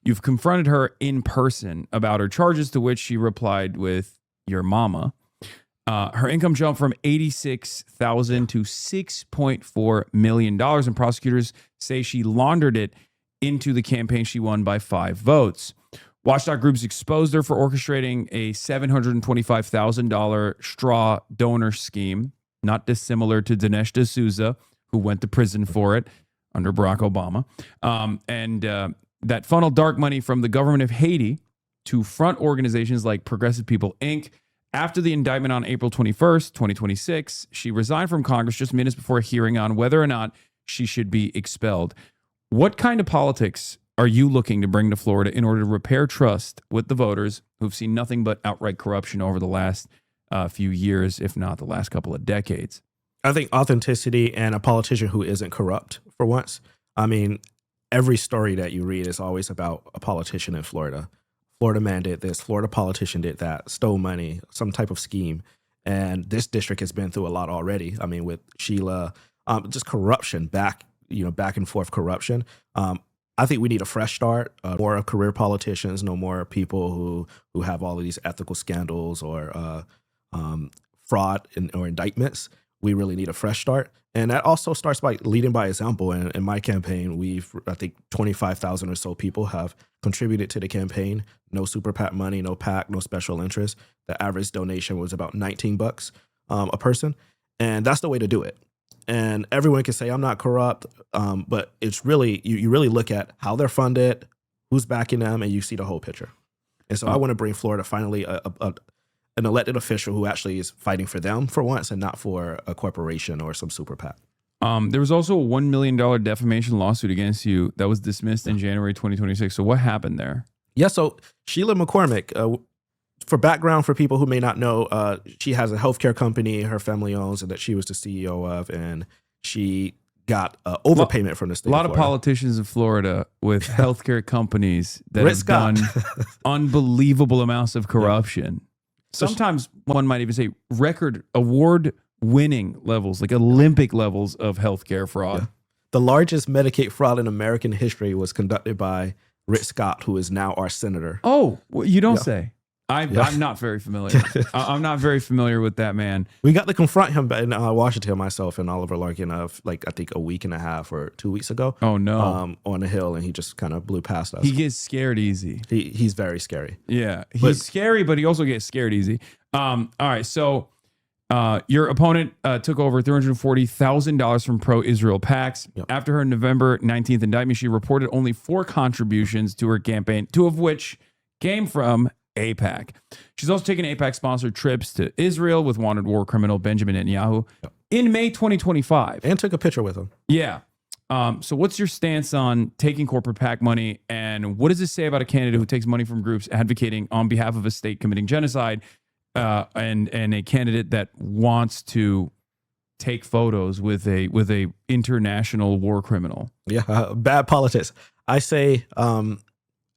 You've confronted her in person about her charges, to which she replied with "your mama." Her income jumped from $86,000 to $6.4 million, and prosecutors say she laundered it into the campaign she won by 5 votes. Watchdog groups exposed her for orchestrating a $725,000 straw donor scheme, not dissimilar to Dinesh D'Souza, who went to prison for it under Barack Obama, that funneled dark money from the government of Haiti to front organizations like Progressive People, Inc. After the indictment on April 21st, 2026, she resigned from Congress just minutes before a hearing on whether or not she should be expelled. What kind of politics are you looking to bring to Florida in order to repair trust with the voters who've seen nothing but outright corruption over the last few years, if not the last couple of decades? I think authenticity and a politician who isn't corrupt for once. I mean, every story that you read is always about a politician in Florida. Florida man did this, Florida politician did that, stole money, some type of scheme. And this district has been through a lot already. I mean, with Sheila, just corruption, back and forth corruption. I think we need a fresh start, more career politicians, no more people who have all of these ethical scandals or fraud or indictments. We really need a fresh start. And that also starts by leading by example. And in my campaign, I think 25,000 or so people have contributed to the campaign. No super PAC money, no PAC, no special interest. The average donation was about $19 a person. And that's the way to do it. And everyone can say, I'm not corrupt, but it's really, you really look at how they're funded, who's backing them, and you see the whole picture. And so I want to bring Florida finally an elected official who actually is fighting for them for once and not for a corporation or some super PAC. There was also a $1 million defamation lawsuit against you that was dismissed in January 2026. So what happened there? Yeah, so Sheila McCormick, for background for people who may not know, she has a healthcare company her family owns and that she was the CEO of, and she got overpayment from the state. A lot of politicians in Florida with healthcare companies that have done unbelievable amounts of corruption. Yeah. Sometimes one might even say record award-winning levels, like Olympic levels of healthcare fraud. Yeah. The largest Medicaid fraud in American history was conducted by Rick Scott, who is now our senator. Oh, well, you don't say. I'm not very familiar. I'm not very familiar with that man. We got to confront him in Washington, myself and Oliver Larkin, I think a week and a half or 2 weeks ago. Oh, no. On the Hill, and he just kind of blew past us. He gets scared easy. He's very scary. Yeah, he's scary, but he also gets scared easy. All right, so your opponent took over $340,000 from pro-Israel PACs. Yep. After her November 19th indictment, she reported only 4 contributions to her campaign, 2 of which came from AIPAC. She's also taken AIPAC-sponsored trips to Israel with wanted war criminal Benjamin Netanyahu in May 2025. And took a picture with him. Yeah. So what's your stance on taking corporate PAC money, and what does this say about a candidate who takes money from groups advocating on behalf of a state committing genocide, and a candidate that wants to take photos with a international war criminal? Yeah, bad politics. I say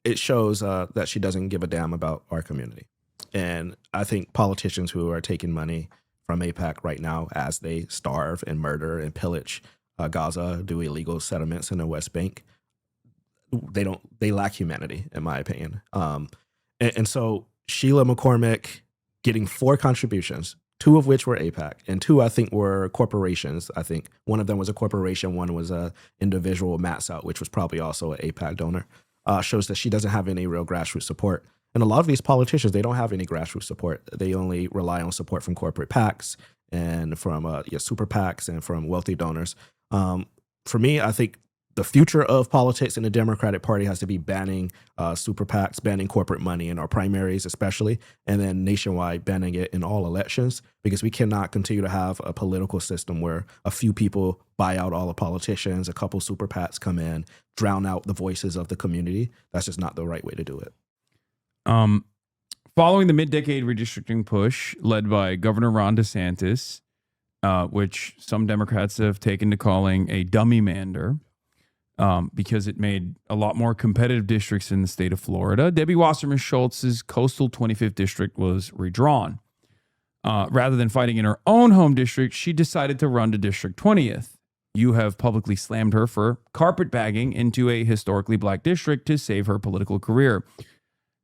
it shows that she doesn't give a damn about our community. And I think politicians who are taking money from AIPAC right now as they starve and murder and pillage Gaza, do illegal settlements in the West Bank, they lack humanity, in my opinion. And so Sheila McCormick getting 4 contributions, 2 of which were AIPAC, and 2 I think were corporations. I think one of them was a corporation, one was a individual, Matt's Out, which was probably also an AIPAC donor. Shows that she doesn't have any real grassroots support. And a lot of these politicians, they don't have any grassroots support. They only rely on support from corporate PACs and from super PACs and from wealthy donors. For me, I think the future of politics in the Democratic Party has to be banning super PACs, banning corporate money in our primaries especially, and then nationwide banning it in all elections, because we cannot continue to have a political system where a few people buy out all the politicians, a couple super PACs come in, drown out the voices of the community. That's just not the right way to do it. Following the mid-decade redistricting push led by Governor Ron DeSantis, which some Democrats have taken to calling a dummy mander, because it made a lot more competitive districts in the state of Florida, Debbie Wasserman Schultz's coastal 25th district was redrawn. Rather than fighting in her own home district, she decided to run to District 20th. You have publicly slammed her for carpetbagging into a historically black district to save her political career.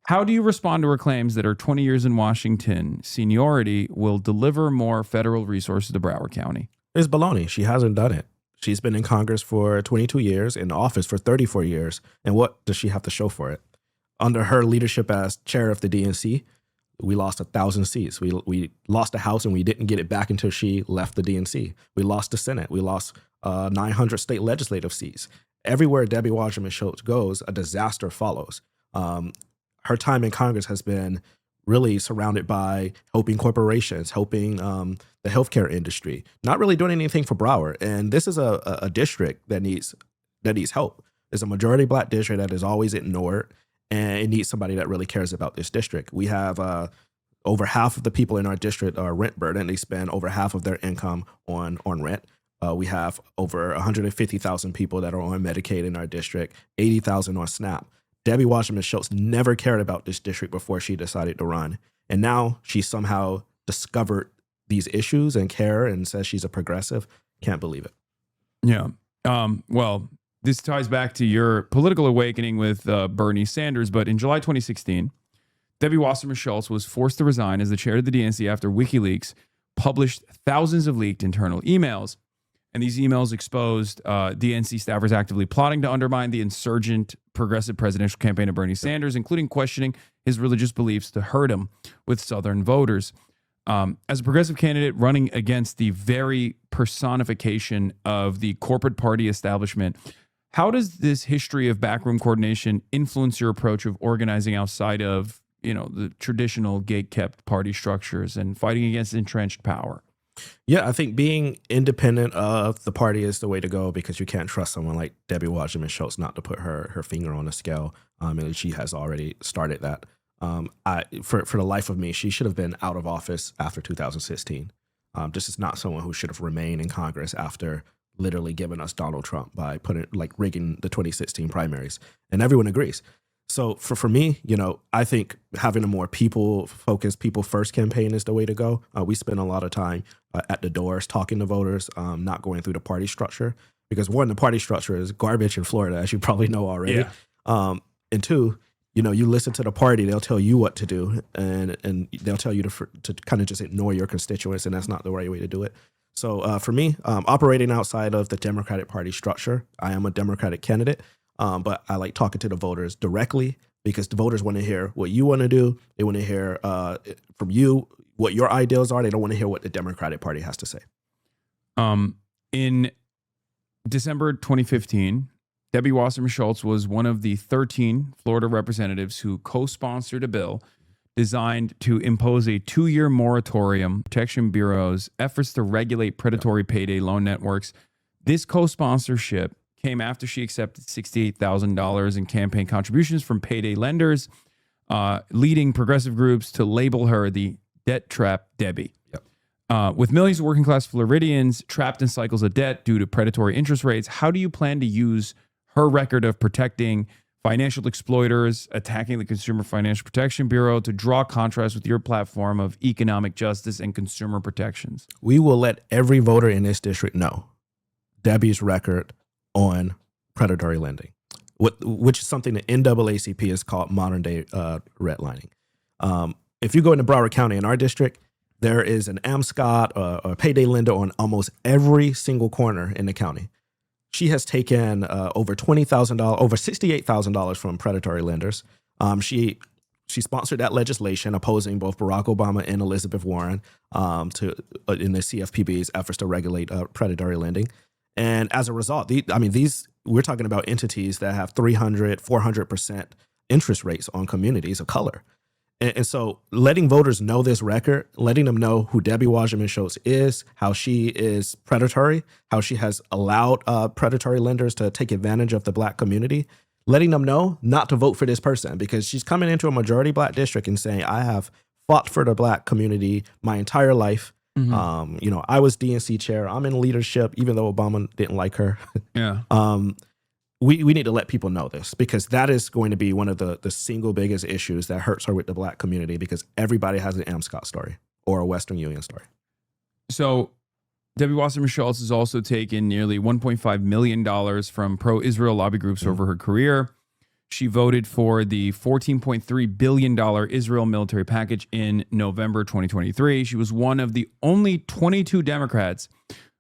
How do you respond to her claims that her 20 years in Washington seniority will deliver more federal resources to Broward County? It's baloney. She hasn't done it. She's been in Congress for 22 years, in office for 34 years. And what does she have to show for it? Under her leadership as chair of the DNC, we lost 1,000 seats. We lost the House and we didn't get it back until she left the DNC. We lost the Senate. We lost 900 state legislative seats. Everywhere Debbie Wasserman Schultz goes, a disaster follows. Her time in Congress has been really surrounded by helping corporations, helping the healthcare industry, not really doing anything for Broward. And this is a district that needs help. It's a majority black district that is always ignored, and it needs somebody that really cares about this district. We have over half of the people in our district are rent burdened. They spend over half of their income on rent. We have over 150,000 people that are on Medicaid in our district, 80,000 on SNAP. Debbie Wasserman Schultz never cared about this district before she decided to run. And now she somehow discovered these issues and care and says she's a progressive, can't believe it. Yeah. Well, this ties back to your political awakening with Bernie Sanders, but in July 2016, Debbie Wasserman Schultz was forced to resign as the chair of the DNC after WikiLeaks published thousands of leaked internal emails. And these emails exposed DNC staffers actively plotting to undermine the insurgent progressive presidential campaign of Bernie Sanders, including questioning his religious beliefs to hurt him with Southern voters. As a progressive candidate running against the very personification of the corporate party establishment, how does this history of backroom coordination influence your approach of organizing outside of, the traditional gate-kept party structures and fighting against entrenched power? Yeah, I think being independent of the party is the way to go, because you can't trust someone like Debbie Wasserman Schultz not to put her finger on the scale. And she has already started that. For the life of me, she should have been out of office after 2016. This is not someone who should have remained in Congress after literally giving us Donald Trump by rigging the 2016 primaries. And everyone agrees. So for me, I think having a more people-focused, people-first campaign is the way to go. We spend a lot of time at the doors talking to voters, not going through the party structure. Because one, the party structure is garbage in Florida, as you probably know already. Yeah. And two, you listen to the party, they'll tell you what to do, and they'll tell you to kind of just ignore your constituents, and that's not the right way to do it. So for me, operating outside of the Democratic Party structure, I am a Democratic candidate. But I like talking to the voters directly, because the voters want to hear what you want to do. They want to hear from you what your ideals are. They don't want to hear what the Democratic Party has to say. In December 2015, Debbie Wasserman Schultz was one of the 13 Florida representatives who co-sponsored a bill designed to impose a 2-year moratorium Protection Bureau's efforts to regulate predatory payday loan networks. This co-sponsorship came after she accepted $68,000 in campaign contributions from payday lenders, leading progressive groups to label her the debt trap Debbie. Yep. With millions of working class Floridians trapped in cycles of debt due to predatory interest rates, how do you plan to use her record of protecting financial exploiters, attacking the Consumer Financial Protection Bureau, to draw contrast with your platform of economic justice and consumer protections? We will let every voter in this district know Debbie's record on predatory lending, which is something the NAACP has called modern day redlining. If you go into Broward County in our district, there is an AMSCOT or a payday lender on almost every single corner in the county. She has taken over $20,000, over $68,000 from predatory lenders. She sponsored that legislation opposing both Barack Obama and Elizabeth Warren in the CFPB's efforts to regulate predatory lending. And as a result, we're talking about entities that have 300, 400% interest rates on communities of color. And so letting voters know this record, letting them know who Debbie Wasserman Schultz is, how she is predatory, how she has allowed predatory lenders to take advantage of the Black community, letting them know not to vote for this person, because she's coming into a majority Black district and saying, I have fought for the Black community my entire life. Mm-hmm. I was DNC chair. I'm in leadership, even though Obama didn't like her. Yeah. We need to let people know this, because that is going to be one of the single biggest issues that hurts her with the Black community, because everybody has an AMSCOT story or a Western Union story. So Debbie Wasserman Schultz has also taken nearly $1.5 million from pro-Israel lobby groups over her career. She voted for the $14.3 billion Israel military package in November 2023. She was one of the only 22 Democrats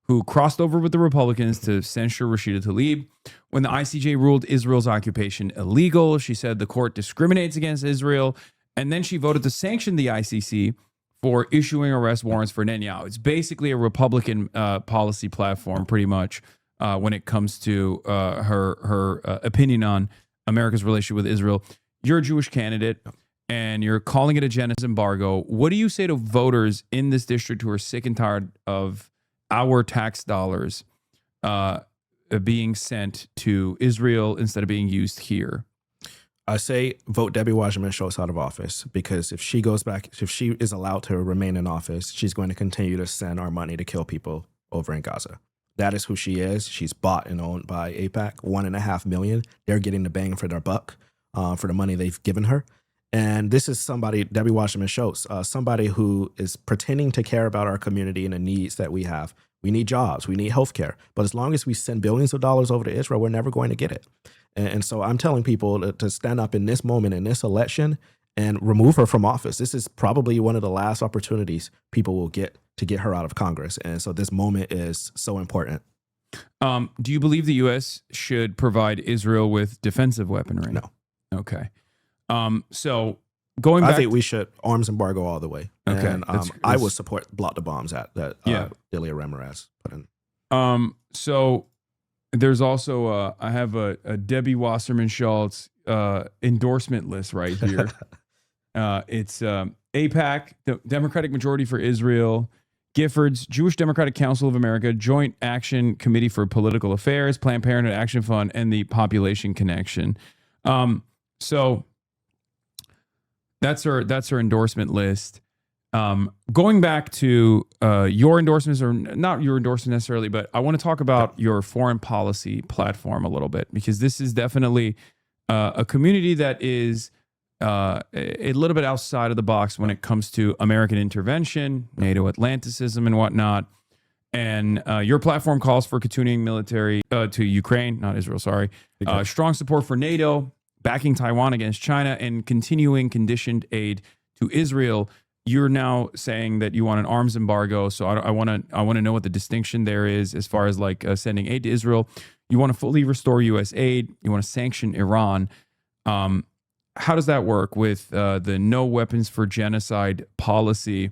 who crossed over with the Republicans to censure Rashida Tlaib. When the ICJ ruled Israel's occupation illegal, she said the court discriminates against Israel. And then she voted to sanction the ICC for issuing arrest warrants for Netanyahu. It's basically a Republican policy platform, pretty much, when it comes to her opinion on America's relationship with Israel. You're a Jewish candidate, and you're calling it a genocide embargo. What do you say to voters in this district who are sick and tired of our tax dollars being sent to Israel instead of being used here? I say vote Debbie Wasserman Schultz out of office, because if she goes back, if she is allowed to remain in office, she's going to continue to send our money to kill people over in Gaza. That is who she is. She's bought and owned by AIPAC, $1.5 million. They're getting the bang for their buck for the money they've given her. And this is somebody, Debbie Wasserman Schultz, somebody who is pretending to care about our community and the needs that we have. We need jobs, we need healthcare. But as long as we send billions of dollars over to Israel, we're never going to get it. And so I'm telling people to stand up in this moment, in this election, and remove her from office. This is probably one of the last opportunities people will get to get her out of Congress. And so this moment is so important. Do you believe the U.S. should provide Israel with defensive weaponry? No. Okay. So going back, I think we should arms embargo all the way. Okay. And I would support block the bombs that Ilya Ramirez put in. So there's also I have a Debbie Wasserman Schultz endorsement list right here. It's AIPAC, the Democratic Majority for Israel, Giffords, Jewish Democratic Council of America, Joint Action Committee for Political Affairs, Planned Parenthood Action Fund, and the Population Connection. So that's our endorsement list. Going back to your endorsements, or not your endorsement necessarily, but I want to talk about your foreign policy platform a little bit, because this is definitely a community that is a little bit outside of the box when it comes to American intervention, NATO Atlanticism, and whatnot. And your platform calls for continuing military to Ukraine, not Israel, sorry. Strong support for NATO, backing Taiwan against China, and continuing conditioned aid to Israel. You're now saying that you want an arms embargo. So I want to know what the distinction there is as far as like sending aid to Israel. You want to fully restore U.S. aid. You want to sanction Iran. How does that work with the no weapons for genocide policy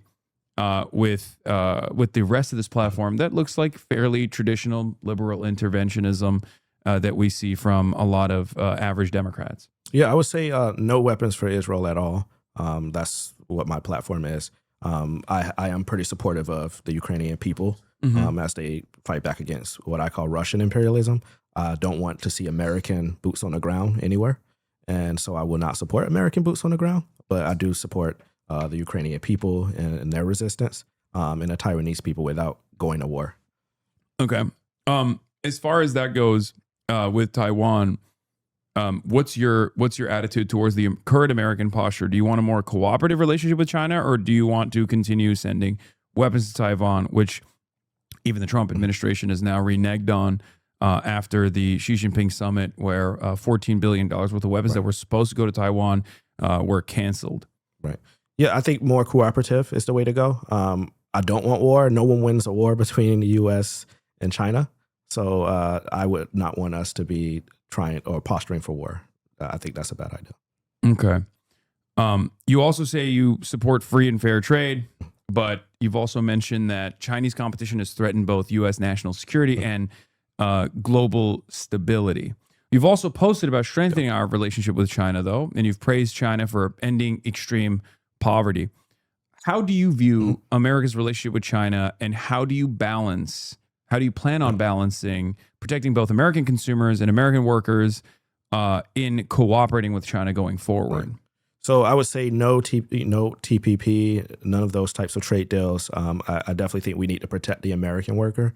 with the rest of this platform that looks like fairly traditional liberal interventionism that we see from a lot of average Democrats? Yeah, I would say no weapons for Israel at all. That's what my platform is. I am pretty supportive of the Ukrainian people as they fight back against what I call Russian imperialism. I don't want to see American boots on the ground anywhere. And so I will not support American boots on the ground, but I do support the Ukrainian people and their resistance and the Taiwanese people without going to war. Okay. As far as that goes with Taiwan, what's your attitude towards the current American posture? Do you want a more cooperative relationship with China, or do you want to continue sending weapons to Taiwan, which even the Trump administration has now reneged on after the Xi Jinping summit, where $14 billion worth of weapons that were supposed to go to Taiwan were canceled? Right. Yeah, I think more cooperative is the way to go. I don't want war. No one wins a war between the U.S. and China. So I would not want us to be trying or posturing for war. I think that's a bad idea. Okay. You also say you support free and fair trade, but you've also mentioned that Chinese competition has threatened both U.S. national security and global stability. You've also posted about strengthening our relationship with China, though, and you've praised China for ending extreme poverty. How do you view America's relationship with China, and how do you plan on balancing protecting both American consumers and American workers in cooperating with China going forward? Right. So I would say no TPP, none of those types of trade deals. I definitely think we need to protect the American worker.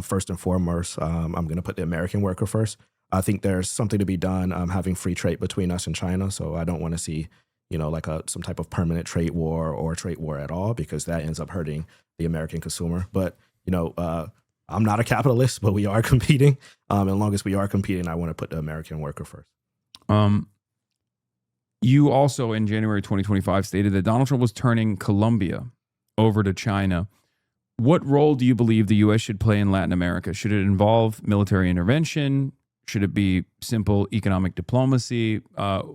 First and foremost, I'm going to put the American worker first. I think there's something to be done having free trade between us and China. So I don't want to see, like some type of permanent trade war or trade war at all, because that ends up hurting the American consumer. But, I'm not a capitalist, but we are competing. As long as we are competing, I want to put the American worker first. You also, in January 2025, stated that Donald Trump was turning Colombia over to China. What role do you believe the U.S. should play in Latin America? Should it involve military intervention? Should it be simple economic diplomacy?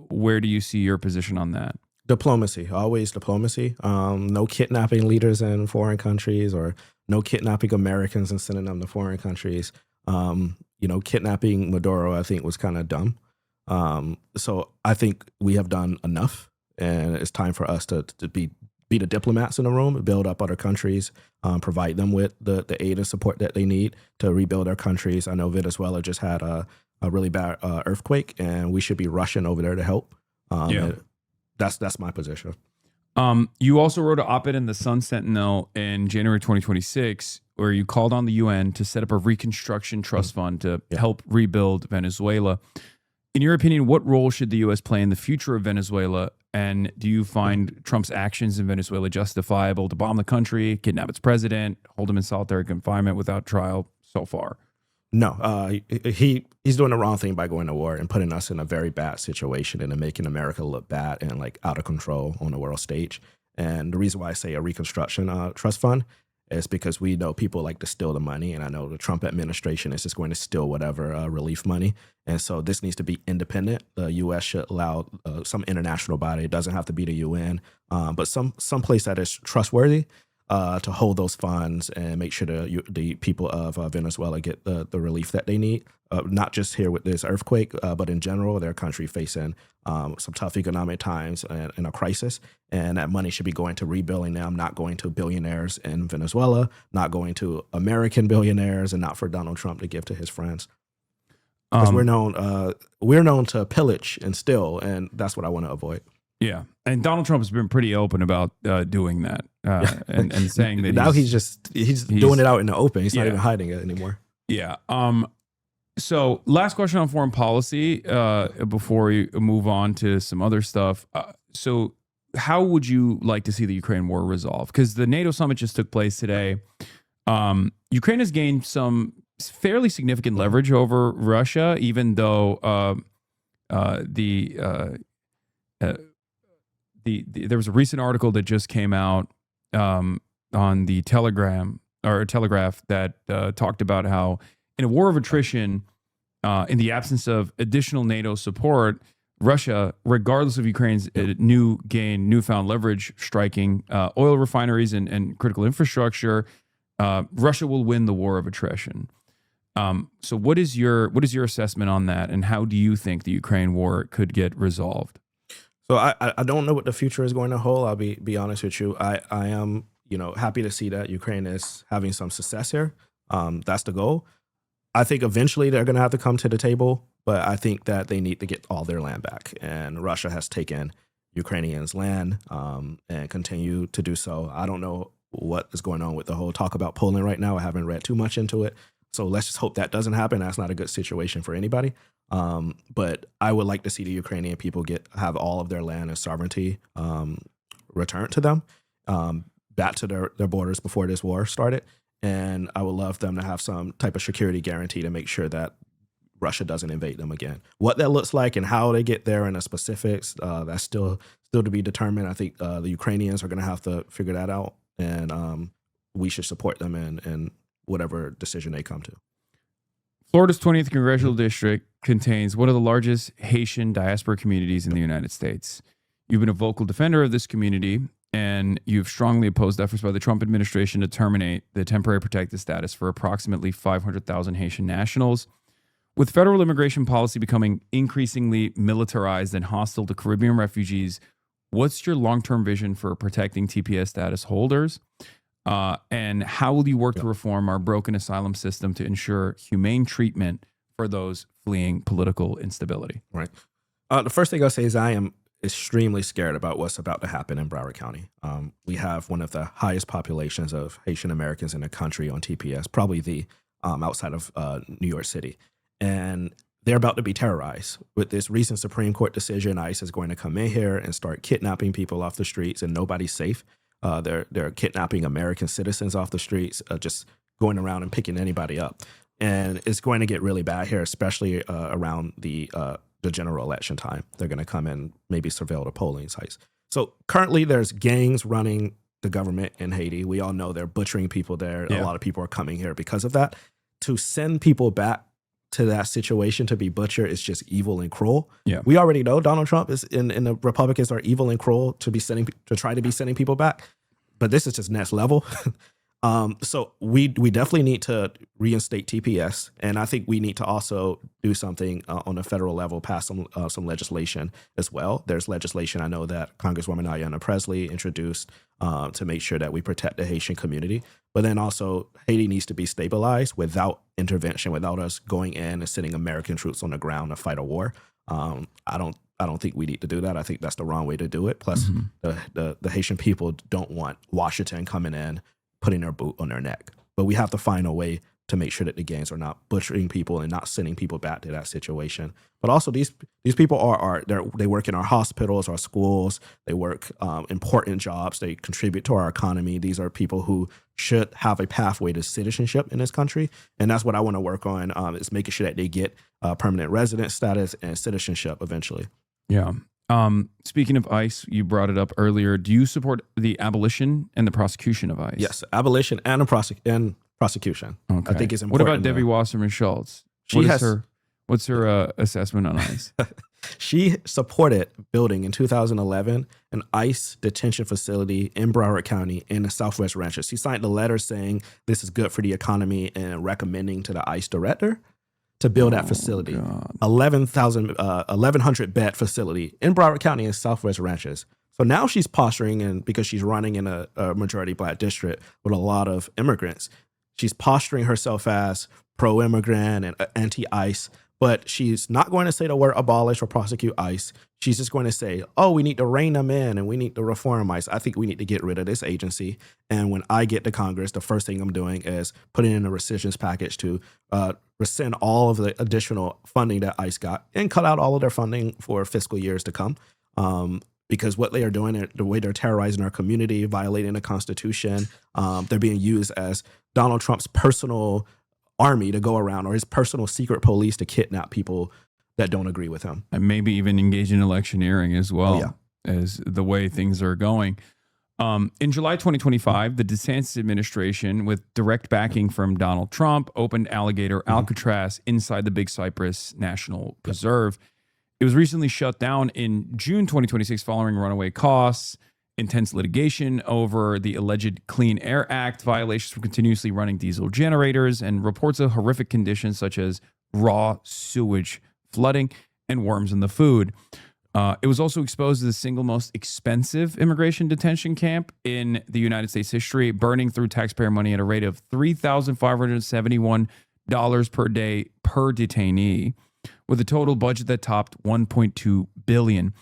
Where do you see your position on that? Diplomacy, always diplomacy. No kidnapping leaders in foreign countries, or no kidnapping Americans and sending them to foreign countries. Kidnapping Maduro, I think, was kind of dumb. So I think we have done enough, and it's time for us to be the diplomats in the room, build up other countries, provide them with the aid and support that they need to rebuild their countries. I know Venezuela just had a really bad earthquake, and we should be rushing over there to help. That's my position. You also wrote an op-ed in the Sun Sentinel in January 2026, where you called on the UN to set up a reconstruction trust fund to help rebuild Venezuela. In your opinion, what role should the U.S. play in the future of Venezuela, And do you find Trump's actions in Venezuela justifiable to bomb the country, kidnap its president, hold him in solitary confinement without trial so far? No, he's doing the wrong thing by going to war and putting us in a very bad situation and making America look bad and like out of control on the world stage. And the reason why I say a reconstruction trust fund is because we know people like to steal the money, and I know the Trump administration is just going to steal whatever relief money. And so this needs to be independent. The U.S. should allow some international body. It doesn't have to be the UN, but some place that is trustworthy to hold those funds and make sure the people of Venezuela get the relief that they need. Not just here with this earthquake, but in general, their country facing some tough economic times and a crisis. And that money should be going to rebuilding them, not going to billionaires in Venezuela, not going to American billionaires, and not for Donald Trump to give to his friends. Because we're known to pillage and steal, and that's what I want to avoid. Yeah, and Donald Trump has been pretty open about doing that and saying that now he's doing it out in the open. He's not even hiding it anymore. Yeah. So last question on foreign policy before we move on to some other stuff. So how would you like to see the Ukraine war resolved? Because the NATO summit just took place today. Ukraine has gained some fairly significant leverage over Russia, even though there was a recent article that just came out on the Telegraph that talked about how in a war of attrition, in the absence of additional NATO support, Russia, regardless of Ukraine's newfound leverage striking oil refineries and critical infrastructure, Russia will win the war of attrition. So what is your assessment on that, and how do you think the Ukraine war could get resolved? So I don't know what the future is going to hold. I'll be honest with you. I am happy to see that Ukraine is having some success here. That's the goal. I think eventually they're going to have to come to the table, but I think that they need to get all their land back. And Russia has taken Ukrainians' land and continue to do so. I don't know what is going on with the whole talk about Poland right now. I haven't read too much into it. So let's just hope that doesn't happen. That's not a good situation for anybody. But I would like to see the Ukrainian people have all of their land and sovereignty returned to them, back to their borders before this war started. And I would love them to have some type of security guarantee to make sure that Russia doesn't invade them again. What that looks like and how they get there and the specifics, that's still to be determined. I think the Ukrainians are going to have to figure that out, and we should support them in whatever decision they come to. Florida's 20th Congressional District contains one of the largest Haitian diaspora communities in the United States. You've been a vocal defender of this community, and you've strongly opposed efforts by the Trump administration to terminate the temporary protected status for approximately 500,000 Haitian nationals. With federal immigration policy becoming increasingly militarized and hostile to Caribbean refugees, what's your long-term vision for protecting TPS status holders? And how will you work to reform our broken asylum system to ensure humane treatment for those fleeing political instability? Right. The first thing I'll say is I am extremely scared about what's about to happen in Broward County. We have one of the highest populations of Haitian Americans in the country on TPS, probably the outside of New York City. And they're about to be terrorized. With this recent Supreme Court decision, ICE is going to come in here and start kidnapping people off the streets, and nobody's safe. They're kidnapping American citizens off the streets, just going around and picking anybody up. And it's going to get really bad here, especially around the general election time. They're going to come and maybe surveil the polling sites. So currently there's gangs running the government in Haiti. We all know they're butchering people there. Yeah. A lot of people are coming here because of that. To send people back to that situation to be butchered is just evil and cruel. Yeah. We already know Donald Trump is and the Republicans are evil and cruel to try to be sending people back. But this is just next level. So we definitely need to reinstate TPS, and I think we need to also do something on a federal level, pass some legislation as well. There's legislation I know that Congresswoman Ayanna Presley introduced to make sure that we protect the Haitian community. But then also Haiti needs to be stabilized without intervention, without us going in and sending American troops on the ground to fight a war. I don't think we need to do that. I think that's the wrong way to do it. Plus, the Haitian people don't want Washington coming in, putting their boot on their neck. But we have to find a way to make sure that the gangs are not butchering people and not sending people back to that situation. But also these people they work in our hospitals, our schools, they work important jobs, they contribute to our economy. These are people who should have a pathway to citizenship in this country. And that's what I want to work on, is making sure that they get permanent resident status and citizenship eventually. Yeah. Speaking of ICE, you brought it up earlier. Do you support the abolition and the prosecution of ICE? Yes, abolition and prosecution. Okay. I think it's important. What about Debbie Wasserman Schultz? What's her assessment on ICE? She supported building in 2011 an ICE detention facility in Broward County in the Southwest Ranches. She signed a letter saying this is good for the economy and recommending to the ICE director to build that facility. 1,100 bed facility in Broward County in Southwest Ranches. So now she's posturing, and because she's running in a majority black district with a lot of immigrants, she's posturing herself as pro-immigrant and anti-ICE, but she's not going to say the word abolish or prosecute ICE. She's just going to say, oh, we need to rein them in and we need to reform ICE. I think we need to get rid of this agency. And when I get to Congress, the first thing I'm doing is putting in a rescissions package to rescind all of the additional funding that ICE got and cut out all of their funding for fiscal years to come. Because what they are doing, the way they're terrorizing our community, violating the Constitution, they're being used as Donald Trump's personal army to go around, or his personal secret police to kidnap people that don't agree with him. And maybe even engage in electioneering as well, as the way things are going. In July 2025, the DeSantis administration, with direct backing from Donald Trump, opened Alligator Alcatraz inside the Big Cypress National Preserve. It was recently shut down in June 2026 following runaway costs, intense litigation over the alleged Clean Air Act violations from continuously running diesel generators, and reports of horrific conditions such as raw sewage flooding and worms in the food. It was also exposed as the single most expensive immigration detention camp in the United States history, burning through taxpayer money at a rate of $3,571 per day per detainee, with a total budget that topped $1.2 billion.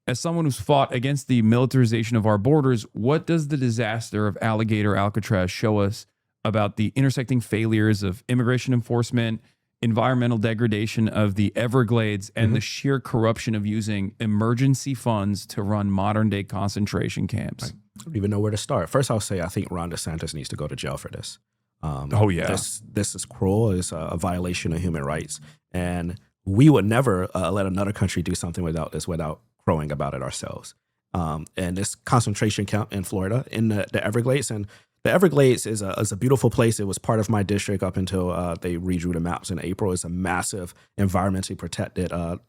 As someone who's fought against the militarization of our borders, what does the disaster of Alligator Alcatraz show us about the intersecting failures of immigration enforcement, environmental degradation of the Everglades, and the sheer corruption of using emergency funds to run modern-day concentration camps? I don't even know where to start. First, I'll say I think Ron DeSantis needs to go to jail for this. This is cruel. It's a violation of human rights. And we would never let another country do something without crowing about it ourselves. And this concentration camp in Florida, in the Everglades, and the Everglades is a beautiful place. It was part of my district up until they redrew the maps in April. It's a massive environmentally protected a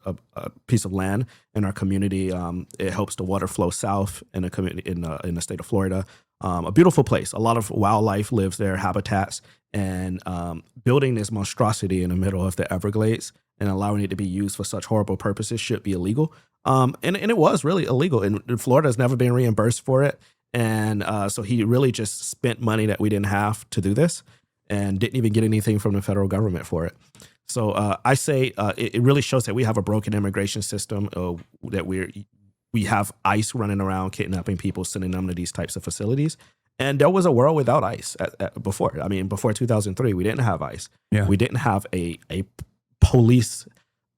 piece of land in our community. It helps the water flow south in the community in the state of Florida. A beautiful place. A lot of wildlife lives there, habitats, and building this monstrosity in the middle of the Everglades and allowing it to be used for such horrible purposes should be illegal. And it was really illegal. And Florida has never been reimbursed for it. And so he really just spent money that we didn't have to do this and didn't even get anything from the federal government for it. So I say it really shows that we have a broken immigration system, that we have ICE running around kidnapping people, sending them to these types of facilities. And there was a world without ICE before. I mean, before 2003, we didn't have ICE. Yeah. We didn't have a police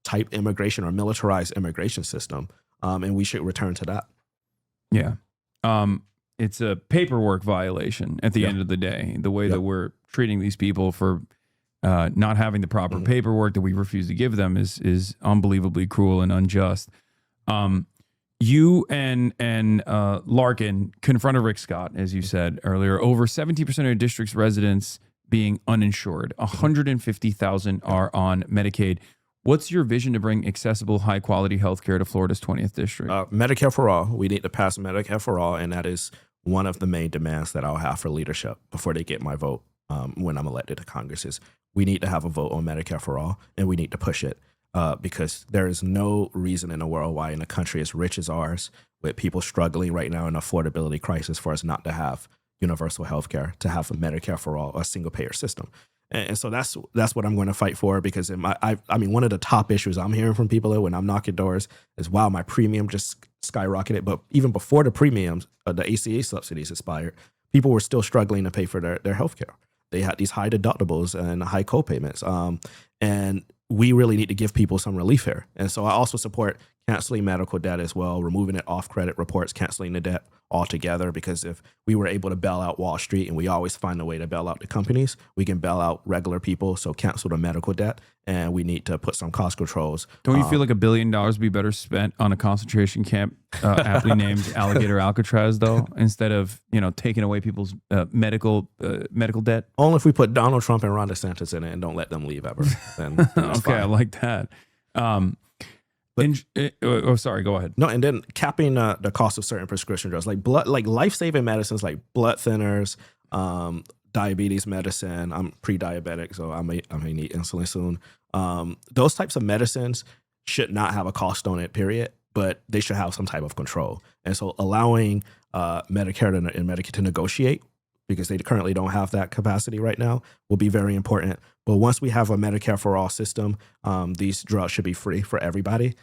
type immigration or militarized immigration system. And we should return to that. Yeah. It's a paperwork violation at the end of the day. The way that we're treating these people for not having the proper paperwork that we refuse to give them is unbelievably cruel and unjust. You and Larkin confronted Rick Scott, as you said earlier. Over 70% of your district's residents being uninsured. 150,000 are on Medicaid. What's your vision to bring accessible, high-quality health care to Florida's 20th district? Medicare for all. We need to pass Medicare for all, and that is one of the main demands that I'll have for leadership before they get my vote when I'm elected to Congress. Is we need to have a vote on Medicare for all, and we need to push it because there is no reason in the world why in a country as rich as ours, with people struggling right now in an affordability crisis, for us not to have universal health care, to have a Medicare for all, a single-payer system. And so that's what I'm going to fight for, because I mean, one of the top issues I'm hearing from people when I'm knocking doors is, wow, my premium just skyrocketed. But even before the premiums, the ACA subsidies expired, people were still struggling to pay for their health care. they had these high deductibles and high co-payments. And we really need to give people some relief here. And so I also support canceling medical debt as well, removing it off credit reports, canceling the debt altogether, because if we were able to bail out Wall Street, and we always find a way to bail out the companies, we can bail out regular people. So cancel the medical debt, and we need to put some cost controls. Don't you feel like $1 billion would be better spent on a concentration camp aptly named Alligator Alcatraz, though, instead of, taking away people's medical debt? Only if we put Donald Trump and Ron DeSantis in it and don't let them leave ever. Then okay, fine. I like that. Sorry, go ahead. No, and then capping the cost of certain prescription drugs, like life-saving medicines, like blood thinners, diabetes medicine. I'm pre-diabetic, so I may need insulin soon. Those types of medicines should not have a cost on it, period, but they should have some type of control. And so allowing Medicare and Medicaid to negotiate, because they currently don't have that capacity right now, will be very important. But once we have a Medicare for all system, these drugs should be free for everybody.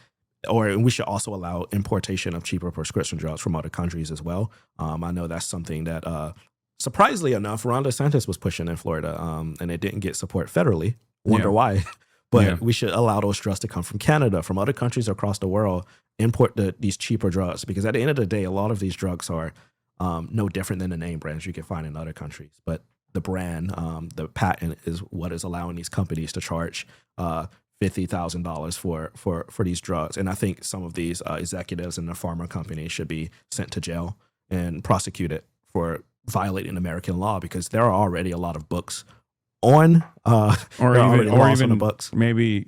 Or we should also allow importation of cheaper prescription drugs from other countries as well. I know that's something that, surprisingly enough, Ron DeSantis was pushing in Florida, and it didn't get support federally. Wonder why. But we should allow those drugs to come from Canada, from other countries across the world, import these cheaper drugs. Because at the end of the day, a lot of these drugs are no different than the name brands you can find in other countries. But the brand, the patent is what is allowing these companies to charge $50,000 for these drugs. And I think some of these executives in the pharma companies should be sent to jail and prosecuted for violating American law, because there are already a lot of books on or even books. Maybe,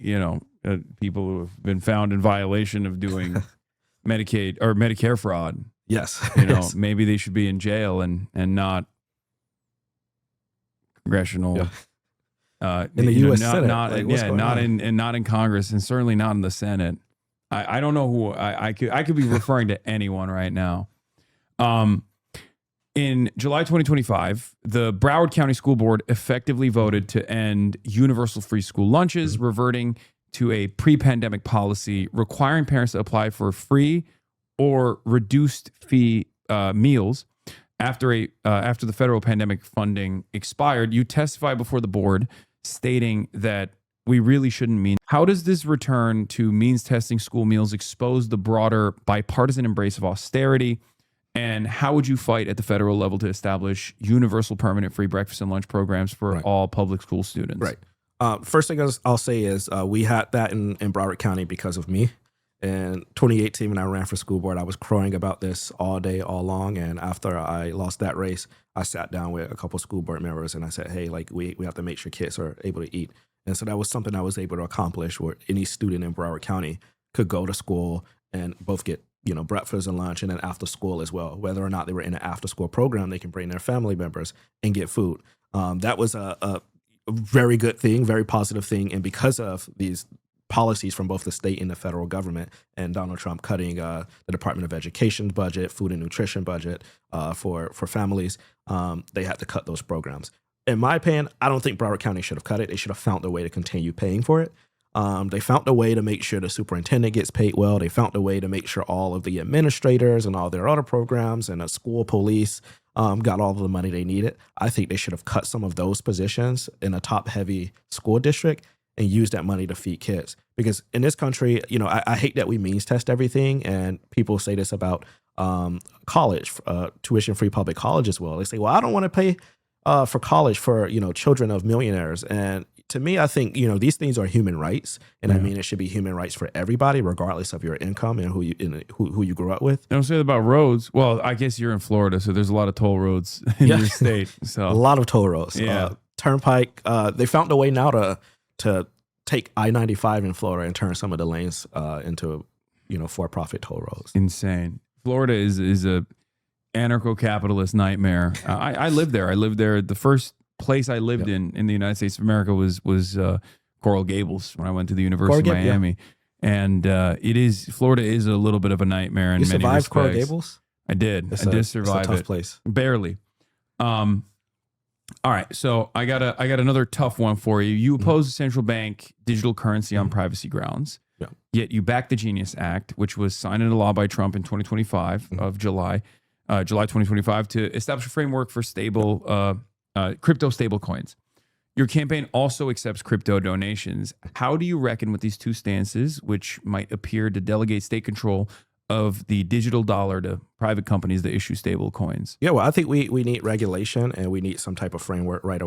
people who have been found in violation of doing Medicaid or Medicare fraud. Yes. Maybe they should be in jail and not congressional. In the U.S. Senate, not in Congress, and certainly not in the Senate. I don't know who I could be referring to anyone right now. In July 2025, the Broward County School Board effectively voted to end universal free school lunches, reverting to a pre-pandemic policy requiring parents to apply for free or reduced fee meals after the federal pandemic funding expired. You testified before the board stating that we really shouldn't mean. How does this return to means testing school meals expose the broader bipartisan embrace of austerity? And how would you fight at the federal level to establish universal permanent free breakfast and lunch programs for all public school students? Right. First thing I'll say is we had that in Broward County because of me. In 2018, when I ran for school board, I was crowing about this all day, all long. And after I lost that race, I sat down with a couple of school board members and I said, hey, we have to make sure kids are able to eat. And so that was something I was able to accomplish, where any student in Broward County could go to school and both get breakfast and lunch, and then after school as well. Whether or not they were in an after school program, they can bring their family members and get food. That was a very good thing, very positive thing. And because of these policies from both the state and the federal government, and Donald Trump cutting the Department of Education budget, food and nutrition budget for families, they had to cut those programs. In my opinion, I don't think Broward County should have cut it. They should have found a way to continue paying for it. They found a way to make sure the superintendent gets paid well. They found a way to make sure all of the administrators and all their other programs and the school police got all of the money they needed. I think they should have cut some of those positions in a top-heavy school district and used that money to feed kids. Because in this country, I hate that we means test everything, and people say this about college, tuition-free public college as well. They say, well, I don't want to pay for college for, children of millionaires. And to me, I think, these things are human rights. And I mean, it should be human rights for everybody, regardless of your income and who you grew up with. They don't say that about roads. Well, I guess you're in Florida, so there's a lot of toll roads in your state. So a lot of toll roads. Yeah. Turnpike. They found a way now to take I-95 in Florida and turn some of the lanes into, for-profit toll roads. Insane. Florida is a anarcho-capitalist nightmare. I lived there. The first place I lived in the United States of America was Coral Gables when I went to the University of Miami. And Florida is a little bit of a nightmare in many respects. You survived Coral Gables? I did. I did survive it. It's a tough place. Barely. All right, so I got another tough one for you. You oppose the central bank digital currency on privacy grounds. Yeah. Yet you back the Genius Act, which was signed into law by Trump in 2025 of July 2025, to establish a framework for stable crypto stablecoins. Your campaign also accepts crypto donations. How do you reckon with these two stances, which might appear to delegate state control of the digital dollar to private companies that issue stable coins? Yeah, well, I think we need regulation, and we need some type of framework right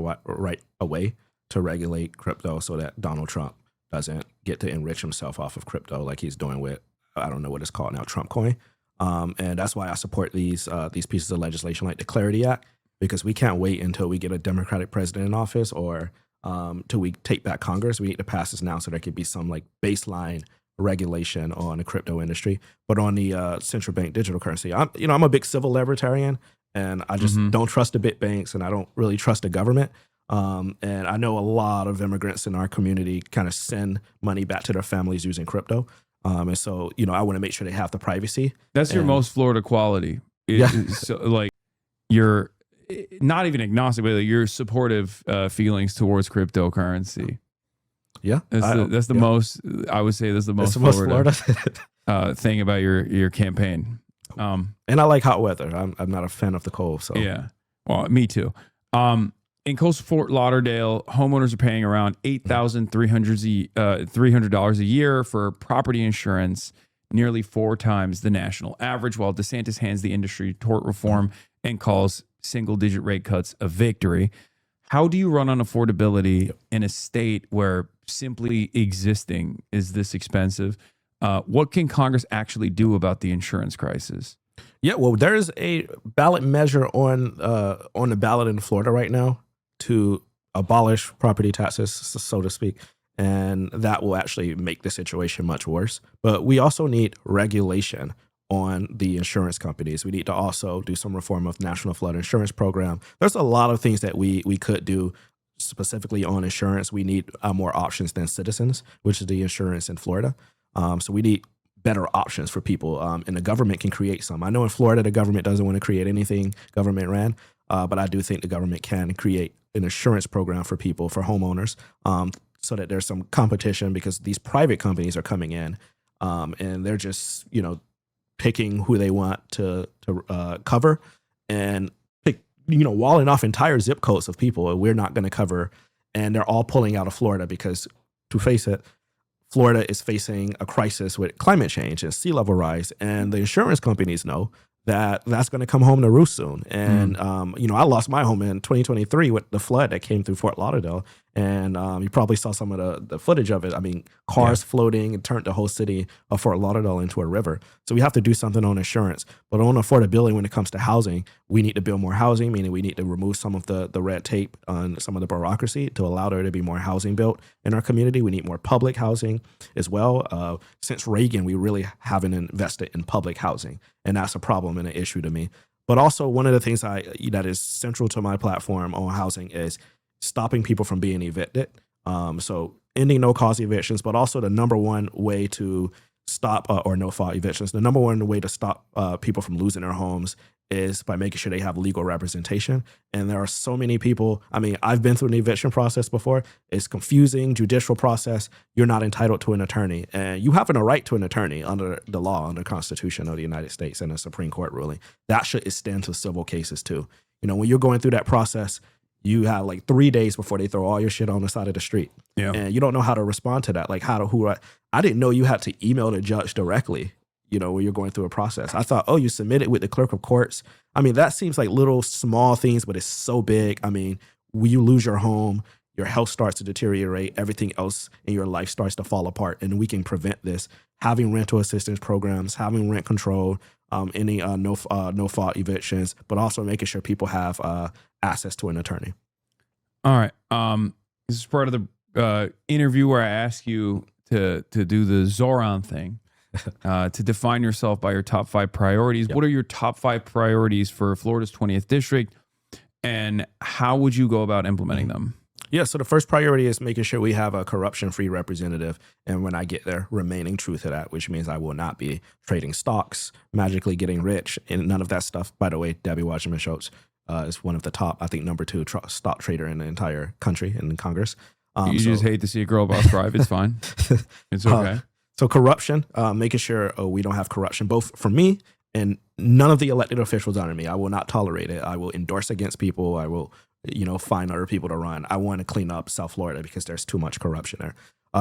away to regulate crypto so that Donald Trump doesn't get to enrich himself off of crypto like he's doing with, I don't know what it's called now, Trump coin. And that's why I support these pieces of legislation like the Clarity Act, because we can't wait until we get a Democratic president in office or till we take back Congress. We need to pass this now so there could be some like baseline regulation on the crypto industry. But on the central bank digital currency, I'm a big civil libertarian, and I just don't trust the big banks, and I don't really trust the government. And I know a lot of immigrants in our community kind of send money back to their families using crypto. And so, I want to make sure they have the privacy. That's your most Florida quality. So, like, you're not even agnostic, but like your supportive feelings towards cryptocurrency. Yeah, that's the most. I would say that's the most Florida thing about your campaign. And I like hot weather. I'm not a fan of the cold. So yeah, well, me too. In coastal Fort Lauderdale, homeowners are paying around $8,300 a year for property insurance, nearly 4 times the national average, while DeSantis hands the industry tort reform and calls single-digit rate cuts a victory. How do you run on affordability in a state where simply existing is this expensive? What can Congress actually do about the insurance crisis? Yeah, well, there's a ballot measure on the ballot in Florida right now to abolish property taxes, so to speak, and that will actually make the situation much worse. But we also need regulation on the insurance companies. We need to also do some reform of National Flood Insurance Program. There's a lot of things that we could do specifically on insurance. We need more options than Citizens, which is the insurance in Florida. So we need better options for people, and the government can create some. I know in Florida, the government doesn't want to create anything government ran, but I do think the government can create an insurance program for people, for homeowners, so that there's some competition, because these private companies are coming in and they're just, picking who they want to cover and walling off entire zip codes of people we're not going to cover. And they're all pulling out of Florida because, to face it, Florida is facing a crisis with climate change and sea level rise. And the insurance companies know that that's going to come home to roost soon. And, I lost my home in 2023 with the flood that came through Fort Lauderdale. And you probably saw some of the footage of it. I mean, cars floating and turned the whole city of Fort Lauderdale into a river. So we have to do something on insurance. But on affordability, when it comes to housing, we need to build more housing, meaning we need to remove some of the red tape on some of the bureaucracy to allow there to be more housing built in our community. We need more public housing as well. Since Reagan, we really haven't invested in public housing. And that's a problem and an issue to me. But also, one of the things that is central to my platform on housing is stopping people from being evicted. So ending no-cause evictions, but also the number one way to stop, or no-fault evictions, the number one way to stop people from losing their homes is by making sure they have legal representation. And there are so many people. I mean, I've been through an eviction process before. It's confusing, judicial process. You're not entitled to an attorney. And you have a right to an attorney under the law, under the Constitution of the United States and a Supreme Court ruling. That should extend to civil cases too. When you're going through that process, you have like 3 days before they throw all your shit on the side of the street. Yeah. And you don't know how to respond to that. Like I didn't know you had to email the judge directly, when you're going through a process. I thought, you submit it with the clerk of courts. I mean, that seems like little small things, but it's so big. I mean, when you lose your home, your health starts to deteriorate, everything else in your life starts to fall apart. And we can prevent this. Having rental assistance programs, having rent control, any no-fault evictions, but also making sure people have access to an attorney. All right. This is part of the interview where I ask you to do the Zoran thing, to define yourself by your top 5 priorities. Yep. What are your top 5 priorities for Florida's 20th district, and how would you go about implementing them? Yeah, so the first priority is making sure we have a corruption-free representative, and when I get there, remaining true to that, which means I will not be trading stocks, magically getting rich, and none of that stuff. By the way, Debbie Wasserman Schultz is one of the top, I think, number 2 stock trader in the entire country in Congress. You just hate to see a girl boss thrive. It's fine. It's okay. So corruption, making sure we don't have corruption, both for me and none of the elected officials under me. I will not tolerate it. I will endorse against people. I will find other people to run. I want to clean up South Florida because there's too much corruption there.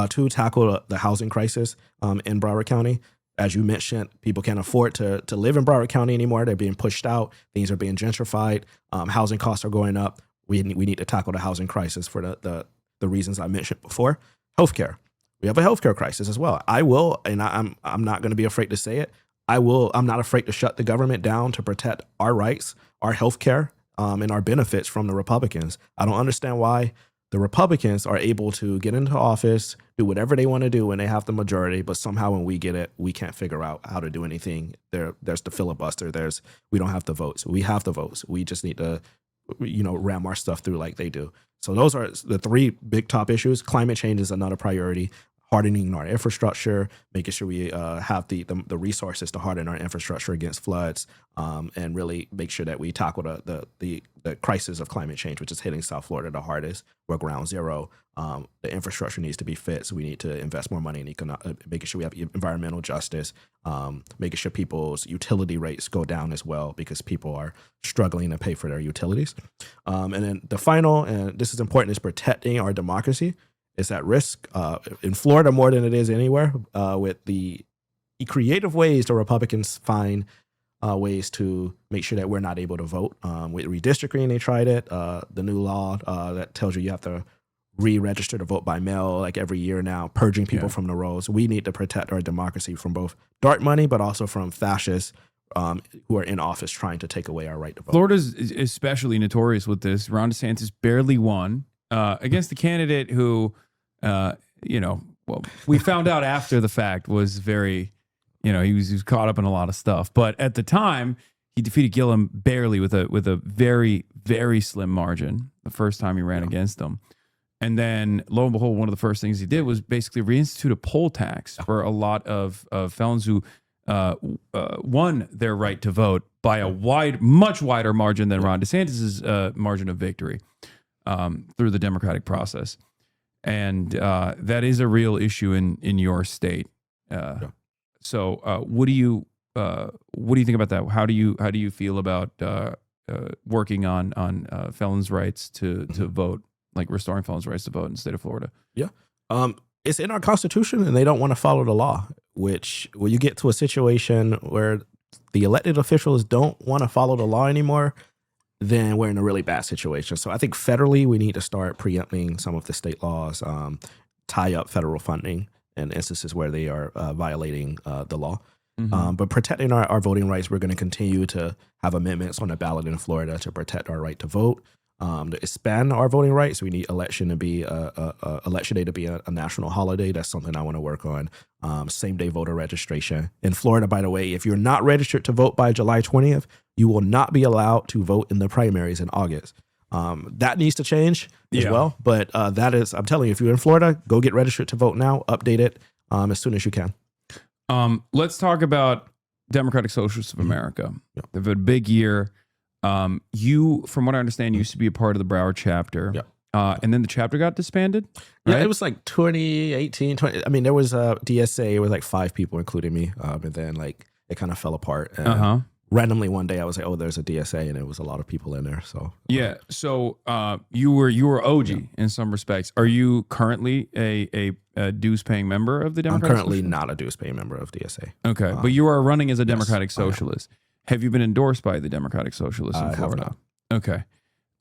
To tackle the housing crisis in Broward County, as you mentioned, people can't afford to live in Broward County anymore. They're being pushed out. Things are being gentrified. Housing costs are going up. We need to tackle the housing crisis for the reasons I mentioned before. Healthcare. We have a healthcare crisis as well. I will, and I'm not going to be afraid to say it. I'm not afraid to shut the government down to protect our rights, our healthcare, and our benefits from the Republicans. I don't understand why the Republicans are able to get into office, do whatever they want to do when they have the majority, but somehow when we get it, we can't figure out how to do anything. There's the filibuster. We don't have the votes. We have the votes. We just need to, ram our stuff through like they do. So those are the three big top issues. Climate change is another priority. Hardening our infrastructure, making sure we have the resources to harden our infrastructure against floods, and really make sure that we tackle the crisis of climate change, which is hitting South Florida the hardest. We're ground zero. The infrastructure needs to be fit, so we need to invest more money in making sure we have environmental justice, making sure people's utility rates go down as well because people are struggling to pay for their utilities. And then the final, and this is important, is protecting our democracy. It's at risk in Florida more than it is anywhere with the creative ways the Republicans find ways to make sure that we're not able to vote. With redistricting, they tried it. The new law that tells you have to re-register to vote by mail like every year now, purging people from the rolls. We need to protect our democracy from both dark money, but also from fascists who are in office trying to take away our right to vote. Florida's especially notorious with this. Ron DeSantis barely won against the candidate who, we found out after the fact was very, he was caught up in a lot of stuff. But at the time, he defeated Gillum barely with a very, very slim margin the first time he ran against him. And then, lo and behold, one of the first things he did was basically reinstitute a poll tax for a lot of felons who won their right to vote by a much wider margin than Ron DeSantis' margin of victory through the democratic process. And that is a real issue in your state. So what do you think about that? How do you feel about working on felons' rights to vote, like restoring felons' rights to vote in the state of Florida? Yeah. It's in our Constitution, and they don't want to follow the law, which when you get to a situation where the elected officials don't want to follow the law anymore, then we're in a really bad situation. So I think federally, we need to start preempting some of the state laws, tie up federal funding in instances where they are violating the law. Mm-hmm. But protecting our voting rights, we're going to continue to have amendments on the ballot in Florida to protect our right to vote. To expand our voting rights, we need election day to be a national holiday. That's something I want to work on. Same day voter registration in Florida. By the way, if you're not registered to vote by July 20th, you will not be allowed to vote in the primaries in August. That needs to change as well. But that is, I'm telling you, if you're in Florida, go get registered to vote now. Update it as soon as you can. Let's talk about Democratic Socialists of America. Yep. They've had a big year. You, from what I understand, used to be a part of the Broward chapter. Yep. And then the chapter got disbanded? Right? Yeah, it was like 2018, there was a DSA with like 5 people, including me. And then like it kind of fell apart. And randomly one day I was like, oh, there's a DSA, and it was a lot of people in there. So yeah. So you were OG in some respects. Are you currently a dues paying member of the Democratic I'm currently Socialist? not a dues paying member of DSA. Okay. But you are running as a Democratic Socialist. Have you been endorsed by the Democratic Socialists in Florida? Okay.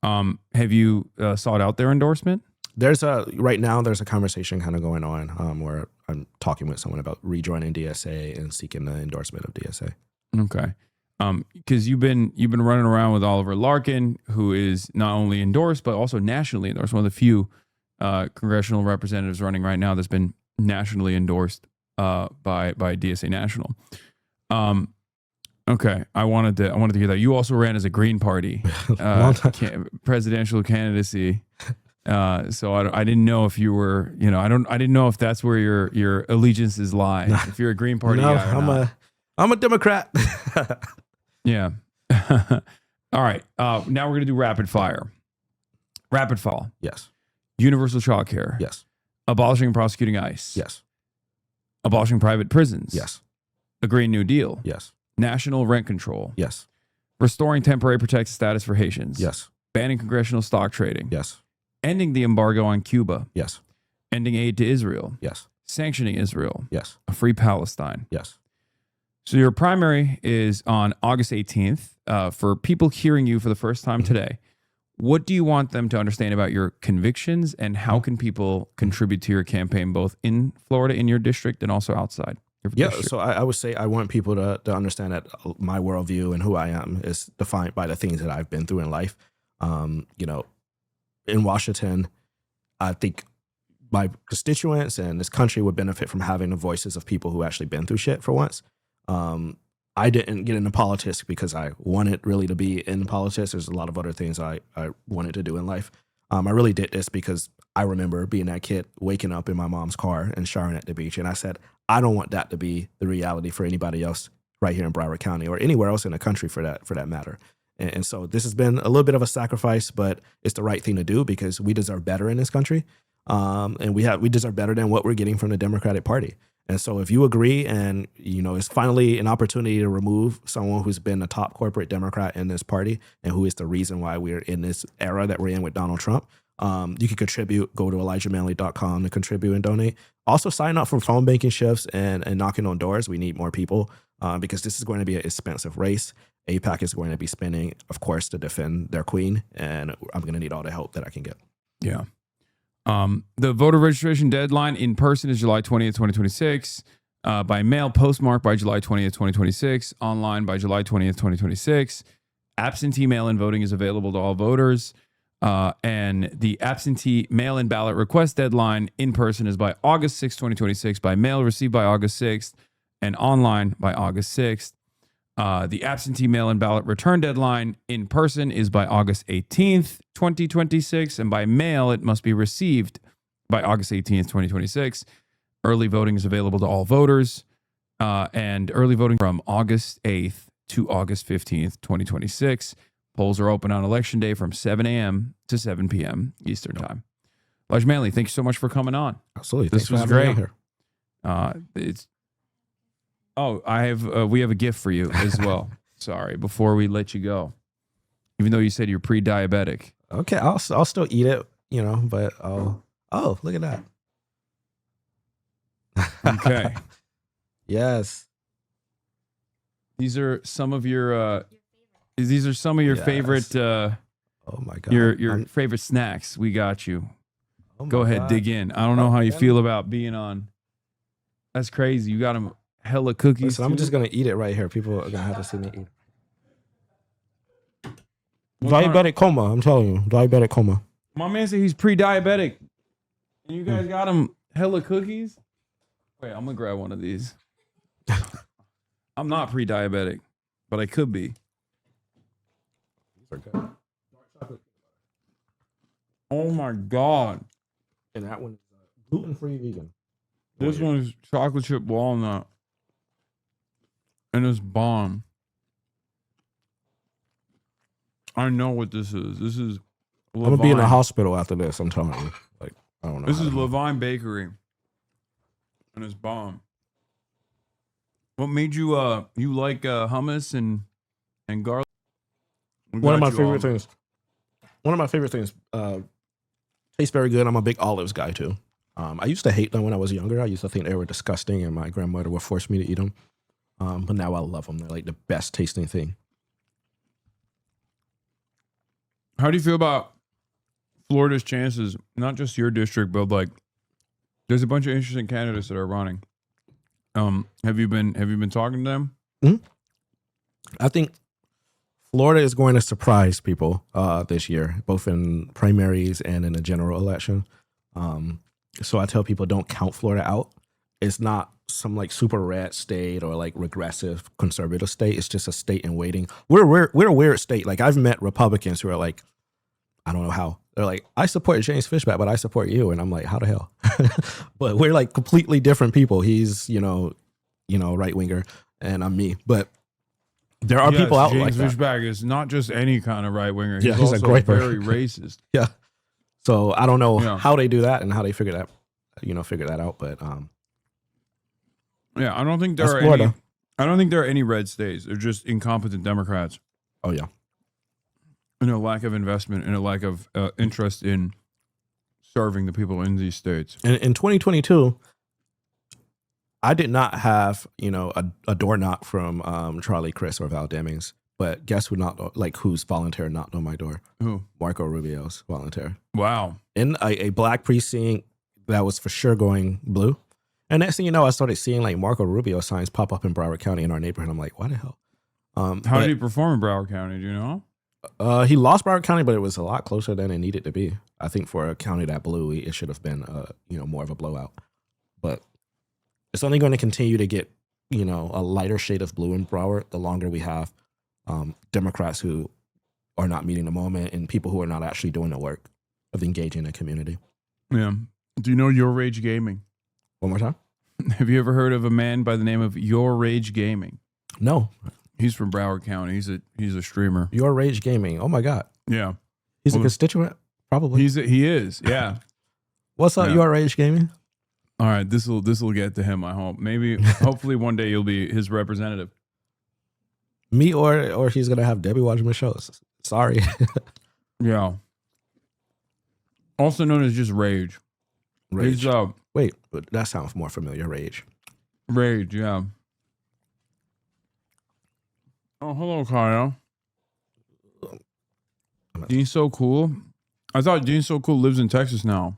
Have you sought out their endorsement? Right now there's a conversation kind of going on where I'm talking with someone about rejoining DSA and seeking the endorsement of DSA. Okay. Because you've been running around with Oliver Larkin, who is not only endorsed but also nationally endorsed. One of the few congressional representatives running right now that's been nationally endorsed by DSA National. Okay, I wanted to hear that. You also ran as a Green Party presidential candidacy. So I didn't know if you were, I didn't know if that's where your allegiances lie. If you're a Green Party guy or not. I'm a Democrat. Yeah. All right. Now we're gonna do rapid fire. Rapid fall. Yes. Universal child care. Yes. Abolishing and prosecuting ICE. Yes. Abolishing private prisons. Yes. A Green New Deal. Yes. National rent control. Yes. Restoring temporary protected status for Haitians. Yes. banning congressional stock trading. Yes. Ending the embargo on Cuba. Yes. Ending aid to Israel. Yes. Sanctioning Israel. Yes. A free Palestine. Yes. So your primary is on August 18th. For people hearing you for the first time today, what do you want them to understand about your convictions, and how can people contribute to your campaign, both in Florida, in your district, and also outside your district? So I would say I want people to understand that my worldview and who I am is defined by the things that I've been through in life. You know, in Washington, I think my constituents and this country would benefit from having the voices of people who actually been through shit for once. I didn't get into politics because I wanted really to be in politics. There's a lot of other things I wanted to do in life. I really did this because I remember being that kid waking up in my mom's car and showering at the beach. And I said, I don't want that to be the reality for anybody else right here in Broward County or anywhere else in the country for that matter. And so this has been a little bit of a sacrifice, but it's the right thing to do because we deserve better in this country. And we deserve better than what we're getting from the Democratic Party. And so if you agree and, you know, it's finally an opportunity to remove someone who's been a top corporate Democrat in this party and who is the reason why we're in this era that we're in with Donald Trump, you can contribute. Go to ElijahManley.com to contribute and donate. Also sign up for phone banking shifts and knocking on doors. We need more people because this is going to be an expensive race. AIPAC is going to be spending, of course, to defend their queen. And I'm going to need all the help that I can get. Yeah. The voter registration deadline in person is July 20th, 2026. By mail, postmark by July 20th, 2026. Online by July 20th, 2026. Absentee mail-in voting is available to all voters. And the absentee mail-in ballot request deadline in person is by August 6th, 2026. By mail, received by August 6th. And online by August 6th. The absentee mail-in ballot return deadline in person is by August 18th, 2026. And by mail, it must be received by August 18th, 2026. Early voting is available to all voters. And early voting from August 8th to August 15th, 2026. Polls are open on Election Day from 7 a.m. to 7 p.m. Eastern Time. Elijah Manley, thank you so much for coming on. Absolutely. This was great. We have a gift for you as well. Sorry, before we let you go, even though you said you're pre-diabetic. Okay, I'll still eat it, you know, but oh, look at that. Okay. Yes. These are some of your favorite oh my God. Your favorite snacks. We got you. Oh Go ahead, God. dig in. I don't know how you feel about being on. That's crazy. You got them hella cookies. Listen, I'm just gonna eat it right here. People are gonna have to see me eat. Diabetic coma. I'm telling you, diabetic coma. My man said he's pre-diabetic, and you guys got him hella cookies. Wait, I'm gonna grab one of these. I'm not pre-diabetic, but I could be. These are good. Oh my God! And that one is gluten-free vegan. This one is chocolate chip walnut, and it's bomb. I know what this is. This is Levine. I'm gonna be in the hospital after this. I'm telling you. Like, I don't know. This is Levine Bakery, and it's bomb. What made you you like hummus and garlic? One of my favorite things. One of my favorite things. Tastes very good. I'm a big olives guy too. I used to hate them when I was younger. I used to think they were disgusting, and my grandmother would force me to eat them. But now I love them. They're like the best tasting thing. How do you feel about Florida's chances? Not just your district, but like, there's a bunch of interesting candidates that are running. Have you been talking to them? Mm-hmm. I think Florida is going to surprise people this year, both in primaries and in the general election. So I tell people, don't count Florida out. It's not some like super red state or like regressive conservative state. It's just a state in waiting. We're a weird state. Like, I've met Republicans who are like, I don't know how. They're like, I support James Fishback, but I support you. And I'm like, how the hell? But we're like completely different people. He's, you know, right winger, and I'm me. But there are people out like that. James Fishback is not just any kind of right winger. Yeah, he's a also great very racist. Yeah. So I don't know how they do that and how they figure that out. But yeah, I don't think there are any red states. They're just incompetent Democrats. Oh yeah. And a lack of investment and a lack of interest in serving the people in these states. In 2022, I did not have, a door knock from Charlie Crist or Val Demings. But guess who's volunteer knocked on my door? Who? Marco Rubio's volunteer. Wow. In a black precinct that was for sure going blue. And next thing you know, I started seeing like Marco Rubio signs pop up in Broward County in our neighborhood. I'm like, why the hell? How did he perform in Broward County? Do you know? He lost Broward County, but it was a lot closer than it needed to be. I think for a county that blew, it should have been, more of a blowout. But it's only going to continue to get, a lighter shade of blue in Broward the longer we have Democrats who are not meeting the moment and people who are not actually doing the work of engaging the community. Yeah. Do you know Your Rage Gaming? One more time. Have you ever heard of a man by the name of Your Rage Gaming? No. He's from Broward County. He's a streamer. Your Rage Gaming. Oh my God. Yeah. He's a constituent, probably. He is. Yeah. What's up, Your Rage Gaming? All right. This will get to him, I hope. Hopefully one day you'll be his representative. Me or he's gonna have Debbie watching my shows. Sorry. Yeah. Also known as just Rage. Rage. Wait, but that sounds more familiar. Rage. Rage, yeah. Oh, hello, Kyle. Dean So Cool. I thought Dean So Cool lives in Texas now.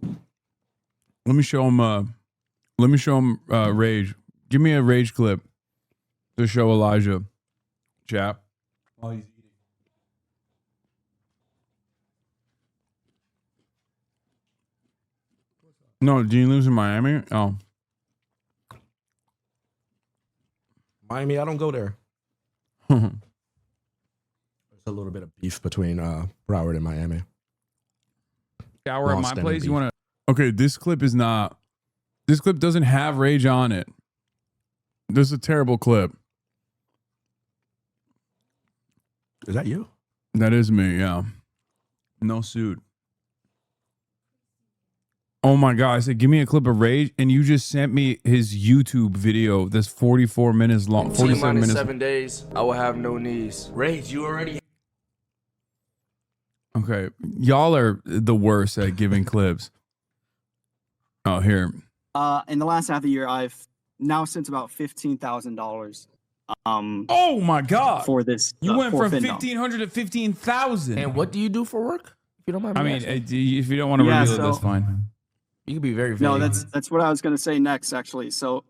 Let me show him Rage. Give me a Rage clip to show Elijah, chap. While he's eating. No, Dean lives in Miami? Oh. Miami, I don't go there. There's a little bit of beef between Broward and Miami. Shower at my place? You want to... Okay, this clip doesn't have Rage on it. This is a terrible clip. Is that you? That is me, yeah. No suit. Oh my God. I said, give me a clip of Rage, and you just sent me his YouTube video that's 44 minutes long. 47 minutes. 7 days, I will have no knees. Rage, you already... Okay. Y'all are the worst at giving clips. Oh, here. In the last half of the year, I've now sent about $15,000. Oh my God! For this, you went from FinDom. 1,500 to 15,000. And what do you do for work? If you don't mind me asking. If you don't want to reveal it, that's fine. You can be very vague. No, that's what I was going to say next, actually. So,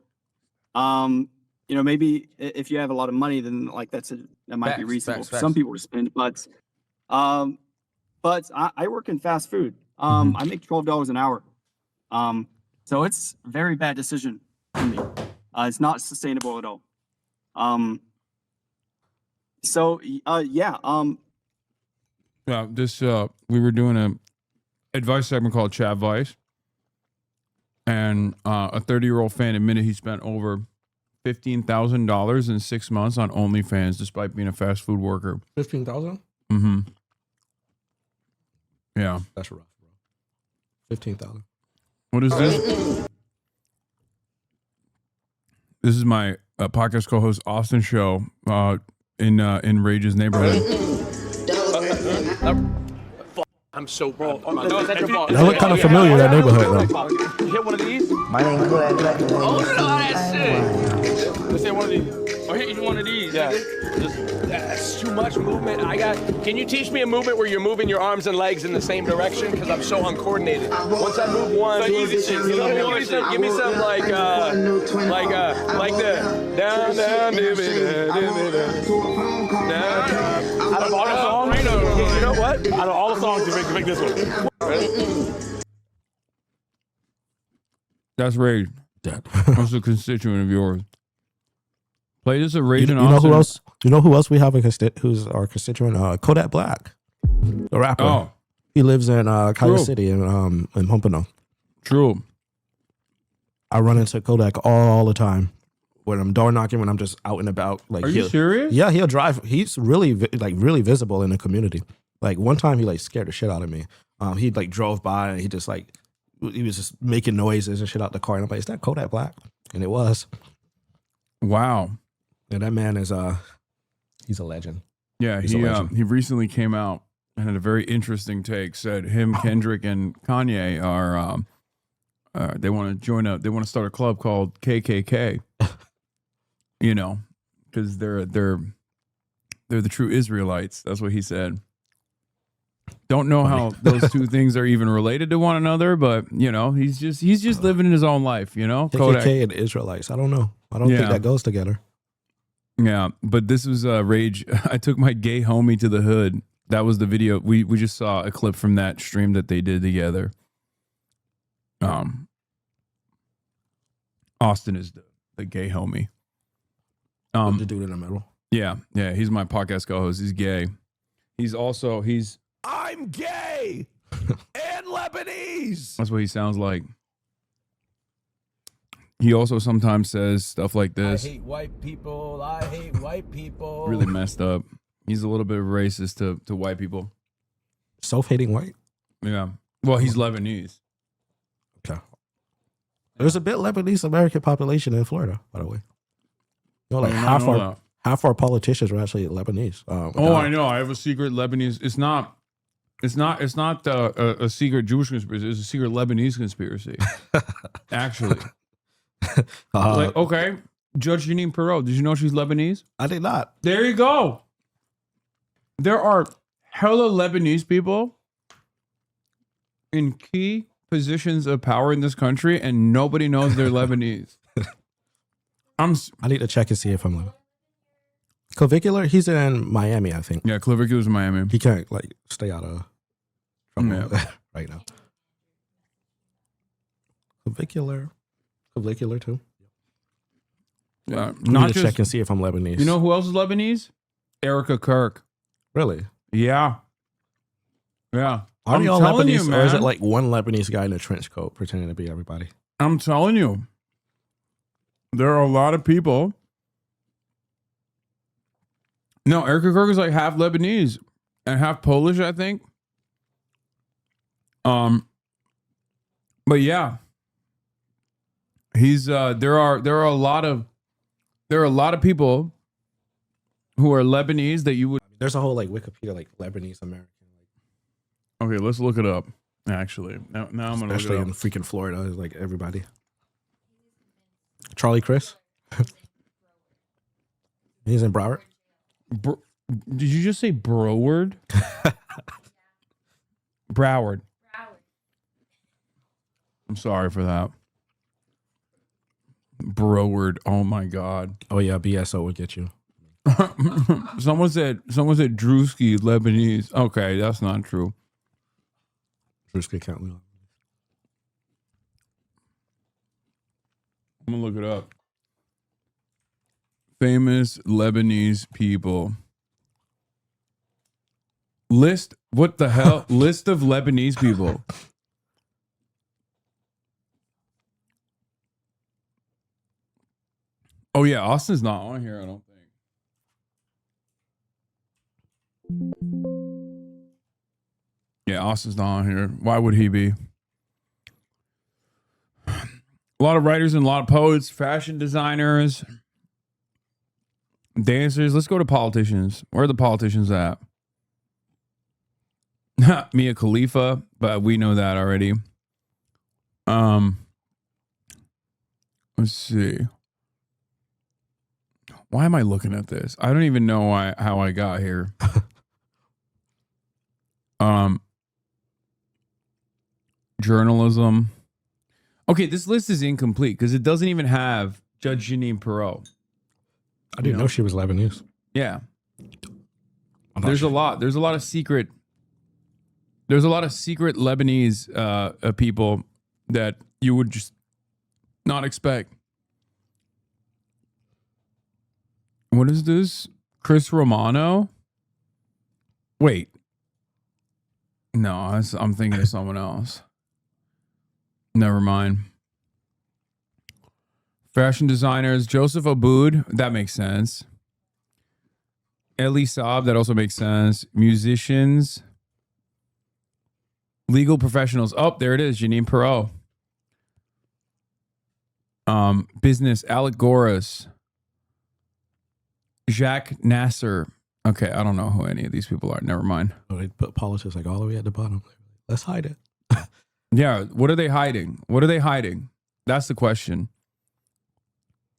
maybe if you have a lot of money, then like that might be reasonable for some people to spend. But I work in fast food. I make $12 an hour. So it's a very bad decision for me. It's not sustainable at all. We were doing a advice segment called Chat Vice, and a 30-year-old fan admitted he spent over $15,000 in 6 months on OnlyFans, despite being a fast food worker. 15,000? Mm-hmm. Yeah, that's rough, bro. 15,000. What is this? This is my podcast co-host Austin show in Rage's neighborhood. I'm so broke. That look kind of familiar, that neighborhood, though. You hit one of these? My name is Oh, look at all that shit. Let's say one of these. Or hit one of these. Yeah. That's too much movement. Can you teach me a movement where you're moving your arms and legs in the same direction? Because I'm so uncoordinated. Once I move one, like easy shit. You know, give me some like the down, out of all the songs, you know what? Out of all the songs, you pick this one. Ready? That's Rage. That's a constituent of yours. Play this at Rage and you know Austin. who else? You know who else we have who's our constituent? Kodak Black, the rapper. Oh. He lives in Kaya City in Pompano. True. I run into Kodak all the time when I'm door knocking, when I'm just out and about. Like, are you serious? Yeah, he'll drive. He's really really visible in the community. Like one time, he scared the shit out of me. He drove by and he was just making noises and shit out the car, and I'm like, "Is that Kodak Black?" And it was. Wow. Yeah, that man is He's a legend. Yeah, he recently came out and had a very interesting take. Said him, Kendrick, and Kanye are they want to start a club called KKK. You know, because they're the true Israelites. That's what he said. Don't know how those two things are even related to one another, but you know, he's just living his own life. You know, KKK and Israelites. I don't know. I don't think that goes together. Yeah, but this was Rage. I took my gay homie to the hood. That was the video. We just saw a clip from that stream that they did together. Austin is the gay homie. The dude in the middle. Yeah, he's my podcast co-host. He's gay. I'm gay and Lebanese. That's what he sounds like. He also sometimes says stuff like this. I hate white people. I hate white people. Really messed up. He's a little bit racist to white people. Self-hating white? Yeah. Well, he's Lebanese. Okay. There's a bit Lebanese American population in Florida, by the way. You know, like half our politicians are actually Lebanese. I know. I have a secret Lebanese. It's not a secret Jewish conspiracy. It's a secret Lebanese conspiracy. Actually. Okay. Judge Jeanine Pirro. Did you know she's Lebanese? I did not. There you go. There are hella Lebanese people in key positions of power in this country, and nobody knows they're Lebanese. I need to check and see if I'm Lebanese. Clavicular, he's in Miami, I think. Yeah, Clavicular's in Miami. He can't stay out of trouble right now. Clavicular too. Yeah, not just check and see if I'm Lebanese. You know who else is Lebanese? Erica Kirk. Really? Yeah. Yeah. Are you all Lebanese, or is it like one Lebanese guy in a trench coat pretending to be everybody? I'm telling you, there are a lot of people. No, Erica Kirk is like half Lebanese and half Polish, I think. But yeah, he's there are a lot of people who are Lebanese that you would. There's a whole Wikipedia Lebanese American. Okay, let's look it up. Actually, now I'm gonna look it especially up. in freaking Florida, is everybody. Charlie Chris. He's in Broward. Did you just say Broward? Broward. I'm sorry for that. Broward. Oh my God. Oh yeah, BSO would get you. Someone said Drewski Lebanese. Okay, that's not true. Drewski can't. I'm gonna look it up. Famous Lebanese people. List. What the hell? List of Lebanese people. Oh yeah, Austin's not on here, I don't think. Yeah, Austin's not on here. Why would he be? A lot of writers and a lot of poets, fashion designers, dancers. Let's go to politicians. Where are the politicians at? Mia Khalifa, but we know that already. Let's see. Why am I looking at this? I don't even know how I got here. Journalism. Okay, this list is incomplete because it doesn't even have Judge Jeanine Pirro. I didn't know she was Lebanese. Yeah. There's a lot of secret. There's a lot of secret Lebanese people that you would just not expect. What is this? Chris Romano? Wait. No, I'm thinking of someone else. Never mind. Fashion designers, Joseph Aboud, that makes sense. Elie Saab, that also makes sense. Musicians. Legal professionals. Oh, there it is. Jeanine Pirro. Business. Alec Goris. Jacques Nasser. Okay, I don't know who any of these people are. Never mind. Oh, they put politics like all the way at the bottom. Let's hide it. Yeah, what are they hiding? What are they hiding? That's the question.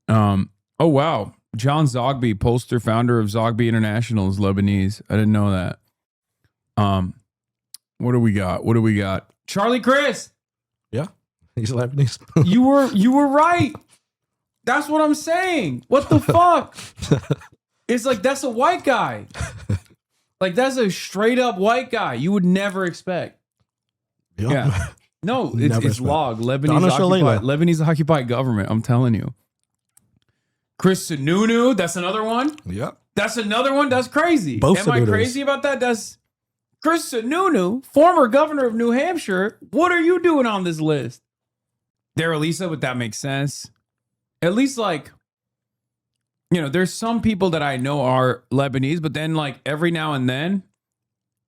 Oh wow, John Zogby, pollster, founder of Zogby International, is Lebanese. I didn't know that. What do we got? What do we got? Charlie Chris. Yeah, he's Lebanese. you were right. That's what I'm saying. What the fuck? It's like, that's a white guy. Like, that's a straight up white guy. You would never expect. Yeah. No, it's log. Lebanese occupied government. I'm telling you. Chris Sununu, that's another one. Yep. That's another one. That's crazy. Both Am I crazy about that? That's Chris Sununu, former governor of New Hampshire. What are you doing on this list? Darrell Issa, but that makes sense. At least, like, you know, there's some people that I know are Lebanese, but then, like, every now and then,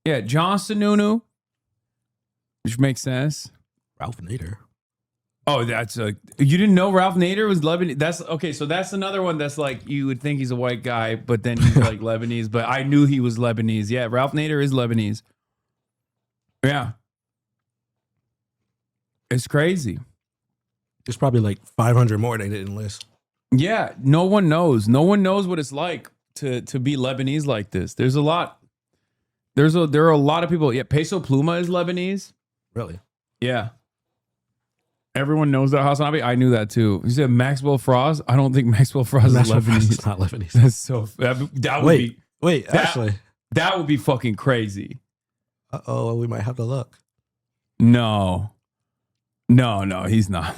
yeah, John Sununu, which makes sense. Ralph Nader. Oh, that's you didn't know Ralph Nader was Lebanese? That's okay. So that's another one that's like, you would think he's a white guy, but then he's like Lebanese. But I knew he was Lebanese. Yeah, Ralph Nader is Lebanese. Yeah, it's crazy. There's probably like 500 more they didn't list. Yeah, no one knows. No one knows what it's like to be Lebanese like this. There's a lot. There are a lot of people. Yeah, Peso Pluma is Lebanese. Really? Yeah. Everyone knows that HasanAbi. I knew that too. You said Maxwell Frost. I don't think Maxwell Frost is Lebanese. It's not Lebanese. That's so. That would be. Wait. Actually, that would be fucking crazy. Oh, we might have to look. No, he's not.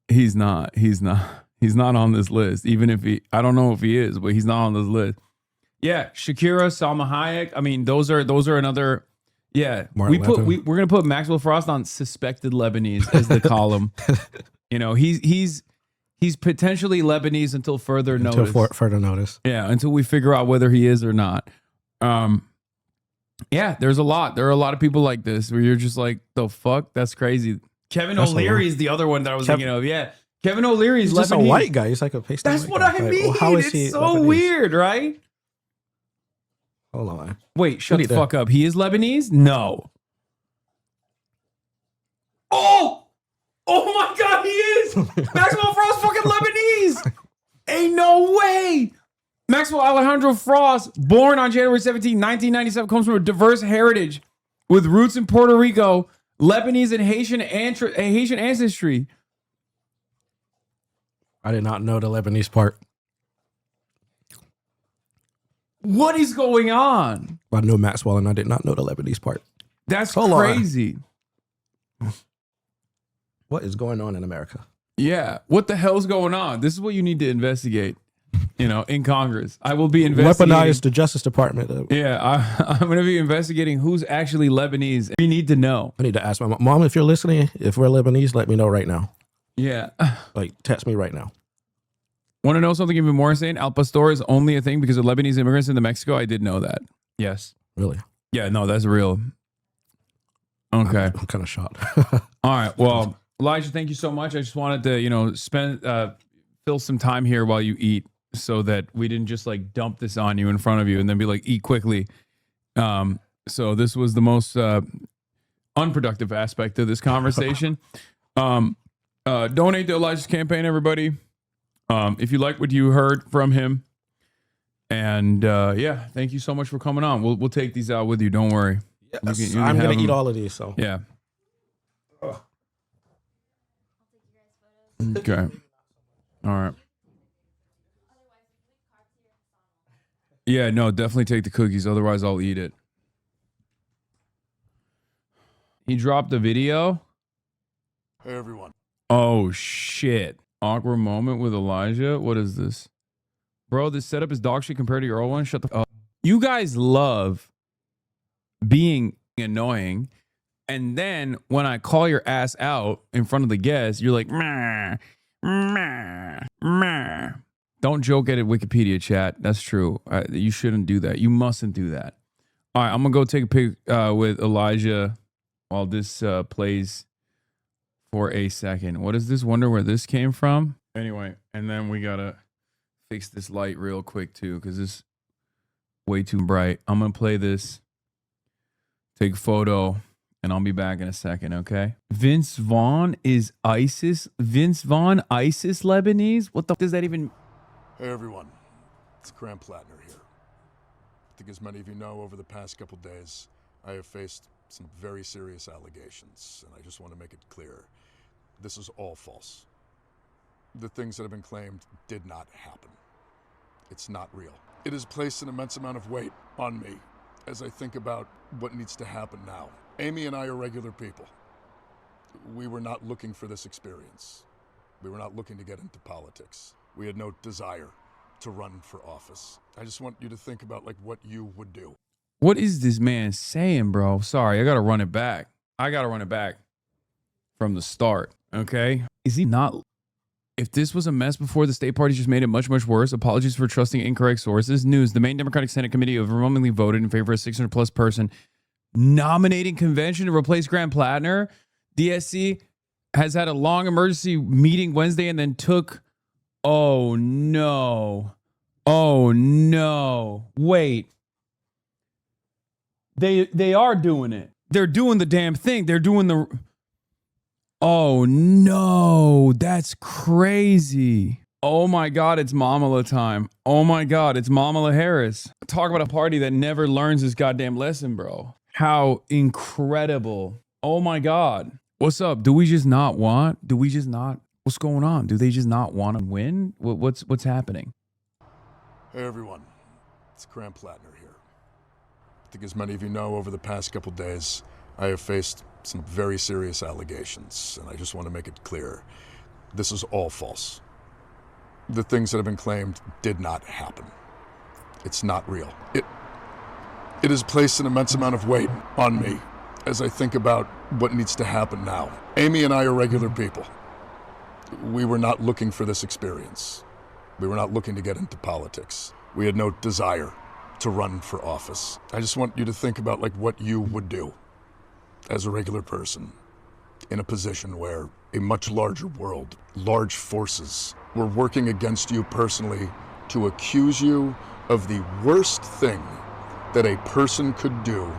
He's not on this list. Even if I don't know if he is, but he's not on this list. Yeah, Shakira, Salma Hayek. I mean, those are another. Yeah, we're gonna put Maxwell Frost on suspected Lebanese as the column. You know, he's potentially Lebanese until further notice. Further notice. Yeah, until we figure out whether he is or not. Yeah, there are a lot of people like this where you're just like, the fuck, that's crazy. Kevin O'Leary is the other one that I was thinking of. Yeah, Kevin O'Leary is just Lebanese. a white guy. He's like a pasty. That's what I mean. Well, how is he so Lebanese? Weird, right? Hold on. Wait, shut the fuck up. He is Lebanese? No. Oh my God, he is. Maxwell Frost fucking Lebanese. Ain't no way. Maxwell Alejandro Frost, born on January 17, 1997, comes from a diverse heritage with roots in Puerto Rico, Lebanese and Haitian ancestry. I did not know the Lebanese part. What is going on? I know Maxwell, and I did not know the Lebanese part. That's crazy. What is going on in America? Yeah. What the hell's going on? This is what you need to investigate, in Congress. I will be investigating. Weaponize the Justice Department. Yeah. I'm going to be investigating who's actually Lebanese. We need to know. I need to ask my mom, if you're listening, if we're Lebanese, let me know right now. Yeah. Like, text me right now. Want to know something even more insane? Al Pastor is only a thing because of Lebanese immigrants into Mexico. I did know that. Yes. Really? Yeah, no, that's real. Okay. I'm kind of shocked. All right. Well, Elijah, thank you so much. I just wanted to, fill some time here while you eat so that we didn't just like dump this on you in front of you and then be like, eat quickly. So this was the most unproductive aspect of this conversation. Donate to Elijah's campaign, everybody. If you like what you heard from him, and thank you so much for coming on. We'll take these out with you. Don't worry. Yes, I'm gonna eat all of these. So yeah. Okay. All right. Yeah, no, definitely take the cookies. Otherwise, I'll eat it. He dropped a video. Hey, everyone. Oh shit. Awkward moment with Elijah. What is this? Bro, this setup is dog shit compared to your old one. Shut the fuck up. You guys love being annoying. And then when I call your ass out in front of the guests, you're like, meh, meh, meh. Don't joke at it, Wikipedia chat. That's true. You shouldn't do that. You mustn't do that. All right, I'm going to go take a pic with Elijah while this plays for a second. What is this? Wonder where this came from? Anyway, and then we got to fix this light real quick too, because it's way too bright. I'm gonna play this, take a photo, and I'll be back in a second, okay? Vince Vaughn is ISIS? Vince Vaughn, ISIS Lebanese? What the f does that even... Hey everyone, it's Graham Platner here. I think as many of you know, over the past couple days, I have faced some very serious allegations, and I just want to make it clear. This is all false. The things that have been claimed did not happen. It's not real. It has placed an immense amount of weight on me as I think about what needs to happen now. Amy and I are regular people. We were not looking for this experience. We were not looking to get into politics. We had no desire to run for office. I just want you to think about like what you would do. What is this man saying, bro? Sorry, I gotta run it back. I gotta run it back from the start, okay? Is he not... If this was a mess before, the state party just made it much, much worse. Apologies for trusting incorrect sources. News, the main Democratic Senate committee overwhelmingly voted in favor of a 600-plus person nominating convention to replace Graham Platner. DSC has had a long emergency meeting Wednesday and then took... Oh, no. Oh, no. Wait. They are doing it. They're doing the damn thing. They're doing the... Oh, no. That's crazy. Oh, my God. It's Mamala time. Oh, my God. It's Mamala Harris. Talk about a party that never learns this goddamn lesson, bro. How incredible. Oh, my God. What's up? Do we just not want? Do we just not? What's going on? Do they just not want to win? What's happening? Hey, everyone. It's Graham Platner here. I think as many of you know, over the past couple days, I have faced some very serious allegations, and I just want to make it clear. This is all false. The things that have been claimed did not happen. It's not real. It has placed an immense amount of weight on me as I think about what needs to happen now. Amy and I are regular people. We were not looking for this experience. We were not looking to get into politics. We had no desire to run for office. I just want you to think about like what you would do as a regular person in a position where a much larger world, large forces were working against you personally to accuse you of the worst thing that a person could do,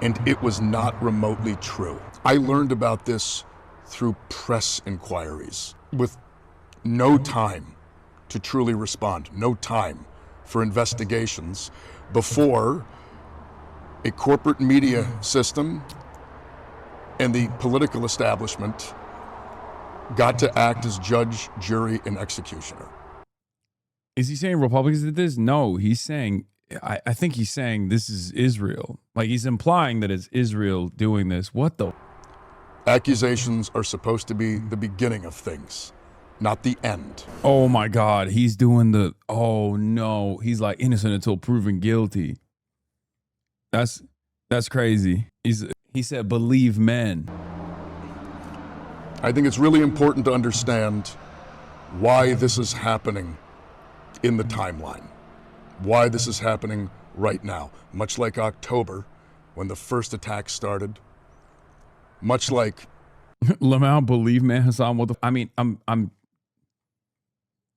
and it was not remotely true. I learned about this through press inquiries with no time to truly respond, no time for investigations before a corporate media system and the political establishment got to act as judge, jury, and executioner. Is he saying Republicans did this? No, he's saying, I think he's saying this is Israel. Like he's implying that it's Israel doing this. What the? Accusations are supposed to be the beginning of things, not the end. Oh my God, he's doing the, oh no. He's like innocent until proven guilty. That's crazy. He said, believe men. I think it's really important to understand why this is happening in the timeline, why this is happening right now. Much like October, when the first attack started, much like Lamau, believe man, Hasan. What the? I mean, I'm.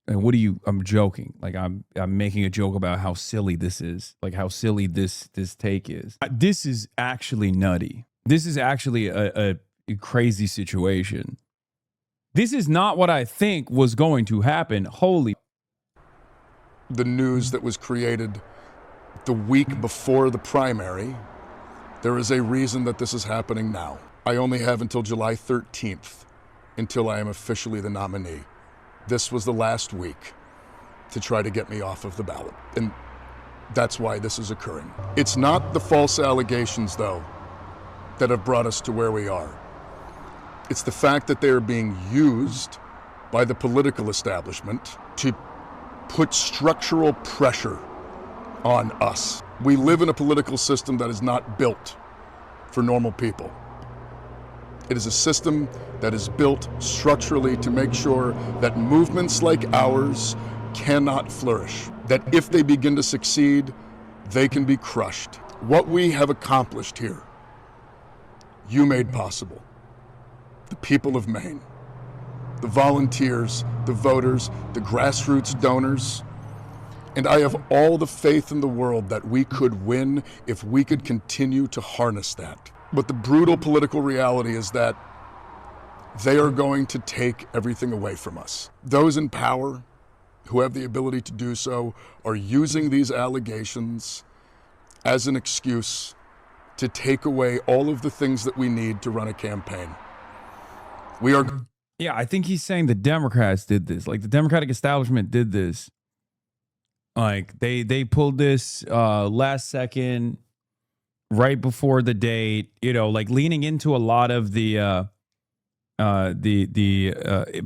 And what do you? I'm joking. Like I'm making a joke about how silly this is. Like how silly this take is. This is actually nutty. This is actually a crazy situation. This is not what I think was going to happen. Holy. The news that was created the week before the primary. There is a reason that this is happening now. I only have until July 13th until I am officially the nominee. This was the last week to try to get me off of the ballot. And that's why this is occurring. It's not the false allegations, though, that have brought us to where we are. It's the fact that they are being used by the political establishment to put structural pressure on us. We live in a political system that is not built for normal people. It is a system that is built structurally to make sure that movements like ours cannot flourish, that if they begin to succeed, they can be crushed. What we have accomplished here, you made possible. The people of Maine, the volunteers, the voters, the grassroots donors. And I have all the faith in the world that we could win if we could continue to harness that. But the brutal political reality is that they are going to take everything away from us. Those in power who have the ability to do so are using these allegations as an excuse to take away all of the things that we need to run a campaign. We are... Yeah, I think he's saying the Democrats did this. Like the Democratic establishment did this. Like they pulled this last second, right before the date, you know, like leaning into a lot of the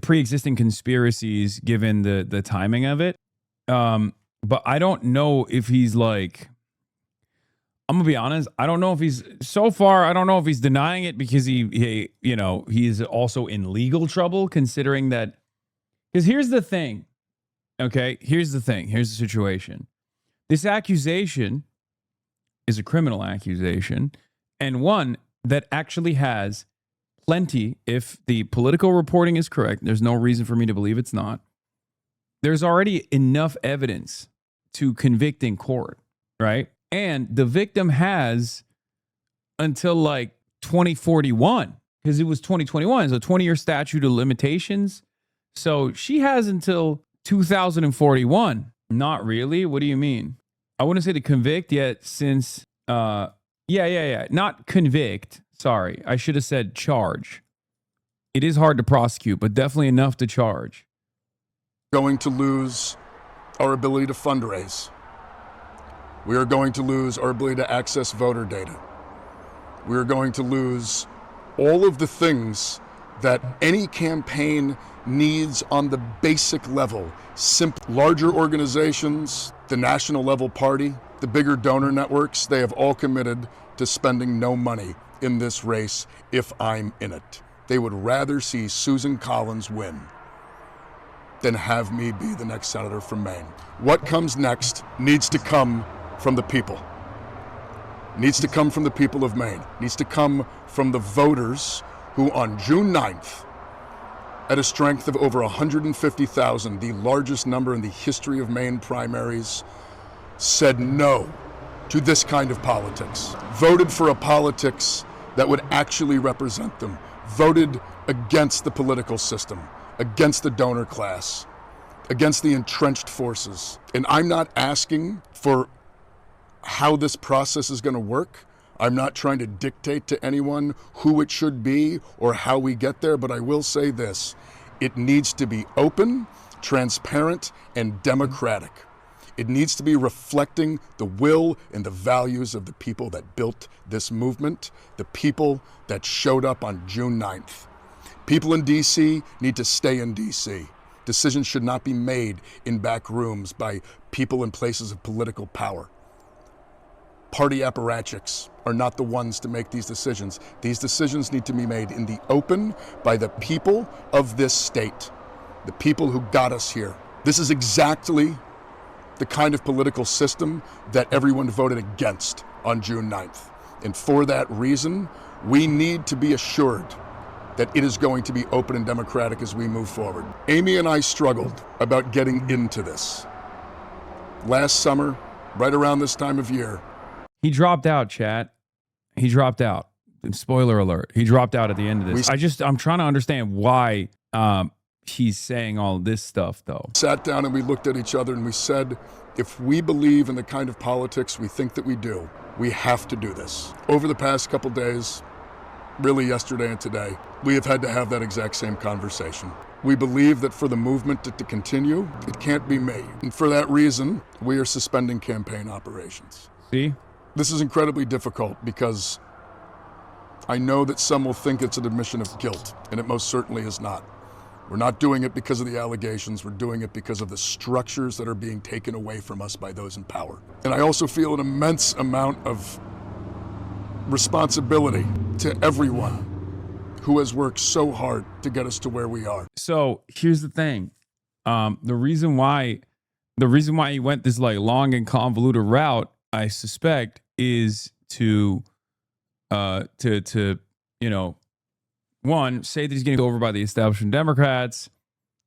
pre-existing conspiracies given the timing of it. But I don't know if he's like, I'm gonna be honest, I don't know if he's I don't know if he's denying it because he you know, he's also in legal trouble considering that, because here's the thing. Okay, here's the thing. Here's the situation. This accusation is a criminal accusation, and one that actually has plenty, if the political reporting is correct, there's no reason for me to believe it's not. There's already enough evidence to convict in court, right? And the victim has until like 2041, because it was 2021, so 20-year statute of limitations. So she has until 2041. Not really. What do you mean? I wouldn't say to convict yet, since not convict. Sorry, I should have said charge. It is hard to prosecute, but definitely enough to charge. Going to lose our ability to fundraise. We are going to lose our ability to access voter data. We are going to lose all of the things that any campaign needs on the basic level. Larger organizations, the national level party, the bigger donor networks, they have all committed to spending no money in this race if I'm in it. They would rather see Susan Collins win than have me be the next senator from Maine. What comes next needs to come from the people. Needs to come from the people of Maine. Needs to come from the voters who on June 9th, at a strength of over 150,000, the largest number in the history of Maine primaries, said no to this kind of politics. Voted for a politics that would actually represent them. Voted against the political system, against the donor class, against the entrenched forces. And I'm not asking for how this process is going to work. I'm not trying to dictate to anyone who it should be or how we get there, but I will say this. It needs to be open, transparent, and democratic. It needs to be reflecting the will and the values of the people that built this movement, the people that showed up on June 9th. People in D.C. need to stay in D.C. Decisions should not be made in back rooms by people in places of political power. Party apparatchiks are not the ones to make these decisions. These decisions need to be made in the open by the people of this state, the people who got us here. This is exactly the kind of political system that everyone voted against on June 9th. And for that reason, we need to be assured that it is going to be open and democratic as we move forward. Amy and I struggled about getting into this. Last summer, right around this time of year, he dropped out, chat. He dropped out. Spoiler alert. He dropped out at the end of this. I'm trying to understand why he's saying all this stuff, though. Sat down and we looked at each other and we said, if we believe in the kind of politics we think that we do, we have to do this. Over the past couple days, really yesterday and today, we have had to have that exact same conversation. We believe that for the movement to continue, it can't be me. And for that reason, we are suspending campaign operations. See? This is incredibly difficult because I know that some will think it's an admission of guilt, and it most certainly is not. We're not doing it because of the allegations, we're doing it because of the structures that are being taken away from us by those in power. And I also feel an immense amount of responsibility to everyone who has worked so hard to get us to where we are. So here's the thing. The reason why he went this like long and convoluted route, I suspect, is to you know, one, say that he's getting over by the establishment Democrats,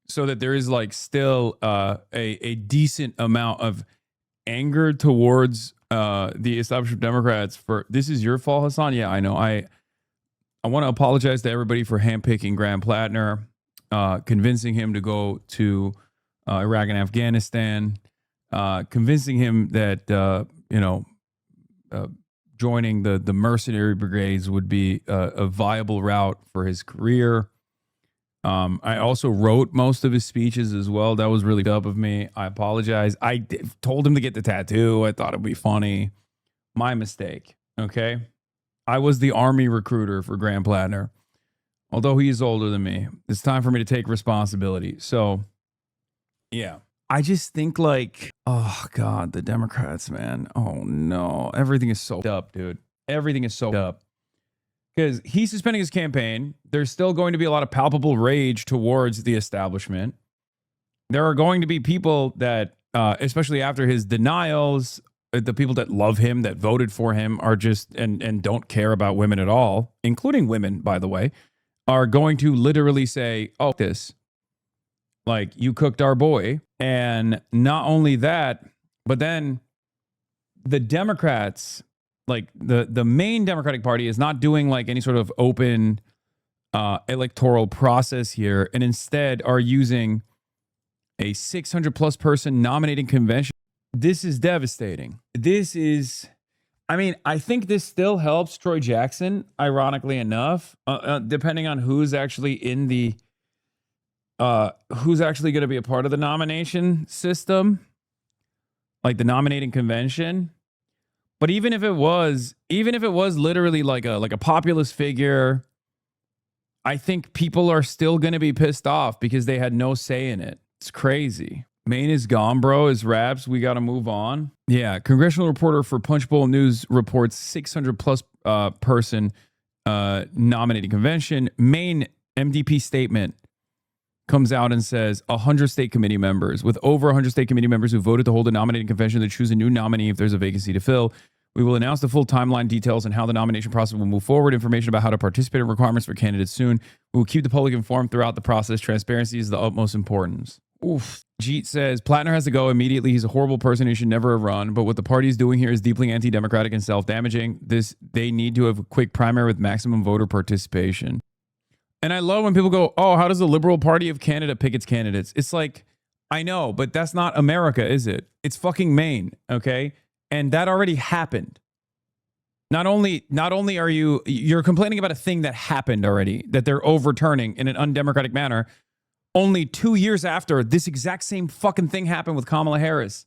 so that there is like still a decent amount of anger towards the establishment Democrats for this is your fault, Hasan. Yeah, I know. I want to apologize to everybody for handpicking Graham Platner, convincing him to go to Iraq and Afghanistan, convincing him that joining the mercenary brigades would be a viable route for his career. I also wrote most of his speeches as well. That was really dumb of me. I apologize. I told him to get the tattoo. I thought it'd be funny. My mistake. Okay. I was the army recruiter for Graham Platner. Although he is older than me, it's time for me to take responsibility. So, yeah. I just think like, oh God, the Democrats, man. Oh no. Everything is so up, dude. Everything is so up. Because he's suspending his campaign. There's still going to be a lot of palpable rage towards the establishment. There are going to be people that, especially after his denials, the people that love him, that voted for him, are just, and don't care about women at all, including women, by the way, are going to literally say, oh, this, like, you cooked our boy. And not only that, but then the Democrats, like the main Democratic Party, is not doing like any sort of open electoral process here, and instead are using a 600+ person nominating convention. This is devastating. This is, I mean, I think this still helps Troy Jackson, ironically enough, depending on who's actually in the, who's actually going to be a part of the nomination system, like the nominating convention. But even if it was literally like a populist figure, I think people are still going to be pissed off because they had no say in it. It's crazy. Maine is gone, bro. Is raps. We got to move on. Yeah. Congressional reporter for Punchbowl News reports 600+ person nominating convention. Maine MDP statement comes out and says 100 state committee members, with over 100 state committee members who voted to hold a nominating convention to choose a new nominee if there's a vacancy to fill. We will announce the full timeline, details, and how the nomination process will move forward. Information about how to participate and requirements for candidates soon. We will keep the public informed throughout the process. Transparency is the utmost importance. Oof. Jeet says, Platner has to go immediately. He's a horrible person who should never have run. But what the party is doing here is deeply anti-democratic and self-damaging. They need to have a quick primary with maximum voter participation. And I love when people go, oh, how does the Liberal Party of Canada pick its candidates? It's like, I know, but that's not America, is it? It's fucking Maine, okay? And that already happened. Not only are you're complaining about a thing that happened already, that they're overturning in an undemocratic manner, only 2 years after this exact same fucking thing happened with Kamala Harris.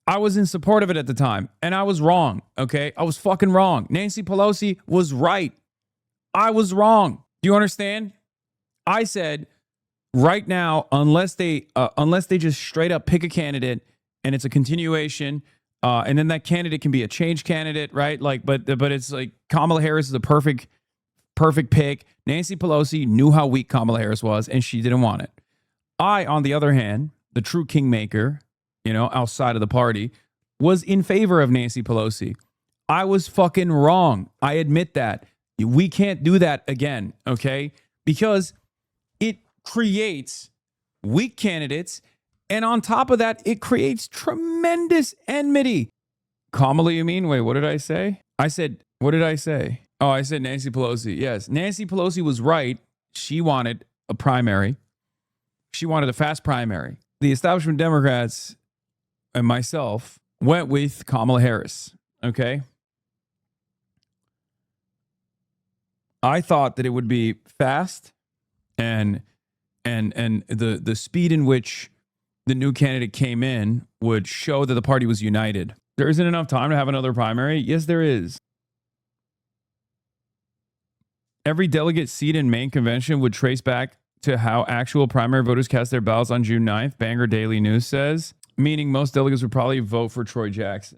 I was in support of it at the time, and I was wrong, okay? I was fucking wrong. Nancy Pelosi was right. I was wrong. Do you understand? I said, right now, unless they just straight up pick a candidate and it's a continuation, and then that candidate can be a change candidate, right? Like, but it's like Kamala Harris is a perfect pick. Nancy Pelosi knew how weak Kamala Harris was, and she didn't want it. I, on the other hand, the true kingmaker, outside of the party, was in favor of Nancy Pelosi. I was fucking wrong. I admit that. We can't do that again, okay? Because it creates weak candidates, and on top of that, it creates tremendous enmity. Kamala, you mean? Wait, what did I say? What did I say? Oh, I said Nancy Pelosi. Yes, Nancy Pelosi was right. She wanted a primary. She wanted a fast primary. The establishment Democrats and myself went with Kamala Harris, okay? I thought that it would be fast and the speed in which the new candidate came in would show that the party was united. There isn't enough time to have another primary. Yes, there is. Every delegate seat in Maine convention would trace back to how actual primary voters cast their ballots on June 9th, Bangor Daily News says, meaning most delegates would probably vote for Troy Jackson.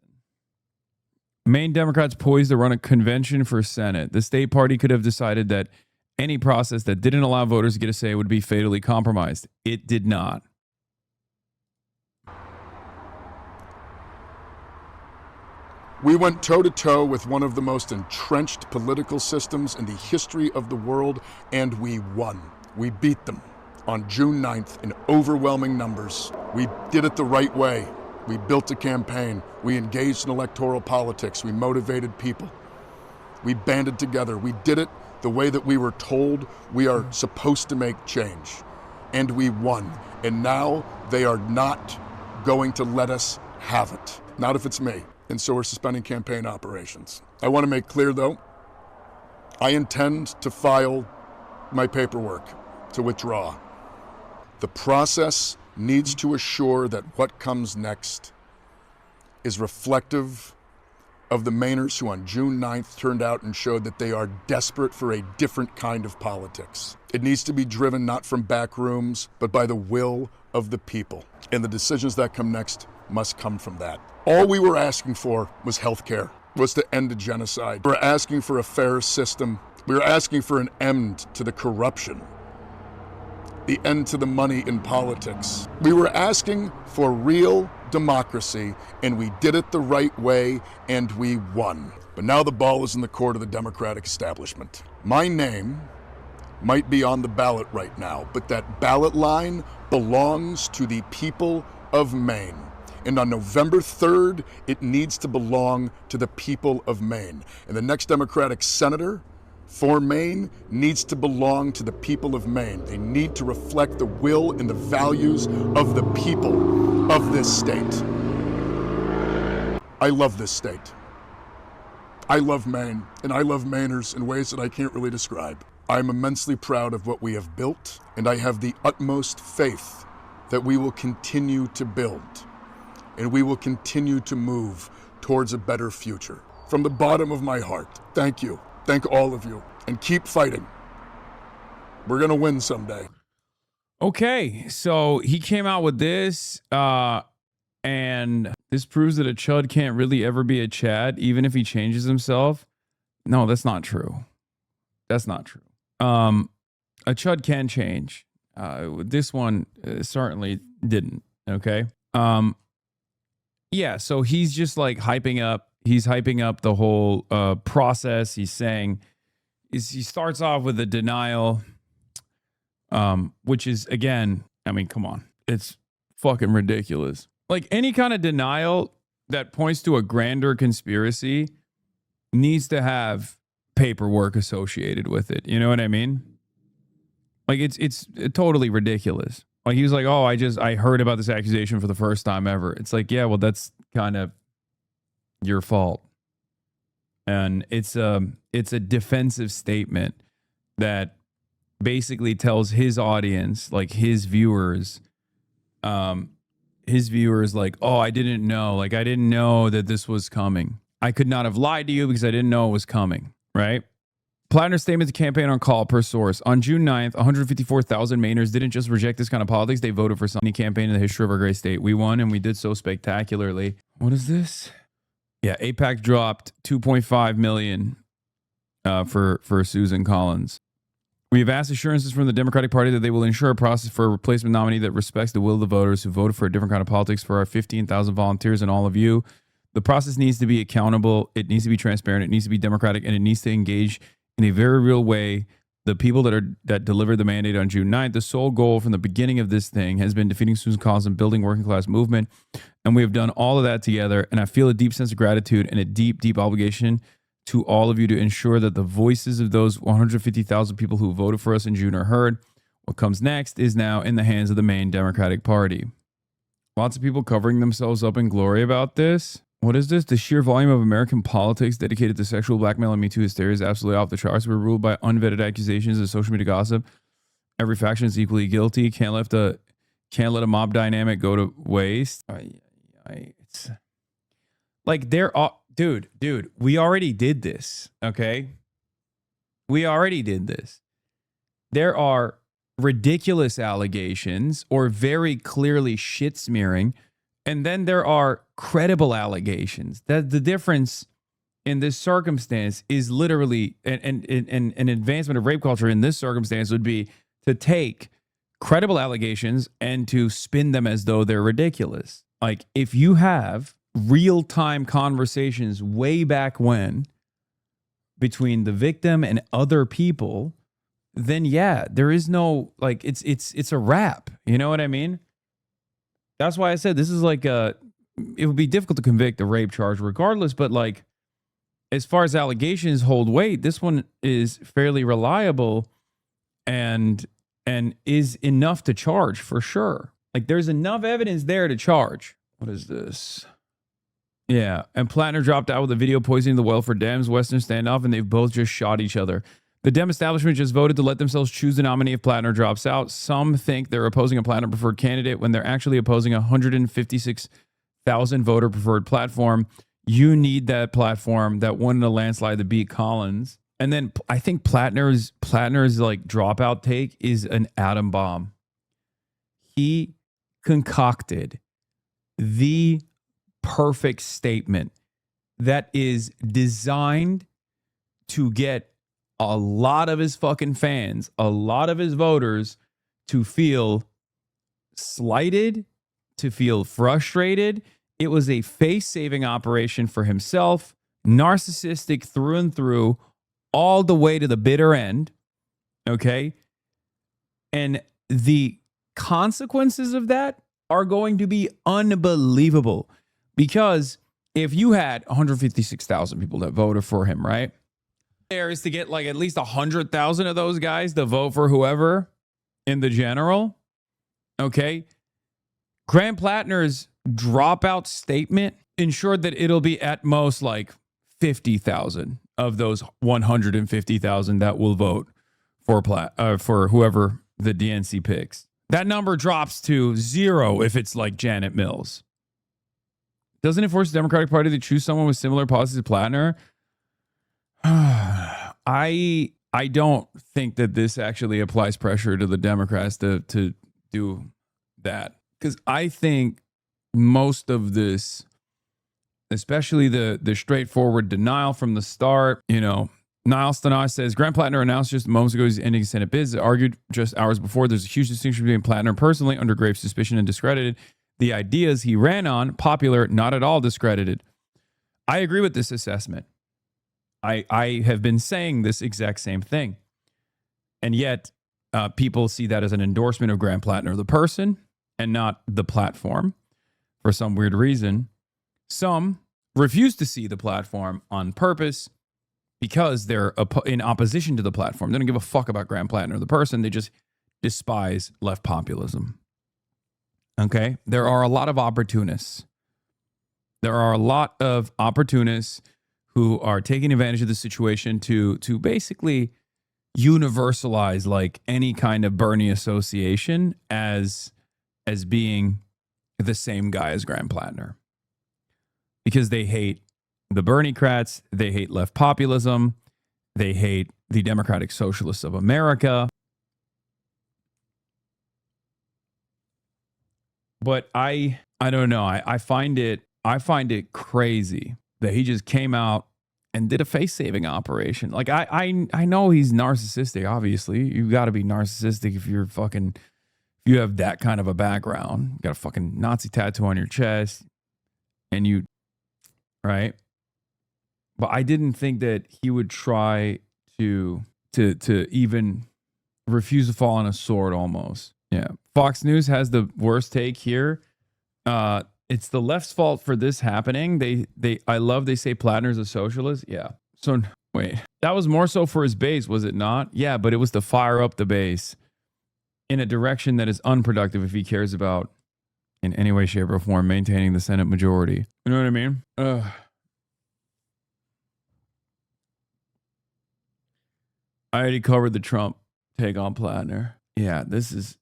Maine Democrats poised to run a convention for Senate. The state party could have decided that any process that didn't allow voters to get a say would be fatally compromised. It did not. We went toe-to-toe with one of the most entrenched political systems in the history of the world, and we won. We beat them on June 9th in overwhelming numbers. We did it the right way. We built a campaign. We engaged in electoral politics. We motivated people. We banded together. We did it the way that we were told we are supposed to make change. And we won. And now they are not going to let us have it. Not if it's me. And so we're suspending campaign operations. I want to make clear, though, I intend to file my paperwork to withdraw. The process needs to assure that what comes next is reflective of the Mainers who on June 9th turned out and showed that they are desperate for a different kind of politics. It needs to be driven not from back rooms, but by the will of the people. And the decisions that come next must come from that. All we were asking for was health care, was to end the genocide. We were asking for a fair system. We were asking for an end to the corruption, the end to the money in politics. We were asking for real democracy, and we did it the right way, and we won. But now the ball is in the court of the Democratic establishment. My name might be on the ballot right now, but that ballot line belongs to the people of Maine. And on November 3rd, it needs to belong to the people of Maine. And the next Democratic senator for Maine needs to belong to the people of Maine. They need to reflect the will and the values of the people of this state. I love this state. I love Maine, and I love Mainers in ways that I can't really describe. I'm immensely proud of what we have built, and I have the utmost faith that we will continue to build, and we will continue to move towards a better future. From the bottom of my heart, thank you. Thank all of you, and keep fighting. We're going to win someday. Okay, so he came out with this, and this proves that a chud can't really ever be a Chad, even if he changes himself. No, that's not true. That's not true. A chud can change. This one certainly didn't, okay? Yeah, so he's just like hyping up. He's hyping up the whole process. He's saying, he starts off with a denial, which is, again, I mean, come on. It's fucking ridiculous. Like, any kind of denial that points to a grander conspiracy needs to have paperwork associated with it. You know what I mean? Like, it's totally ridiculous. Like, he was like, oh, I heard about this accusation for the first time ever. It's like, yeah, well, that's kind of your fault. And it's a defensive statement that basically tells his audience, like his viewers, like, oh, I didn't know. Like, I didn't know that this was coming. I could not have lied to you because I didn't know it was coming, right? Platner's statement to campaign on call per source. On June 9th, 154,000 Mainers didn't just reject this kind of politics. They voted for any campaign in the history of our great state. We won, and we did so spectacularly. What is this? Yeah, AIPAC dropped $2.5 million for Susan Collins. We have asked assurances from the Democratic Party that they will ensure a process for a replacement nominee that respects the will of the voters who voted for a different kind of politics for our 15,000 volunteers and all of you. The process needs to be accountable. It needs to be transparent. It needs to be democratic, and it needs to engage in a very real way the people that delivered the mandate on June 9th. The sole goal from the beginning of this thing has been defeating Susan Collins and building working class movement. And we have done all of that together. And I feel a deep sense of gratitude and a deep, deep obligation to all of you to ensure that the voices of those 150,000 people who voted for us in June are heard. What comes next is now in the hands of the Maine Democratic Party. Lots of people covering themselves up in glory about this. What is this? The sheer volume of American politics dedicated to sexual blackmail and Me Too hysteria is absolutely off the charts. We're ruled by unvetted accusations and social media gossip. Every faction is equally guilty. Can't let a mob dynamic go to waste. It's like dude, we already did this, okay? We already did this. There are ridiculous allegations or very clearly shit smearing, and then there are credible allegations. That the difference in this circumstance is literally an advancement of rape culture in this circumstance would be to take credible allegations and to spin them as though they're ridiculous. Like, if you have real-time conversations way back when between the victim and other people, then yeah, there is no, like, it's a wrap. You know what I mean? That's why I said this is like it would be difficult to convict a rape charge regardless, but like, as far as allegations hold weight, this one is fairly reliable and is enough to charge for sure. Like, there's enough evidence there to charge. What is this? Yeah, and Platner dropped out with a video poisoning the well for Dems, Western standoff, and they've both just shot each other. The Dem establishment just voted to let themselves choose the nominee if Platner drops out. Some think they're opposing a Platner preferred candidate when they're actually opposing a 156,000 voter preferred platform. You need that platform that won in a landslide to beat Collins. And then I think Platner's like dropout take is an atom bomb. He concocted the perfect statement that is designed to get a lot of his fucking fans, a lot of his voters to feel slighted, to feel frustrated. It was a face-saving operation for himself, narcissistic through and through, all the way to the bitter end. Okay? And the consequences of that are going to be unbelievable. Because if you had 156,000 people that voted for him, right? There is to get like at least 100,000 of those guys to vote for whoever in the general. Okay. Graham Platner's dropout statement ensured that it'll be at most like 50,000 of those 150,000 that will vote for whoever the DNC picks. That number drops to 0 if it's like Janet Mills. Doesn't it force the Democratic Party to choose someone with similar policies to Platner? I don't think that this actually applies pressure to the Democrats to do that. Because I think most of this, especially the straightforward denial from the start, you know, Niall Stanaj says, Graham Platner announced just moments ago he's ending Senate bids. Argued just hours before there's a huge distinction between Platner personally under grave suspicion and discredited. The ideas he ran on, popular, not at all discredited. I agree with this assessment. I have been saying this exact same thing. And yet, people see that as an endorsement of Graham Platner, the person, and not the platform for some weird reason. Some refuse to see the platform on purpose because they're in opposition to the platform. They don't give a fuck about Graham Platner, the person. They just despise left populism. Okay, there are a lot of opportunists. There are a lot of opportunists who are taking advantage of the situation to basically universalize like any kind of Bernie association as being the same guy as Graham Platner. Because they hate the Bernie-crats, they hate left populism, they hate the Democratic Socialists of America. But I don't know. I find it crazy that he just came out and did a face-saving operation. Like I know he's narcissistic. Obviously, you got to be narcissistic if you have that kind of a background. You got a fucking Nazi tattoo on your chest, and you, right? But I didn't think that he would try to even refuse to fall on a sword. Almost. Yeah. Fox News has the worst take here. It's the left's fault for this happening. They say Platner's a socialist. Yeah. So wait, that was more so for his base, was it not? Yeah, but it was to fire up the base in a direction that is unproductive if he cares about, in any way, shape, or form, maintaining the Senate majority. You know what I mean? I already covered the Trump take on Platner. Yeah, this is...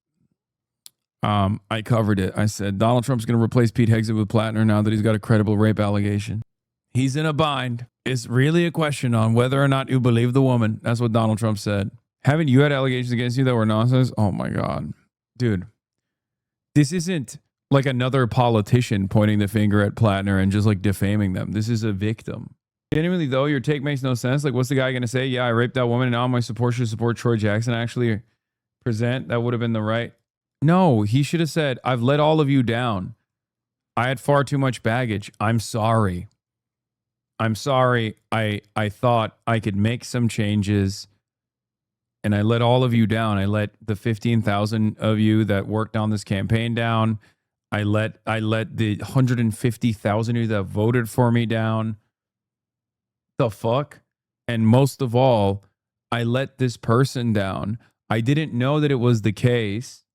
I covered it. I said Donald Trump's going to replace Pete Hegseth with Platner now that he's got a credible rape allegation. He's in a bind. It's really a question on whether or not you believe the woman. That's what Donald Trump said. Haven't you had allegations against you that were nonsense? Oh my God. Dude, this isn't like another politician pointing the finger at Platner and just like defaming them. This is a victim. Genuinely though, your take makes no sense. Like, what's the guy going to say? Yeah, I raped that woman and now my support should support Troy Jackson. Actually present. That would have been the right. No, he should have said, I've let all of you down. I had far too much baggage. I'm sorry. I'm sorry. I thought I could make some changes, and I let all of you down. I let the 15,000 of you that worked on this campaign down. I let the 150,000 of you that voted for me down. The fuck? And most of all, I let this person down. I didn't know that it was the case.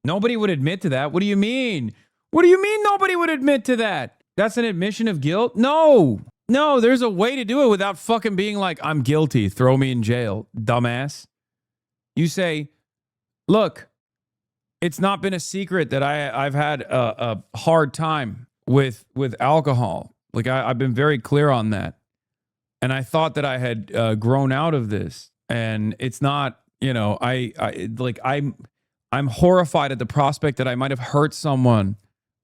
Nobody would admit to that. What do you mean? What do you mean nobody would admit to that? That's an admission of guilt? No, there's a way to do it without fucking being like, I'm guilty, throw me in jail, dumbass. You say, look, it's not been a secret that I've had a hard time with alcohol. Like I've been very clear on that. And I thought that I had grown out of this. And it's not, I'm horrified at the prospect that I might have hurt someone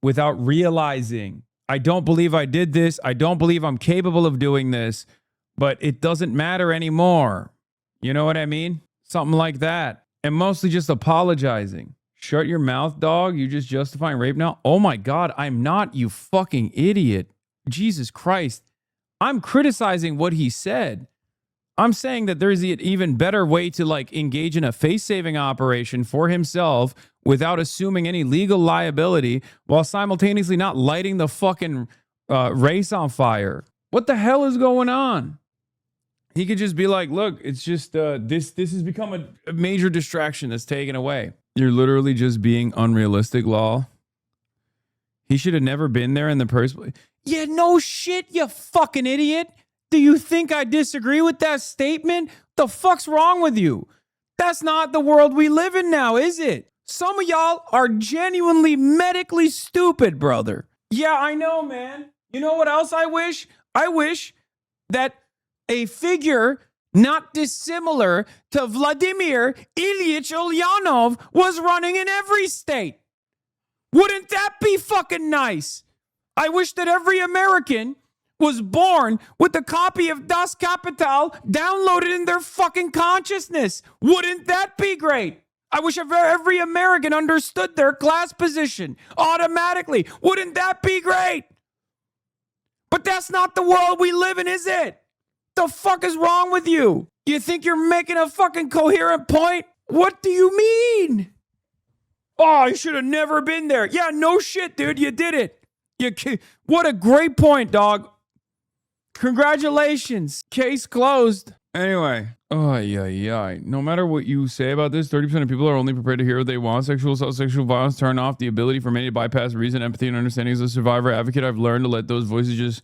without realizing. I don't believe I did this. I don't believe I'm capable of doing this, but it doesn't matter anymore. You know what I mean? Something like that. And mostly just apologizing. Shut your mouth, dog. You just justifying rape now? Oh my God, I'm not, you fucking idiot. Jesus Christ. I'm criticizing what he said. I'm saying that there's an even better way to engage in a face-saving operation for himself without assuming any legal liability while simultaneously not lighting the fucking race on fire. What the hell is going on? He could just be like, look, it's just this has become a major distraction that's taken away. You're literally just being unrealistic, lol. He should have never been there in the first place. Yeah, no shit, you fucking idiot. Do you think I disagree with that statement? The fuck's wrong with you? That's not the world we live in now, is it? Some of y'all are genuinely medically stupid, brother. Yeah, I know, man. You know what else I wish? I wish that a figure not dissimilar to Vladimir Ilyich Ulyanov was running in every state. Wouldn't that be fucking nice? I wish that every American was born with a copy of Das Kapital downloaded in their fucking consciousness. Wouldn't that be great? I wish every American understood their class position automatically. Wouldn't that be great? But that's not the world we live in, is it? The fuck is wrong with you? You think you're making a fucking coherent point? What do you mean? Oh, I should have never been there. Yeah, no shit, dude. You did it. What a great point, dog. Congratulations. Case closed. Anyway. No matter what you say about this, 30% of people are only prepared to hear what they want. Sexual assault, sexual violence turn off the ability for many to bypass reason, empathy, and understanding. As a survivor advocate, I've learned to let those voices just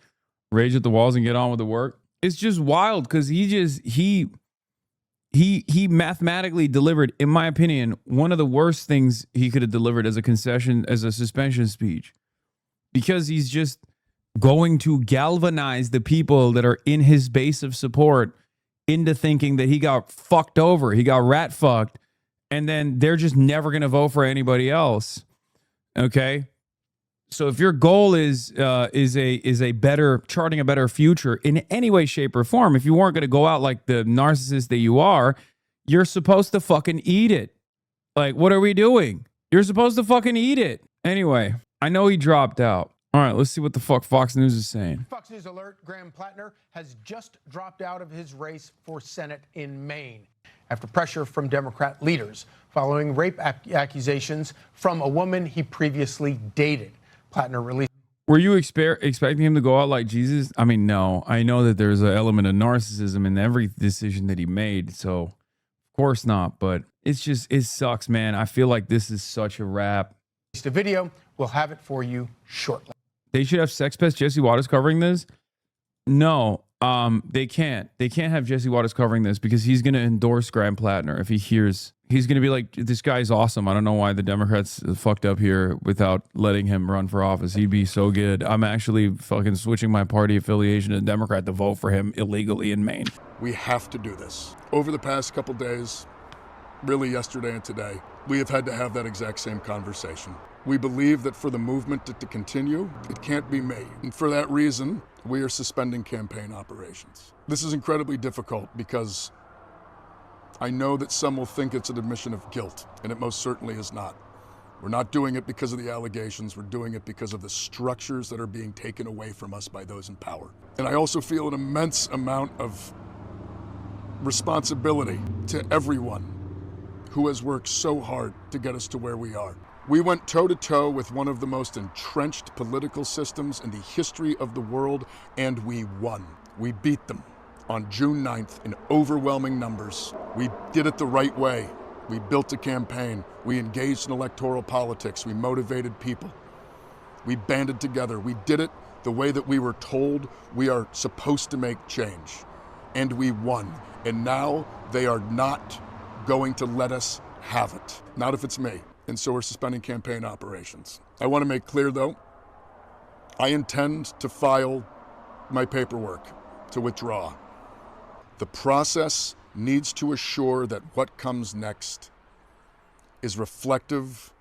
rage at the walls and get on with the work. It's just wild because he mathematically delivered, in my opinion, one of the worst things he could have delivered as a concession, as a suspension speech. Because he's just going to galvanize the people that are in his base of support into thinking that he got fucked over, he got rat fucked, and then they're just never going to vote for anybody else. Okay? So if your goal is a better, charting a better future in any way, shape, or form, if you weren't going to go out like the narcissist that you are, you're supposed to fucking eat it. Like, what are we doing? You're supposed to fucking eat it. Anyway, I know he dropped out. All right, let's see what the fuck Fox News is saying. Fox News alert, Graham Platner has just dropped out of his race for Senate in Maine after pressure from Democrat leaders following rape accusations from a woman he previously dated. Platner released. Were you expecting him to go out like Jesus? I mean, no. I know that there's an element of narcissism in every decision that he made, so of course not. But it's just, it sucks, man. I feel like this is such a wrap. A video. We'll have it for you shortly. They should have Sex Pest Jesse Waters covering this. No, they can't. They can't have Jesse Waters covering this because he's going to endorse Graham Platner if he hears. He's going to be like, this guy's awesome. I don't know why the Democrats fucked up here without letting him run for office. He'd be so good. I'm actually fucking switching my party affiliation to Democrat to vote for him illegally in Maine. We have to do this. Over the past couple days, really yesterday and today, we have had to have that exact same conversation. We believe that for the movement to continue, it can't be made. And for that reason, we are suspending campaign operations. This is incredibly difficult because I know that some will think it's an admission of guilt, and it most certainly is not. We're not doing it because of the allegations. We're doing it because of the structures that are being taken away from us by those in power. And I also feel an immense amount of responsibility to everyone who has worked so hard to get us to where we are. We went toe-to-toe with one of the most entrenched political systems in the history of the world, and we won. We beat them on June 9th in overwhelming numbers. We did it the right way. We built a campaign. We engaged in electoral politics. We motivated people. We banded together. We did it the way that we were told we are supposed to make change. And we won. And now they are not going to let us have it. Not if it's me. And so we're suspending campaign operations. I want to make clear, though, I intend to file my paperwork to withdraw. The process needs to assure that what comes next is reflective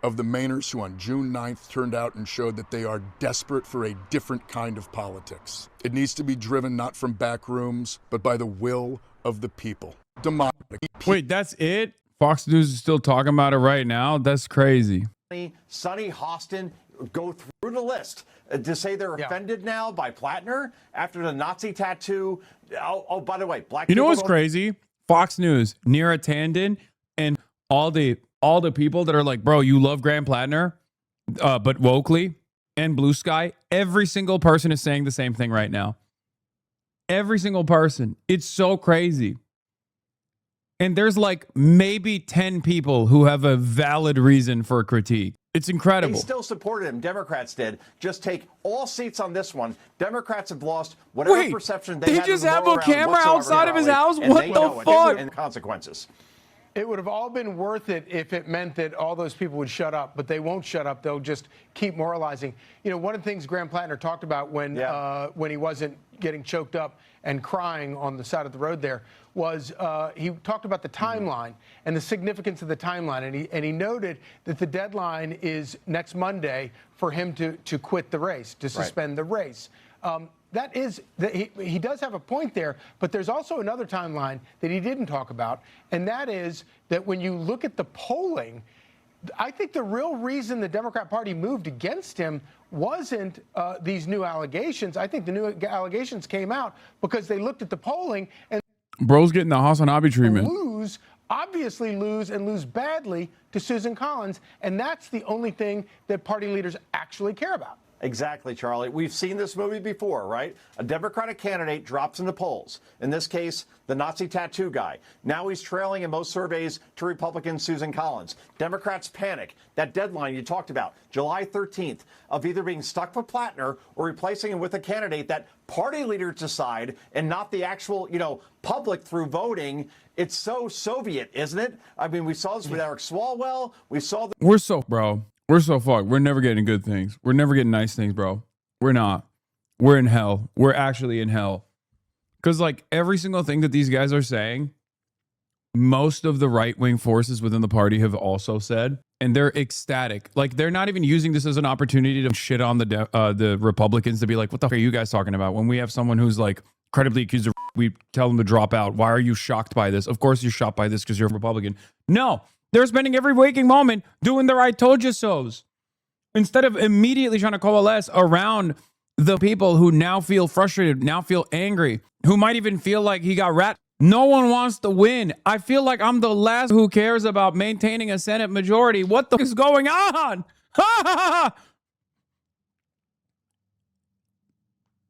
of the Mainers who on June 9th turned out and showed that they are desperate for a different kind of politics. It needs to be driven not from back rooms, but by the will of the people. Wait, that's it? Fox News is still talking about it right now? That's crazy. Sonny Hostin, go through the list to say they're offended now by Platner after the Nazi tattoo. Oh, by the way, black. You know people what's don't- crazy? Fox News, Neera Tanden, and all the people that are like, bro, you love Graham Platner, but Wokley and Blue Sky, every single person is saying the same thing right now. Every single person. It's so crazy. And there's like maybe 10 people who have a valid reason for a critique. It's incredible. They still supported him. Democrats did. Just take all seats on this one. Democrats have lost whatever perception they had. They just in the have lower a round camera whatsoever, outside of his Charlie, house? and What they the know it. fuck? And consequences. It would have all been worth it if it meant that all those people would shut up, but they won't shut up. They'll just keep moralizing. You know, one of the things Graham Platner talked about when he wasn't getting choked up and crying on the side of the road there was he talked about the timeline and the significance of the timeline, and he noted that the deadline is next Monday for him to quit the race, to suspend the race. That is, he does have a point there, but there's also another timeline that he didn't talk about, and that is that when you look at the polling, I think the real reason the Democrat Party moved against him wasn't these new allegations. I think the new allegations came out because they looked at the polling and Bro's getting the HasanAbi treatment. obviously lose badly to Susan Collins, and that's the only thing that party leaders actually care about. Exactly, Charlie. We've seen this movie before, right? A Democratic candidate drops in the polls. In this case, the Nazi tattoo guy. Now he's trailing in most surveys to Republican Susan Collins. Democrats panic. That deadline you talked about, July 13th, of either being stuck with Platner or replacing him with a candidate that party leaders decide and not the actual, public through voting. It's so Soviet, isn't it? I mean, we saw this with Eric Swalwell. We saw the We're so fucked. We're never getting good things. We're never getting nice things, bro. We're not. We're in hell. We're actually in hell. Because, like, every single thing that these guys are saying, most of the right-wing forces within the party have also said, and they're ecstatic. Like, they're not even using this as an opportunity to shit on the Republicans to be like, what the fuck are you guys talking about? When we have someone who's, like, credibly accused of, we tell them to drop out. Why are you shocked by this? Of course you're shocked by this because you're a Republican. No. They're spending every waking moment doing their I told you so's. Instead of immediately trying to coalesce around the people who now feel frustrated, now feel angry, who might even feel like he got rat. No one wants to win. I feel like I'm the last who cares about maintaining a Senate majority. What the fuck is going on?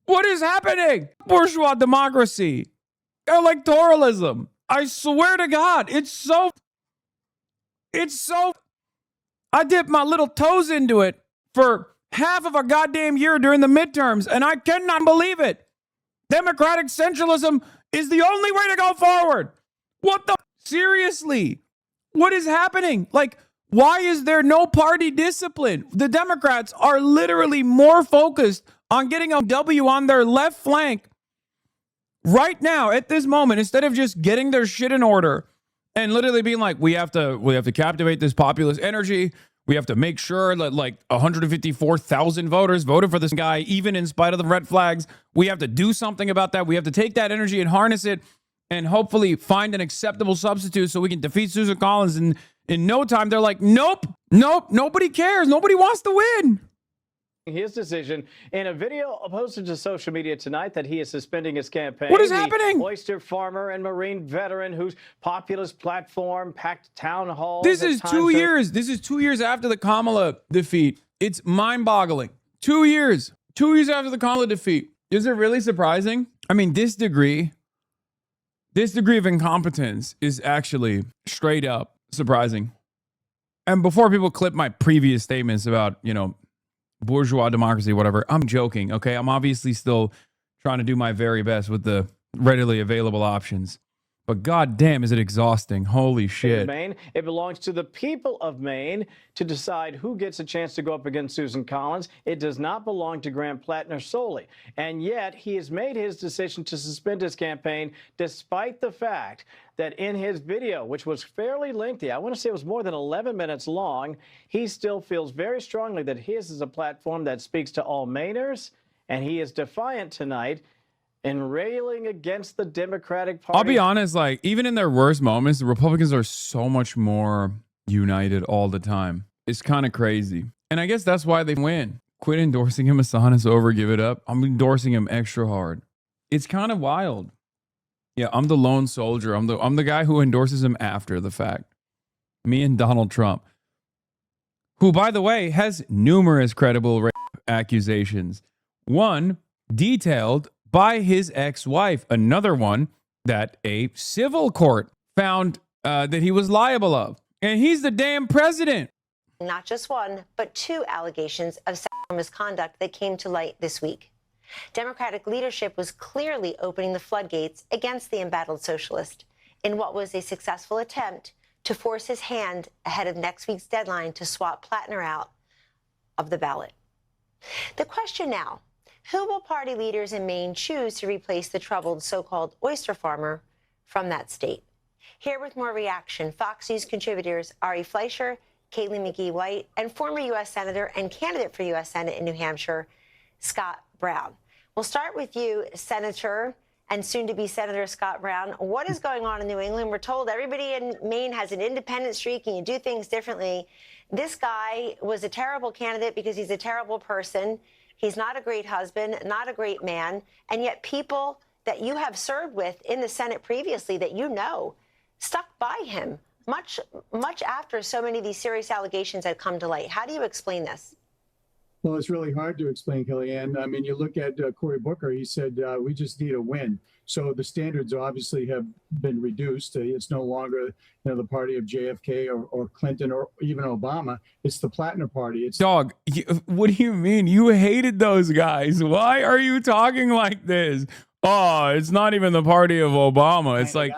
What is happening? Bourgeois democracy. Electoralism. I swear to God, it's so, I dipped my little toes into it for half of a goddamn year during the midterms, and I cannot believe it. Democratic centralism is the only way to go forward. What the? Seriously? What is happening? Like, why is there no party discipline? The Democrats are literally more focused on getting a W on their left flank right now at this moment, instead of just getting their shit in order and literally being like, we have to captivate this populist energy. We have to make sure that like 154,000 voters voted for this guy, even in spite of the red flags. We have to do something about that. We have to take that energy and harness it and hopefully find an acceptable substitute so we can defeat Susan Collins In no time, they're like, nope, nobody cares. Nobody wants to win. His decision in a video posted to social media tonight that he is suspending his campaign. What is happening? Oyster farmer and Marine veteran whose populist platform packed town halls. This is 2 years. This is 2 years after the Kamala defeat. It's mind-boggling. 2 years. 2 years after the Kamala defeat. Is it really surprising? I mean, this degree of incompetence is actually straight up surprising. And before people clip my previous statements about, bourgeois democracy, whatever, I'm joking, okay? I'm obviously still trying to do my very best with the readily available options. But goddamn, is it exhausting. Holy shit. Maine. It belongs to the people of Maine to decide who gets a chance to go up against Susan Collins. It does not belong to Graham Platner solely. And yet he has made his decision to suspend his campaign despite the fact that in his video, which was fairly lengthy, I want to say it was more than 11 minutes long, he still feels very strongly that his is a platform that speaks to all Mainers, and he is defiant tonight and railing against the Democratic Party. I'll be honest, even in their worst moments, the Republicans are so much more united all the time. It's kind of crazy. And I guess that's why they win. Quit endorsing him, Hasan. It's over. Give it up. I'm endorsing him extra hard. It's kind of wild. Yeah, I'm the lone soldier. I'm the guy who endorses him after the fact. Me and Donald Trump, who, by the way, has numerous credible rape accusations. One detailed by his ex-wife. Another one that a civil court found that he was liable of. And he's the damn president. Not just one, but two allegations of sexual misconduct that came to light this week. Democratic leadership was clearly opening the floodgates against the embattled socialist in what was a successful attempt to force his hand ahead of next week's deadline to swap Platner out of the ballot. The question now, who will party leaders in Maine choose to replace the troubled so-called oyster farmer from that state? Here with more reaction, Fox News contributors Ari Fleischer, Kaylee McGee-White, and former U.S. Senator and candidate for U.S. Senate in New Hampshire, Scott Brown. We'll start with you, Senator, and soon-to-be Senator Scott Brown. What is going on in New England? We're told everybody in Maine has an independent streak and you do things differently. This guy was a terrible candidate because he's a terrible person. He's not a great husband, not a great man, and yet people that you have served with in the Senate previously that you know stuck by him much after so many of these serious allegations had come to light. How do you explain this? Well, it's really hard to explain, Kellyanne. I mean, you look at Cory Booker, he said, we just need a win. So the standards obviously have been reduced. It's no longer the party of JFK or Clinton or even Obama. It's the Platner party. It's Dog, what do you mean? You hated those guys. Why are you talking like this? Oh, it's not even the party of Obama. It's like,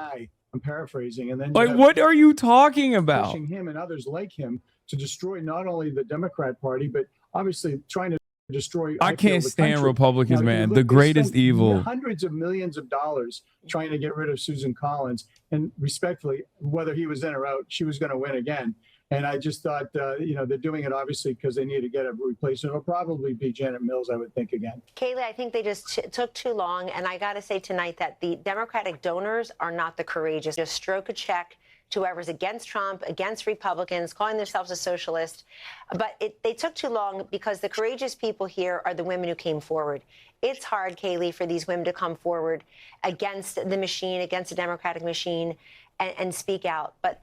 I'm paraphrasing. And then what are you talking about? Pushing him and others like him to destroy not only the Democrat Party, but obviously trying to destroy. I can't stand Republicans, man. The greatest evil. Hundreds of millions of dollars trying to get rid of Susan Collins. And respectfully, whether he was in or out, she was going to win again. And I just thought, they're doing it obviously because they need to get a replacement. It'll probably be Janet Mills, I would think, again. Kaylee, I think they just took too long. And I got to say tonight that the Democratic donors are not the courageous. Just stroke a check to whoever's against Trump, against Republicans, calling themselves a socialist. But they took too long because the courageous people here are the women who came forward. It's hard, Kaylee, for these women to come forward against the machine, against the Democratic machine, and speak out. But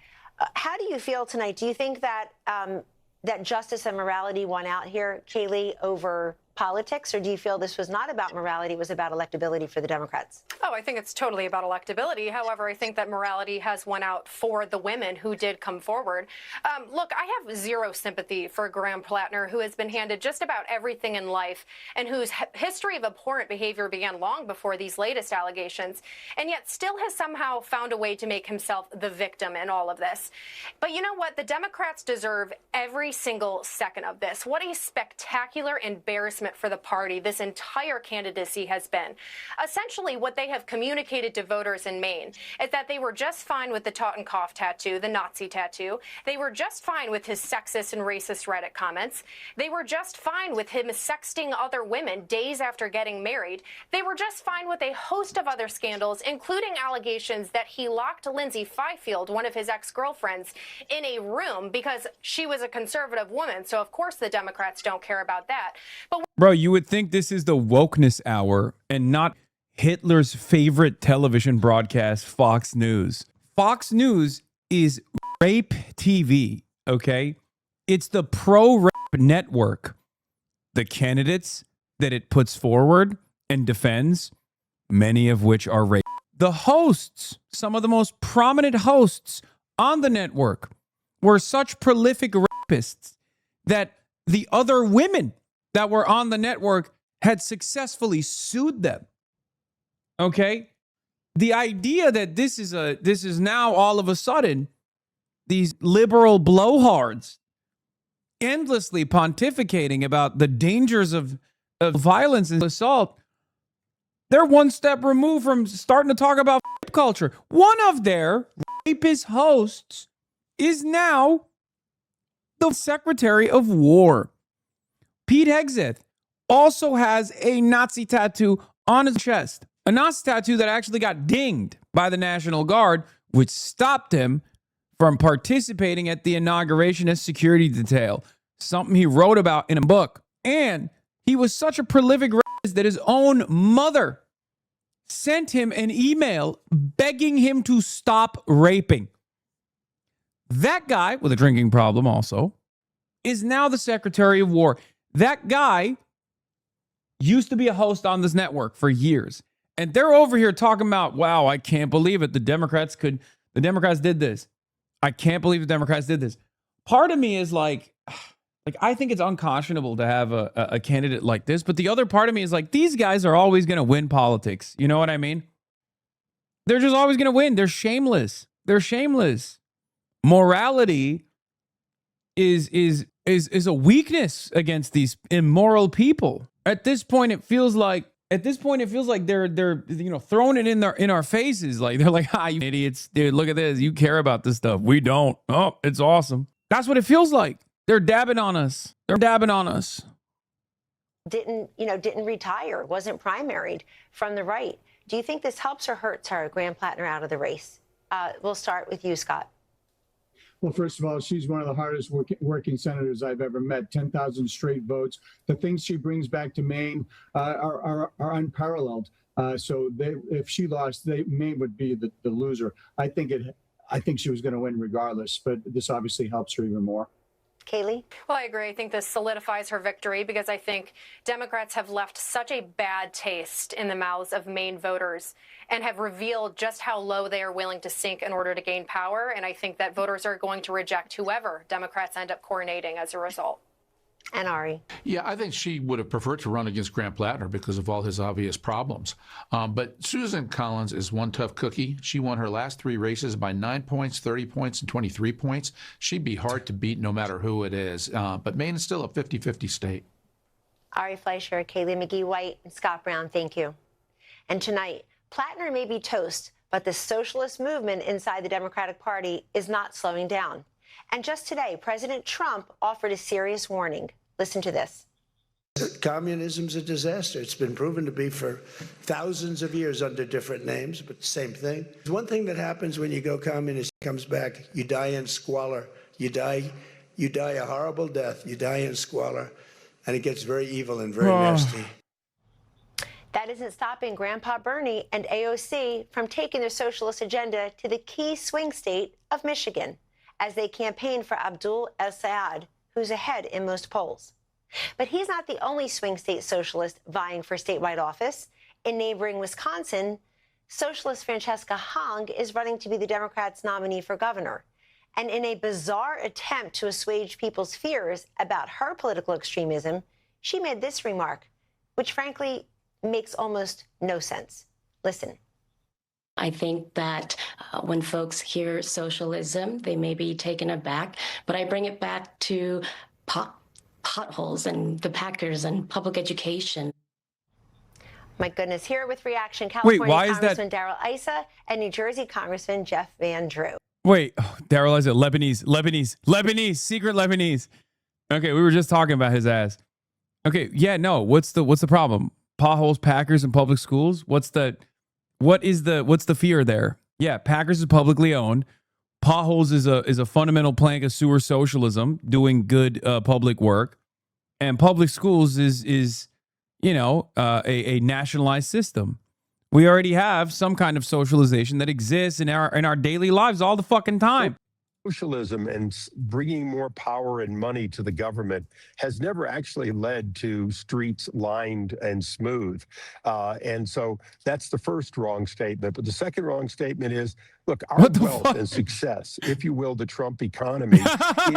how do you feel tonight? Do you think that that justice and morality won out here, Kaylee, over politics? Or do you feel this was not about morality, it was about electability for the Democrats? Oh, I think it's totally about electability. However, I think that morality has won out for the women who did come forward. Look, I have zero sympathy for Graham Platner, who has been handed just about everything in life and whose history of abhorrent behavior began long before these latest allegations, and yet still has somehow found a way to make himself the victim in all of this. But you know what? The Democrats deserve every single second of this. What a spectacular embarrassment statement for the party this entire candidacy has been. Essentially, what they have communicated to voters in Maine is that they were just fine with the Totenkopf tattoo, the Nazi tattoo. They were just fine with his sexist and racist Reddit comments. They were just fine with him sexting other women days after getting married. They were just fine with a host of other scandals, including allegations that he locked Lindsay Fifield, one of his ex-girlfriends, in a room because she was a conservative woman. So, of course, the Democrats don't care about that. But Bro, you would think this is the wokeness hour and not Hitler's favorite television broadcast, Fox News. Fox News is rape TV, okay? It's the pro-rape network. The candidates that it puts forward and defends, many of which are rape. The hosts, some of the most prominent hosts on the network, were such prolific rapists that the other women that were on the network had successfully sued them. Okay? The idea that this is now all of a sudden these liberal blowhards endlessly pontificating about the dangers of violence and assault, they're one step removed from starting to talk about rape culture. One of their rapist hosts is now the Secretary of War. Pete Hegseth also has a Nazi tattoo on his chest. A Nazi tattoo that actually got dinged by the National Guard, which stopped him from participating at the inauguration as security detail. Something he wrote about in a book. And he was such a prolific rapist that his own mother sent him an email begging him to stop raping. That guy, with a drinking problem also, is now the Secretary of War. That guy used to be a host on this network for years. And they're over here talking about, wow, I can't believe it. The Democrats did this. I can't believe the Democrats did this. Part of me is like I think it's unconscionable to have a candidate like this. But the other part of me is like, these guys are always going to win politics. You know what I mean? They're just always going to win. They're shameless. They're shameless. Morality is a weakness against these immoral people. At this point, it feels like they're throwing it in our faces. Like they're like, you idiots, dude, look at this. You care about this stuff. We don't. Oh, it's awesome. That's what it feels like. They're dabbing on us. Didn't retire, wasn't primaried from the right. Do you think this helps or hurts her, Graham Platner, out of the race? We'll start with you, Scott. Well, first of all, she's one of the hardest working senators I've ever met. 10,000 straight votes. The things she brings back to Maine are unparalleled. So if she lost, Maine would be the loser. I think she was going to win regardless, but this obviously helps her even more. Kaylee? Well, I agree. I think this solidifies her victory because I think Democrats have left such a bad taste in the mouths of Maine voters and have revealed just how low they are willing to sink in order to gain power. And I think that voters are going to reject whoever Democrats end up coronating as a result. And Ari? Yeah, I think she would have preferred to run against Graham Platner because of all his obvious problems. But Susan Collins is one tough cookie. She won her last 3 races by 9 points, 30 points, and 23 points. She'd be hard to beat no matter who it is. But Maine is still a 50-50 state. Ari Fleischer, Kaylee McGee-White, and Scott Brown, thank you. And tonight, Platner may be toast, but the socialist movement inside the Democratic Party is not slowing down. And just today, President Trump offered a serious warning. Listen to this. Communism's a disaster. It's been proven to be for thousands of years under different names, but same thing. One thing that happens when you go communist comes back, you die in squalor. You die a horrible death. You die in squalor, and it gets very evil and very nasty. That isn't stopping Grandpa Bernie and AOC from taking their socialist agenda to the key swing state of Michigan as they campaign for Abdul El-Sayed, who's ahead in most polls. But he's not the only swing state socialist vying for statewide office. In neighboring Wisconsin, socialist Francesca Hong is running to be the Democrats' nominee for governor. And in a bizarre attempt to assuage people's fears about her political extremism, she made this remark, which frankly makes almost no sense. Listen. I think that when folks hear socialism, they may be taken aback, but I bring it back to potholes and the Packers and public education. My goodness, here with reaction, California why is that- Congressman Darrell Issa and New Jersey Congressman Jeff Van Drew. Wait, Darrell is it Lebanese, secret Lebanese. Okay, we were just talking about his ass. Okay, yeah, no, what's the problem? Potholes, Packers, and public schools? What's the fear there? Yeah, Packers is publicly owned. Potholes is a fundamental plank of sewer socialism, doing good public work, and public schools is a nationalized system. We already have some kind of socialization that exists in our daily lives all the fucking time. Socialism and bringing more power and money to the government has never actually led to streets lined and smooth. And so that's the first wrong statement. But the second wrong statement is, look, our wealth and success, if you will, the Trump economy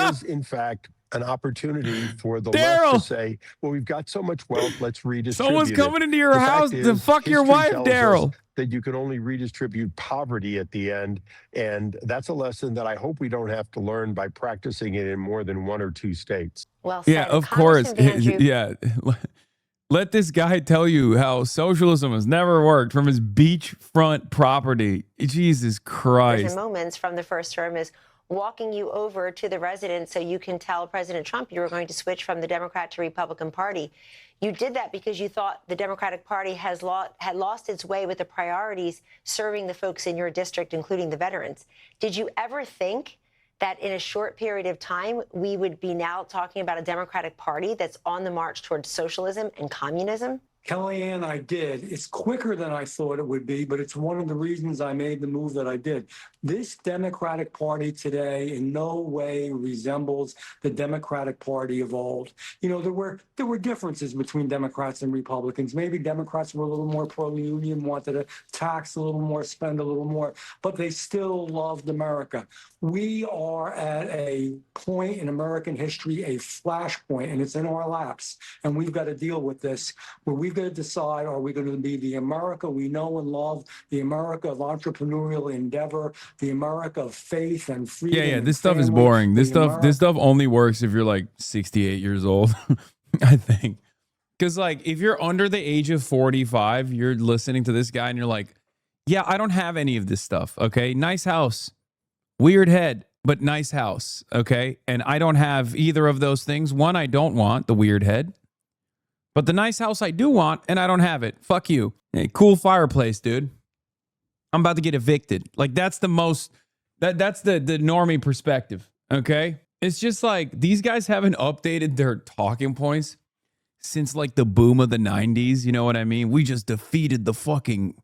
is in fact an opportunity for the left to say, well, we've got so much wealth, let's redistribute Someone's it. coming into your The house fact to is, fuck your history wife, tells us Darrell. that you can only redistribute poverty at the end. And that's a lesson that I hope we don't have to learn by practicing it in more than 1 or 2 states. Well Yeah, of course. Yeah. Let this guy tell you how socialism has never worked from his beachfront property. Jesus Christ. Moments from the first term is walking you over to the residence so you can tell President Trump you were going to switch from the Democrat to Republican Party. You did that because you thought the Democratic Party had lost its way with the priorities serving the folks in your district, including the veterans. Did you ever think that in a short period of time, we would be now talking about a Democratic Party that's on the march towards socialism and communism? Kellyanne, I did. It's quicker than I thought it would be, but it's one of the reasons I made the move that I did. This Democratic Party today in no way resembles the Democratic Party of old. You know, there were differences between Democrats and Republicans. Maybe Democrats were a little more pro-union, wanted to tax a little more, spend a little more, but they still loved America. We are at a point in American history, a flashpoint, and it's in our laps, and we've got to deal with this, where we've got to decide, are we going to be the America we know and love, the America of entrepreneurial endeavor, the America of faith and freedom? Yeah, this stuff is boring. This stuff only works if you're like 68 years old, I think. Because like if you're under the age of 45, you're listening to this guy and you're like, yeah, I don't have any of this stuff. Okay, nice house, weird head, but nice house. Okay, and I don't have either of those things. One, I don't want the weird head, but the nice house I do want, and I don't have it. Fuck you. Hey, cool fireplace, dude. I'm about to get evicted. Like that's the most, that's the normie perspective. Okay. It's just like these guys haven't updated their talking points since like the boom of the 90s. You know what I mean? We just defeated the fucking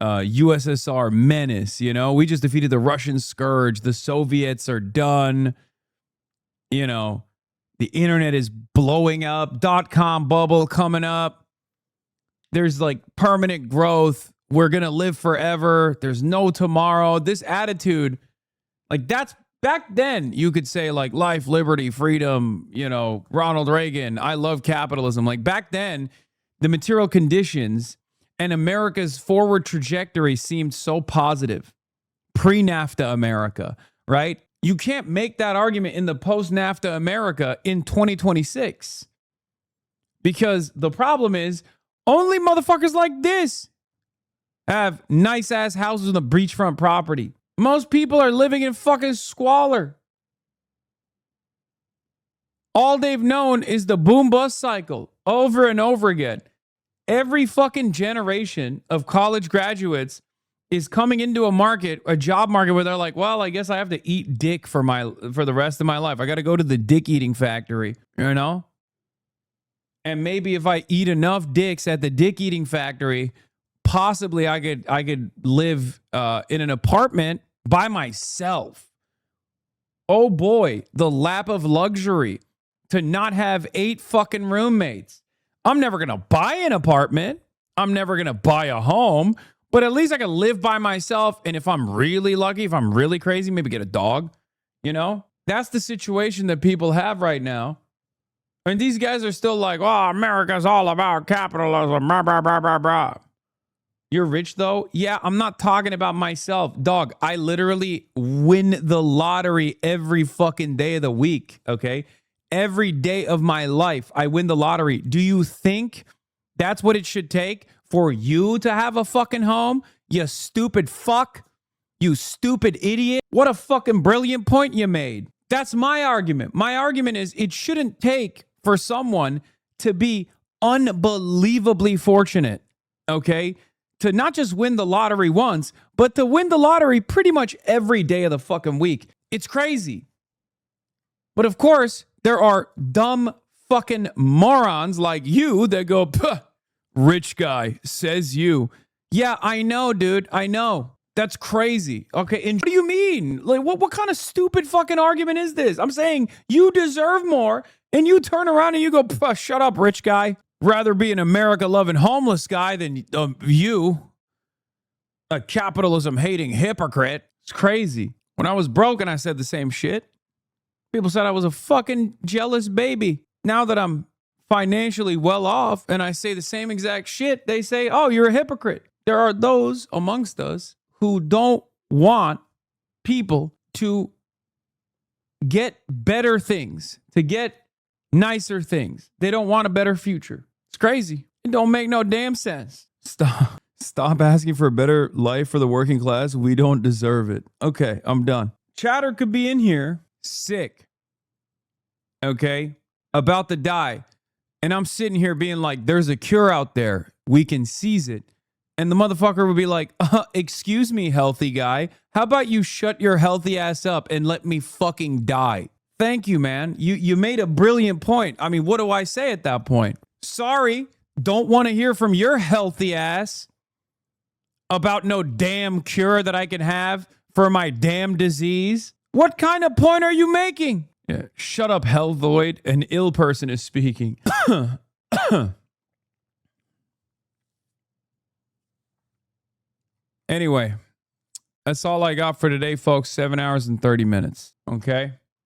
USSR menace. You know, we just defeated the Russian scourge. The Soviets are done. You know, the internet is blowing up. .com bubble coming up. There's like permanent growth. We're going to live forever. There's no tomorrow. This attitude, like that's back then you could say like life, liberty, freedom, you know, Ronald Reagan, I love capitalism. Like back then, the material conditions and America's forward trajectory seemed so positive. Pre-NAFTA America, right? You can't make that argument in the post-NAFTA America in 2026. Because the problem is only motherfuckers like this have nice ass houses on the beachfront property. Most people are living in fucking squalor. All they've known is the boom bust cycle over and over again. Every fucking generation of college graduates is coming into a job market where they're like, well, I guess I have to eat dick for the rest of my life. I got to go to the dick eating factory, you know? And maybe if I eat enough dicks at the dick eating factory, possibly I could live in an apartment by myself. Oh boy, the lap of luxury to not have 8 fucking roommates. I'm never going to buy an apartment. I'm never going to buy a home, but at least I can live by myself. And if I'm really lucky, if I'm really crazy, maybe get a dog, you know? That's the situation that people have right now. And these guys are still like, oh, America's all about capitalism, blah, blah, blah, blah, blah. You're rich though? Yeah, I'm not talking about myself. Dog, I literally win the lottery every fucking day of the week, okay? every day of my life, I win the lottery. Do you think that's what it should take for you to have a fucking home? You stupid fuck. You stupid idiot. What a fucking brilliant point you made. That's my argument. My argument is it shouldn't take for someone to be unbelievably fortunate, okay? To not just win the lottery once, but to win the lottery pretty much every day of the fucking week. It's crazy. But of course, there are dumb fucking morons like you that go, "Puh, rich guy, says you." Yeah, I know, dude. I know. That's crazy. Okay, and what do you mean? Like, what kind of stupid fucking argument is this? I'm saying you deserve more, and you turn around and you go, "Puh, shut up, rich guy. Rather be an America-loving homeless guy than you, a capitalism-hating hypocrite." It's crazy. When I was broke and I said the same shit, people said I was a fucking jealous baby. Now that I'm financially well off and I say the same exact shit, they say, "Oh, you're a hypocrite." There are those amongst us who don't want people to get better things, to get nicer things. They don't want a better future. It's crazy. It don't make no damn sense. Stop asking for a better life for the working class. We don't deserve it. Okay, I'm done. Chatter could be in here sick, okay, about to die. And I'm sitting here being like, there's a cure out there. We can seize it. And the motherfucker would be like, excuse me, healthy guy. How about you shut your healthy ass up and let me fucking die? Thank you, man. You made a brilliant point. I mean, what do I say at that point? Sorry, don't want to hear from your healthy ass about no damn cure that I can have for my damn disease. What kind of point are you making? Yeah, shut up, Hellvoid. An ill person is speaking. Anyway, that's all I got for today, folks. 7 hours and 30 minutes. Okay?